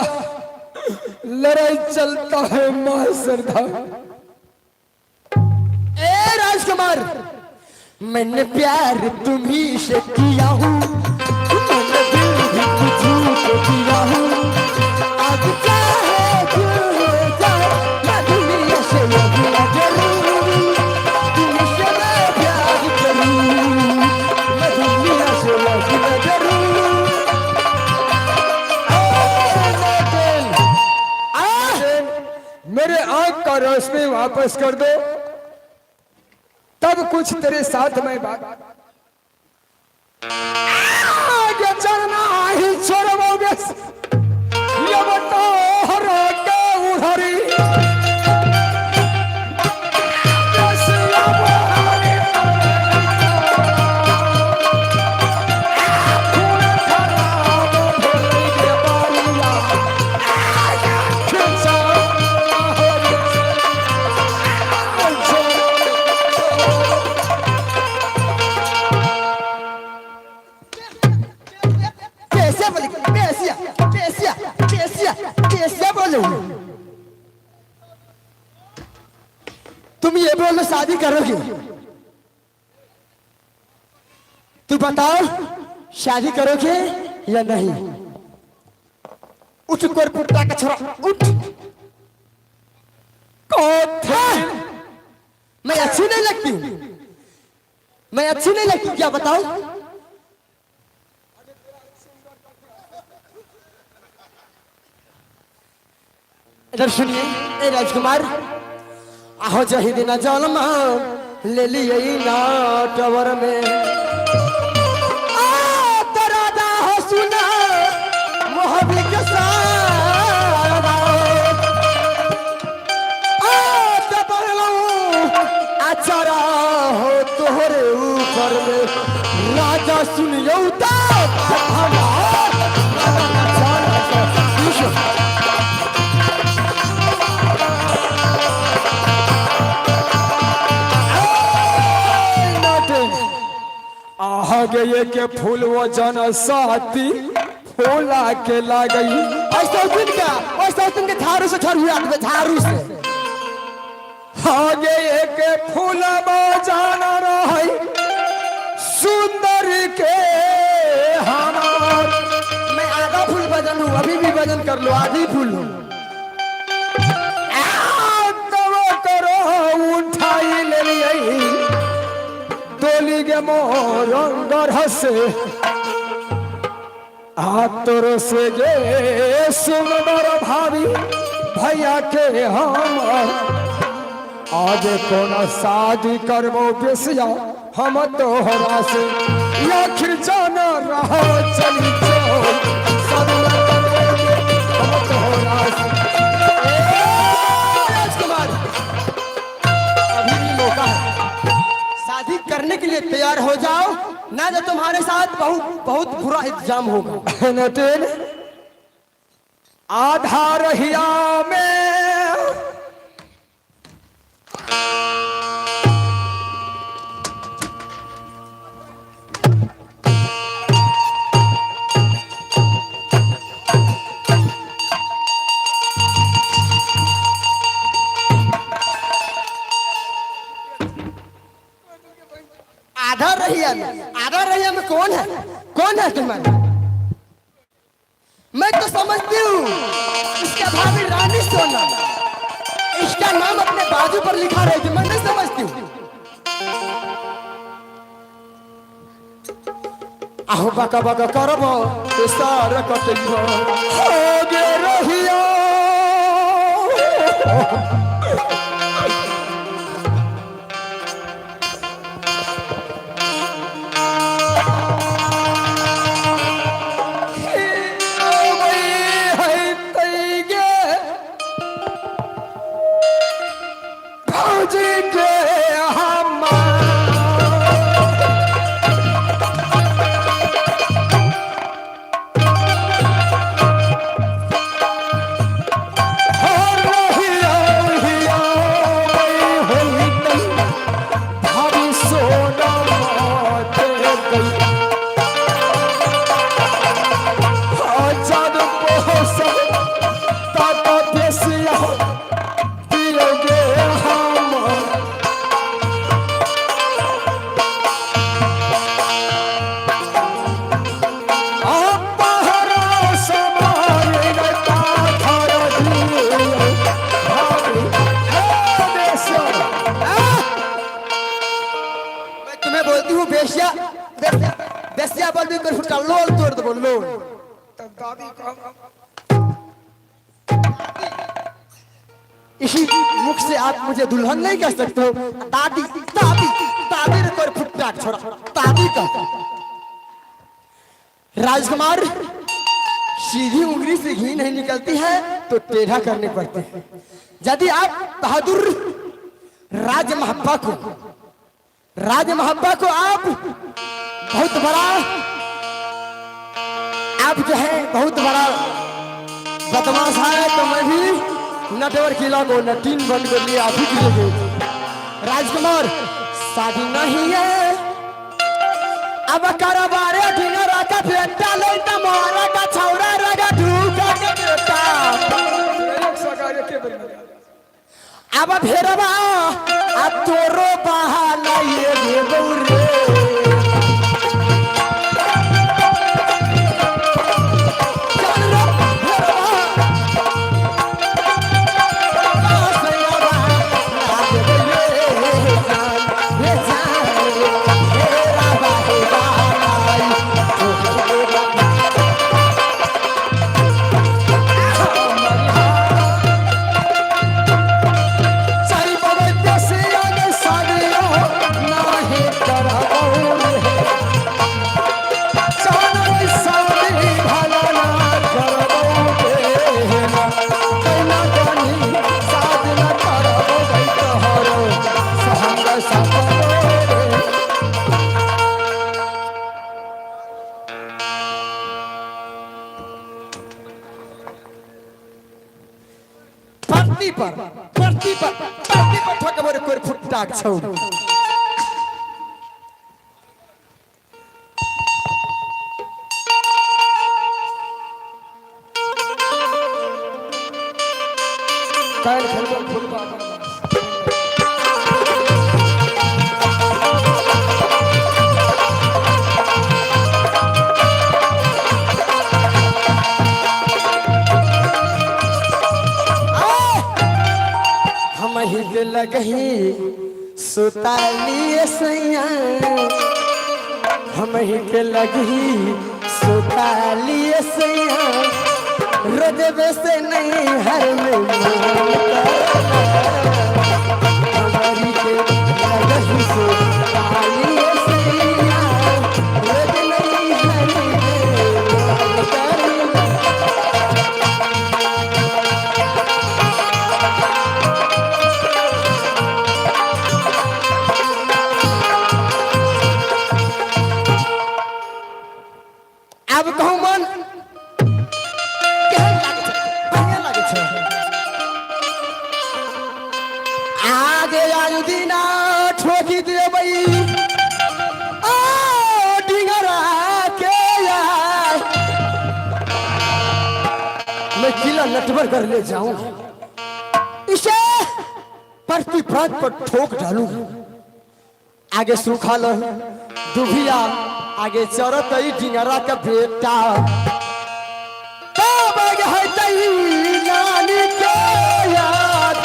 लड़ाई चलता है माँ श्रद्धा। ए राजकुमार मैंने प्यार तुम्ही से किया हूँ, मैंने दिल भी तुझको दिया हूँ। अब चाहे जो हो जाए मैं दुनिया से लड़ना जरूर, तुमसे मैं प्यार करूँ, मैं दुनिया से लड़ना जरूर। मेरे आँख का रोशनी वापस कर दो, तब कुछ तेरे साथ में बात। आगे चलना ही छोड़ोगे, ये बताओ हरा के उधरी। तुम ये बोलो शादी करोगे? तू बताओ शादी करोगे या नहीं? उठ कोरपुट्टा का छोरा उठ। मैं अच्छी नहीं लगती हूँ, मैं अच्छी नहीं लगती, क्या बताओ? इधर सुनिए ए राजकुमार, आहो जही दिन जन्म ले लिए ना टवर में, दरादा हो सुना मोहब्बी के साथ, आचारा हो तोहरे ऊपर में, राजा सुनियो गए के फूल वो जन साथी फूला के लागई, ऐसा दिन क्या, ऐसा दिन के झाड़ू से झड़ हुआ, झाड़ू से आगे एक फूल जाना रही सुंदर के हमार, मैं आधा फूल वजन हूँ, अभी भी वजन कर लो, आधी फूल हूँ। करो उठाई ले लिए डोली के मोर अंदर हंसे तोर से गे सुंदर भाभी भैया के हम आज कौन शादी करबो बेसिया हम तोहरा से, आखिर जाना रहो चली चो सदमा करोगे हम तोहरा से। राजकुमार अभी भी मौका है, शादी करने के लिए तैयार हो जाओ, ना तो तुम्हारे साथ बहुत बुरा इंतजाम होगा। नटेन आधा रहिया में आधा रहिया में कौन है तुम्हारे? मैं तो समझती हूँ इसका भाभी रानी सोना, इसका नाम अपने बाजू पर लिखा रही थी, मैं नहीं समझती हूँ। आहो बाका बाका करबो सार कटइबो हो गे रहिया बेसिया बोल भी कर फुटका लोल तोड़ दो लोल। तब दादी को इसी मुख से आप मुझे दुल्हन नहीं कह सकते हो। दादी दादी दादी ने कोई फुटका छोड़ा, दादी का। राजकुमार सीधी उंगली से घी नहीं निकलती है तो टेढ़ा करने पड़ते हैं। यदि आप बहादुर राज महाब्बा को आप बहुत बड़ा बदमाश है तो मैं भी नटवर किला को नटीन बन कर लिए आप ही के लिए। राजकुमार शादी नहीं है अब कारोबारे ढिंगरा का फेंटा ले त मोरा का छौरा रगा ढूका के बेटा अब फेरवा अब तोरो बहाना ये देबौ रे। चल रे फेरवा सैया पर ठोके मोरे कोर फुट्टाक छौ काल खेलबो फुटबॉल हिल लगही सुतालिए सैया हम हिल लगही सुतालिए सैया रोजबे से नहीं हर में हमारी के लगही सुतालिए सैया रोज नहीं हर अब कहूँ मन आगे आयु दीना ठोकी दे बई ओ डिंगरा के यार मैं किला नटवर कर ले जाऊं इसे प्रतिप्रांत पर ठोक डालूं आगे सूखा लो दुभिया आगे चरत डिंगरा का बेटा तब आगे है नानी के याद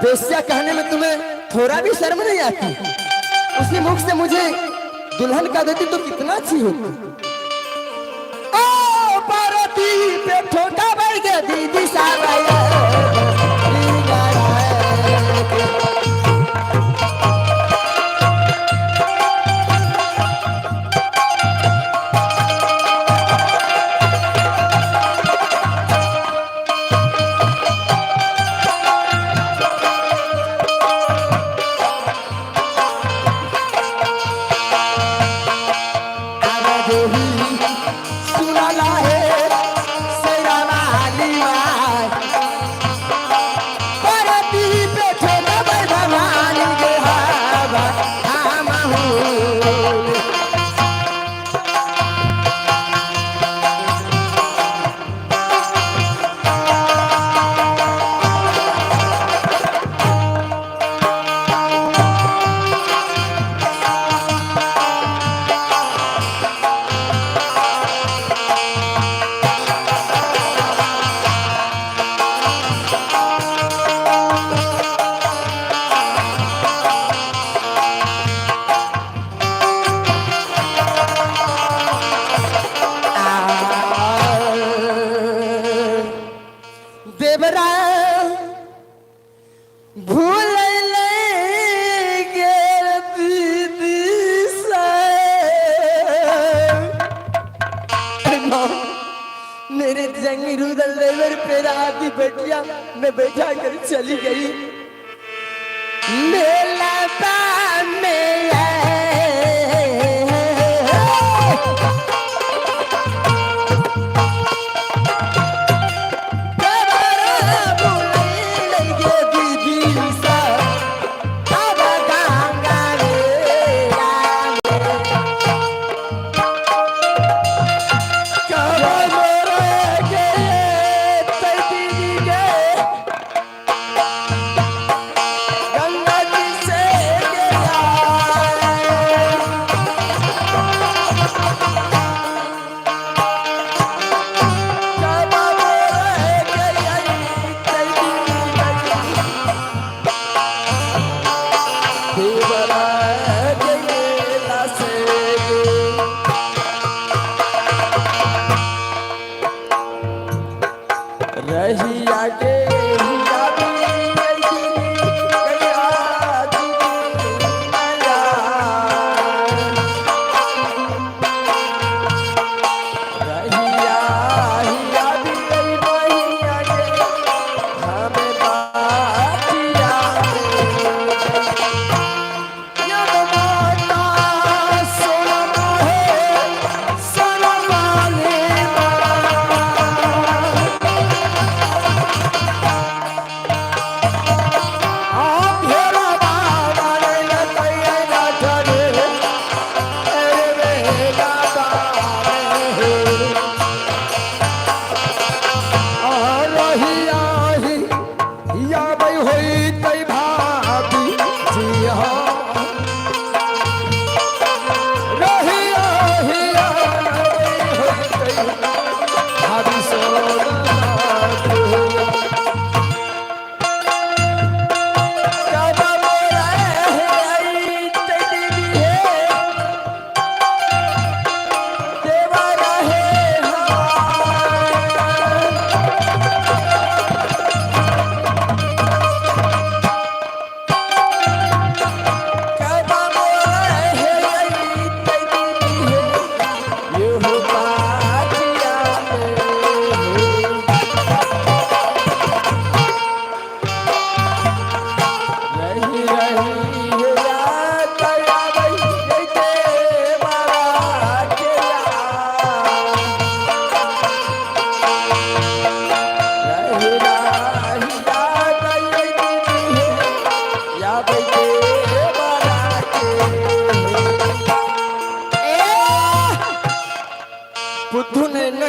बेस्या कहने में तुम्हें थोड़ा भी शर्म नहीं आती उसी मुख से मुझे दुल्हन का देती तो कितना अच्छी होती ओ पार्वती पे ठोका बढ़ गया दीदी साहब मेरे जंगी रुदल लेवर पे रात की बेटिया मैं बैठा कर चली गई मेला में गंगा जी से गया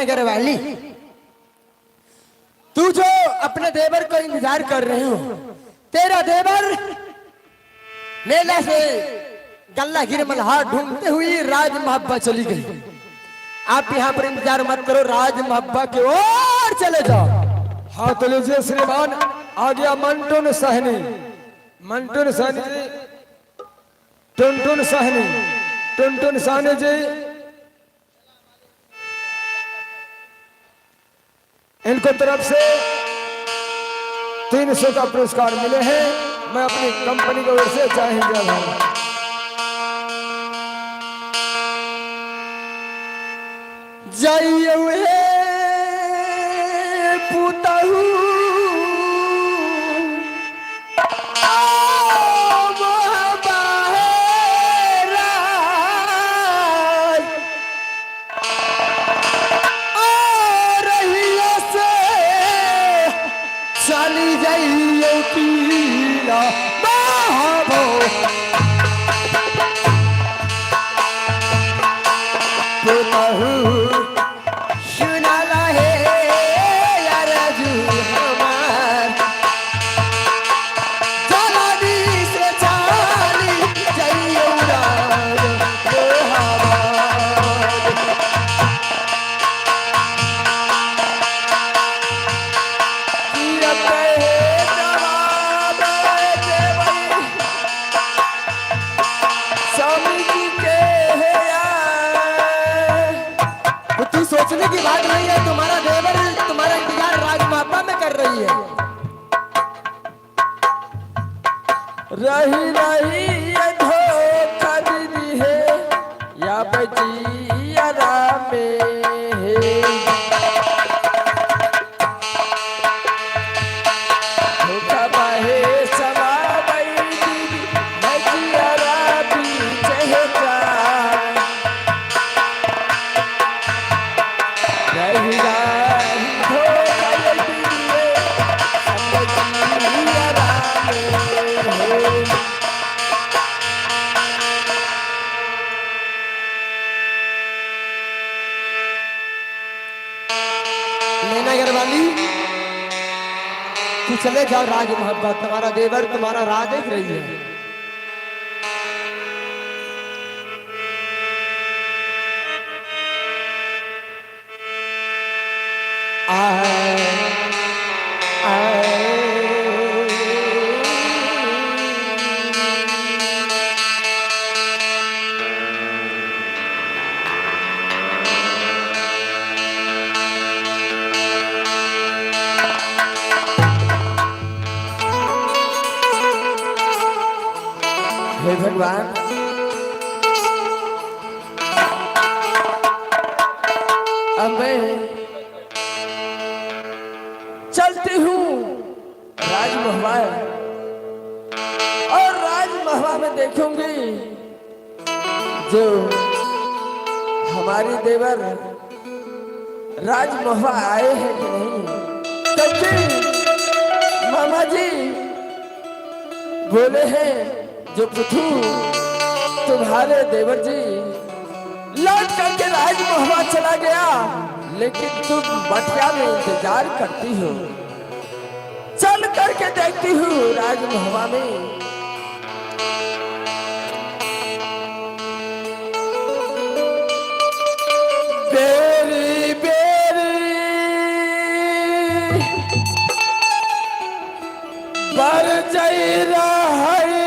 नगर वाली, तू जो अपने देवर को इंतजार कर रहे हो, तेरा देवर मेला से गल्ला गिर मल्हार ढूंढते हुई राज महब्बा चली गई। आप यहाँ पर इंतजार मत करो, राज महब्बा की ओर चले जाओ। हाँ तो लीजिए श्रीमान, आ गया मंटून सहनी, मंटून सहनी जी, टुनटुन सहनी, टुनटुन सहनी जी, इनको तरफ से 300 का पुरस्कार मिले हैं। मैं अपनी कंपनी की ओर से चाहेंगे भाई। जाइए हुए पुतहू चली जाइए पीला बाबो पुतहू सुनाला है यार जू हमार जलानी से चाली जाइए उड़ान वो हमार तू सोचने की बात नहीं है, तुम्हारा देवर तुम्हारा इंतजार राज महब्बा में कर रही है। रही रही ये धोखा दीदी है या बजिया रामे है, धोखा बाहे सवा बई दीदी बजिया रामी चहेता, रही रही धोखा ये दीदी है बजिया रामे है। नैना गरवाली, तू चले जाओ राज मोहब्बत, तुम्हारा देवर तुम्हारा राह देख रही है। हे भगवान, अब मैं चलती हूँ राजमहवा, और राजमहवा में देखूंगी जो हमारी देवर राजमहवा आए हैं कि नहीं। क्योंकि मामा जी बोले हैं जो पुथू तुम्हारे देवर जी लौट करके राजमहवा चला गया, लेकिन तुम मटिया में इंतजार करती हो। चल करके देखती हूँ राजमहवा में। बेरी बेरी बर जई रही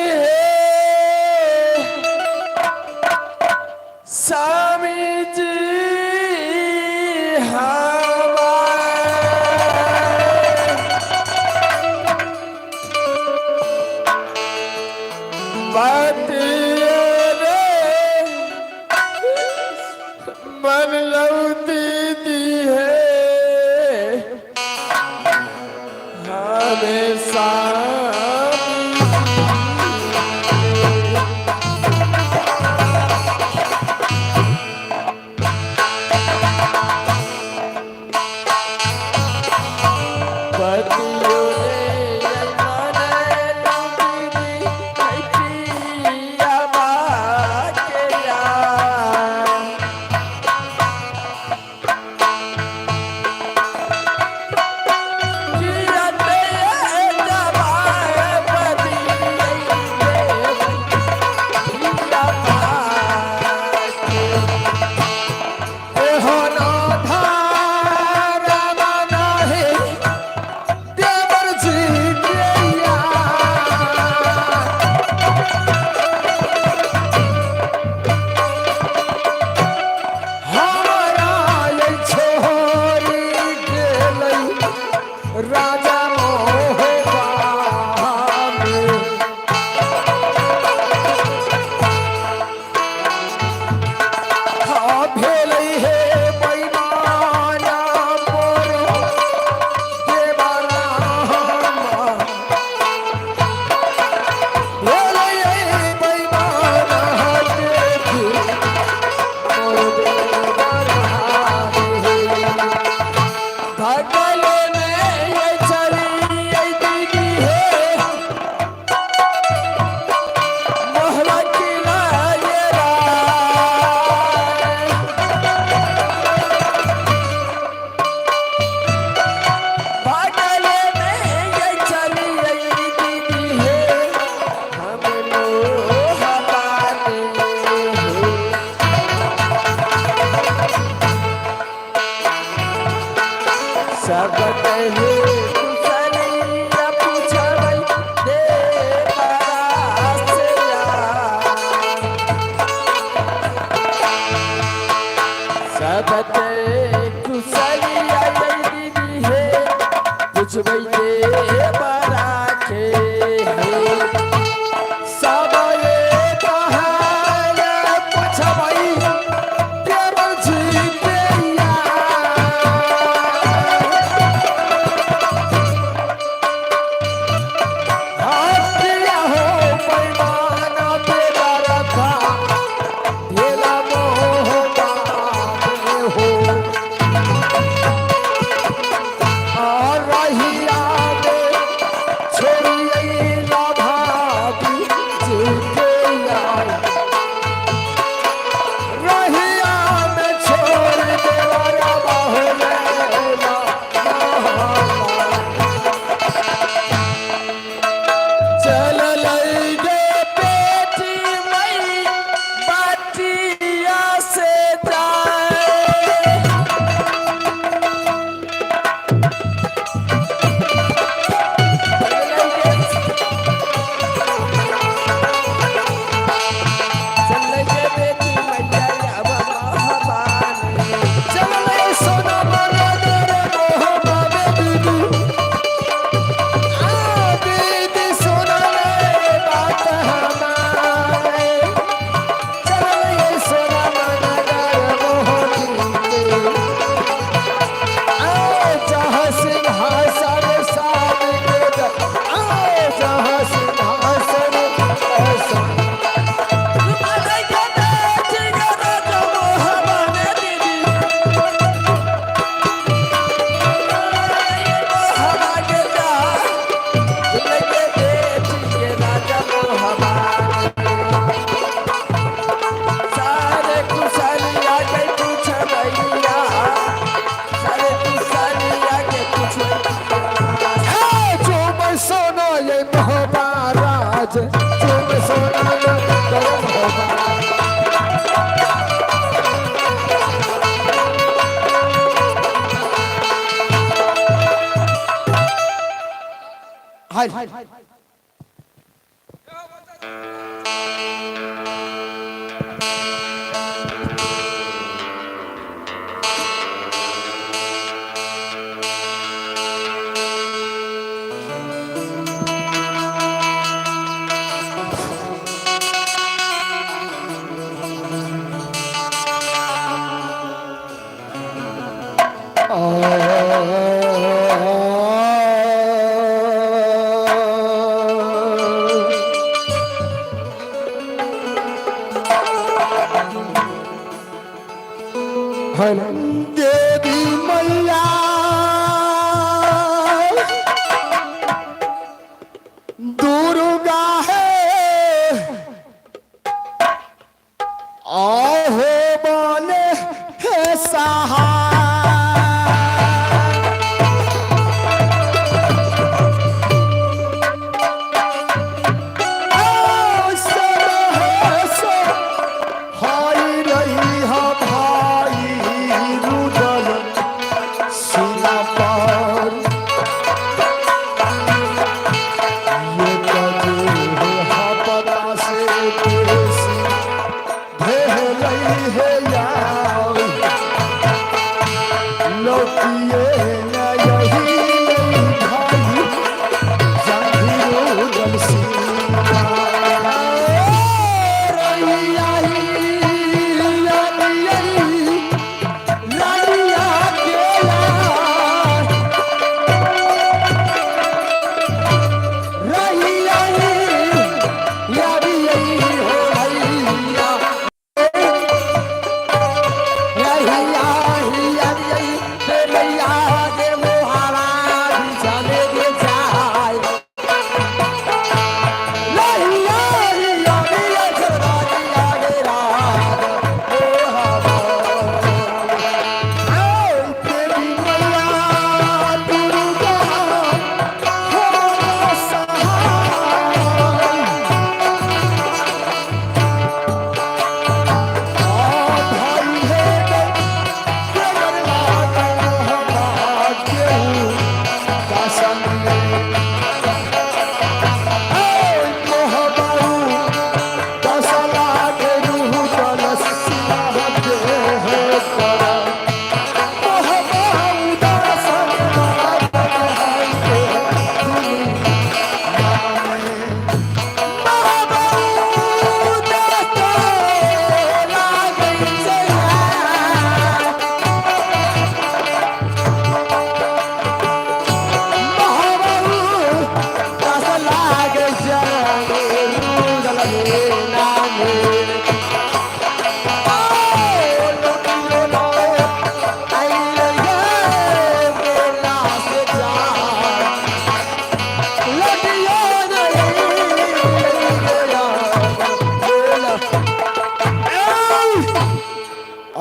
स्वामी जी मन लौटी दी है हमेशा। गरम होगा राज चुप सोना गरम होगा हाय देवी मैया दुर्गा है आहो बने है सहाय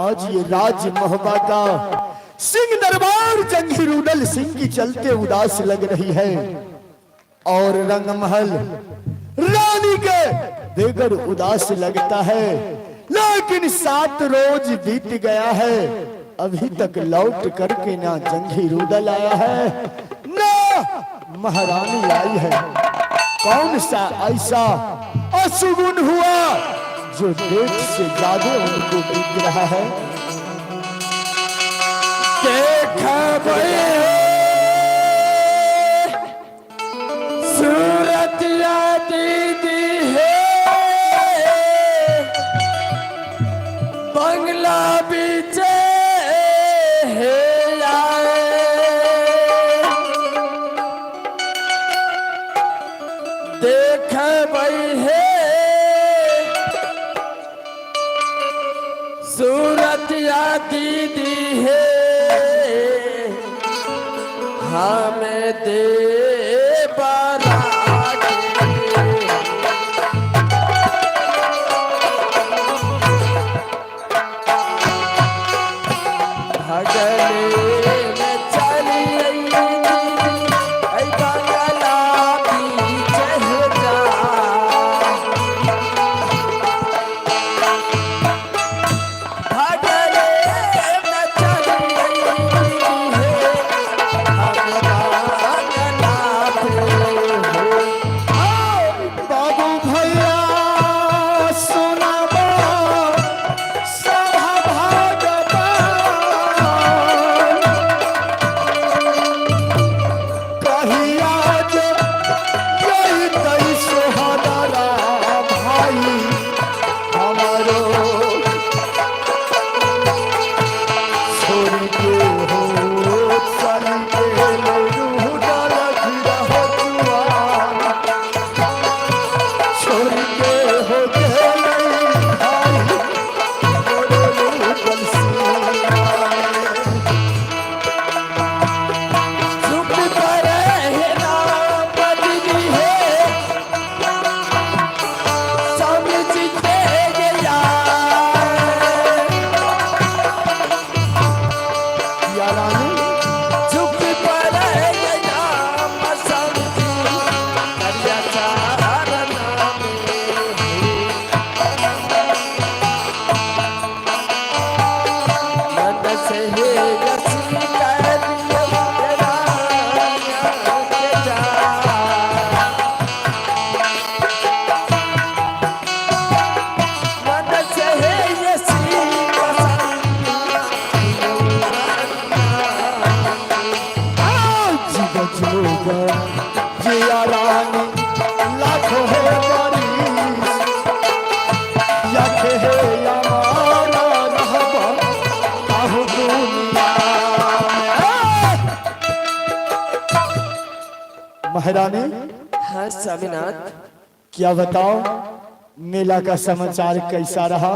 आज ये राज महोबा का सिंह दरबार जंगी रूडल सिंह की चलते उदास लग रही है और रंगमहल रानी के बेगर उदास लगता है। लेकिन 7 रोज बीत गया है, अभी तक लौट करके ना जंगी रूडल आया है ना महारानी आई है। कौन सा ऐसा अशुगुन हुआ जो डेट से ज्यादा उनको बीत रहा है। देखा सूरत दीदी है बंगला बीचे है देखा है सूरत दीदी है हमें दे रानी लाखों है बारिश यखे है हमारा रहबा काहू दुनिया में। महारानी हाँ स्वामीनाथ, क्या बताओ मेला का समाचार कैसा रहा?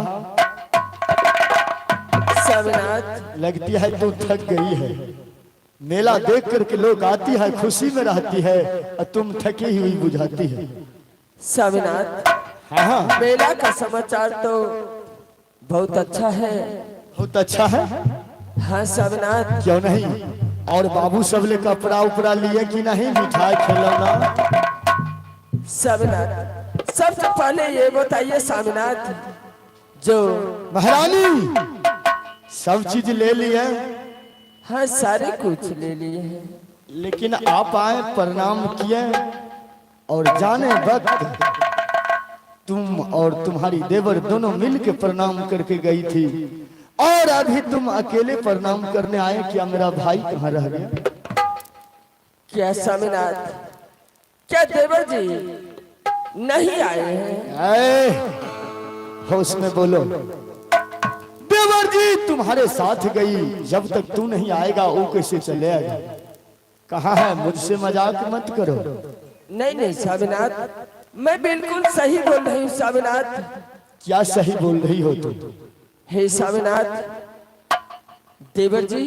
स्वामीनाथ लगती है तू थक गई है। मेला देख करके लोग आती है, खुशी में रहती है और तुम थकी हुई बुझाती है। स्वामीनाथ, हाँ हाँ मेला का समाचार तो बहुत अच्छा है। बहुत अच्छा है। हाँ स्वामीनाथ, क्यों नहीं? और बाबू सब ले कपड़ा उपड़ा लिए कि नहीं? मिठाई खिलौना? स्वामीनाथ सबसे पहले ये बताइए स्वामीनाथ, जो महारानी सब चीज ले लिए, हाँ सारे कुछ ले लिए हैं, लेकिन आप आए प्रणाम किए और जाने वक्त तुम और तुम्हारी देवर दोनों मिल के प्रणाम करके गई थी और अभी तुम अकेले प्रणाम करने आए। क्या मेरा भाई कहाँ रह गया? क्या स्वामीनाथ, क्या देवर जी नहीं आए हैं? ऐ, होश में बोलो। देवर जी तुम्हारे साथ गई, जब तक तू नहीं आएगा वो कैसे चले आएगा? कहाँ है? मुझसे मजाक मत करो। नहीं नहीं स्वामीनाथ, मैं बिल्कुल सही बोल रही हूँ स्वामीनाथ। क्या सही बोल रही हो तुम? हे स्वामीनाथ, देवर जी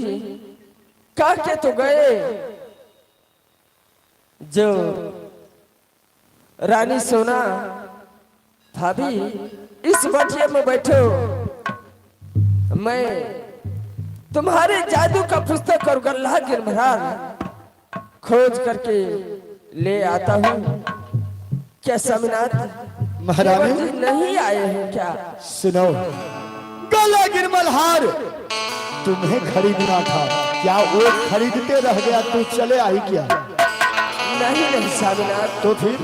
कह के तो गए जो रानी सोना भाभी इस बटिया में बैठो, मैं तुम्हारे जादू का पुस्तक और गल्ला गिरमरार खोज करके ले आता हूँ। क्या स्वामीनाथ महारानी देवर जी नहीं आए हैं क्या? सुनो, गला गिरमलहार तुम्हें खरीदना था, क्या वो खरीदते रह गया तू चले आई क्या? नहीं नहीं स्वामीनाथ, तो फिर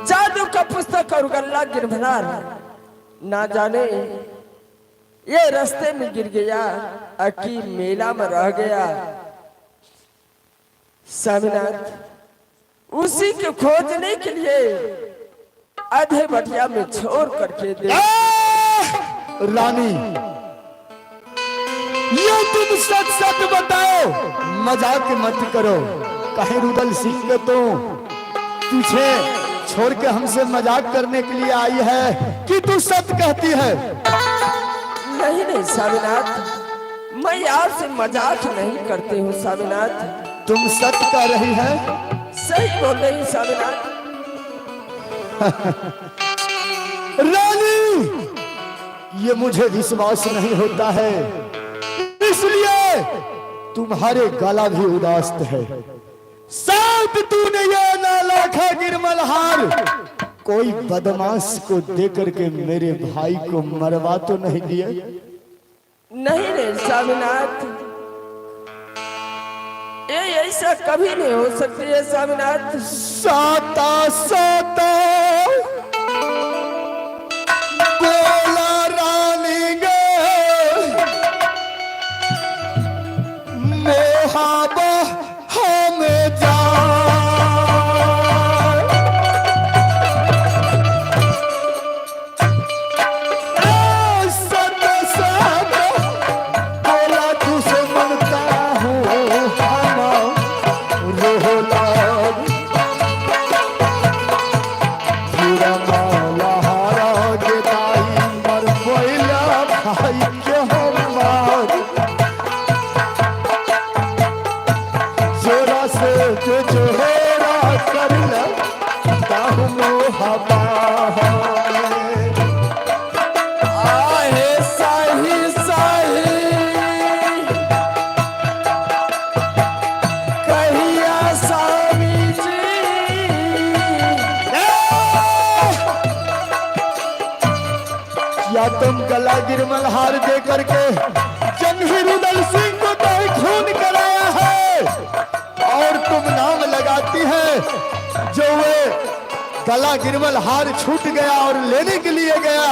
जादू का पुस्तक और गल्ला गिरभरार ना जाने ये रास्ते में गिर गया, अकी मेला में रह गया। स्वामीनाथ उसी को खोजने के लिए आधे बटिया में छोड़ करके दे। रानी ये तुम सच सच बताओ, मजाक मत करो। कहीं रुदल सिंह को तो पीछे छोड़ के हमसे मजाक करने के लिए आई है कि तू सच कहती है? नहीं नहीं स्वामीनाथ, मैं आपसे मजाक नहीं करती हूँ स्वामीनाथ, तुम सच कह रही है? सही बोल रही हूँ स्वामीनाथ। रानी ये मुझे विश्वास नहीं होता है, इसलिए तुम्हारे गला भी उदास है। साथ तूने ये नालाखा गिरमलहार कोई बदमाश को देकर के मेरे भाई को मरवा तो नहीं दिए? नहीं नहीं स्वामीनाथ, ये ऐसा कभी नहीं हो सकती है स्वामीनाथ। साता साता बोला रानी गे मोहाबा हमें जा तुम गला गिरमलहार दे करके जंगीर उदल सिंह को तो खून कराया है और तुम नाम लगाती है जो वे गला गिरमलहार छूट गया और लेने के लिए गया।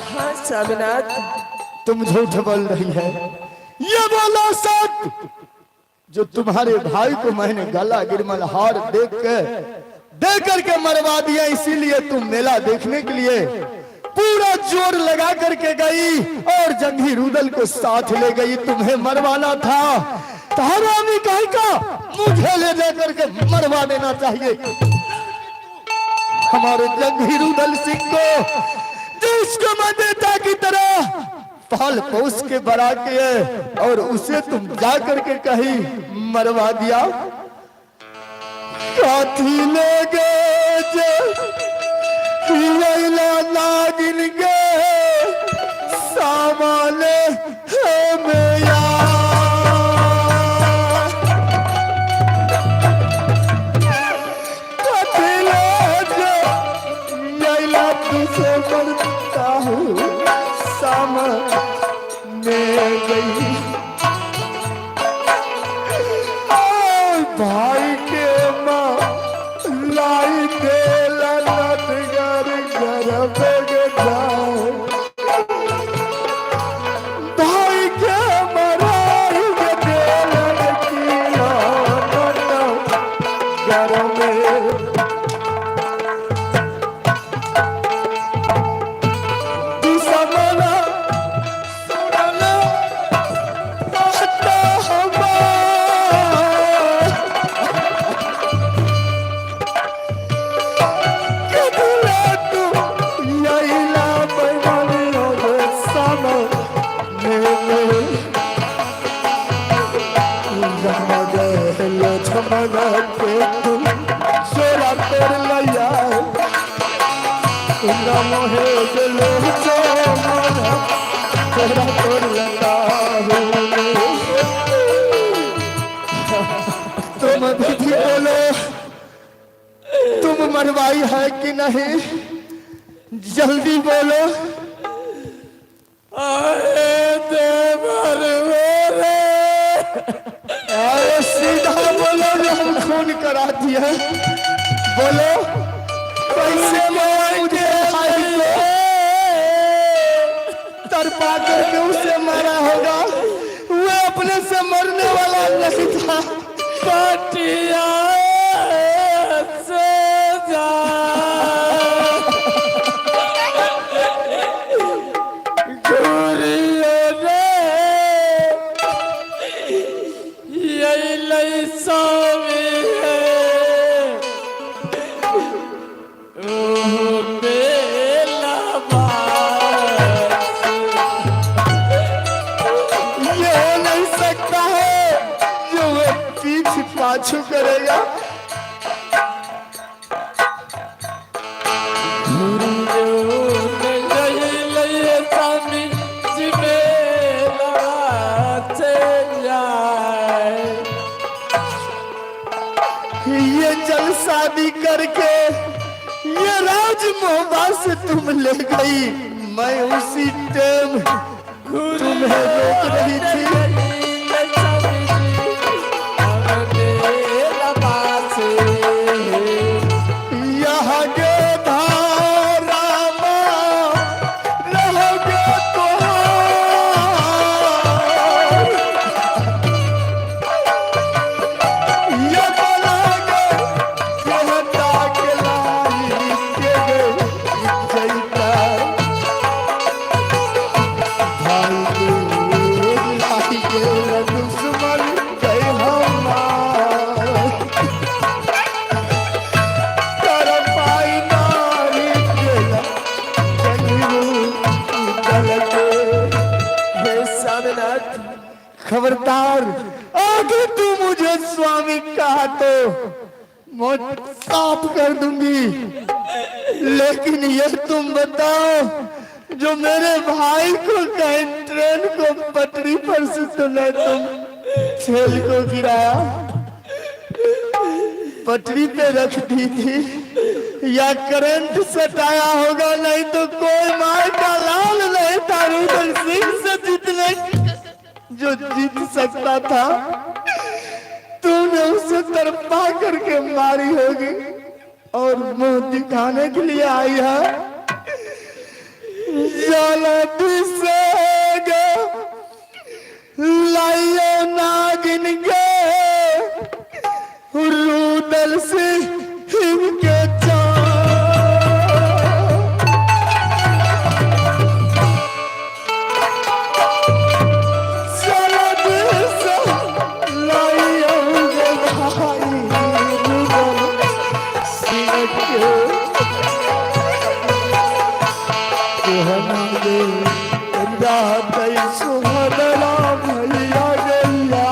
हाँ स्वामीनाथ, तुम झूठ बोल रही है, ये बोलो सच जो तुम्हारे भाई को मैंने गला गिरमल हार दे करके मरवा दिया, इसीलिए तुम मेला देखने के लिए पूरा जोर लगा करके गई और जंगी रुदल को साथ ले गई। तुम्हें मरवाना था तो हरामी कहीं का मुझे ले जाकर के मरवा देना चाहिए। हमारे जंगी रुदल सिंह को जिसको मदेता की तरह पाल पोस के बड़ा के और उसे तुम जा करके कहीं मरवा दिया। काथी ले गए नागिन के सामाने मेरा तुझे मरता हूँ सामने गई। भाई के माँ लाई दे ललत घर घर पे जाए, भाई के मराई दे लड़की घर में। तुम अभी भी बोलो, तुम मरवाई है कि नहीं? जल्दी बोलो। अरे सीधा बोलो, जो हम खून करा दिया। बोलो कैसे मुझे तरपा करके उसे मारा होगा? वो अपने से मरने वाला नहीं था। पटिया से जा गुरिया रे यही लई सावी है पाछू करेगा। ये जल शादी करके ये राज मोहब्बत से तुम ले गई, मैं उसी टाइम तुम्हें रोक रही थी। खबरदार, आगे तू मुझे स्वामी कहा तो मौत साफ कर दूंगी। लेकिन ये तुम बताओ, जो मेरे भाई को कहीं ट्रेन को पटरी पर से तुमने तुम छेल को गिराया, पटरी पे रख दी थी या करंट सटाया होगा, नहीं तो कोई मार का लाल नहीं था रुदल सिंह से जीतने जो जीत सकता था। तूने उसे तरपा करके मारी होगी और मुंह दिखाने के लिए आई है। लाइयो नागिन गे रुदल से इनके सुहदरा भैया गैया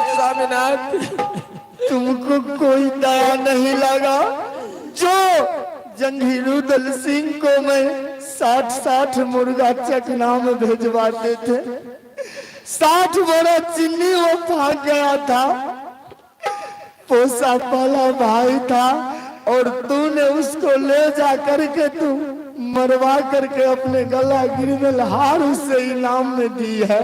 स्वामीनाथ, तुमको कोई दया नहीं लगा जो जंगीरू दल सिंह को मैं 60-60 मुर्गा चकना में भेजवाते थे। 60 बड़ा चिन्नी वो भाग गया था, पोसा पाला भाई था, और तूने उसको ले जा करके तू मरवा करके अपने गला गिरवेल हार उसे इनाम में दी है।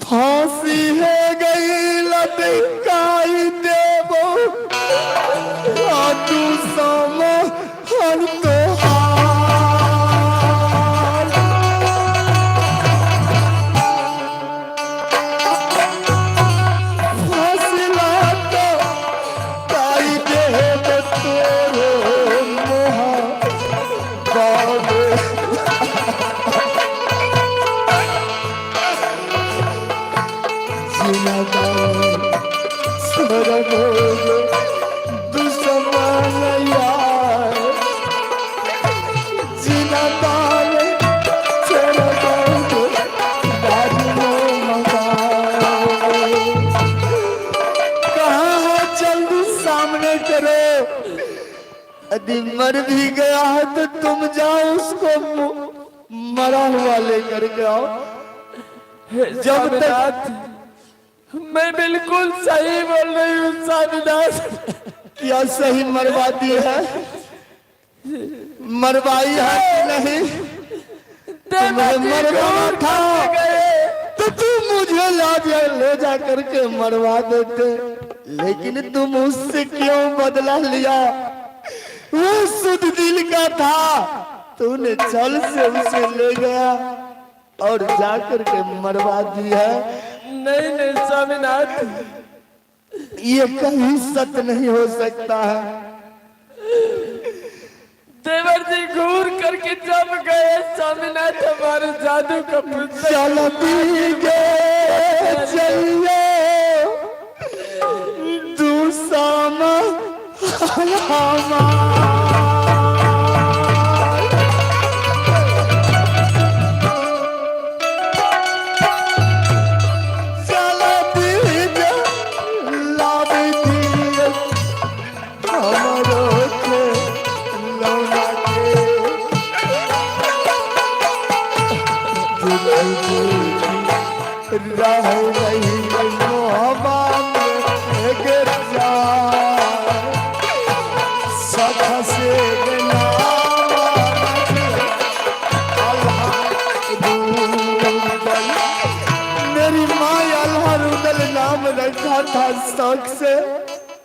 फांसी है गई लटकाई देवो तू सम हर तो यदि मर भी गया है तो तुम जाओ उसको मरा हुआ लेकर के आओ। जब तक मैं बिल्कुल सही बोल रही हूँ स्वामीनाथ। क्या सही मरवाती है, मरवाई है कि नहीं? तुम्हें मरवाना था तो तुम मुझे ले जा करके मरवा देते, लेकिन तुम उससे क्यों बदला लिया? वो शुद्ध दिल का था, तूने छल से उसे ले गया और जाकर के मरवा दिया। नहीं नहीं स्वामीनाथ, ये कहीं सत्य नहीं हो सकता है। देवर जी घूर करके जब गए स्वामीनाथ हमारे जादू का पुत्र चलती गए चलिए दूसरा रखा था शौक से,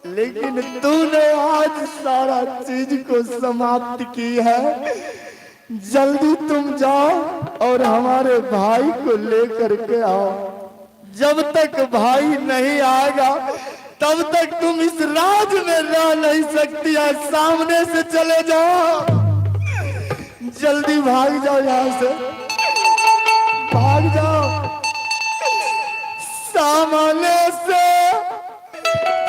लेकिन तूने आज सारा चीज को समाप्त की है। जल्दी तुम जाओ और हमारे भाई को लेकर के आओ। जब तक भाई नहीं आएगा तब तक तुम इस राज में रह नहीं सकती है। सामने से चले जाओ, जल्दी भाग जाओ यहाँ से, भाग जाओ। सामने से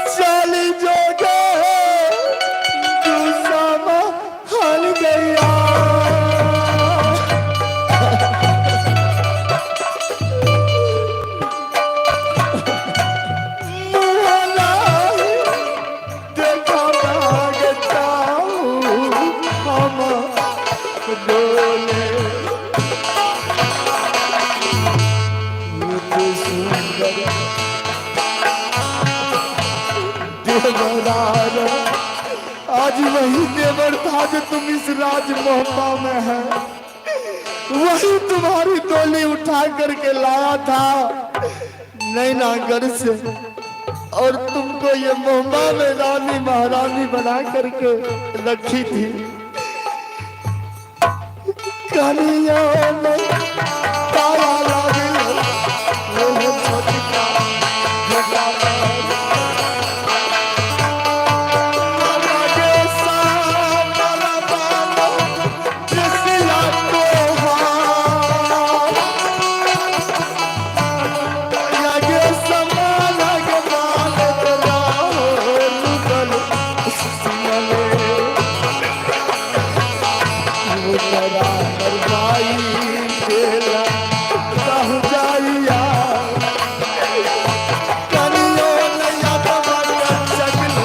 चली जो गए दूसरा हल गया। मुहला दे खबर था जो तुम इस राज मोहब्बा में है, वही तुम्हारी डोली उठा करके लाया था नैनागढ़ से, और तुमको ये मोहब्बा में रानी महारानी बना करके रखी थी। कनिया में ताला लागिल, वो छोटका झगड़ा लागे साला बाला, जिसला तोहार लागे समा लागे मालक राहो रुदल सिमले, वो तेरा मरवाई तेरा रह जाइया, कनियो नैया तमाका चगल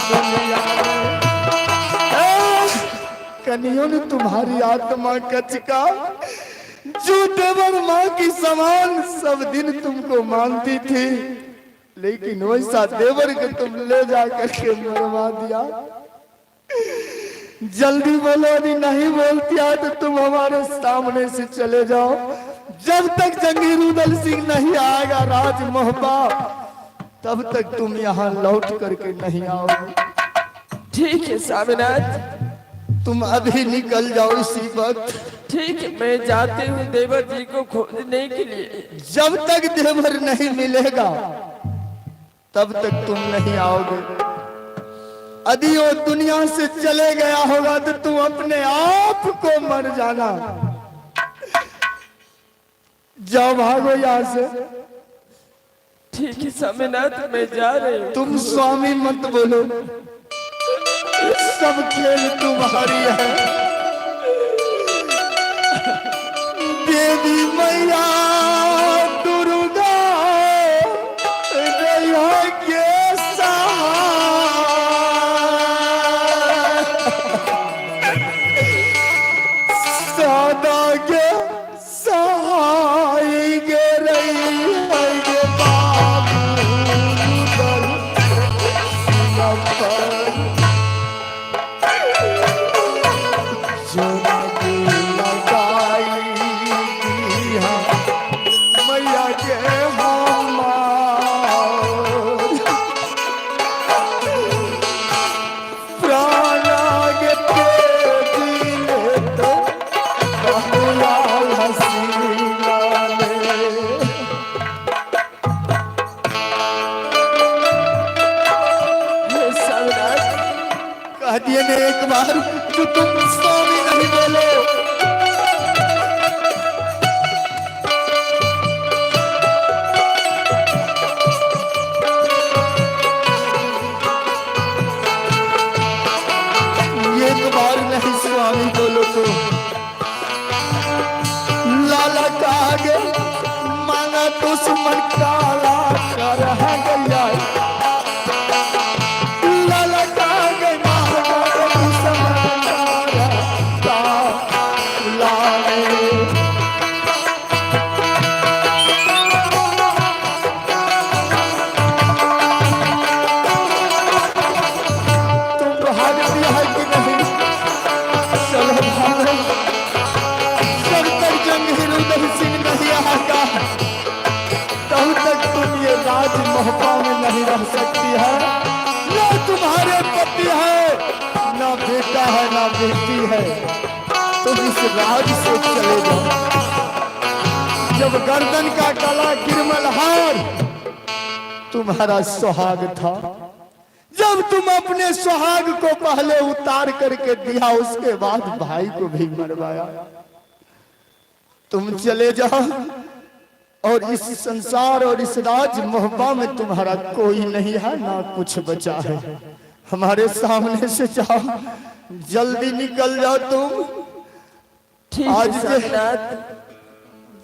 दुनिया में। कनियों ने तुम्हारी आत्मा कचका, जो देवर माँ की समान सब दिन तुमको मानती थी, लेकिन वैसा देवर को तुम ले जा करके मरवा दिया। जल्दी बोलो, नहीं बोलती है तो तुम हमारे सामने से चले जाओ। जब तक जंगीर उदल सिंह नहीं आएगा राज मोहब्बा, तब तक तुम यहाँ लौट करके नहीं आओगे। ठीक है स्वामीनाथ, तुम अभी निकल जाओ इसी वक्त। ठीक है, मैं जाती हूँ देवर जी को खोजने के लिए। जब तक देवर नहीं मिलेगा तब तक तुम नहीं आओगे। यदि वो दुनिया से चले गया होगा तो तुम अपने आप को मर जाना। जाओ, भागो यहाँ से। ठीक है स्वामीनाथ, मैं जा रही हूँ। तुम स्वामी मत बोलो, सब खेल तुम्हारी है। देवी मैया दुर्गा रैया के सदा के सहाय गे रही है गे बाबू दल नपर मैया के प्राण के दिल तो बहुलाल हसीना कह दिए ने एक बार तो तुम स्वामी नहीं बोलो। एक बार नहीं स्वामी बोलो तो लाला का आगे मांगा दुश्मन काला कर गया। लाला का आगे मांगा दुश्मन काला तुम भाग दिया है कि नहीं? चलो भागो। जब तक जंगीर उदल सिंह नहीं आएगा तब तक तुम ये राज मोहब्बा में नहीं रह सकती है। ना तुम्हारे पति है, ना बेटा है, ना बेटी है। तुम इस राज से चले जाओ। जब गर्दन का गला गिरमल हार तुम्हारा सुहाग था, जब तुम अपने सुहाग को पहले उतार करके दिया, उसके बाद भाई को भी मरवाया। तुम चले जाओ और इस संसार और इस राज मोहब्बा में तुम्हारा कोई नहीं है, ना कुछ बचा है। हमारे सामने से जाओ, जल्दी निकल जाओ तुम। ठीक आज है से- स्वामीनाथ,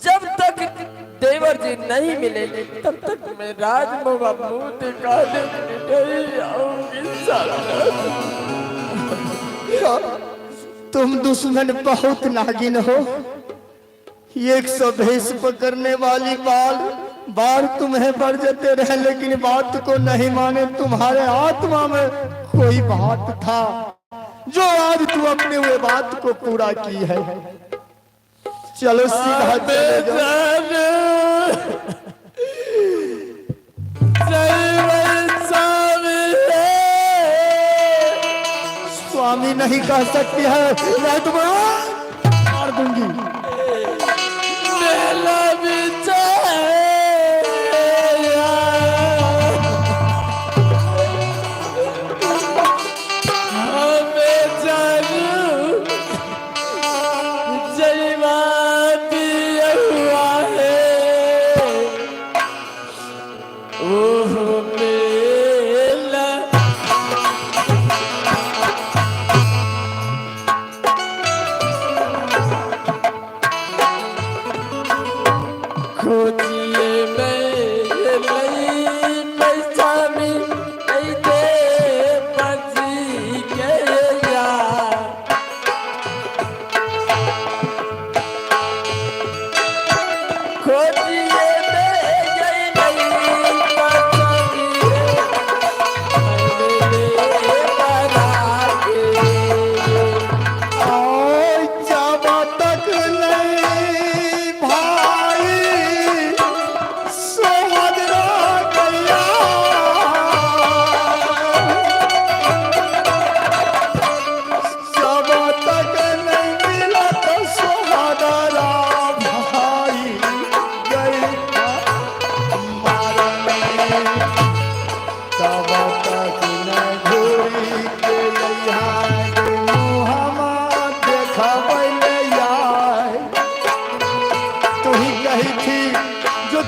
जब तक देवर जी नहीं मिलेंगे तब तक मैं राजमोगा मुंह दिखाने के लिए नहीं आऊंगी स्वामीनाथ। तुम दुश्मन बहुत नागिन हो। 100 भैंस पकड़ने वाली बाल बार तुम्हें बढ़ जाते रहे लेकिन बात को नहीं माने। तुम्हारे आत्मा में कोई बात था जो आज तू अपने हुए बात को पूरा की है। चलो सीधा चले जाओ। स्वामी नहीं कह सकती है, मैं तुम्हें मार दूंगी।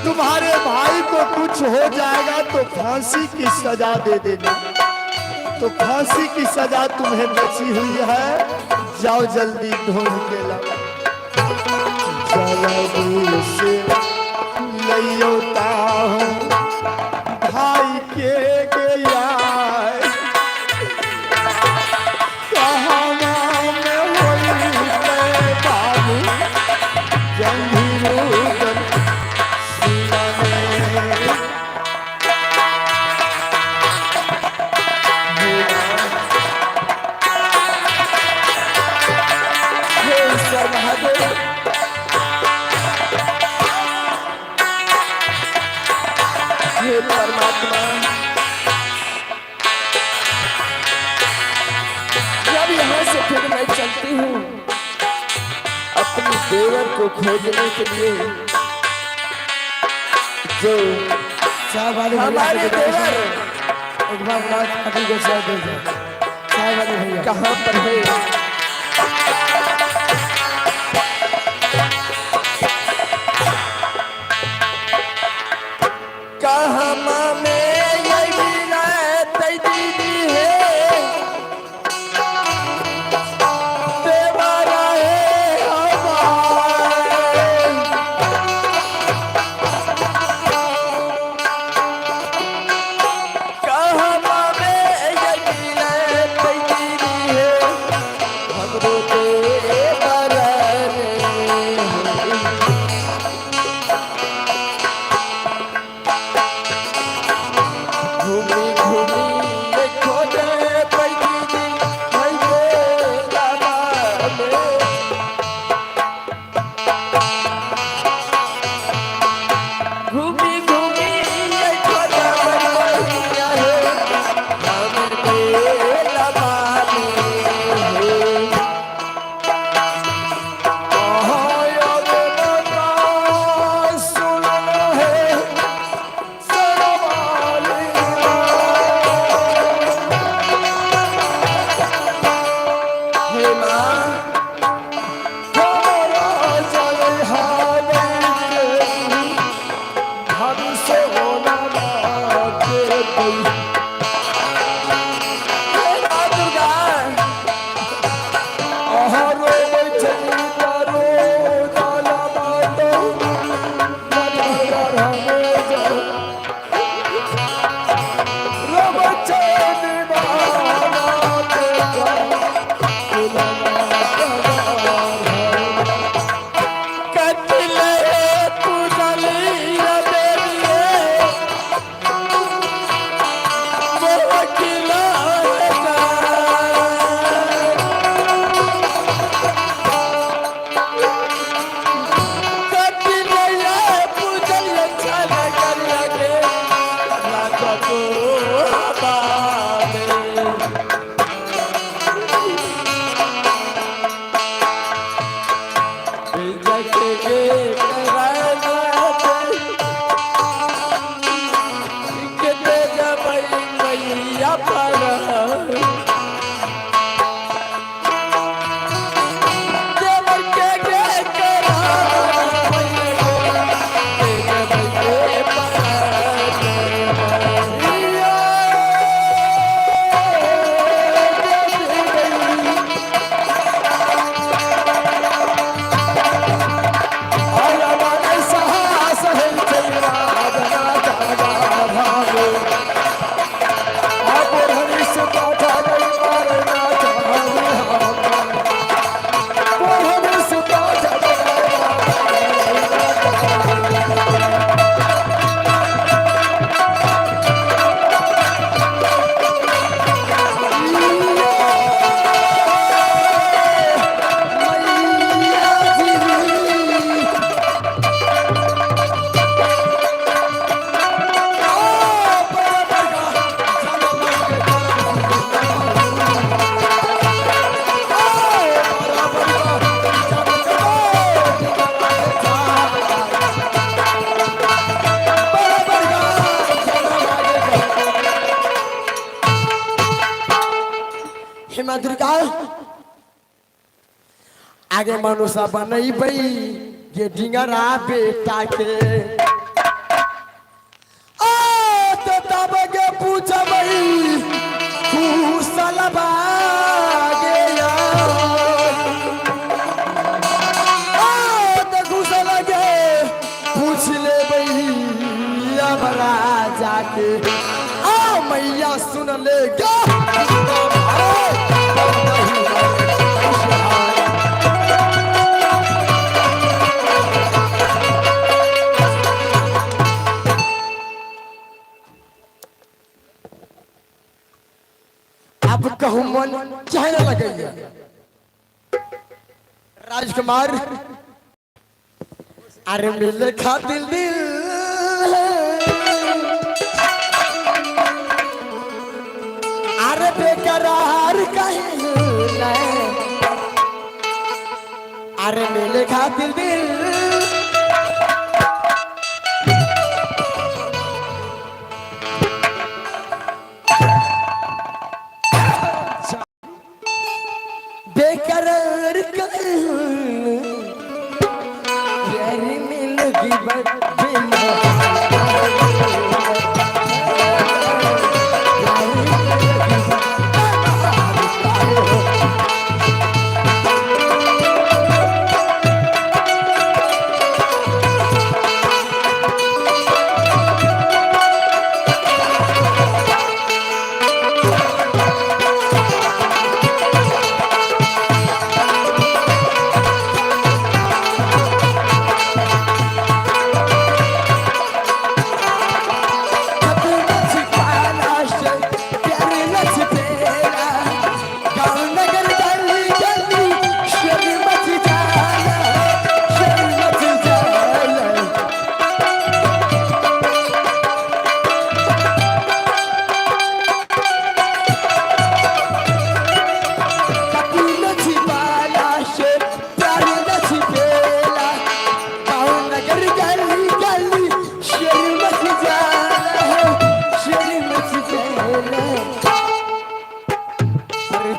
तुम्हारे भाई को कुछ हो जाएगा तो फांसी की सजा दे देना। तो फांसी की सजा तुम्हें बची हुई है, जाओ जल्दी ढूंढ के लाओ। जल्दी से लयोता हूँ भाई के गया कहाँ में होई बाबू जंगीरों परमात्मा, जब यहाँ से फिर मैं चलती हूँ अपनी देवर को खोजने के लिए, जो हमारे देवर एक बार बात अभी को चाय दे दो। चाय वाले भैया कहाँ पर है? कहाँ में तो हे माँ दुर्गा आगे मनुष्य बनई बई ये डिंगरा बेटा के ओ तो तब के पूछबई कुशलबा गया ओ तो कुशल के पूछ ले बई बड़ा जाके आ मैया सुन ले अब कहूं मन चाहने लगेगा राजकुमार अरे मिले खातिर दिल अरे बेकरार कहीं अरे मिले खातिर दिल बेकरार कहीं यारी मिलगी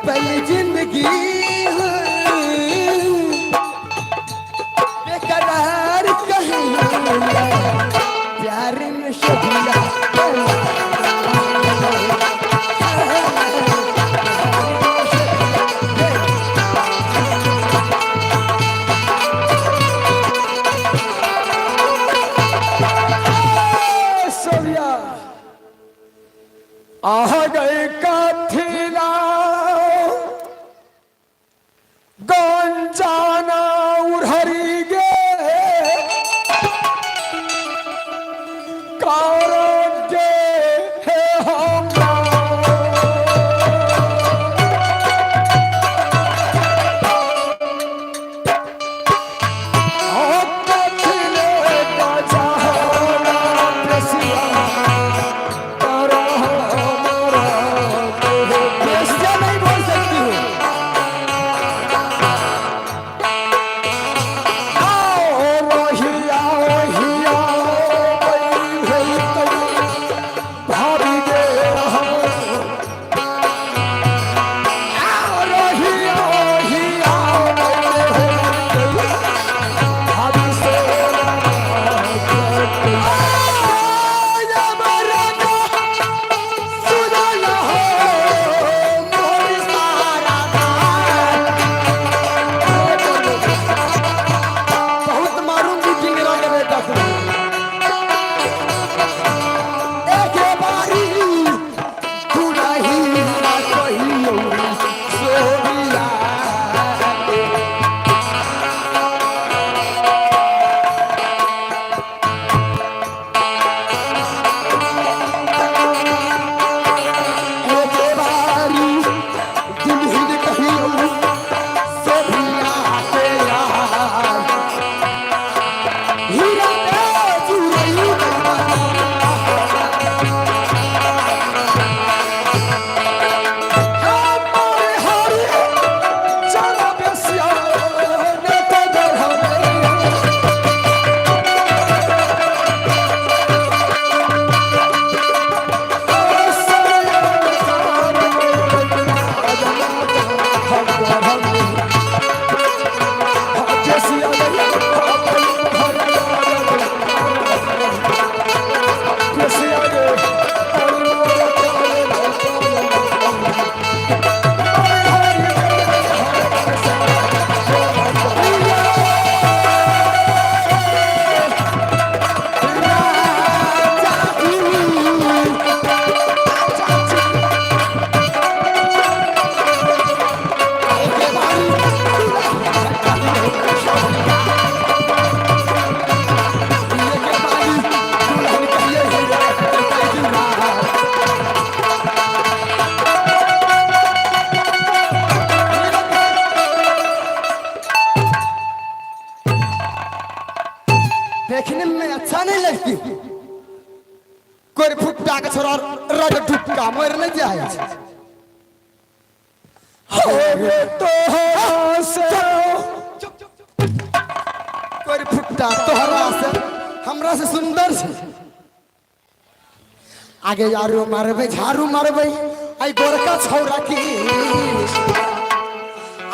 पहली जिंदगी बेकरार कहीं प्यार में शबिया सोनिया आ गए काठिला गंजाना उड़हरी गे कारोगे कोई फुट्टा के छोरा रग ढुक्का मर न जाए होवे तो से कोई फुट्टा तोहरा से हमरा से सुंदर से आगे यारो मारबे झाड़ू मारबे आई गोरका छौरा की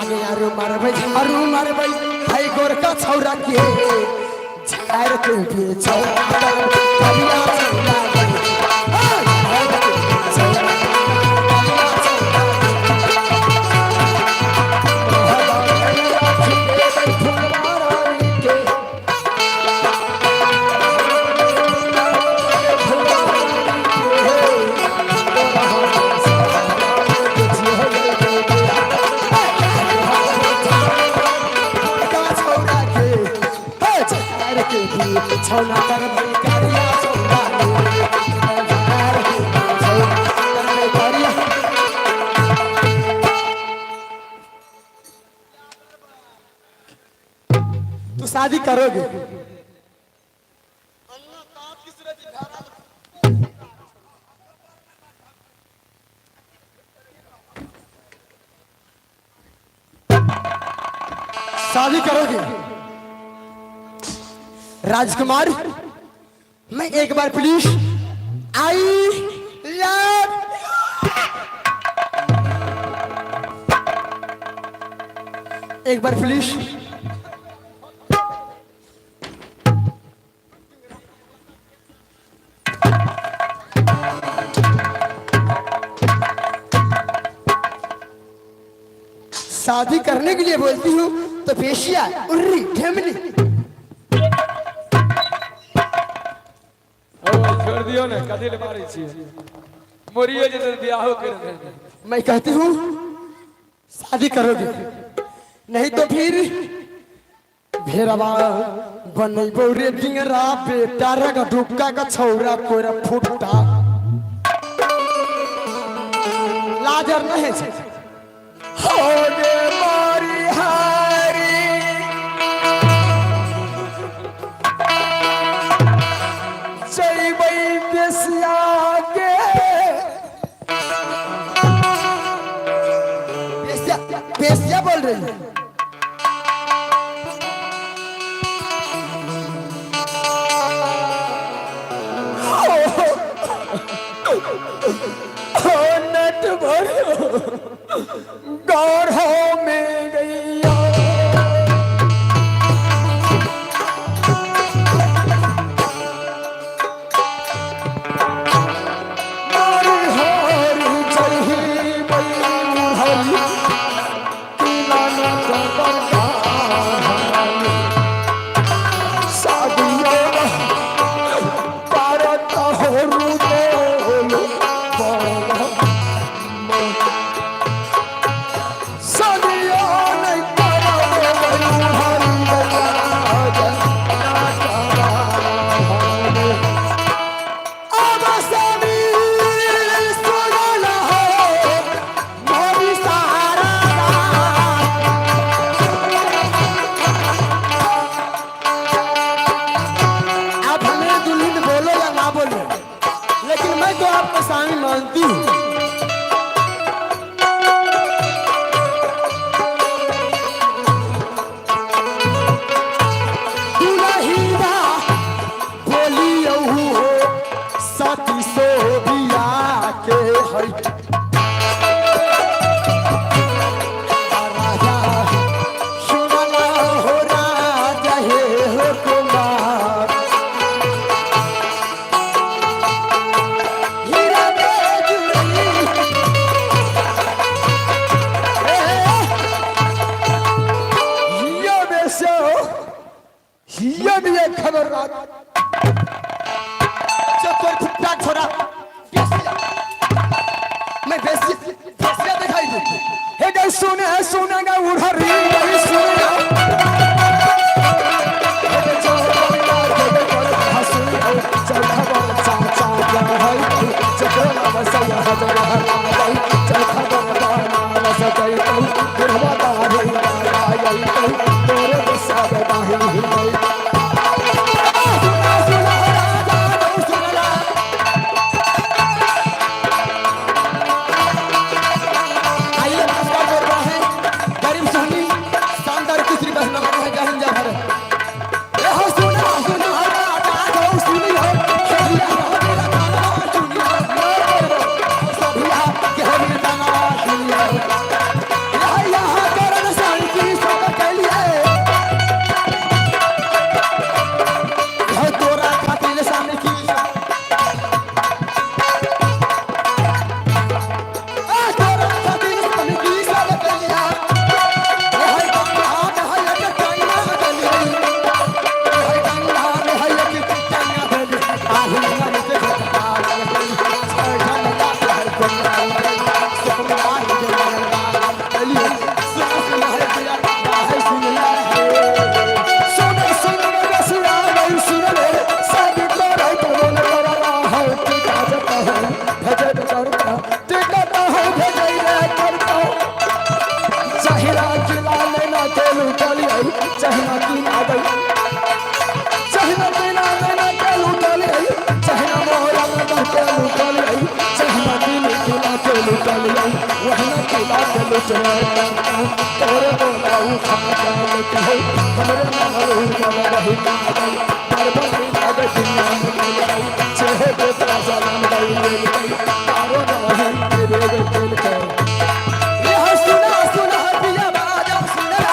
आगे यारो मारबे झाड़ू मारबे आई गोरका छौरा की झाड़ के भी छौरा कलिया छौरा छौना कर करिया छौना करिया तू शादी करोगे शादी करोगे राजकुमार मैं एक बार प्लीज आई लव एक बार प्लीज शादी करने के लिए बोलती हूँ तो पेशिया उर्री ढेमली छोड़ दियो ना कथी ले मारै छी मोरियो जे बियाह कर दे मैं कहती हूँ शादी करोगे नहीं तो फिर भेरवा बनैबो रे डिंगरा बेटा रग ढुक्का का छौरा कोरा फुटता लाजर नहीं छै हो गे मारी हारी जइबै बेसिया के बेसिया बोल रही है हो नट भरो गौरव में गैया मारी हारी जही बई हरी किलाना का सादिया पारत हो रूदो सामी मानती हूँ दुलहिया बोली हो सती सो बिया के है राजा सुनला हो राजा हे हो कुमार हीरा दे जुड़ी ये बेसो ये भी एक खबर रात चक्कर फुट्टा छोरा मैं बेसिया दिखाई देती हे गई सुने सुने गा उड़री नहीं सुने चल खबर चाचा क्या है चल बसया हजर हर चल खबर मार सकै तू गुरवा दाढ़ी आई तू तोरे बसाद दाढ़ी चले तोरे बोलाऊ खाता लेती है हमरे महल उजाला रही पागल परबल की लागे दुनिया में गई चेहरे पे तेरा सलाम गई गई तारो नहीं तेरे दिल के यह सुना सुना पिया बाजा सुना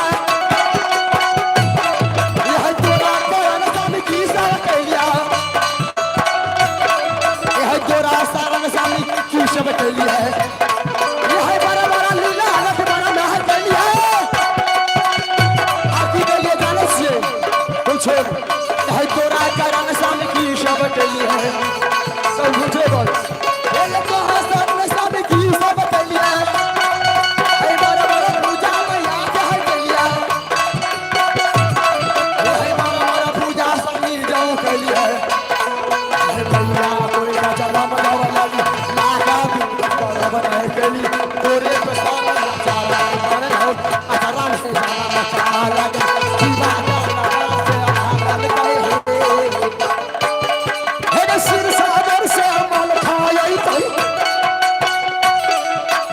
यह तोरा करन सामी की सारा कैलिया यह तोरा सारा सामी की सब कैलिया यह बड़ा बड़ा लीला हालत बड़ा महल कैलिया आखी के लिए जाने से कुछ यह तोरा करन सामी की सब कैलिया सब मुझे बोल ये तो हसन सामी की सब कैलिया ए बड़ा बड़ा पूजा में याद है कैलिया ए बड़ा बड़ा पूजा सामी जाऊं कैलिया कन्या कोई राजा राम वाला लागा बड़ा बनाए कली तोरे पे सारा चारा मारे हो आराम से जाना चाला दीवा से आल गए हे सिर सागर से अमल खाई तई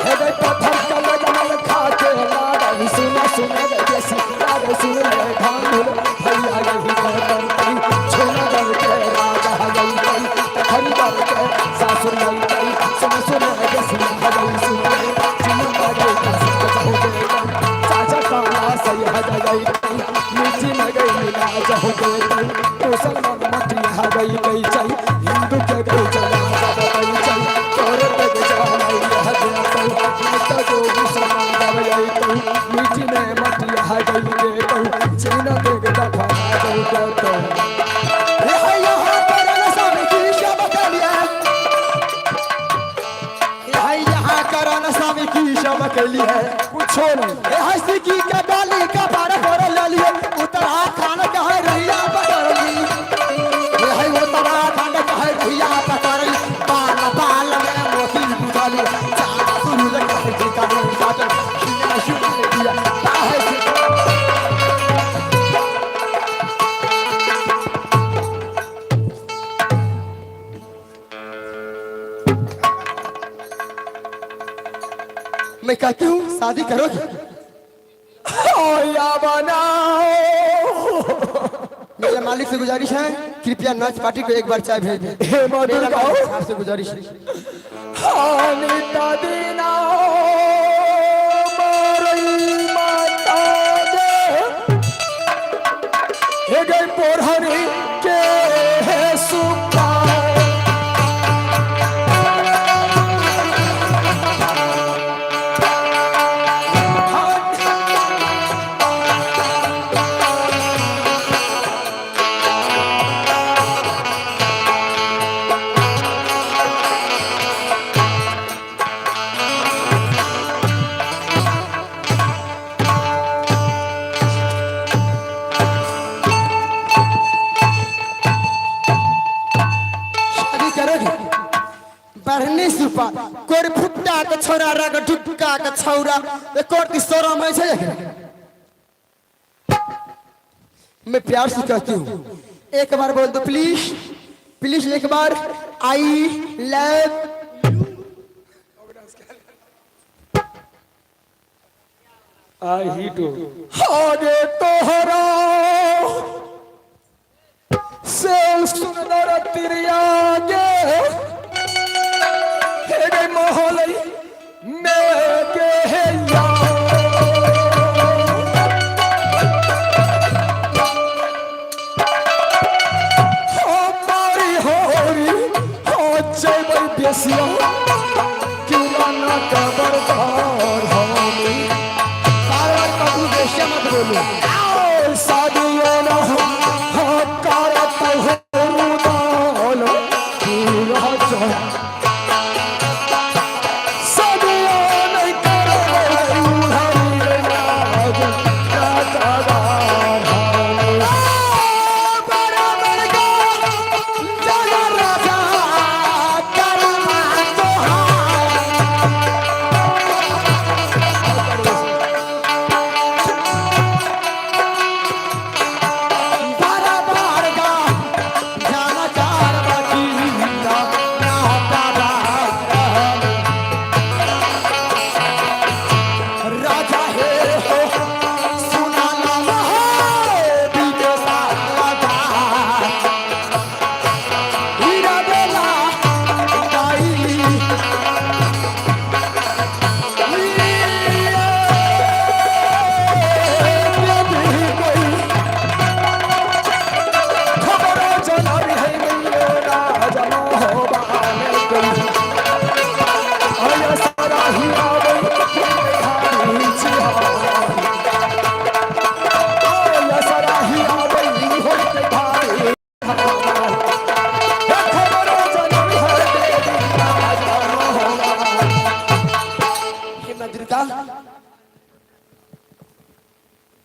हे पत्थर कल जमल खा के लागा सुना सुना जैसी लागा सुन ले भांगुल भैया यही करती छोना दर के राजा गई हरि दर के सासुर गई ससुर जैसी भगई सुन चिन्ह गई चाचा काला सही हज गई मीठी न गई मिला जहो गई मुसलमान मटी हा गई चई हिंदू के गई चला गई चई तोरे पे जाई हज तो मुसलमान गई तो मीठी ने मटी हा गई तो चिन्ह के दफा गई तो यहाँ पर नसामी की शब कैलिया यहाँ करन सामी की शब कैलिया पूछो नहीं हंसी की के डाली का बार पर ललिए उतरा खान कहे रहिया पकड़ली है उतरा खान कहे रहिया पकड़ली बाल बाल में मोती बुझाली चाचा सुनु कहे जी का नहीं चाचा कितना शुक्र दिया काहे से मैं कहती हूँ शादी करोगी या बनाओ मेरे मालिक से गुजारिश है कृपया नाच पार्टी को एक बार चाय भेज दें हे मधुर मेरा गाओ मालिक आपसे गुजारिश है हानिता दीना मारई माता दे हे गई पोरहरी के है सुपा शादी करोगी बढ़नी सुपा कोर फुट्टा के छोरा रग ढुक्का के छौरा कोर की सोरा में छे मैं प्यार से कहती हूँ एक बार बोल दो प्लीज प्लीज एक बार आई लव आई ही तो आगे तोहरा से सुंदर तिरिया गे हे गई मोहलई में के है बेसिया क्यों ना कबरदार होनी बार कबू बेशे मत बोलो आओ सादियों ना हकारत हो रुदाल पूरा जा सादियों नहीं करो उधारी नाज कादार होनी बड़ा बड़का जय राजा करमा तो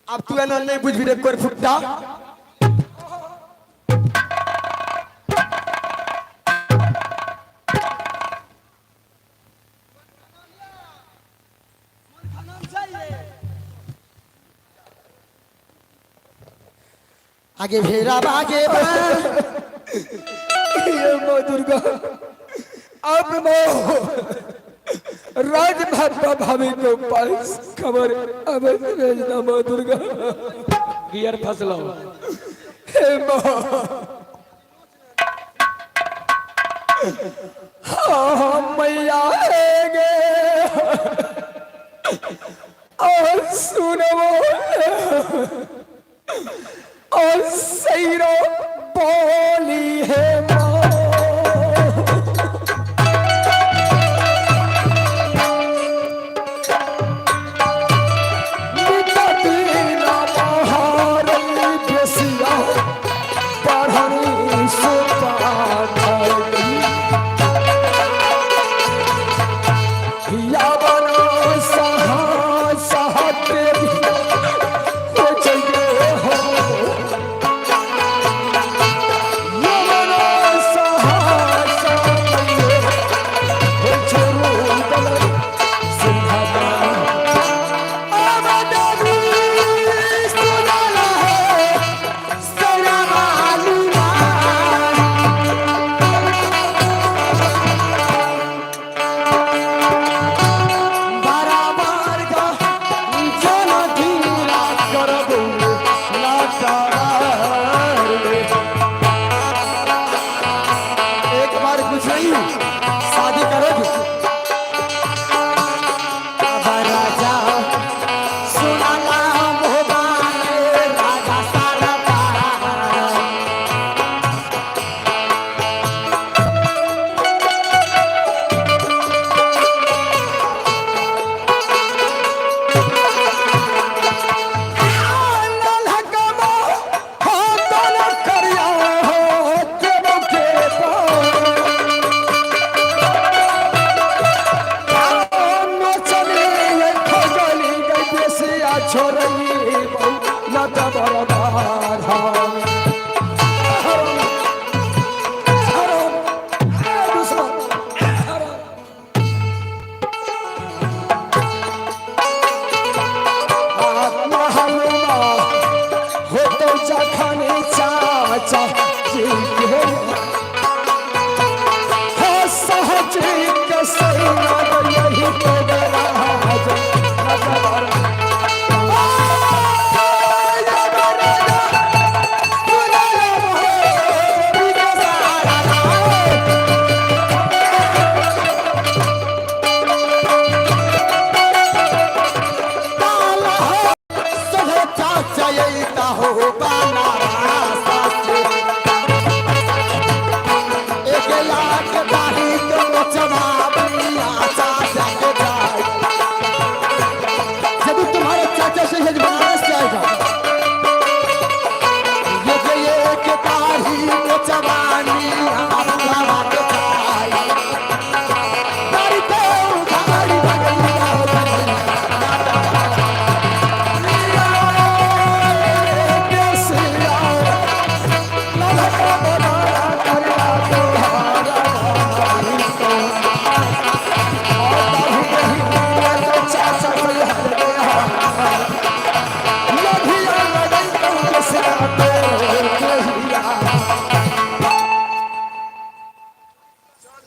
अब तू एना नहीं बुझ भी रे कोर फुट्टा आगे भेरा बागे बा ये माँ दुर्गा अब मैं राज भापा भाभी को पास खबर अब भेजना माँ दुर्गा। गियर फसलो हे माँ हाँ मैया हैगे और सुनो और सैरो बोली है माँ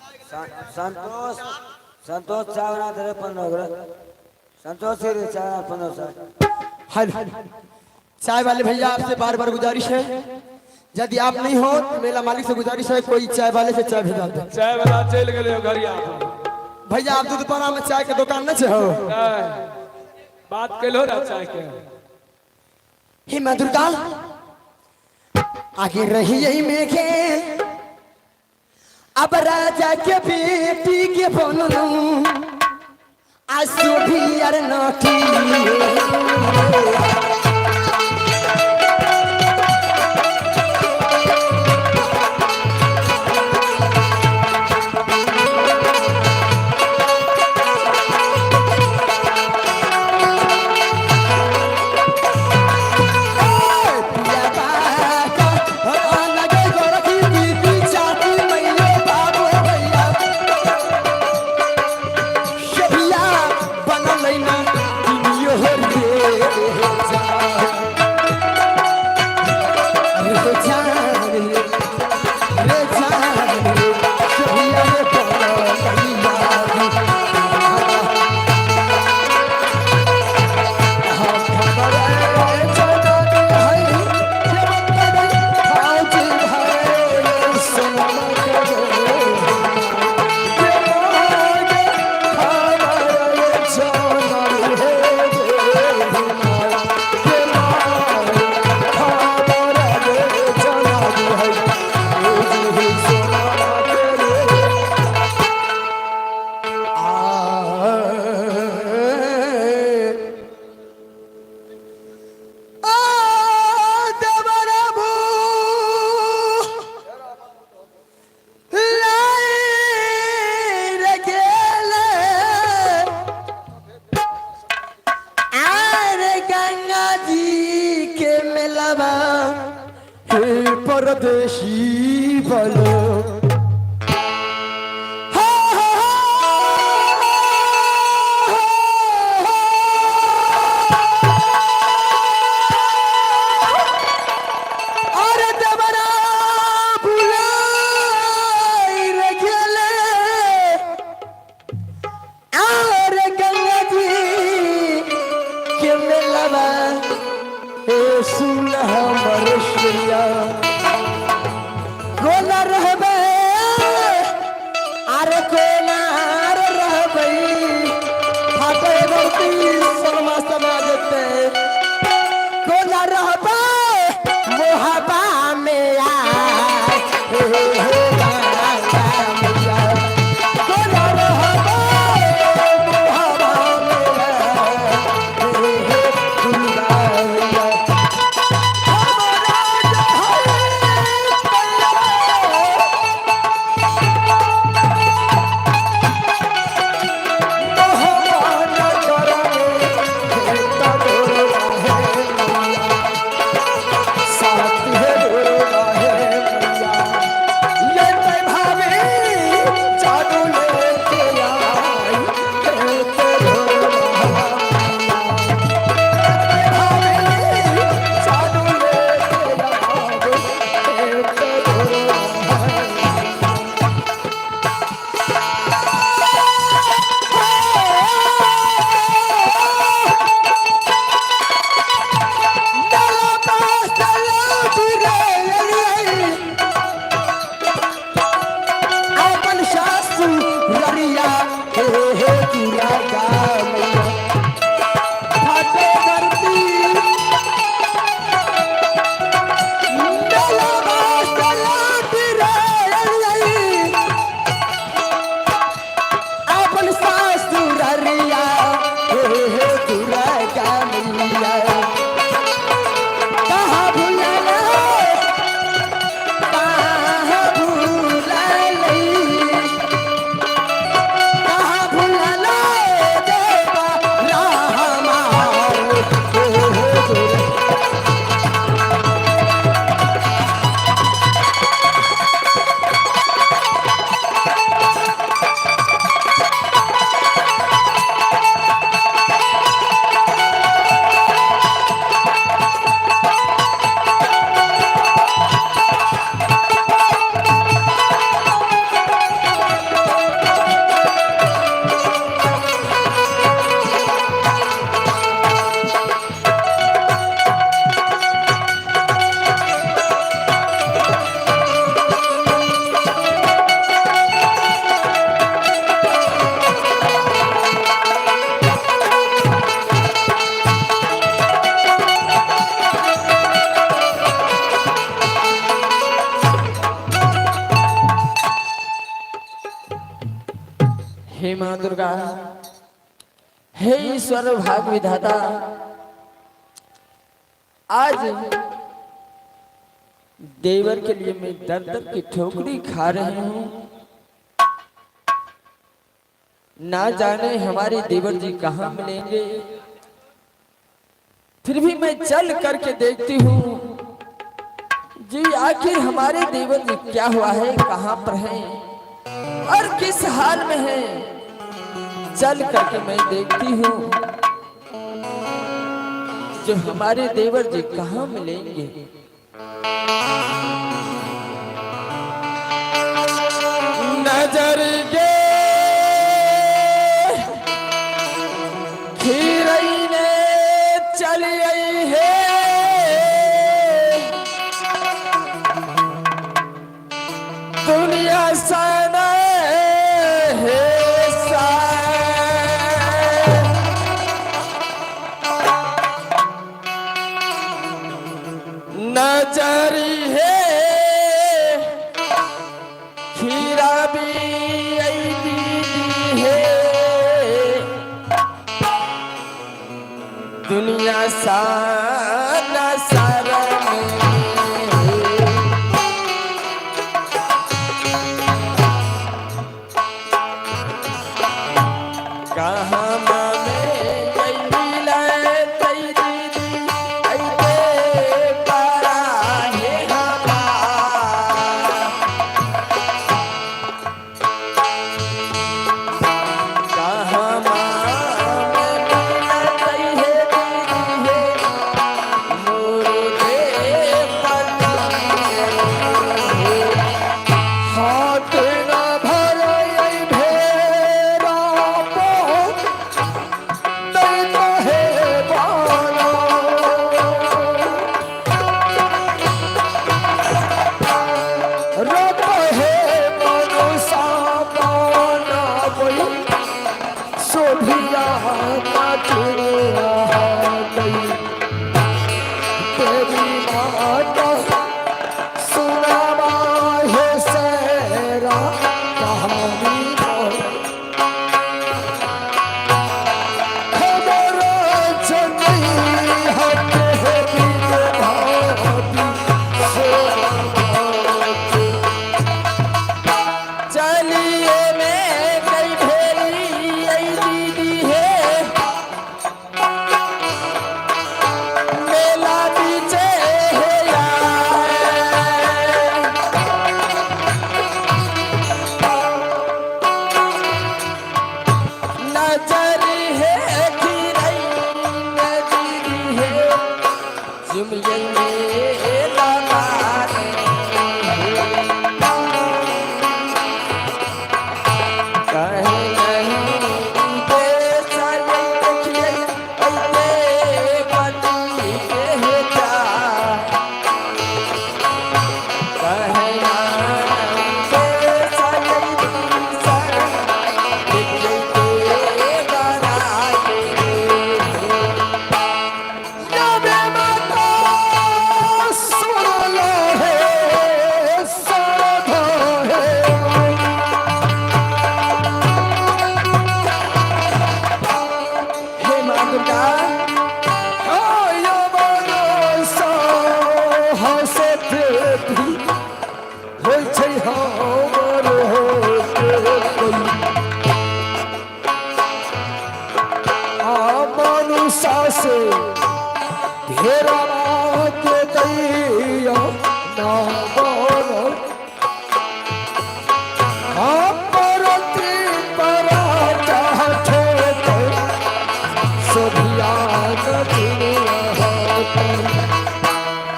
संतोष संतोष चाय बना दे 15 संतोष से चाय 15 हेलो चाय वाले भैया आपसे बार बार गुजारिश है यदि आप नहीं हो तो मेला मालिक से गुजारिश है कोई चाय वाले से चाय भेजा दे। चाय वाला चल गए घर भैया आप दूधपारा में चाय के दुकान न छे हो बात के लो ना चाय के हे माँ दुर्गा आगे रही यही मेघे अब राजा के बेटी के बनू आसो भी यार नाटी परदेशी बोलो हे माँ दुर्गा, हे ईश्वर भाग विधाता, आज देवर के लिए मैं दर दर की ठोकरी खा रही हूँ। ना जाने हमारे देवर जी कहाँ मिलेंगे, फिर भी मैं चल करके देखती हूँ जी आखिर हमारे देवर जी क्या हुआ है, कहाँ पर हैं और किस हाल में हैं। चल करके मैं देखती हूँ जो हमारे देवर जी कहाँ मिलेंगे। नजर गे खीरई ने चली आई है, दुनिया सना है नजरी है खीरा भी आई दीदी है, दुनिया सारा सारा कहाँ में गई ले तई दीदी आई दे पारा है हमारा जुमिये लगाने कहे नहीं बेचा ये देखिए ऐसे पति के जा कहे नहीं बेचा ये दिशा देखिए के बनाए यावे माता सुन लो है साधा है हे माँ दुर्गा आया बरसा हसे भी होय छै हमर होते आ मनुष्य से घेरा के दैया ना बोलो परती पराठा ठोके सोभिया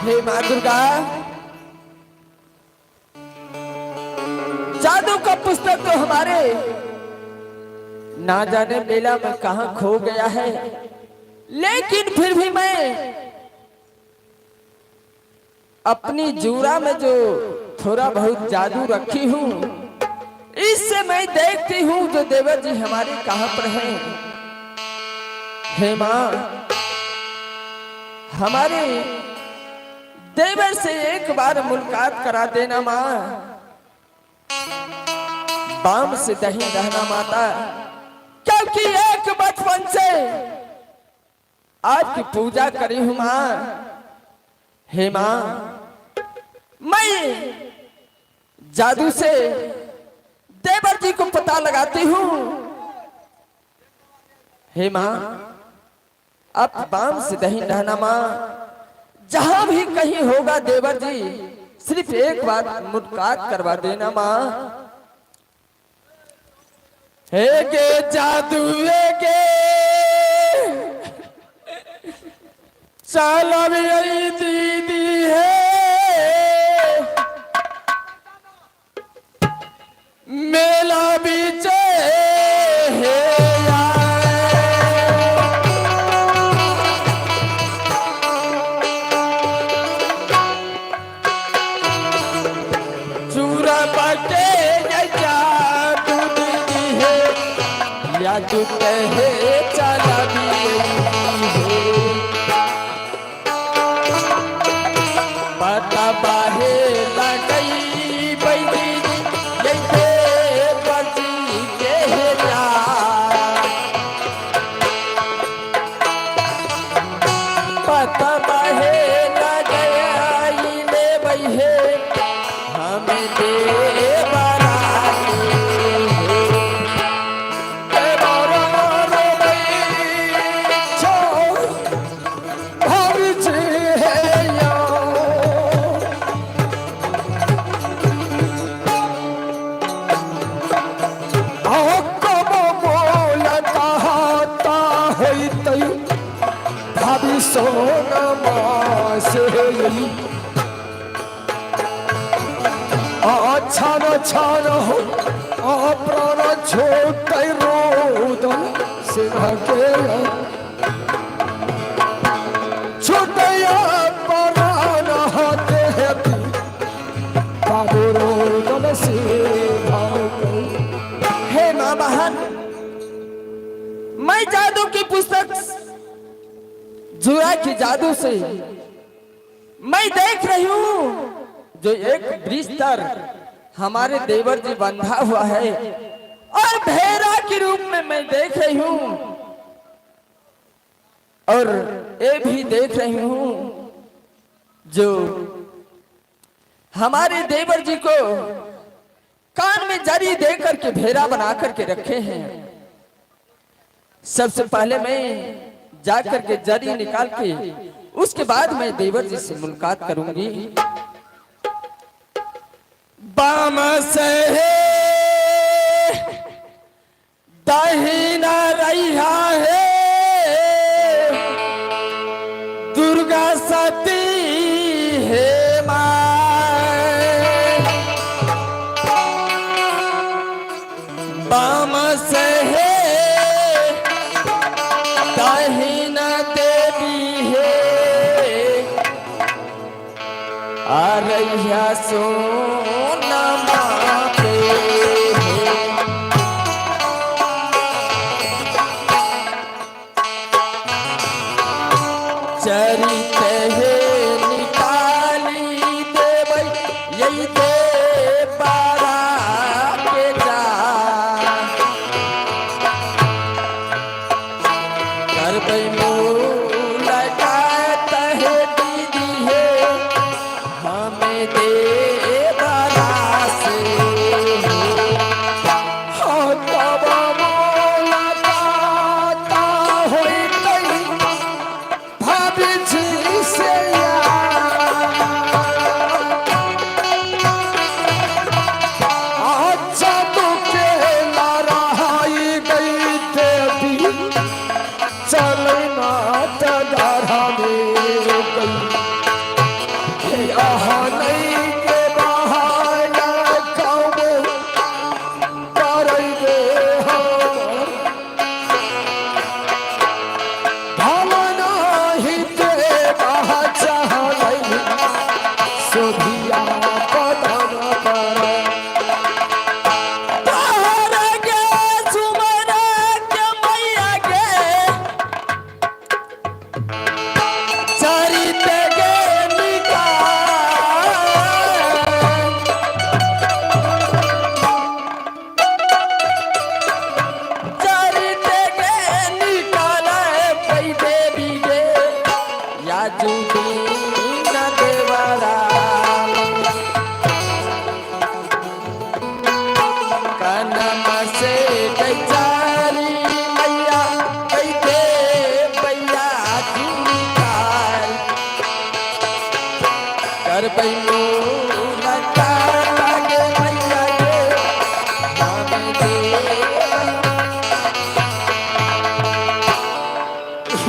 हे माँ दुर्गा जादू का पुस्तक तो हमारे ना जाने मेला में कहाँ खो गया है, लेकिन फिर भी मैं अपनी जूरा में जो थोड़ा बहुत जादू रखी हूँ इससे मैं देखती हूँ जो देवर जी हमारे कहाँ पर हैं। हे माँ हमारे देवर से एक बार मुलाकात करा देना माँ। बाम से दही रहना माता, क्योंकि एक बचपन से आज की पूजा करी हूं माँ। हे माँ मैं जादू से देवर जी को पता लगाती हूँ। हे माँ आप बाम से दही रहना माँ, जहां भी कहीं होगा देवर जी सिर्फ एक बार मुलाकात करवा देना माँ। हे गे जादू गे चाला भी आई दीदी है मेला बीचे है चूरा बाटे जादू दीदी है या तू कहे चला भी पता बाहे लगई बैदी जैसे बची के जा पता बाहे लगई ले बहे हमें दे छान छान हो प्राण छोट रोदन सिंह के छोटया प्राण हाथे बाबू रोदन सिंह। हे माँ बहन मैं जादू की पुस्तक जुआ की जादू से मैं देख रही हूँ जो एक बिस्तर हमारे देवर जी बंधा हुआ है और भेड़ा के रूप में मैं देख रही हूँ और ये भी देख रही हूँ जो हमारे देवर जी को कान में जरी दे करके भेड़ा बना करके रखे हैं। सबसे पहले मैं जा करके जरी निकाल के उसके बाद मैं देवर जी से मुलाकात करूंगी। बाम से दहीना रहा है दुर्गा दुर्गा सती हे माय बाम से है दाहिना देवी है आरैया सोना पे है चरित है निकाली देवै यही दे पारा के जा करबै मुलाकात है दीदी है हमें दे बारा से हाँ तब मुलाकात होई कहीं भाभी जी से अच्छा तो के लड़ाई गई देवी चलना तगारा में गई यहाँ नहीं के बहाना कौन करेंगे हम भावना ही ते कहा चाहले सोभिया पदन कर तारा के सुमना के मैया के चरित के निकाल चरित के निकाल कई देवी गे या जुदी न देवरा कनम से बेचारी मैया कई दे भैया निकाल कर पैनो लगा लागे मैया गे हमें दे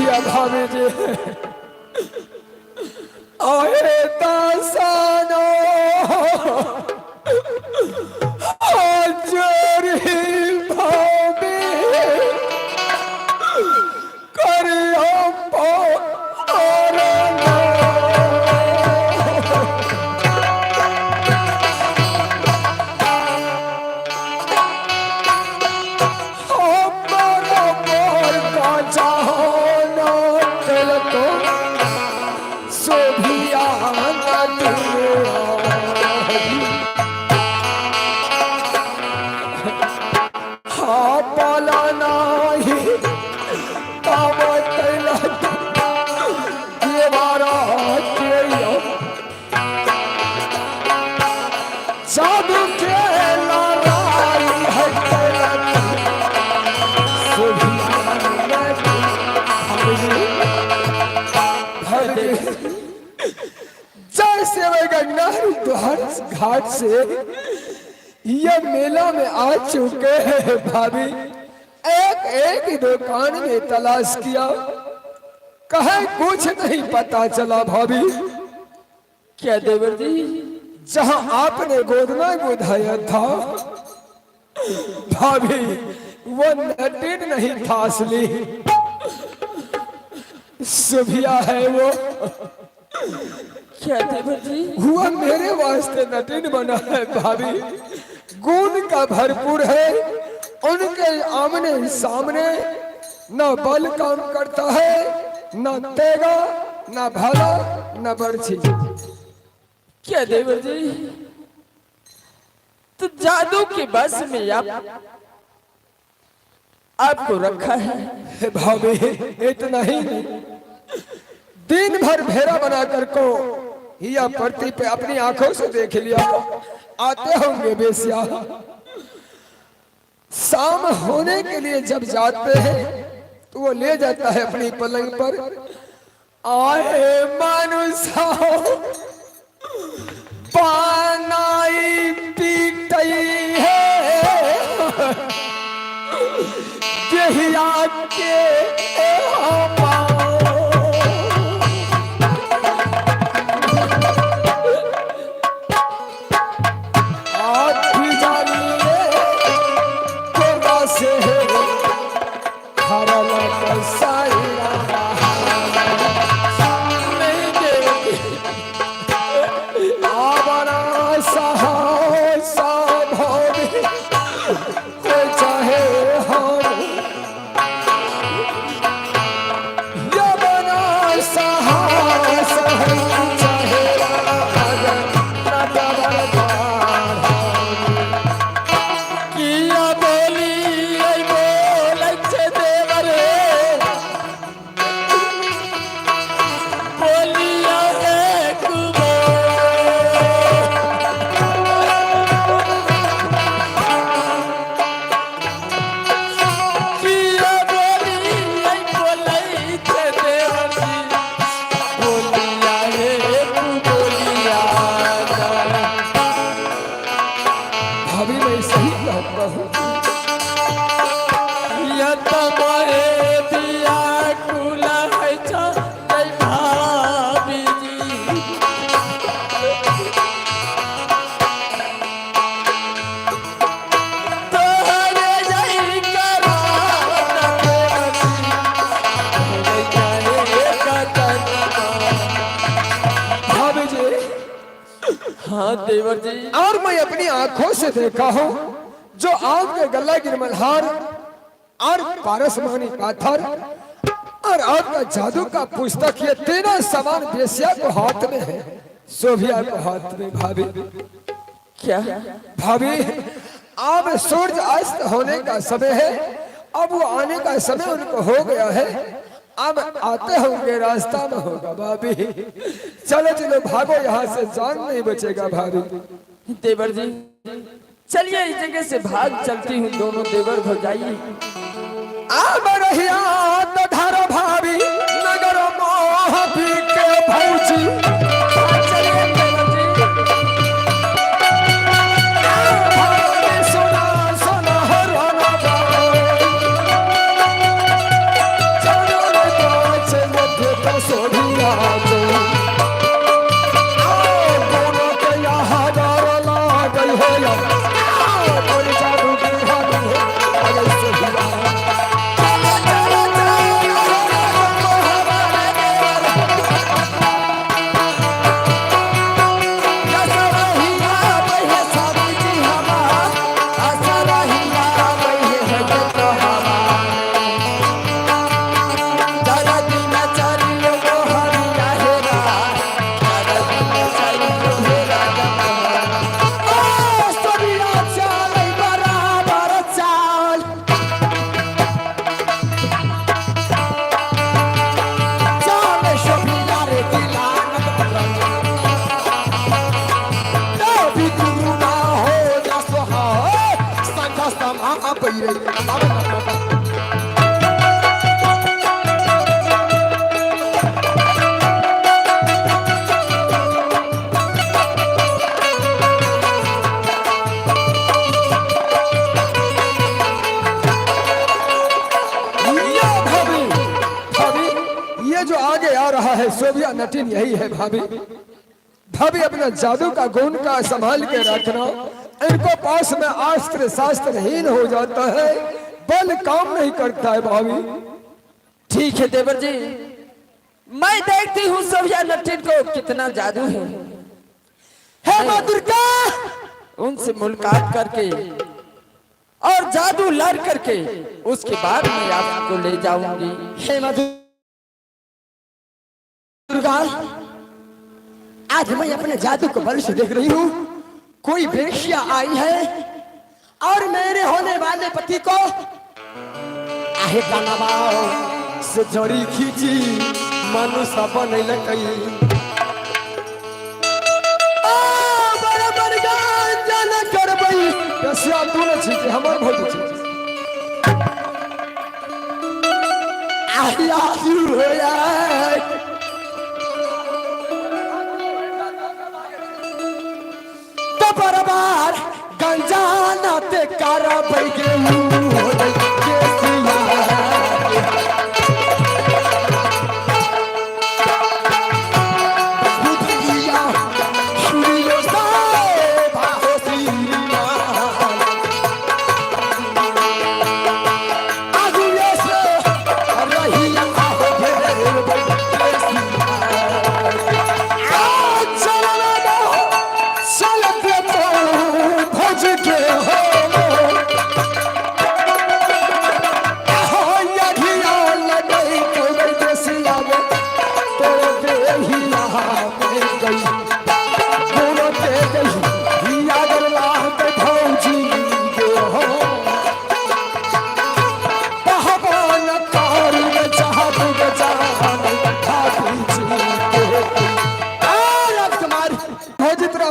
या भाभी जी आए दासानो आजरी भाभी करियो पोरना हमारा मोर का चाहना दिल को सोभिया हाँ पाला नहीं कावत देवारा तेयो जादू के लड़ाई है जैसे वे गंगा घाट से यह मेला में आ चुके हैं भाभी एक एक दुकान में तलाश किया कहे कुछ नहीं पता चला भाभी क्या देवर जी जहां आपने गोद में बुधाया था भाभी वो नटिन नहीं था असली सुभिया है वो क्या देवर जी हुआ मेरे वास्ते नटिन बना है भाभी गुण का भरपूर है उनके आमने सामने न बल काम करता है न तेगा न भला न बर्छी क्या देवर जी तो जादू के बस में आपको रखा है भाभी इतना ही नहीं दिन भर भेड़ा बनाकर को हिया पड़ती पे अपनी आंखों से देख लिया आते होंगे बेसिया शाम होने के लिए जब जाते हैं तो वो ले जाता है अपनी पलंग पर आए मानुसा पानाई पीटई है देहिया के हाँ देवर जी। और मैं अपनी आंखों से देखा हूं जो आग के गला गिरमलहार और पारसमणि पाथर और आग का जादू का पुस्तक, ये तीनों समान बेसिया को हाथ में है, सोभिया को हाथ में। भाभी क्या? भाभी अब सूरज अस्त होने का समय है, अब वो आने का समय उनको हो गया है, अब आते होंगे, रास्ता में होगा। भाभी चलो चलो भागो, यहाँ से जान नहीं बचेगा। भाभी देवर जी चलिए इस जगह से भाग चलती हूँ, दोनों देवर भौजाई। अब रहिया तो धारो भाभी नगर मोह पी के भौजी। चलिए देवर जी। भाभी सुना सुना हरना गाओ, चलो रे कांच मध्य तो सोधिया को। आओ दोनों के यहाँ डर लागल हो या, आओ बोल जादू की हाथी है, अगर सोधिया। ये जो आगे आ रहा है सोभिया नटिन यही है। भाभी भाभी अपना जादू का गुण का संभाल के रखना, इनको पास में अस्त्र शास्त्रहीन हो जाता है, बल काम नहीं करता है। भाभी ठीक है देवर जी, मैं देखती हूँ सोभिया नटिन को कितना जादू है। हे माँ दुर्गा, उनसे मुलाकात करके और जादू लड़ करके उसके बाद मैं आपको ले जाऊंगी। हे माँ दुर्गा, आज मैं अपने जादू को बल से देख रही हूँ, कोई वेश्या आई है और मेरे होने वाले पति को आहे कनवाओ से जड़ी खींची मनुष्य बन लकई। बराबर गांजा करबई, बेसिया तू न छी कि हमर भौजी छी। आया शुरू हो जाए तो बराबर गंजा नाते कारा बैगे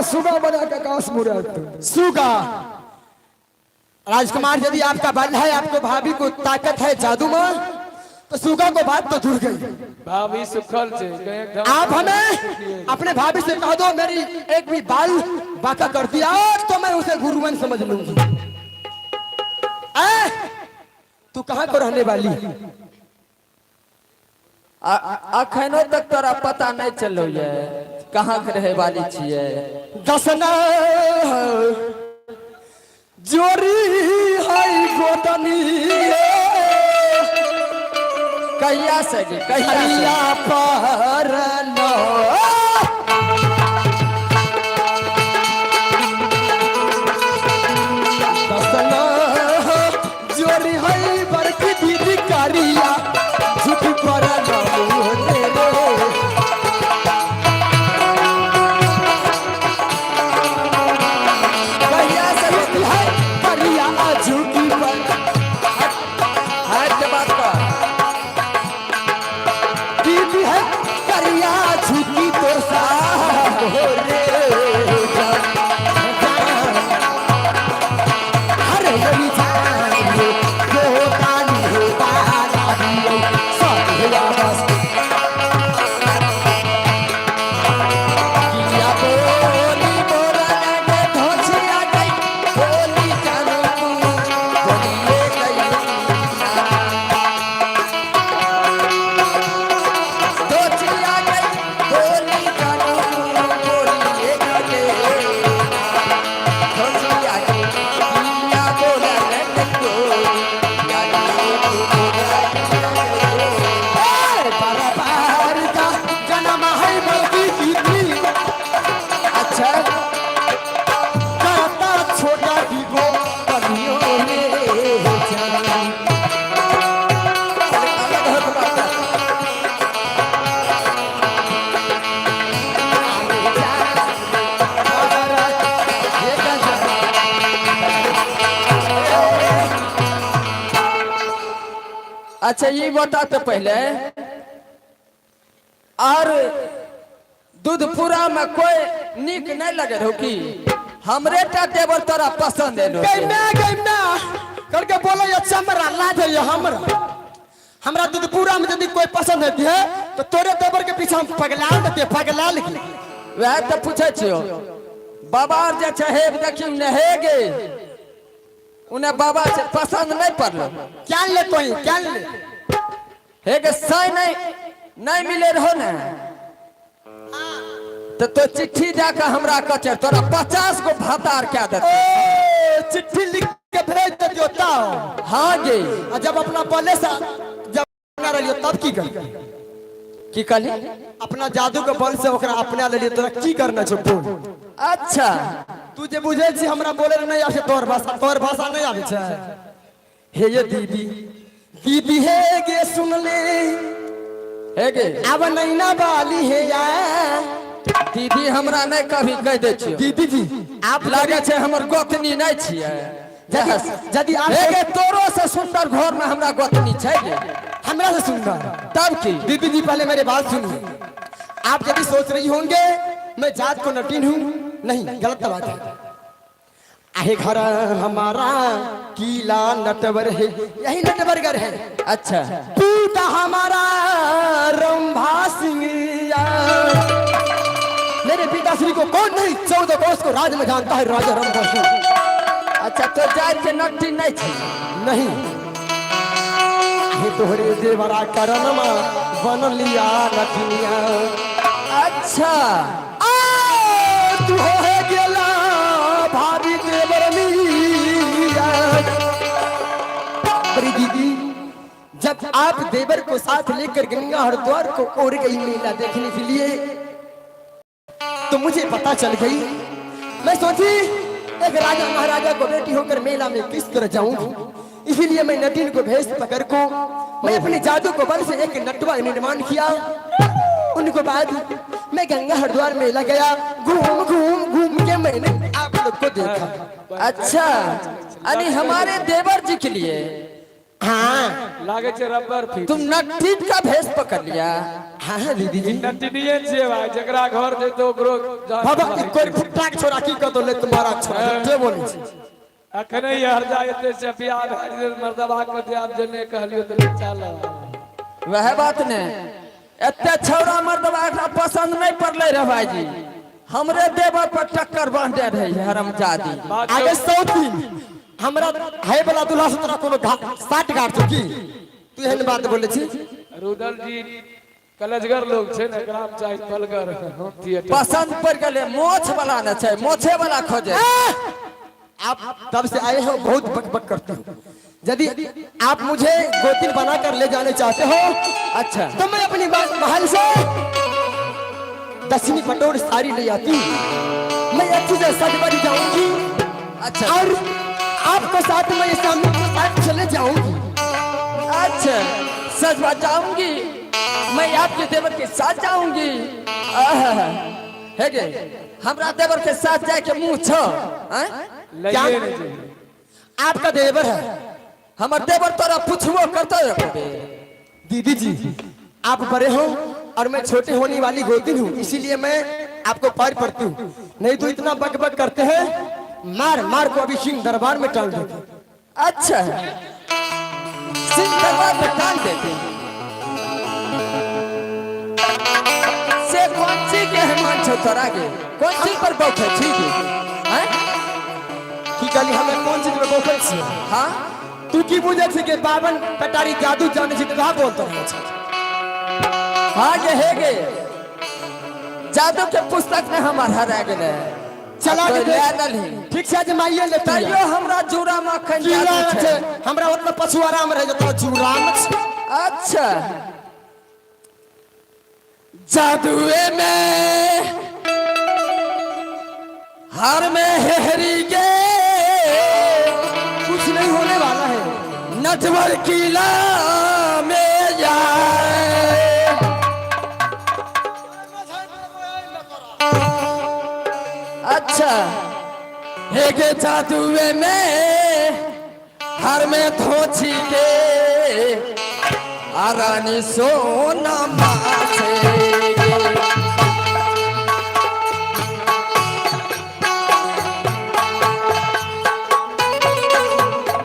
सुगा बना के काश मुराद सुगा। राजकुमार, यदि आपका बल है, आपको भाभी को ताकत है जादू में, तो सुगा को बात तो दूर गई। भाभी सुखल छे एकदम। आप हमें अपने भाभी से कह दो मेरी एक भी बाल बाका कर दिया तो मैं उसे गुरुवन समझ लूंगी। तू कहाँ को रहने वाली? अखनो तक तोरा पता नहीं चलो ये कहाँ के रहे वाली छिए। दसना जोरी है गोतनी कहिया से जी, कहिया पर अच्छा ये बता तो पहले, और दूधपुरा में कोई निक नहीं लगे हो कि हमरे टा देवर तोरा पसंद है? गैना करके बोलो ये चमरा लाज है ये हमरा दूधपुरा में यदि कोई पसंद है तो तोरे देवर के पीछे हम पगला लिखी। वह तो पूछे छियो बाबा और जे छे देखियो नहेगे उन्हें बाबा से पसंद नहीं पड़लो, क्या ले क्या ले हे के सही नहीं मिले रहो ना तो चिट्ठी जाकर हमरा कचर तोरा 50 गो भातार क्या देते। चिट्ठी लिख के भेज दियो तब। हाँ गे, और जब अपना पहले से जब अपना रहियो तब की कहली? अपना जादू के बल से ओकरा अपना ले लियो तोरा की करना छो बोल। अच्छा तू जे बुझे छी हमरा बोले नहीं आछे, तोर भाषा नहीं आवे छै। हे ये दीदी हे गे सुन ले, हे गे अब नैना वाली है या दीदी हमरा नहीं कभी कह दे छियो। दीदी जी आप लागे छे हमर गोतनी नहीं छिए। यदि आप हे गे तोरो से सुंदर घर में हमरा गोतनी छै गे। हमरा से सुंदर तब की? दीदी जी पहले मेरी बात सुनिए। आप यदि सोच रही होंगे मैं जात को नटीन हूँ, नहीं, गलत बात है। आहे घर हमारा किला नटवर है, यही नटवरगर है। अच्छा पिता हमारा रंभा सिंह, मेरे पिताश्री को कौन नहीं 14 कोस को राज में जानता है, राजा रंभा सिंह। अच्छा तो जात के नटी नहीं छी? नहीं, हे तोहरे देवरा करनमा बन लिया नटनिया। अच्छा तू हो गेला भाभी देवर मिया। बड़ी दीदी, जब आप देवर को साथ लेकर गंगा हरिद्वार को और गई मेला देखने के लिए तो मुझे पता चल गई। मैं सोची एक राजा महाराजा को बेटी होकर मेला में किस तरह जाऊंगी, इसीलिए मैं नटीन को भेष पकड़ को मैं अपने जादू को बल से एक नटवा निर्माण किया। उनको बाद मैं गंगा हरिद्वार मेला गया, घूम के मैंने आप लोग को देखा। अच्छा अरे हमारे देवर जी के लिए? हाँ लागे छे रबर फिट। तुम नटी का भेष पकड़ लिया? हाँ दीदी जी। नटिनिए छे भाई, जकरा घर दे तो ओकरो बाबा कोई फुट्टा के छोरा की कतो ले तुम्हारा छोरा जे बोले छी। अखने हर जाए चपिया मर्दबा को दे आप जने कहलियो तो चल। वह बात ने एते छौरा मर्दबा का पसंद नहीं पड़ले रे भाई जी, हमरे देवर पर टक्कर बांधे रहे हरामजादी। आगे 100 दिन हमरा है बला दुल्हा से तोरा कोनो साठ गाड़ तो की तू एहन बात बोले छी? रुदल जी कलेजगर लोग छे ने, ग्राम चाहे पलगर थिएटर पसंद पड़ गए, मोछ वाला न छै, मोछे वाला खोजे। आप तब से आए हो, बहुत बकबक करते हो। यदि आप मुझे गोतिन बनाकर ले जाने चाहते हो, अच्छा तो मैं अपनी महल से 10वीं पटोर साड़ी ले आती हूँ, मैं अच्छी से सज बज जाऊंगी। अच्छा और आपको साथ में सामने के साथ चले जाऊंगी। अच्छा सजवा जाऊंगी मैं, आपके देवर के साथ जाऊंगी। है गे हमरा देवर के साथ जाए के मुंह छो? क्या आपका देवर है? हमर देवर तोरा पूछबो करता है। दीदी जी आप बड़े हो और मैं छोटे होने वाली गोतिन हूँ, इसीलिए मैं आपको पार पड़ती हूँ। नहीं तो इतना बकबक करते हैं, मार को अभी सिंह दरबार में टांग देते। अच्छा सिंह दरबार में टांग देते से कौन सी के हेमान छो तोरा के? कौन सी पर बैठे छी हैं? की कहली हमें कौन चीज में बैठल छी? हाँ तू की बुझे छी के बावन पटारी जादू जाने छी का बोलतो रहे छी? हाँ ये है गे जादू के पुस्तक में हमार हरा गेले, चला के ले नहीं। ठीक से जमाइए ले तैयो हमरा जूरा मक्खन जूरा जादू छे, छै। हमरा उतना पछुआरा में रह जतो जूरा में छे। अच्छा जादुए में हर में हेहरी के कुछ नहीं होने वाला है। नटवर किला में जाए। अच्छा हे के जादुए में हर में धोची के आरानी सोना मासे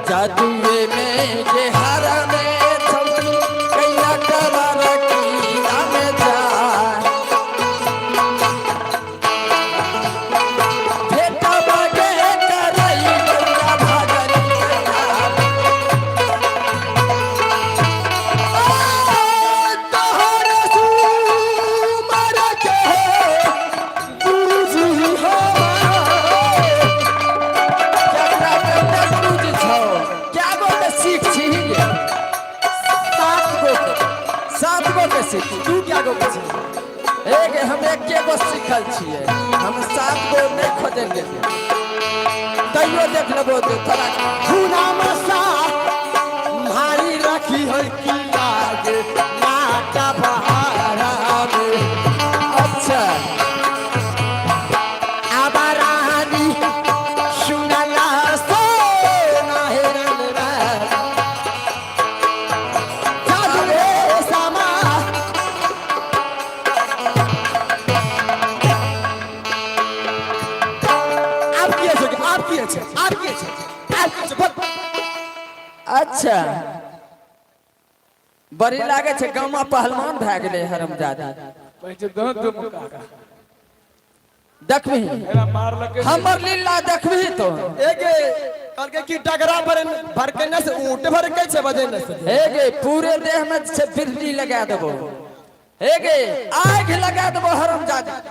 जादुए में ये हार में छौकी कैला करार कीला में जा भेटा बगे करई गंगा भागरी तोहर सुमर के बुझी हो जकरा बेटा बुझ छौ क्या गो के सीख छी सात गो के सीख तू क्या गो के छी? एक हम एके गो सीखल छियै हम 7 गो नहीं खोजेंगे तैयो देख लेबो तो थोड़ा खुना मसा मारी रखी है की लागे नाटा बहारा में अच्छा आबारानी सुनला सोना हेरन जादुए समा आप किए छे बस अच्छा बड़ी लागे छे गाँव में पहलवान भए गेले हरमजादा देखबी हमर लीला देखबी तो एगे कहलके कि डगरा भर के न से ऊंट भर के छे बजे न से हेगे पूरे देह में से बिजली लगा देबो हेगे आग लगा देबो हरमजादा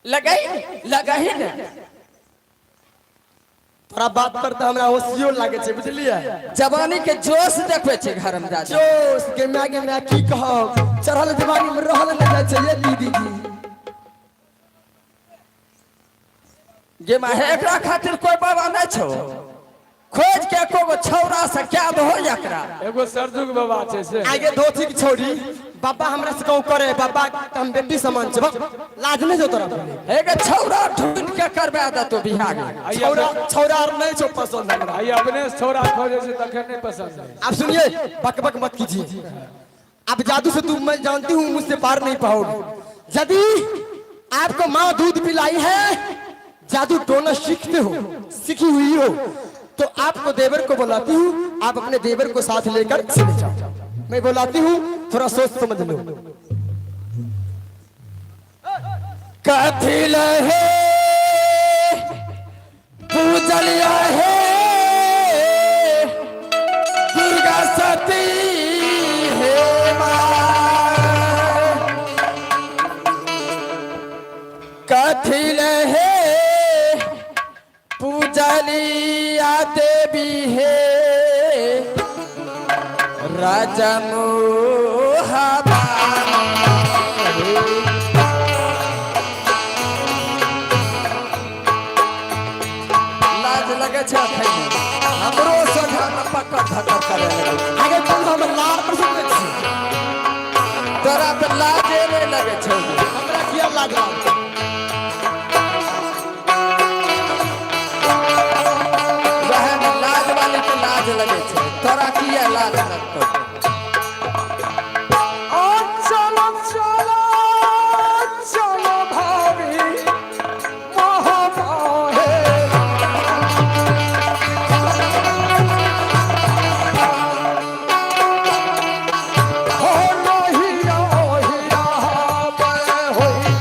लगाई ने तोरा बात करता हमरा होशियो लागे छे बुझलिए जवानी के जोश देखबे छे हरमजादा जोश के मैं की कहब चढ़ल जवानी में रहल न जाय छे ये दीदी जी गे माहे एकरा खातिर कोई बाबा नहीं छो खोज के एको छौरा से क्या हो एकरा एगो सरजुग बाबा छै से आगे धोती की छोड़ी बाबा हमरा से कहू करे बाबा हम बेटी समान छे लाज नहीं जो तोरा हेगे छौरा ढूंढ के करबा दे तो बिहार छौरा और नहीं छो पसंद हमरा आई अपने छोरा खोजे से तखन नहीं पसंद है आप सुनिए बक बक मत कीजिए अब जादू से तुम मैं जानती हूँ मुझसे पार नहीं पाओगे यदि आपको माँ दूध पिलाई है जादू टोना सीखी हुई हो तो आपको देवर को बुलाती हूँ आप अपने देवर को साथ लेकर चले जाओ मैं बुलाती हूँ थोड़ा सोच समझ लो कथिल है पूजलिया है दुर्गा सती है माँ कथिल है पूजलिया देवी है राजा मोहबा लाज लगे छे हमरो सोझा में पक्का धक्का करे लगे आगे तुम हम लार पर सुनते छी तोरा पे लाजे नहीं लगे छे हमरा किया लाज लाग वह लाज वाले के लाज लगे छे तोरा किया लाज लगतो चलो चलो चलो भाभी महाबाहे हो नहीं हीरा पे होई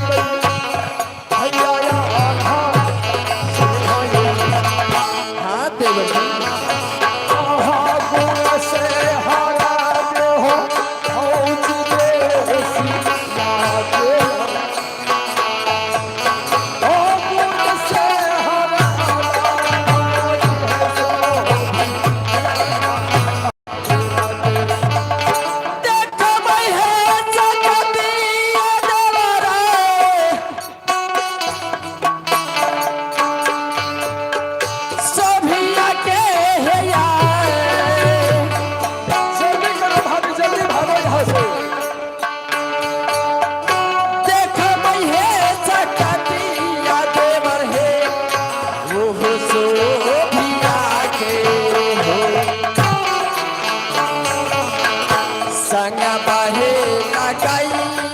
बाहे लगाई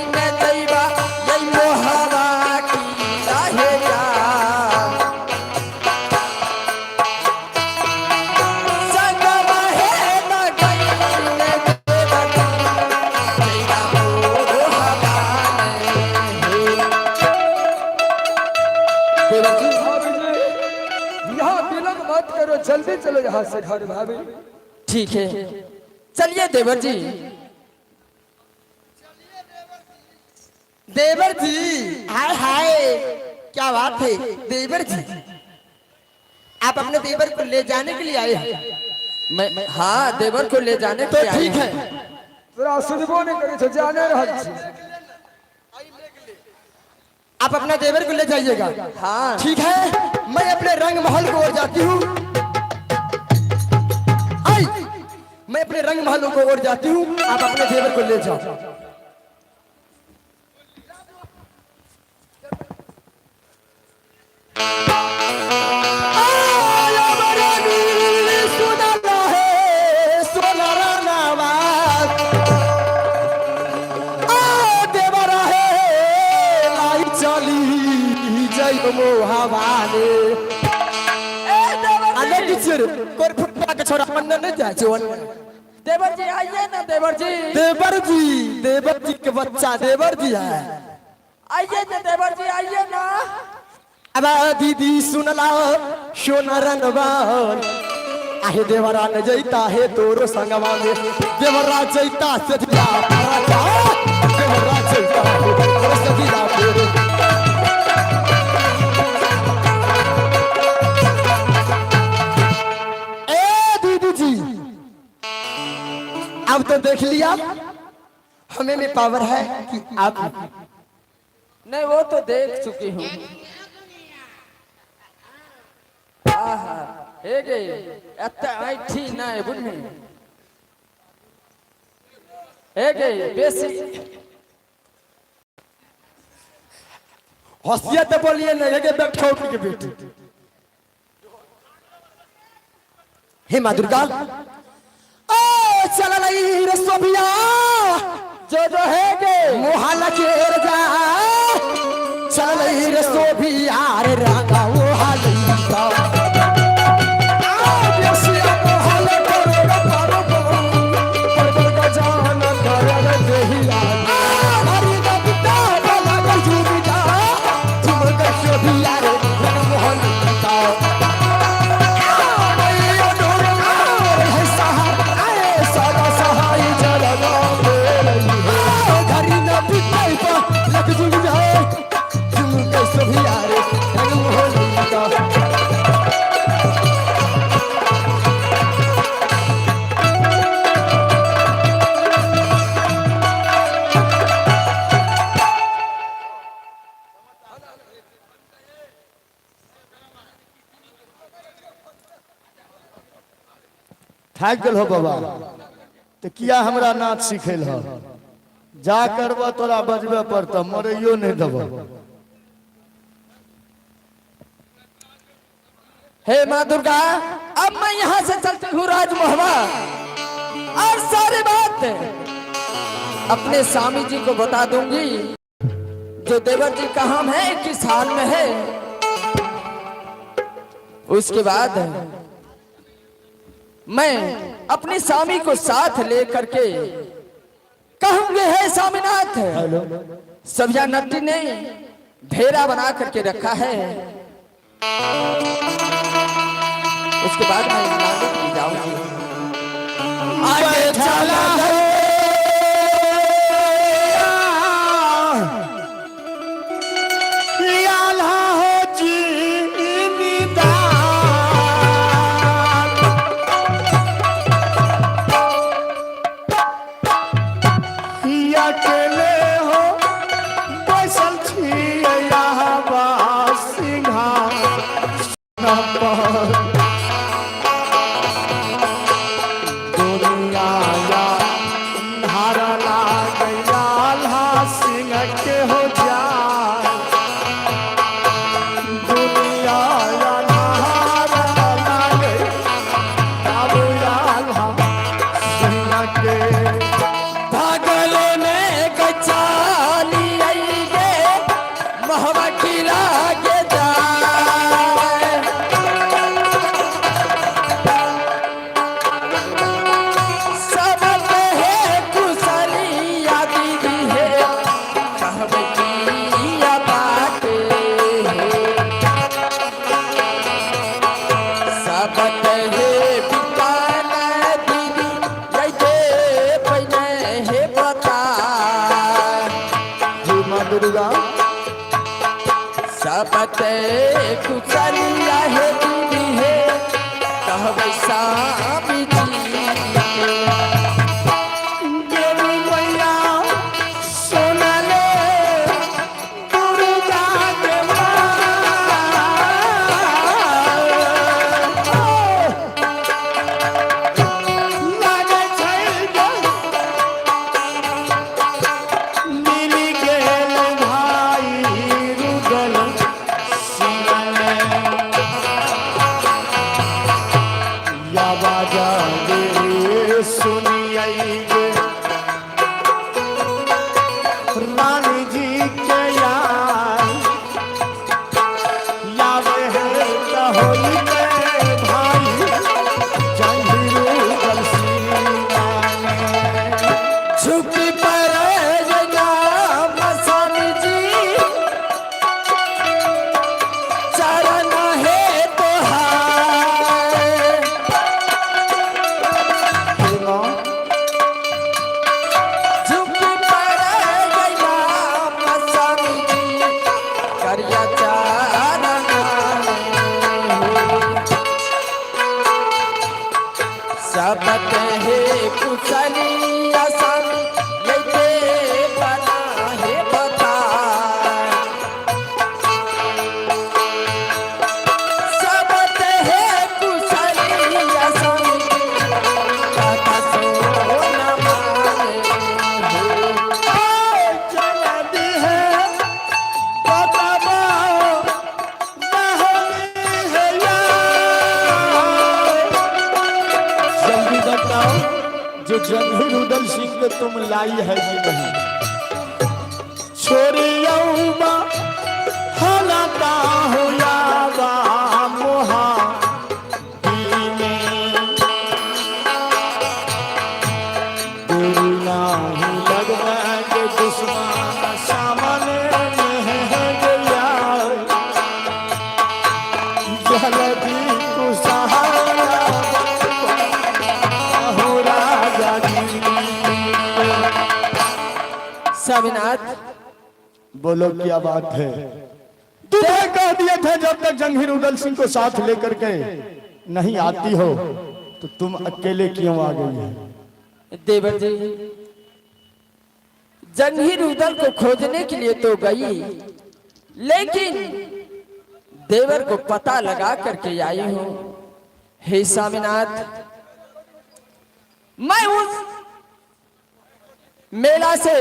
न दैवा यही मोहवा की राहे जा संग बाहे लगाई न दैवा दैवा मोहवा यहाँ विलंब मत करो, जल्दी चलो यहाँ से घर भाभी। ठीक है चलिए देवर जी। देवर जी, हाय हाय, क्या बात है देवर जी, आप अपने देवर को ले जाने के लिए आए हैं। मैं हाँ देवर को ले जाने के तो लिए आए ठीक हैं। है, तोरा सुनबो नहीं करे छो, जाने रहल छी। आप अपना देवर को ले जाइएगा। हाँ ठीक है, मैं अपने रंग महल को ओर जाती हूँ। आई, मैं अपने रंग महलों को ओर जाती हूँ, आप अपने देवर को ले जाओ। छोरा पन्ना नहीं जाए जीवन। देवर जी आइए ना देवर जी। देवर जी के बच्चा देवर जी है। आइए ना देवर जी आइए ना। अब दीदी सुनला सोनरनवान आहे देवरा न जैता है तोरो संगवा में देवरा जैता सदिया राजा देवरा जैता है तोरो सदिया फेरे। ए दीदी जी, अब तो देख लिया हमें में पावर है कि आप नहीं वो तो देख चुकी हूँ। हे गे अत्ता ऐठी ना है बुढ़ी हे गे बेसी हंसिया तो बोलिए ना ये बैठो के बेटी। हे माँ दुर्गा, ओ चल रही रसोभिया जो है गे मोहल्ला के जा चल रही रसोभिया रे रागा वो हाली का थाक गल हो बाबा, तो किया हमरा नाच सिखेल हो, जा करब तोरा बजबे पड़ता, मरैयो नहीं दब। हे माँ दुर्गा, अब मैं यहाँ से चलती हूँ राजमहवा और सारी बात अपने स्वामी जी को बता दूंगी। जो देवर जी कहाँ है, किस हाल में है, उसके बाद मैं अपने स्वामी को साथ लेकर के कहूंगे, हे स्वामीनाथ, सब्जा नट्टी ने ढेरा बना करके रखा है। उसके बाद मैं नागरिक की जाऊंगी। आगे चला है भागो दुर्गा सबते कुचलिया है दीदी है कहबै सामी जी देवी मैया सोनले दुर्गा के लागे छै मिली गेल भाई रुदल सिंहने या बाजा दे सुनिए रानी जी के यार यावे है कहोई के भाई जंगीरू बरसीना झुकी पर मसानी जी चरण है तोहार झुकी पर मसानी जी करिया चरण सबत है कुशलिया सन लेके बना है बता सबत है कुशलिया सन कथा सोना माने जल्दी है बताबो दहली है यार जल्दी बताओ जो जंगीर उदल सिंह को तुम लाई है कि नहीं छोरियौबा हलता हो याबा मोहा दीने दूर नाही लगना के दुश्मन सामने में है गया जलदी को सहारा हो राजा जी स्वामीनाथ बोलो क्या बात है तुम्हें कह दिए थे जब तक जंगीर उदल सिंह को साथ लेकर के नहीं आती हो तो तुम अकेले क्यों आ गई है देवर जी जंगीर उदल को खोजने के लिए तो गई लेकिन देवर को पता लगा करके आई हूं। हे स्वामीनाथ मैं उस मेला से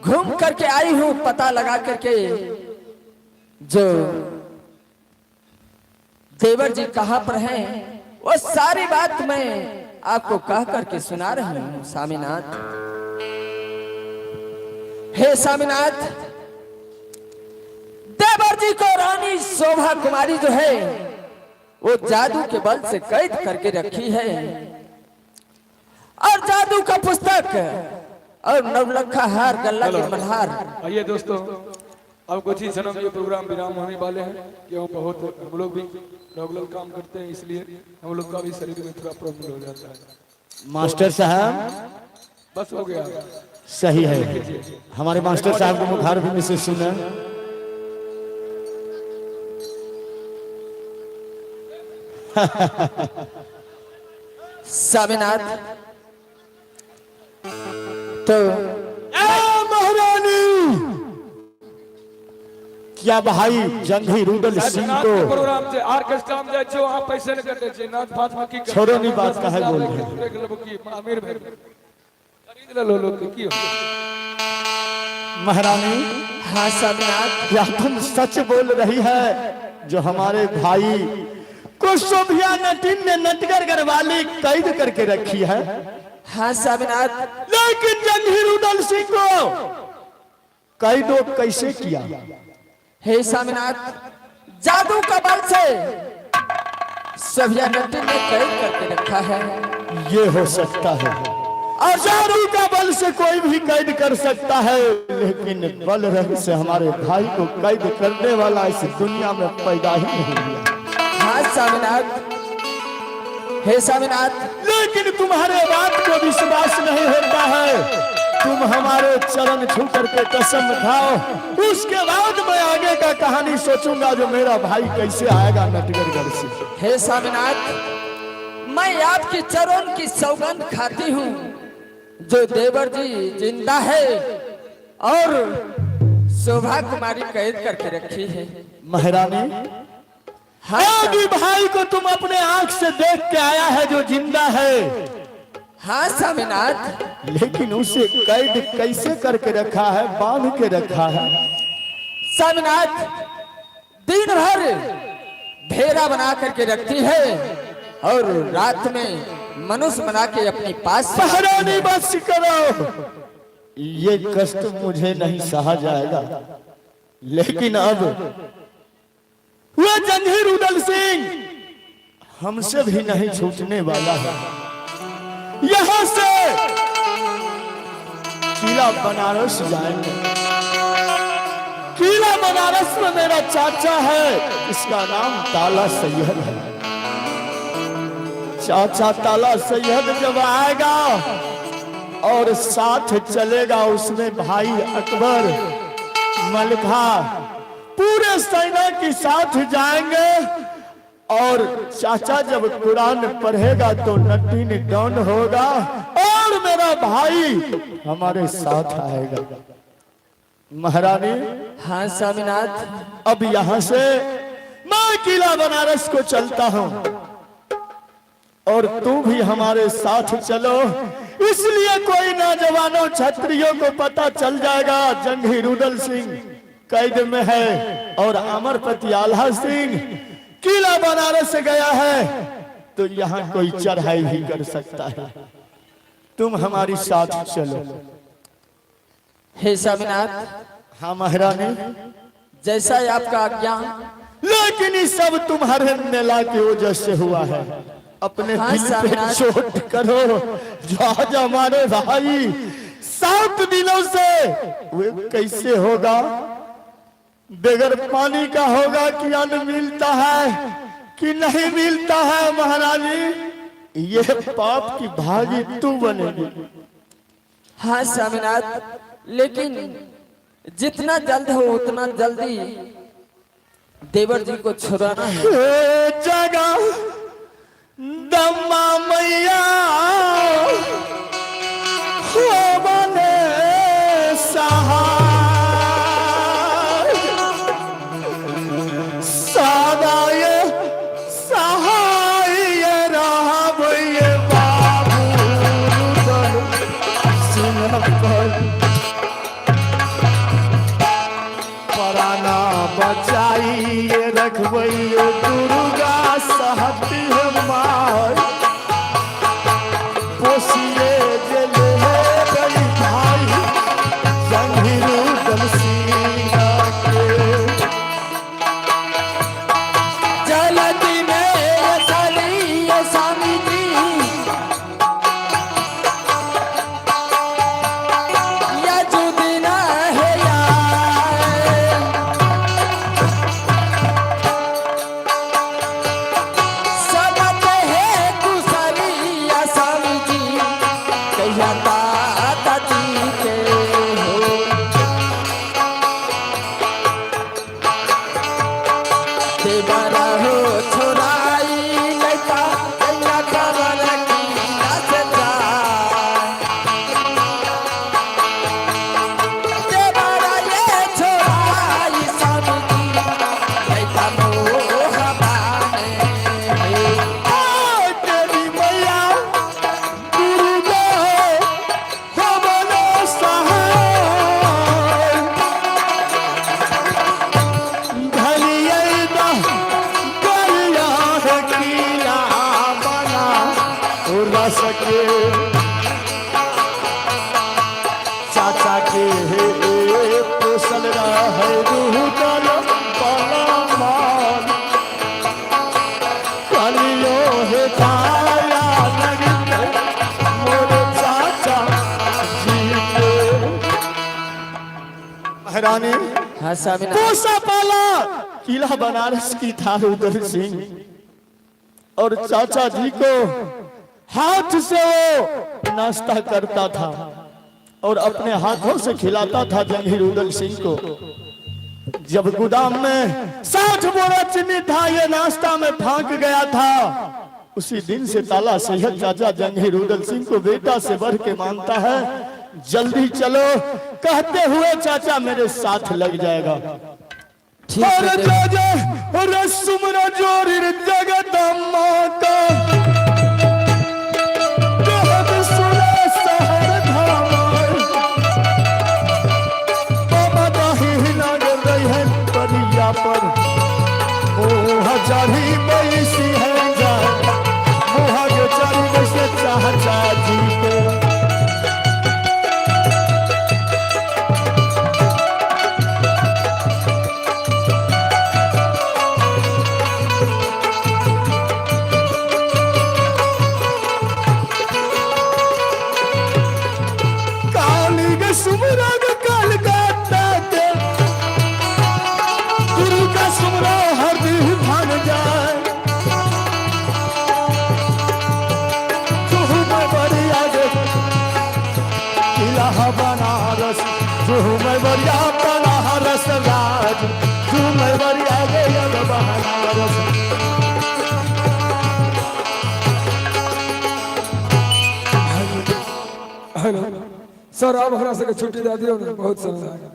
घूम करके आई हूं पता लगा करके जो देवर जी कहां पर हैं वो सारी बात मैं आपको कह करके सुना रही हूं स्वामीनाथ। हे स्वामीनाथ देवर जी को रानी शोभा कुमारी जो है वो जादू के बल से कैद करके रखी है और जादू का पुस्तक और नवलखा हार गल्ला के मल्हार। आइए दोस्तों अब कुछ ही क्षण में ये प्रोग्राम विराम होने वाले हैं क्यों बहुत हम लोग भी रेगुलर काम करते हैं इसलिए हम लोग का भी शरीर में थोड़ा प्रॉब्लम हो जाता है। मास्टर साहब बस हो गया सही है हमारे मास्टर साहब को मुखार भी से सुने स्वामीनाथ तो महारानी क्या भाई जंगीर उदल सिंह नाथ को के प्रोग्राम से ऑर्केस्ट्रा में जाए छो वहां पैसे न कटे छे नाथ फात में की छोड़ो नहीं बात का है बोल रहे हैं। देख लो की अमीर भाई खरीद ले लो लोग की हो महारानी हाँ स्वामीनाथ क्या तुम सच बोल रही है जो हमारे भाई को शोभिया नटीन ने नटकर घरवाली कैद करके रखी है हाँ स्वामीनाथ लेकिन जंगीर उदल सिंह को कैद कैसे किया हे स्वामीनाथ जादू का बल से सभिया नटी ने कैद करके रखा है। ये हो सकता है और जादू का बल से कोई भी कैद कर सकता है लेकिन बल रंग से हमारे भाई को कैद करने वाला इस दुनिया में पैदा ही नहीं हुआ। हाँ स्वामीनाथ हे स्वामीनाथ लेकिन तुम्हारे बात को विश्वास नहीं होता है तुम हमारे चरण छू करके कसम खाओ, उसके बाद मैं आगे का कहानी सोचूंगा जो मेरा भाई कैसे आएगा नटगढ़ से। हे स्वामीनाथ, मैं आपके चरण की सौगंध खाती हूँ, जो देवर जी जिंदा है और शोभा कुमारी कैद करके रखी है। महारानी, आगे भाई को तुम अपने आंख से देख के आया है जो जिंदा है। हाँ स्वामीनाथ, लेकिन उसे कैद कैसे करके रखा है, बांध के रखा है? स्वामीनाथ दिन भर भेड़ा बना करके रखती है और रात में मनुष्य बना के अपने पास। महारानी बस करो, ये कष्ट मुझे नहीं सहा जाएगा। लेकिन अब वह जंगीर उदल सिंह हमसे भी नहीं छूटने वाला है। यहां से किला बनारस जाएंगे। किला बनारस में मेरा चाचा है, इसका नाम ताला सैयद है। चाचा ताला सैयद जब आएगा और साथ चलेगा उसमें भाई अकबर, मलखा, पूरे सेना के साथ जाएंगे। और चाचा जब कुरान पढ़ेगा तो नटीन डॉन होगा और मेरा भाई हमारे साथ आएगा। महारानी, हाँ स्वामीनाथ, अब यहाँ से मैं किला बनारस को चलता हूँ और तू भी हमारे साथ चलो। इसलिए कोई नौजवानों क्षत्रियों को पता चल जाएगा जंगीर उदल सिंह कैद में है और अमरपति आल्हा सिंह किला बनारस से गया है, तो यहाँ कोई चढ़ाई भी कर सकता है। तुम हमारी साथ चलो। हे स्वामीनाथ, हाँ महारानी, जैसा आपका आज्ञा। लेकिन ये सब तुम्हारे मेला की वजह से हुआ है। अपने हाँ, दिल पे चोट करो। जो आज हमारे भाई 7 दिनों से वे कैसे होगा, बगैर पानी का होगा कि अन्न मिलता है कि नहीं मिलता है। महारानी, ये पाप की भागी तू बनेगी। हाँ स्वामीनाथ, लेकिन जितना जल्द हो उतना जल्दी देवर जी को छुड़ाना है। जगह दम्मा मैया हो बने सहाय, सदाय सहाय रहब ये बाबू सिंह पर। पराना बचाइए रखबै दुर्गा सहती मार, पोसिए गेले गई भाई जंगीर उदल सिंह के। जल्दी में चलिए स्वामी जी, या जो दिन है यार, सबक है कुशली या स्वामी जी, कहिया दादा जी के हो। देवरा हो छोराई लैता कन्या खबर की नस जाए। देवरा ये छोराई स्वामी जी लैता मोह बाने। तेरी मैया दुर्गा हो बनो सहाय, धलिया गरिया है किला बना उड़ा सके। चाचा के हे पोसल रहे रुदल बना मान, कलियो है छाया लगते मोरे चाचा जी के। महारानी, हाँ स्वामीनाथ, पोसा पाला किला बनारस की था उदल सिंह, और चाचा जी को हाथ से वो नाश्ता करता था और अपने हाथों से खिलाता था जंगीर उदल सिंह को। जब गोदाम में 60 बोरा चीनी था, ये नाश्ता में फांक गया था, उसी दिन से ताला सैयद चाचा जंगीर उदल सिंह को बेटा से बढ़ के मानता है। जल्दी चलो कहते हुए चाचा मेरे साथ लग जाएगा। सुमरा जोरी जगदम्मा का पर हजारी बैसी है जा के चारी बैसे चाचा जी को। काली के सुमरा काल गाता के सुमरा हर दिन भाग जाए। मैं बढ़िया किला बनारस, मैं बढ़िया बनारस राज, मैं बढ़िया गया बनारस। सर आप हमारा से छुट्टी दे दियो ना, बहुत समय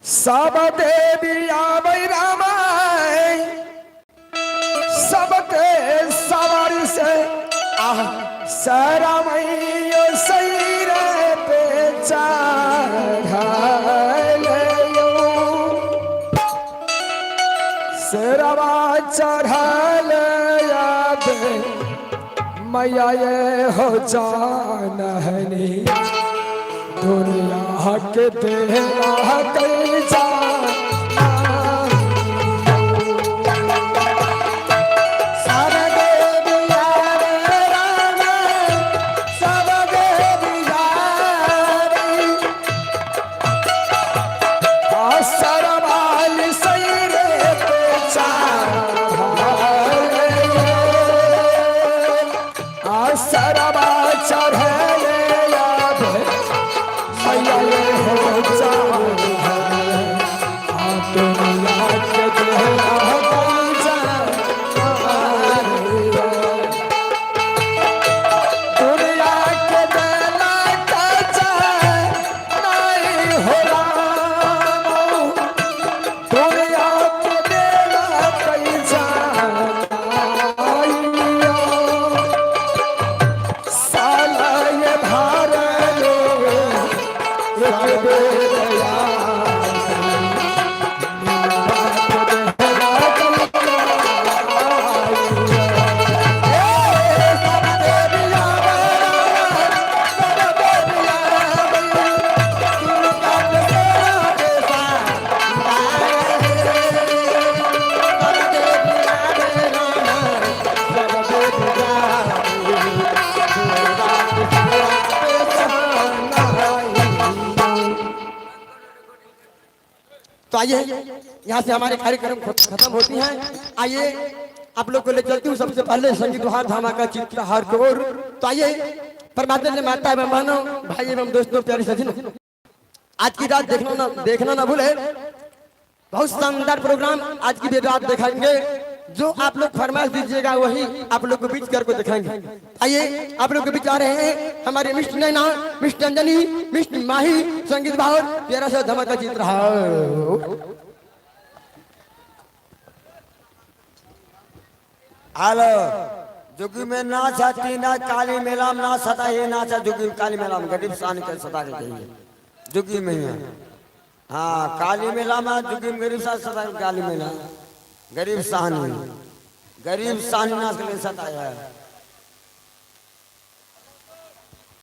सब देवी आबै रामाय सबके सवारी से सरामैयो सैरे पे चढ़ायो सेरवा चढ़ल आबे मैया ये हो जानहनी दुनिया के तेरा कई जान तो आइए यहाँ से हमारे कार्यक्रम खत्म होती हैं। आइए आप लोग को ले चलती हूँ सबसे पहले संगीत बहार धमाका चित्रहार की ओर। तो आइए परमात्मा ने माता एवं बहनों भाई एवं दोस्तों प्यारी सज्जनों, आज की रात देखना ना भूले। बहुत शानदार प्रोग्राम आज की भी रात दिखाएंगे। जो आप लोग फरमाइश दीजिएगा वही आप लोग को बीच करके दिखाएंगे। आइए आप लोग के बीच आ रहे हैं हमारे मिस्टर नैना, मिस्टर अंजनी, मिस्टर माही, संगीत बहार प्यारा सा धमाका चित्रहार। हेलो जुगी में नाच आती ना काली मेला में नाच आता ये नाच जुगी काली मेला में गरीब शान के सता के चाहिए जुगी में है। हाँ काली मेला में जुगी में गरीब शान सता काली मेला गरीब शान नाच के लिए सताया है।